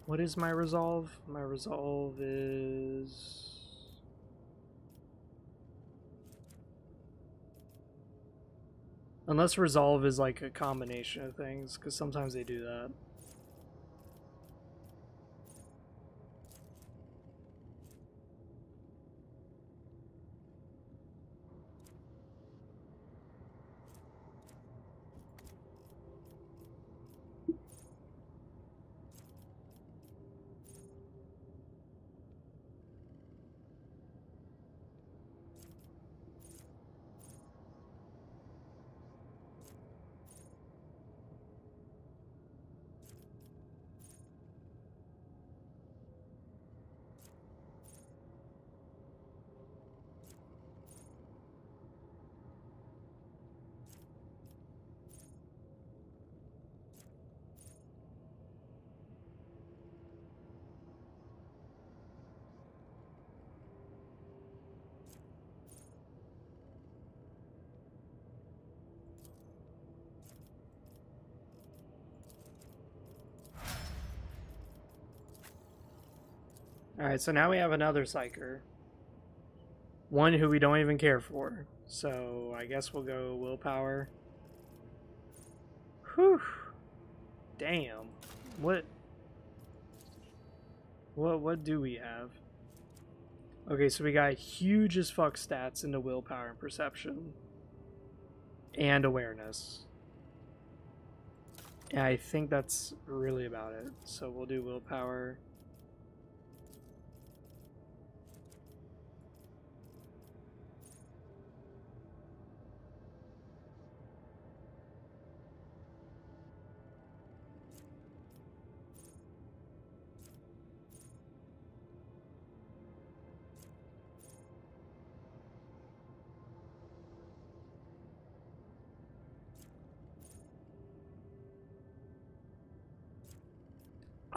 What is my resolve? My resolve is... Unless resolve is like a combination of things, because sometimes they do that. Alright, so now we have another Psyker. One who we don't even care for. So I guess we'll go willpower. Whew. Damn. What do we have? Okay, so we got huge as fuck stats into willpower and perception. And awareness. And I think that's really about it. So we'll do willpower.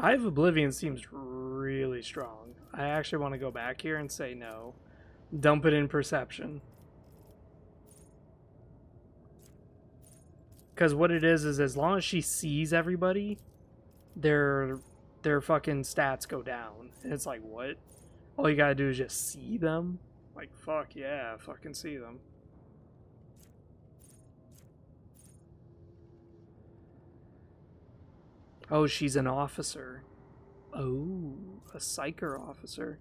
Eye of Oblivion seems really strong. I actually want to go back here and say no. Dump it in perception. Because what it is as long as she sees everybody, their fucking stats go down. And it's like, what? All you gotta do is just see them? Like, fuck yeah, fucking see them. Oh, she's an officer. Oh, a psyker officer.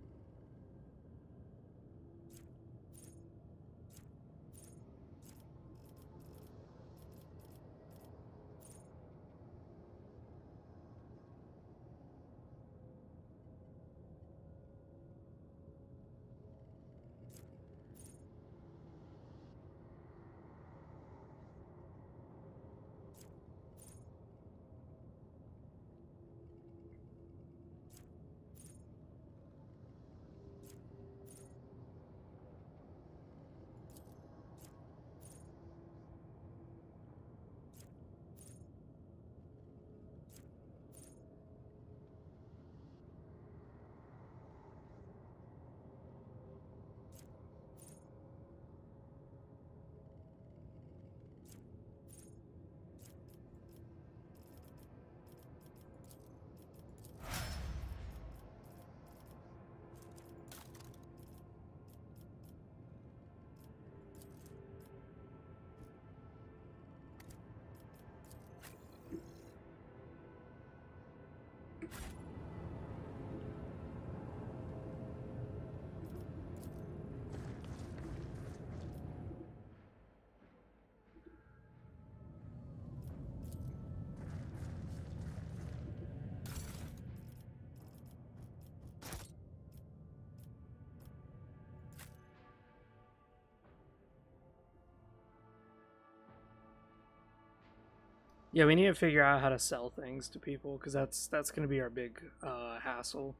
Yeah, we need to figure out how to sell things to people, because that's going to be our big hassle.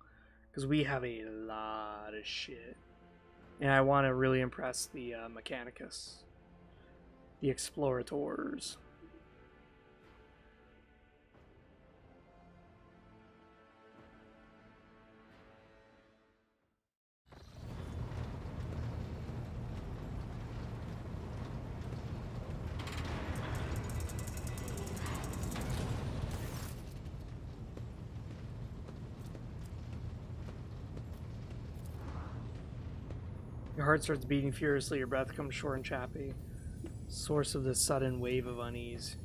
Because we have a lot of shit. And I want to really impress the Mechanicus. The Explorators. Your heart starts beating furiously, your breath comes short and chappy. Source of this sudden wave of unease.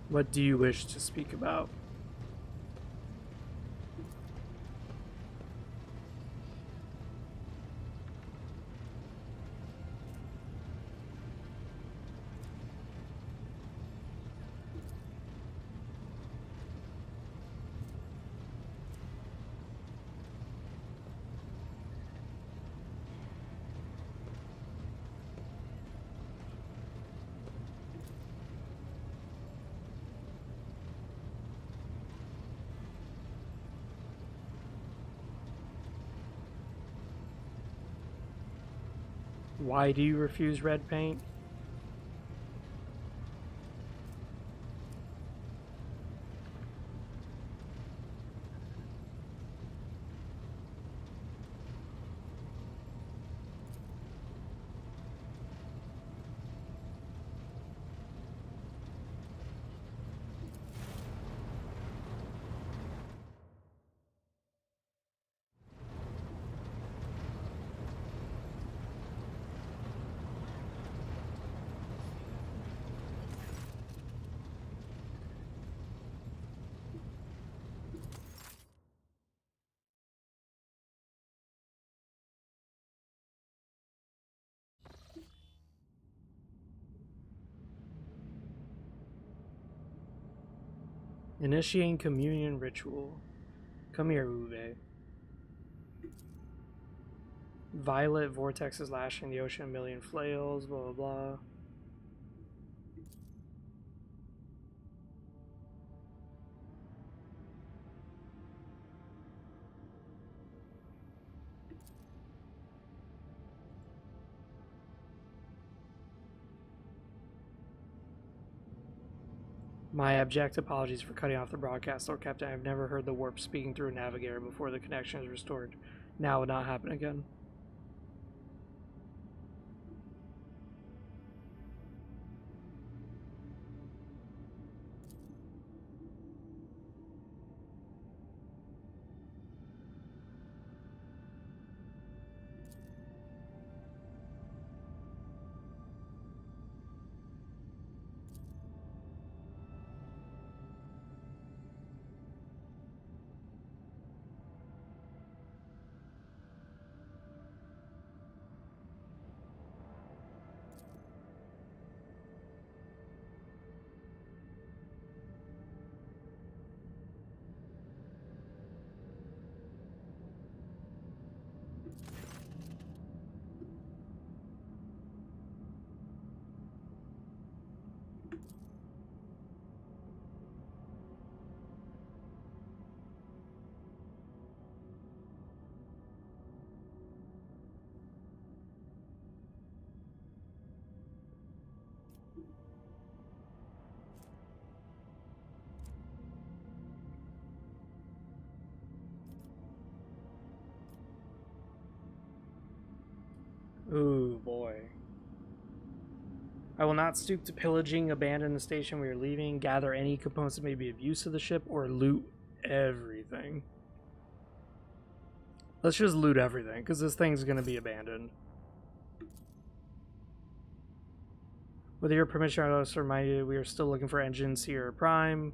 What do you wish to speak about? Why do you refuse red paint? Initiating communion ritual. Come here, Uwe. Violet vortexes lashing the ocean, a million flails, blah blah blah. My abject apologies for cutting off the broadcast, Lord Captain. I've never heard the warp speaking through a navigator before the connection is restored. Now it will not happen again. Ooh, boy. I will not stoop to pillaging, abandon the station we are leaving, gather any components that may be of use to the ship, or loot everything. Let's just loot everything, because this thing's going to be abandoned. With your permission, I also remind you we are still looking for engines here at Prime.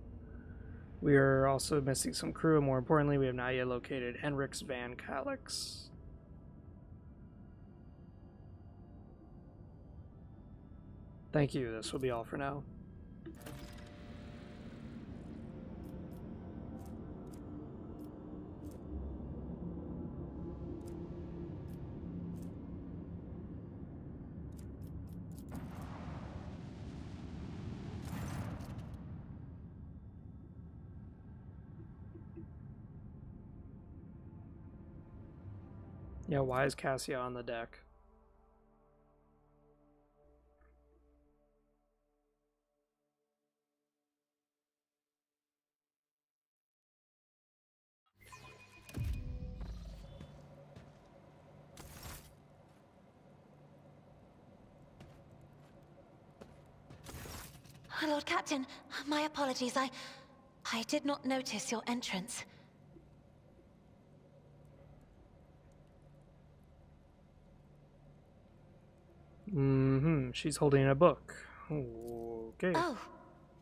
We are also missing some crew, and more importantly, we have not yet located Henrix Van Calix. Thank you, this will be all for now. Yeah, why is Cassia on the deck? Lord Captain, my apologies. I did not notice your entrance. Mm-hmm. She's holding a book. Okay. Oh,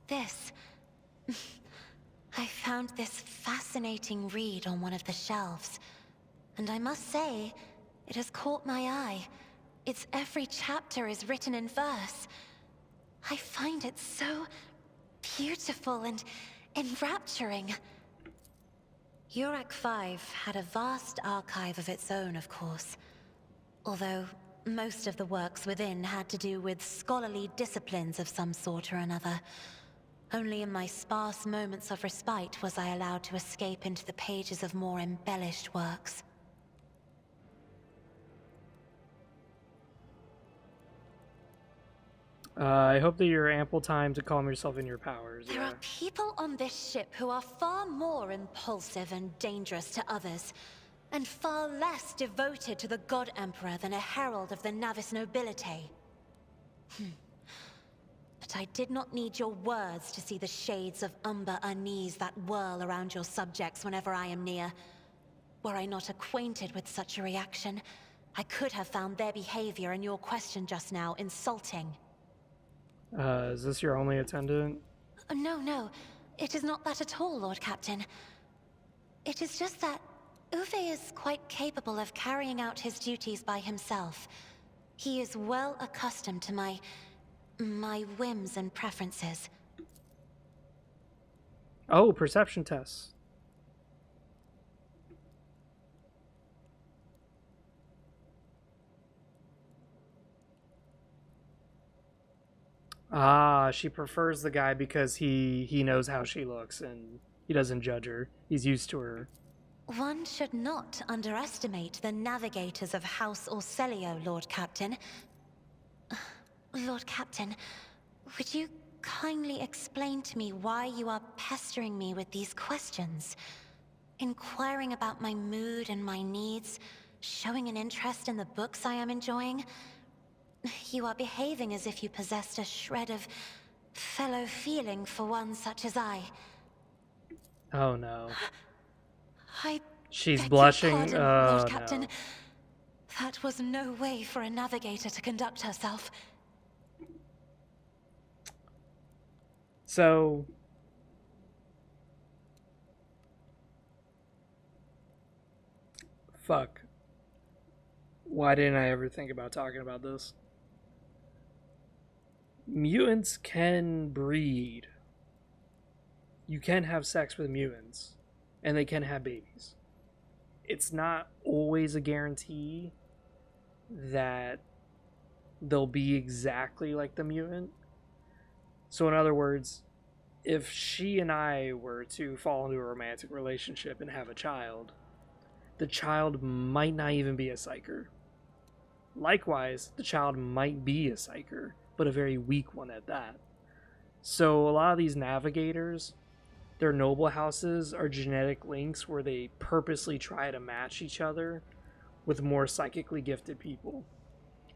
this. I found this fascinating read on one of the shelves. And I must say, it has caught my eye. Its every chapter is written in verse. I find it so beautiful and enrapturing. Urak 5 had a vast archive of its own, of course. Although most of the works within had to do with scholarly disciplines of some sort or another. Only in my sparse moments of respite was I allowed to escape into the pages of more embellished works. I hope that you're ample time to calm yourself in your powers. There are people on this ship who are far more impulsive and dangerous to others, and far less devoted to the God Emperor than a herald of the Navis nobility. But I did not need your words to see the shades of umber unease that whirl around your subjects whenever I am near. Were I not acquainted with such a reaction, I could have found their behavior and your question just now insulting. Is this your only attendant? No, no. It is not that at all, Lord Captain. It is just that Uwe is quite capable of carrying out his duties by himself. He is well accustomed to my whims and preferences. Oh, perception tests. Ah, she prefers the guy because he knows how she looks and he doesn't judge her. He's used to her. One should not underestimate the navigators of House Orselio, Lord Captain. Lord Captain, would you kindly explain to me why you are pestering me with these questions? Inquiring about my mood and my needs, showing an interest in the books I am enjoying. You are behaving as if you possessed a shred of fellow feeling for one such as I. Oh no. She's beg blushing. your pardon, Lord No. Captain. That was no way for a navigator to conduct herself. So fuck. Why didn't I ever think about talking about this? Mutants can breed. You can have sex with mutants, and they can have babies. It's not always a guarantee that they'll be exactly like the mutant. So in other words, if she and I were to fall into a romantic relationship and have a child, the child might not even be a psyker. Likewise, the child might be a psyker, but a very weak one at that. So a lot of these navigators, their noble houses are genetic links where they purposely try to match each other with more psychically gifted people.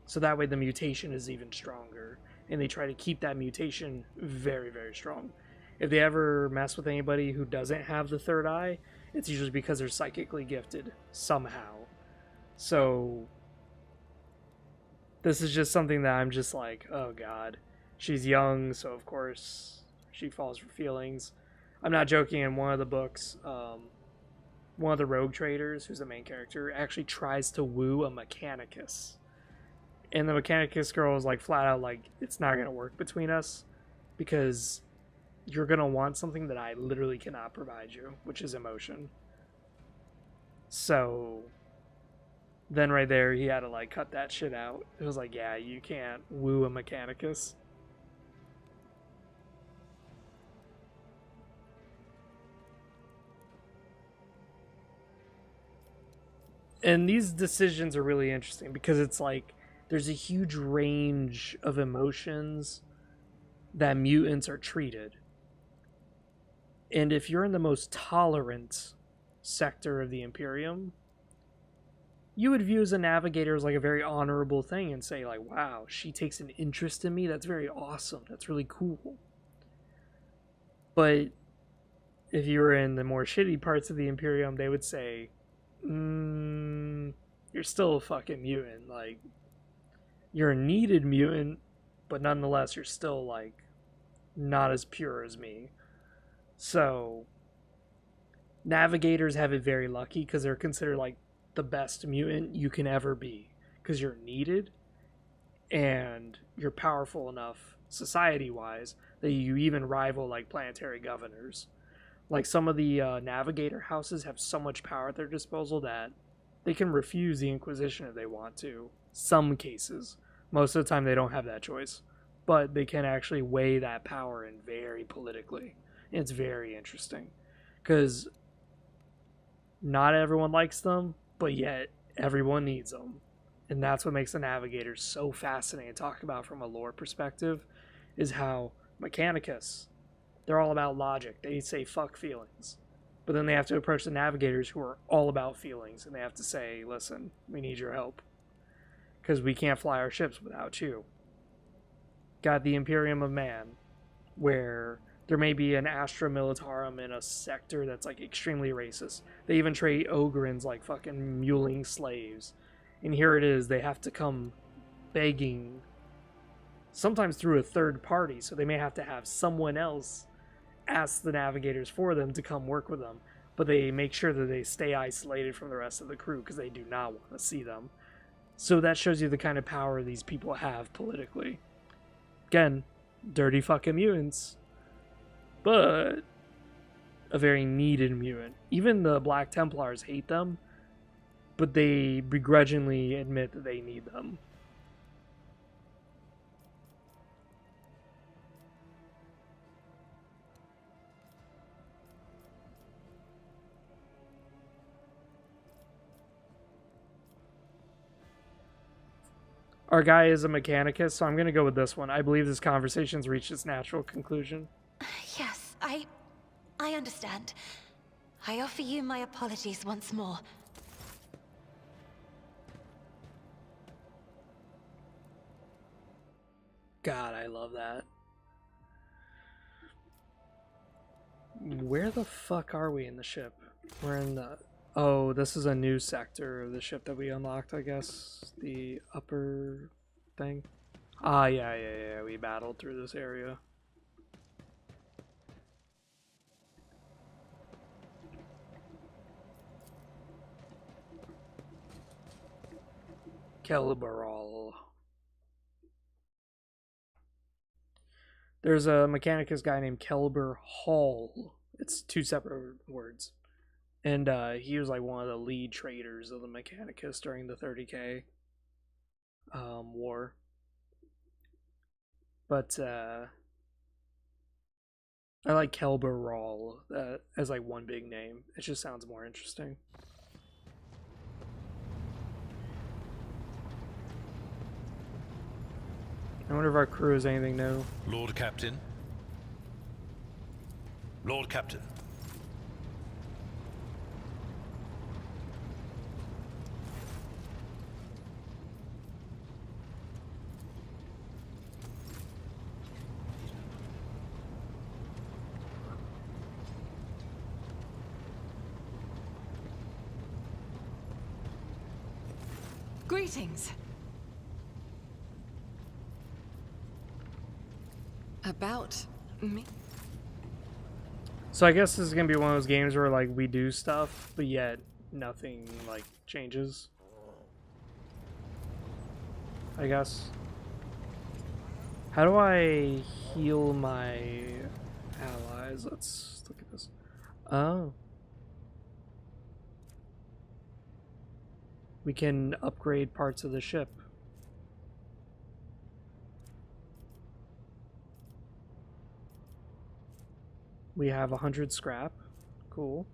So that way the mutation is even stronger, and they try to keep that mutation very, very strong. If they ever mess with anybody who doesn't have the third eye, it's usually because they're psychically gifted somehow. So this is just something that I'm just like, oh god. She's young, so of course she falls for feelings. I'm not joking, in one of the books, one of the rogue traders, who's the main character, actually tries to woo a Mechanicus. And the Mechanicus girl is like flat out like, it's not going to work between us because you're going to want something that I literally cannot provide you, which is emotion. So then right there, he had to like cut that shit out. It was like, yeah, you can't woo a Mechanicus. And these decisions are really interesting because it's like there's a huge range of emotions that mutants are treated. And if you're in the most tolerant sector of the Imperium, you would view as a navigator as like a very honorable thing and say like, wow, she takes an interest in me. That's very awesome. That's really cool. But if you were in the more shitty parts of the Imperium, they would say, you're still a fucking mutant. Like, you're a needed mutant, but nonetheless, you're still like not as pure as me. So navigators have it very lucky because they're considered like the best mutant you can ever be because you're needed and you're powerful enough society-wise that you even rival like planetary governors. Like some of the navigator houses have so much power at their disposal that they can refuse the Inquisition if they want to. Some cases. Most of the time they don't have that choice. But they can actually weigh that power in very politically. And it's very interesting. Because not everyone likes them, but yet everyone needs them. And that's what makes the navigators so fascinating to talk about from a lore perspective. is how Mechanicus, they're all about logic. They say fuck feelings. But then they have to approach the navigators who are all about feelings, and they have to say, listen, we need your help. Because we can't fly our ships without you. Got the Imperium of Man, where there may be an Astra Militarum in a sector that's like extremely racist. They even treat Ogrins like fucking muling slaves. And here it is, they have to come begging, sometimes through a third party, so they may have to have someone else ask the navigators for them to come work with them. But they make sure that they stay isolated from the rest of the crew because they do not want to see them. So that shows you the kind of power these people have politically. Again, dirty fucking mutants. But a very needed mutant. Even the Black Templars hate them, but they begrudgingly admit that they need them. Our guy is a Mechanicus, so I'm going to go with this one. I believe this conversation's reached its natural conclusion. Yes, I understand. I offer you my apologies once more. God, I love that. Where the fuck are we in the ship? We're in the... Oh, this is a new sector of the ship that we unlocked, I guess. The upper thing. Ah, yeah. We battled through this area. Kelberall. There's a Mechanicus guy named Kelber Hall. It's two separate words. And he was like one of the lead traders of the Mechanicus during the 30K war. But I like Kelberall as like one big name. It just sounds more interesting. I wonder if our crew is anything new. Lord Captain. Lord Captain. Greetings. About me? So I guess this is gonna be one of those games where like we do stuff, but yet nothing like changes. I guess. How do I heal my allies? Let's look at this. Oh. We can upgrade parts of the ship. We have 100 scrap. Cool.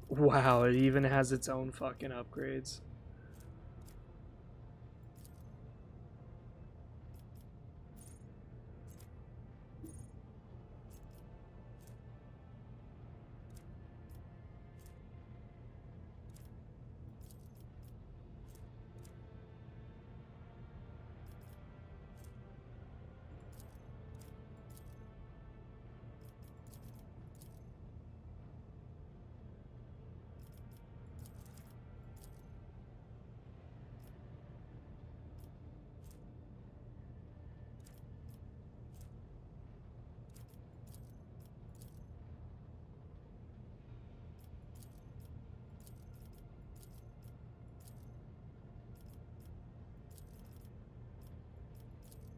Wow, it even has its own fucking upgrades.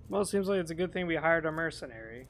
Well, it seems like it's a good thing we hired a mercenary.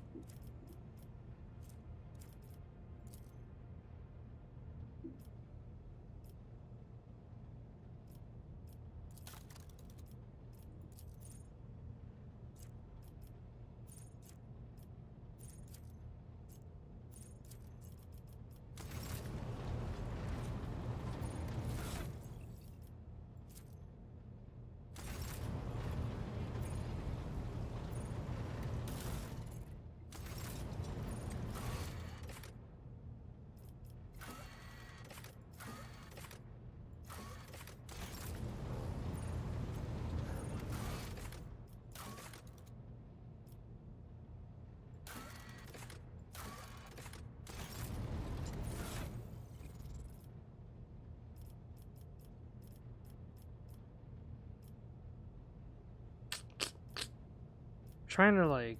trying to like...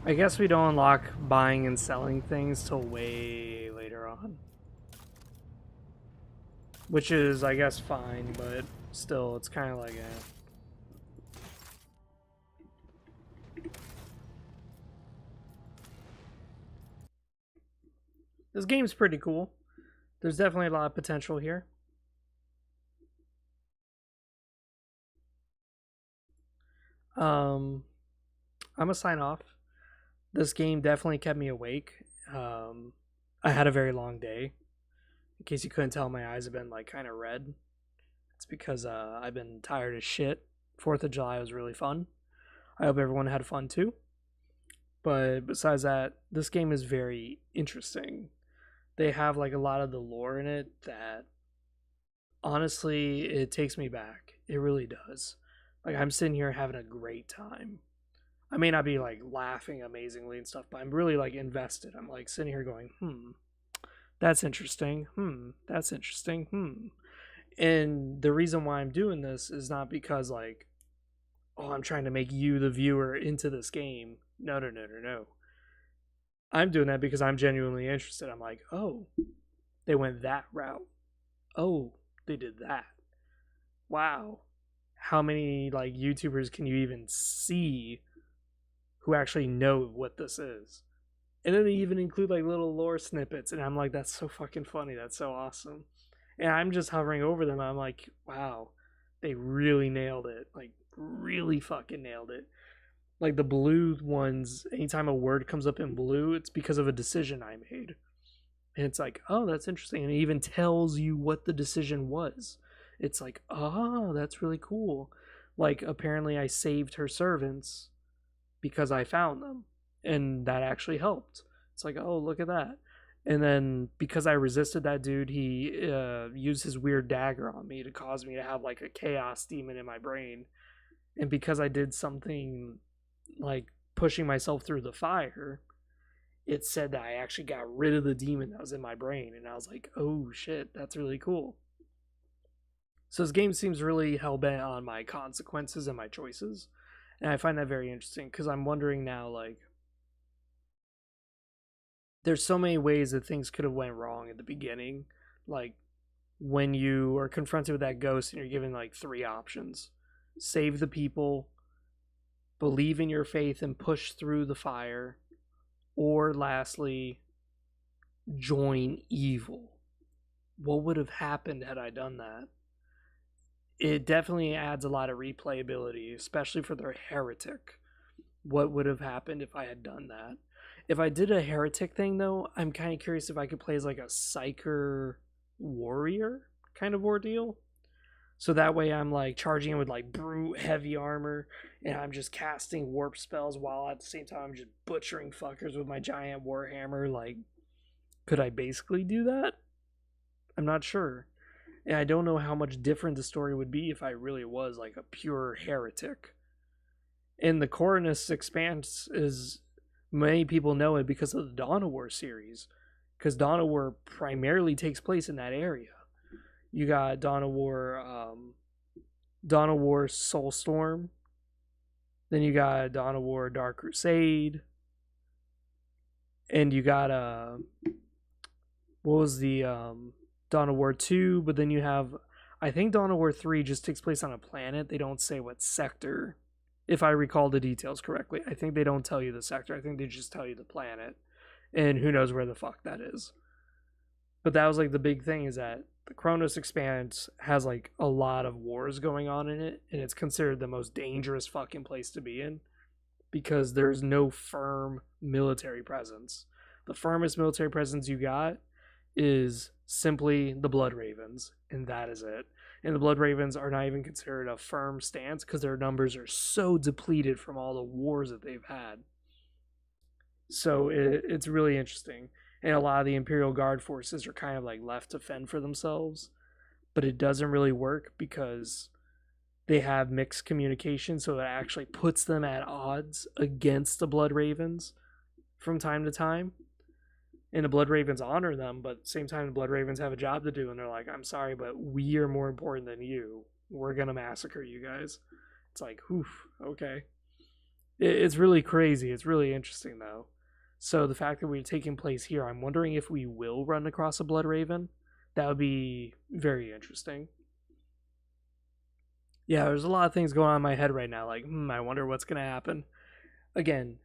I guess we don't unlock buying and selling things till way later on. Which is, I guess, fine, but still, it's kind of like This game's pretty cool. There's definitely a lot of potential here. I'm gonna sign off. This game definitely kept me awake. I had a very long day. In case you couldn't tell, my eyes have been like kind of red. It's because I've been tired as shit. 4th of July was really fun. I hope everyone had fun too. But besides that, this game is very interesting. They have like a lot of the lore in it that honestly, it takes me back. It really does. Like, I'm sitting here having a great time. I may not be like laughing amazingly and stuff, but I'm really like invested. I'm like sitting here going, that's interesting. That's interesting. And the reason why I'm doing this is not because like, oh, I'm trying to make you, the viewer, into this game. No. I'm doing that because I'm genuinely interested. I'm like, oh, they went that route. Oh, they did that. Wow. How many like YouTubers can you even see who actually know what this is? And then they even include like little lore snippets, and I'm like, that's so fucking funny. That's so awesome. And I'm just hovering over them. I'm like, wow, they really nailed it. Like, really fucking nailed it. Like the blue ones, anytime a word comes up in blue, it's because of a decision I made. And it's like, oh, that's interesting. And it even tells you what the decision was. It's like, oh, that's really cool. Like, apparently I saved her servants because I found them. And that actually helped. It's like, oh, look at that. And then because I resisted that dude, he used his weird dagger on me to cause me to have like a chaos demon in my brain. And because I did something like pushing myself through the fire, it said that I actually got rid of the demon that was in my brain. And I was like, oh shit, that's really cool. So this game seems really hell-bent on my consequences and my choices. And I find that very interesting because I'm wondering now, like, there's so many ways that things could have went wrong at the beginning. Like, when you are confronted with that ghost and you're given, like, 3 options. Save the people, believe in your faith and push through the fire, or lastly, join evil. What would have happened had I done that? It definitely adds a lot of replayability, especially for their heretic. What would have happened if I had done that? If I did a heretic thing, though, I'm kind of curious if I could play as like a psyker warrior kind of ordeal. So that way I'm like charging in with like brute heavy armor, and I'm just casting warp spells while at the same time I'm just butchering fuckers with my giant warhammer. Like, could I basically do that? I'm not sure. And I don't know how much different the story would be if I really was like a pure heretic. And the Coronus Expanse is, many people know it because of the Dawn of War series. Because Dawn of War primarily takes place in that area. You got Dawn of War Soulstorm. Then you got Dawn of War Dark Crusade. And you got what was the Dawn of War 2, but then you have, I think Dawn of War 3 just takes place on a planet. They don't say what sector, if I recall the details correctly. I think they don't tell you the sector. I think they just tell you the planet. And who knows where the fuck that is. But that was like the big thing, is that the Kronos Expanse has like a lot of wars going on in it, and it's considered the most dangerous fucking place to be in because there's no firm military presence. The firmest military presence you got is simply the Blood Ravens, and that is it. And the Blood Ravens are not even considered a firm stance because their numbers are so depleted from all the wars that they've had. So it's really interesting. And a lot of the Imperial Guard forces are kind of like left to fend for themselves. But it doesn't really work because they have mixed communication, so it actually puts them at odds against the Blood Ravens from time to time. And the Blood Ravens honor them, but at the same time, the Blood Ravens have a job to do, and they're like, I'm sorry, but we are more important than you. We're gonna massacre you guys. It's like, oof, okay. It's really crazy. It's really interesting, though. So the fact that we're taking place here, I'm wondering if we will run across a Blood Raven. That would be very interesting. Yeah, there's a lot of things going on in my head right now. Like, I wonder what's going to happen. Again,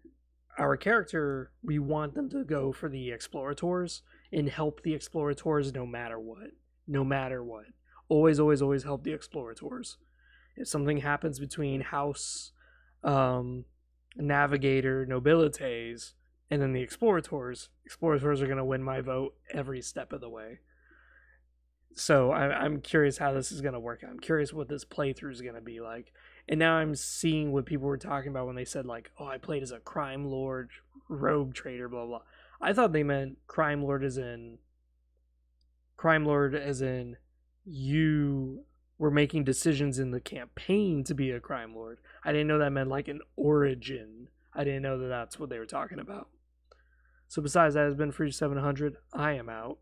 our character, we want them to go for the Explorators and help the Explorators no matter what. No matter what. Always, always, always help the Explorators. If something happens between House, Navigator, Nobilites, and then the Explorators are going to win my vote every step of the way. So I'm curious how this is going to work out. I'm curious what this playthrough is going to be like. And now I'm seeing what people were talking about when they said, like, oh, I played as a crime lord, rogue trader, blah, blah. I thought they meant crime lord as in you were making decisions in the campaign to be a crime lord. I didn't know that meant like an origin. I didn't know that that's what they were talking about. So besides that, has been Free 700. I am out.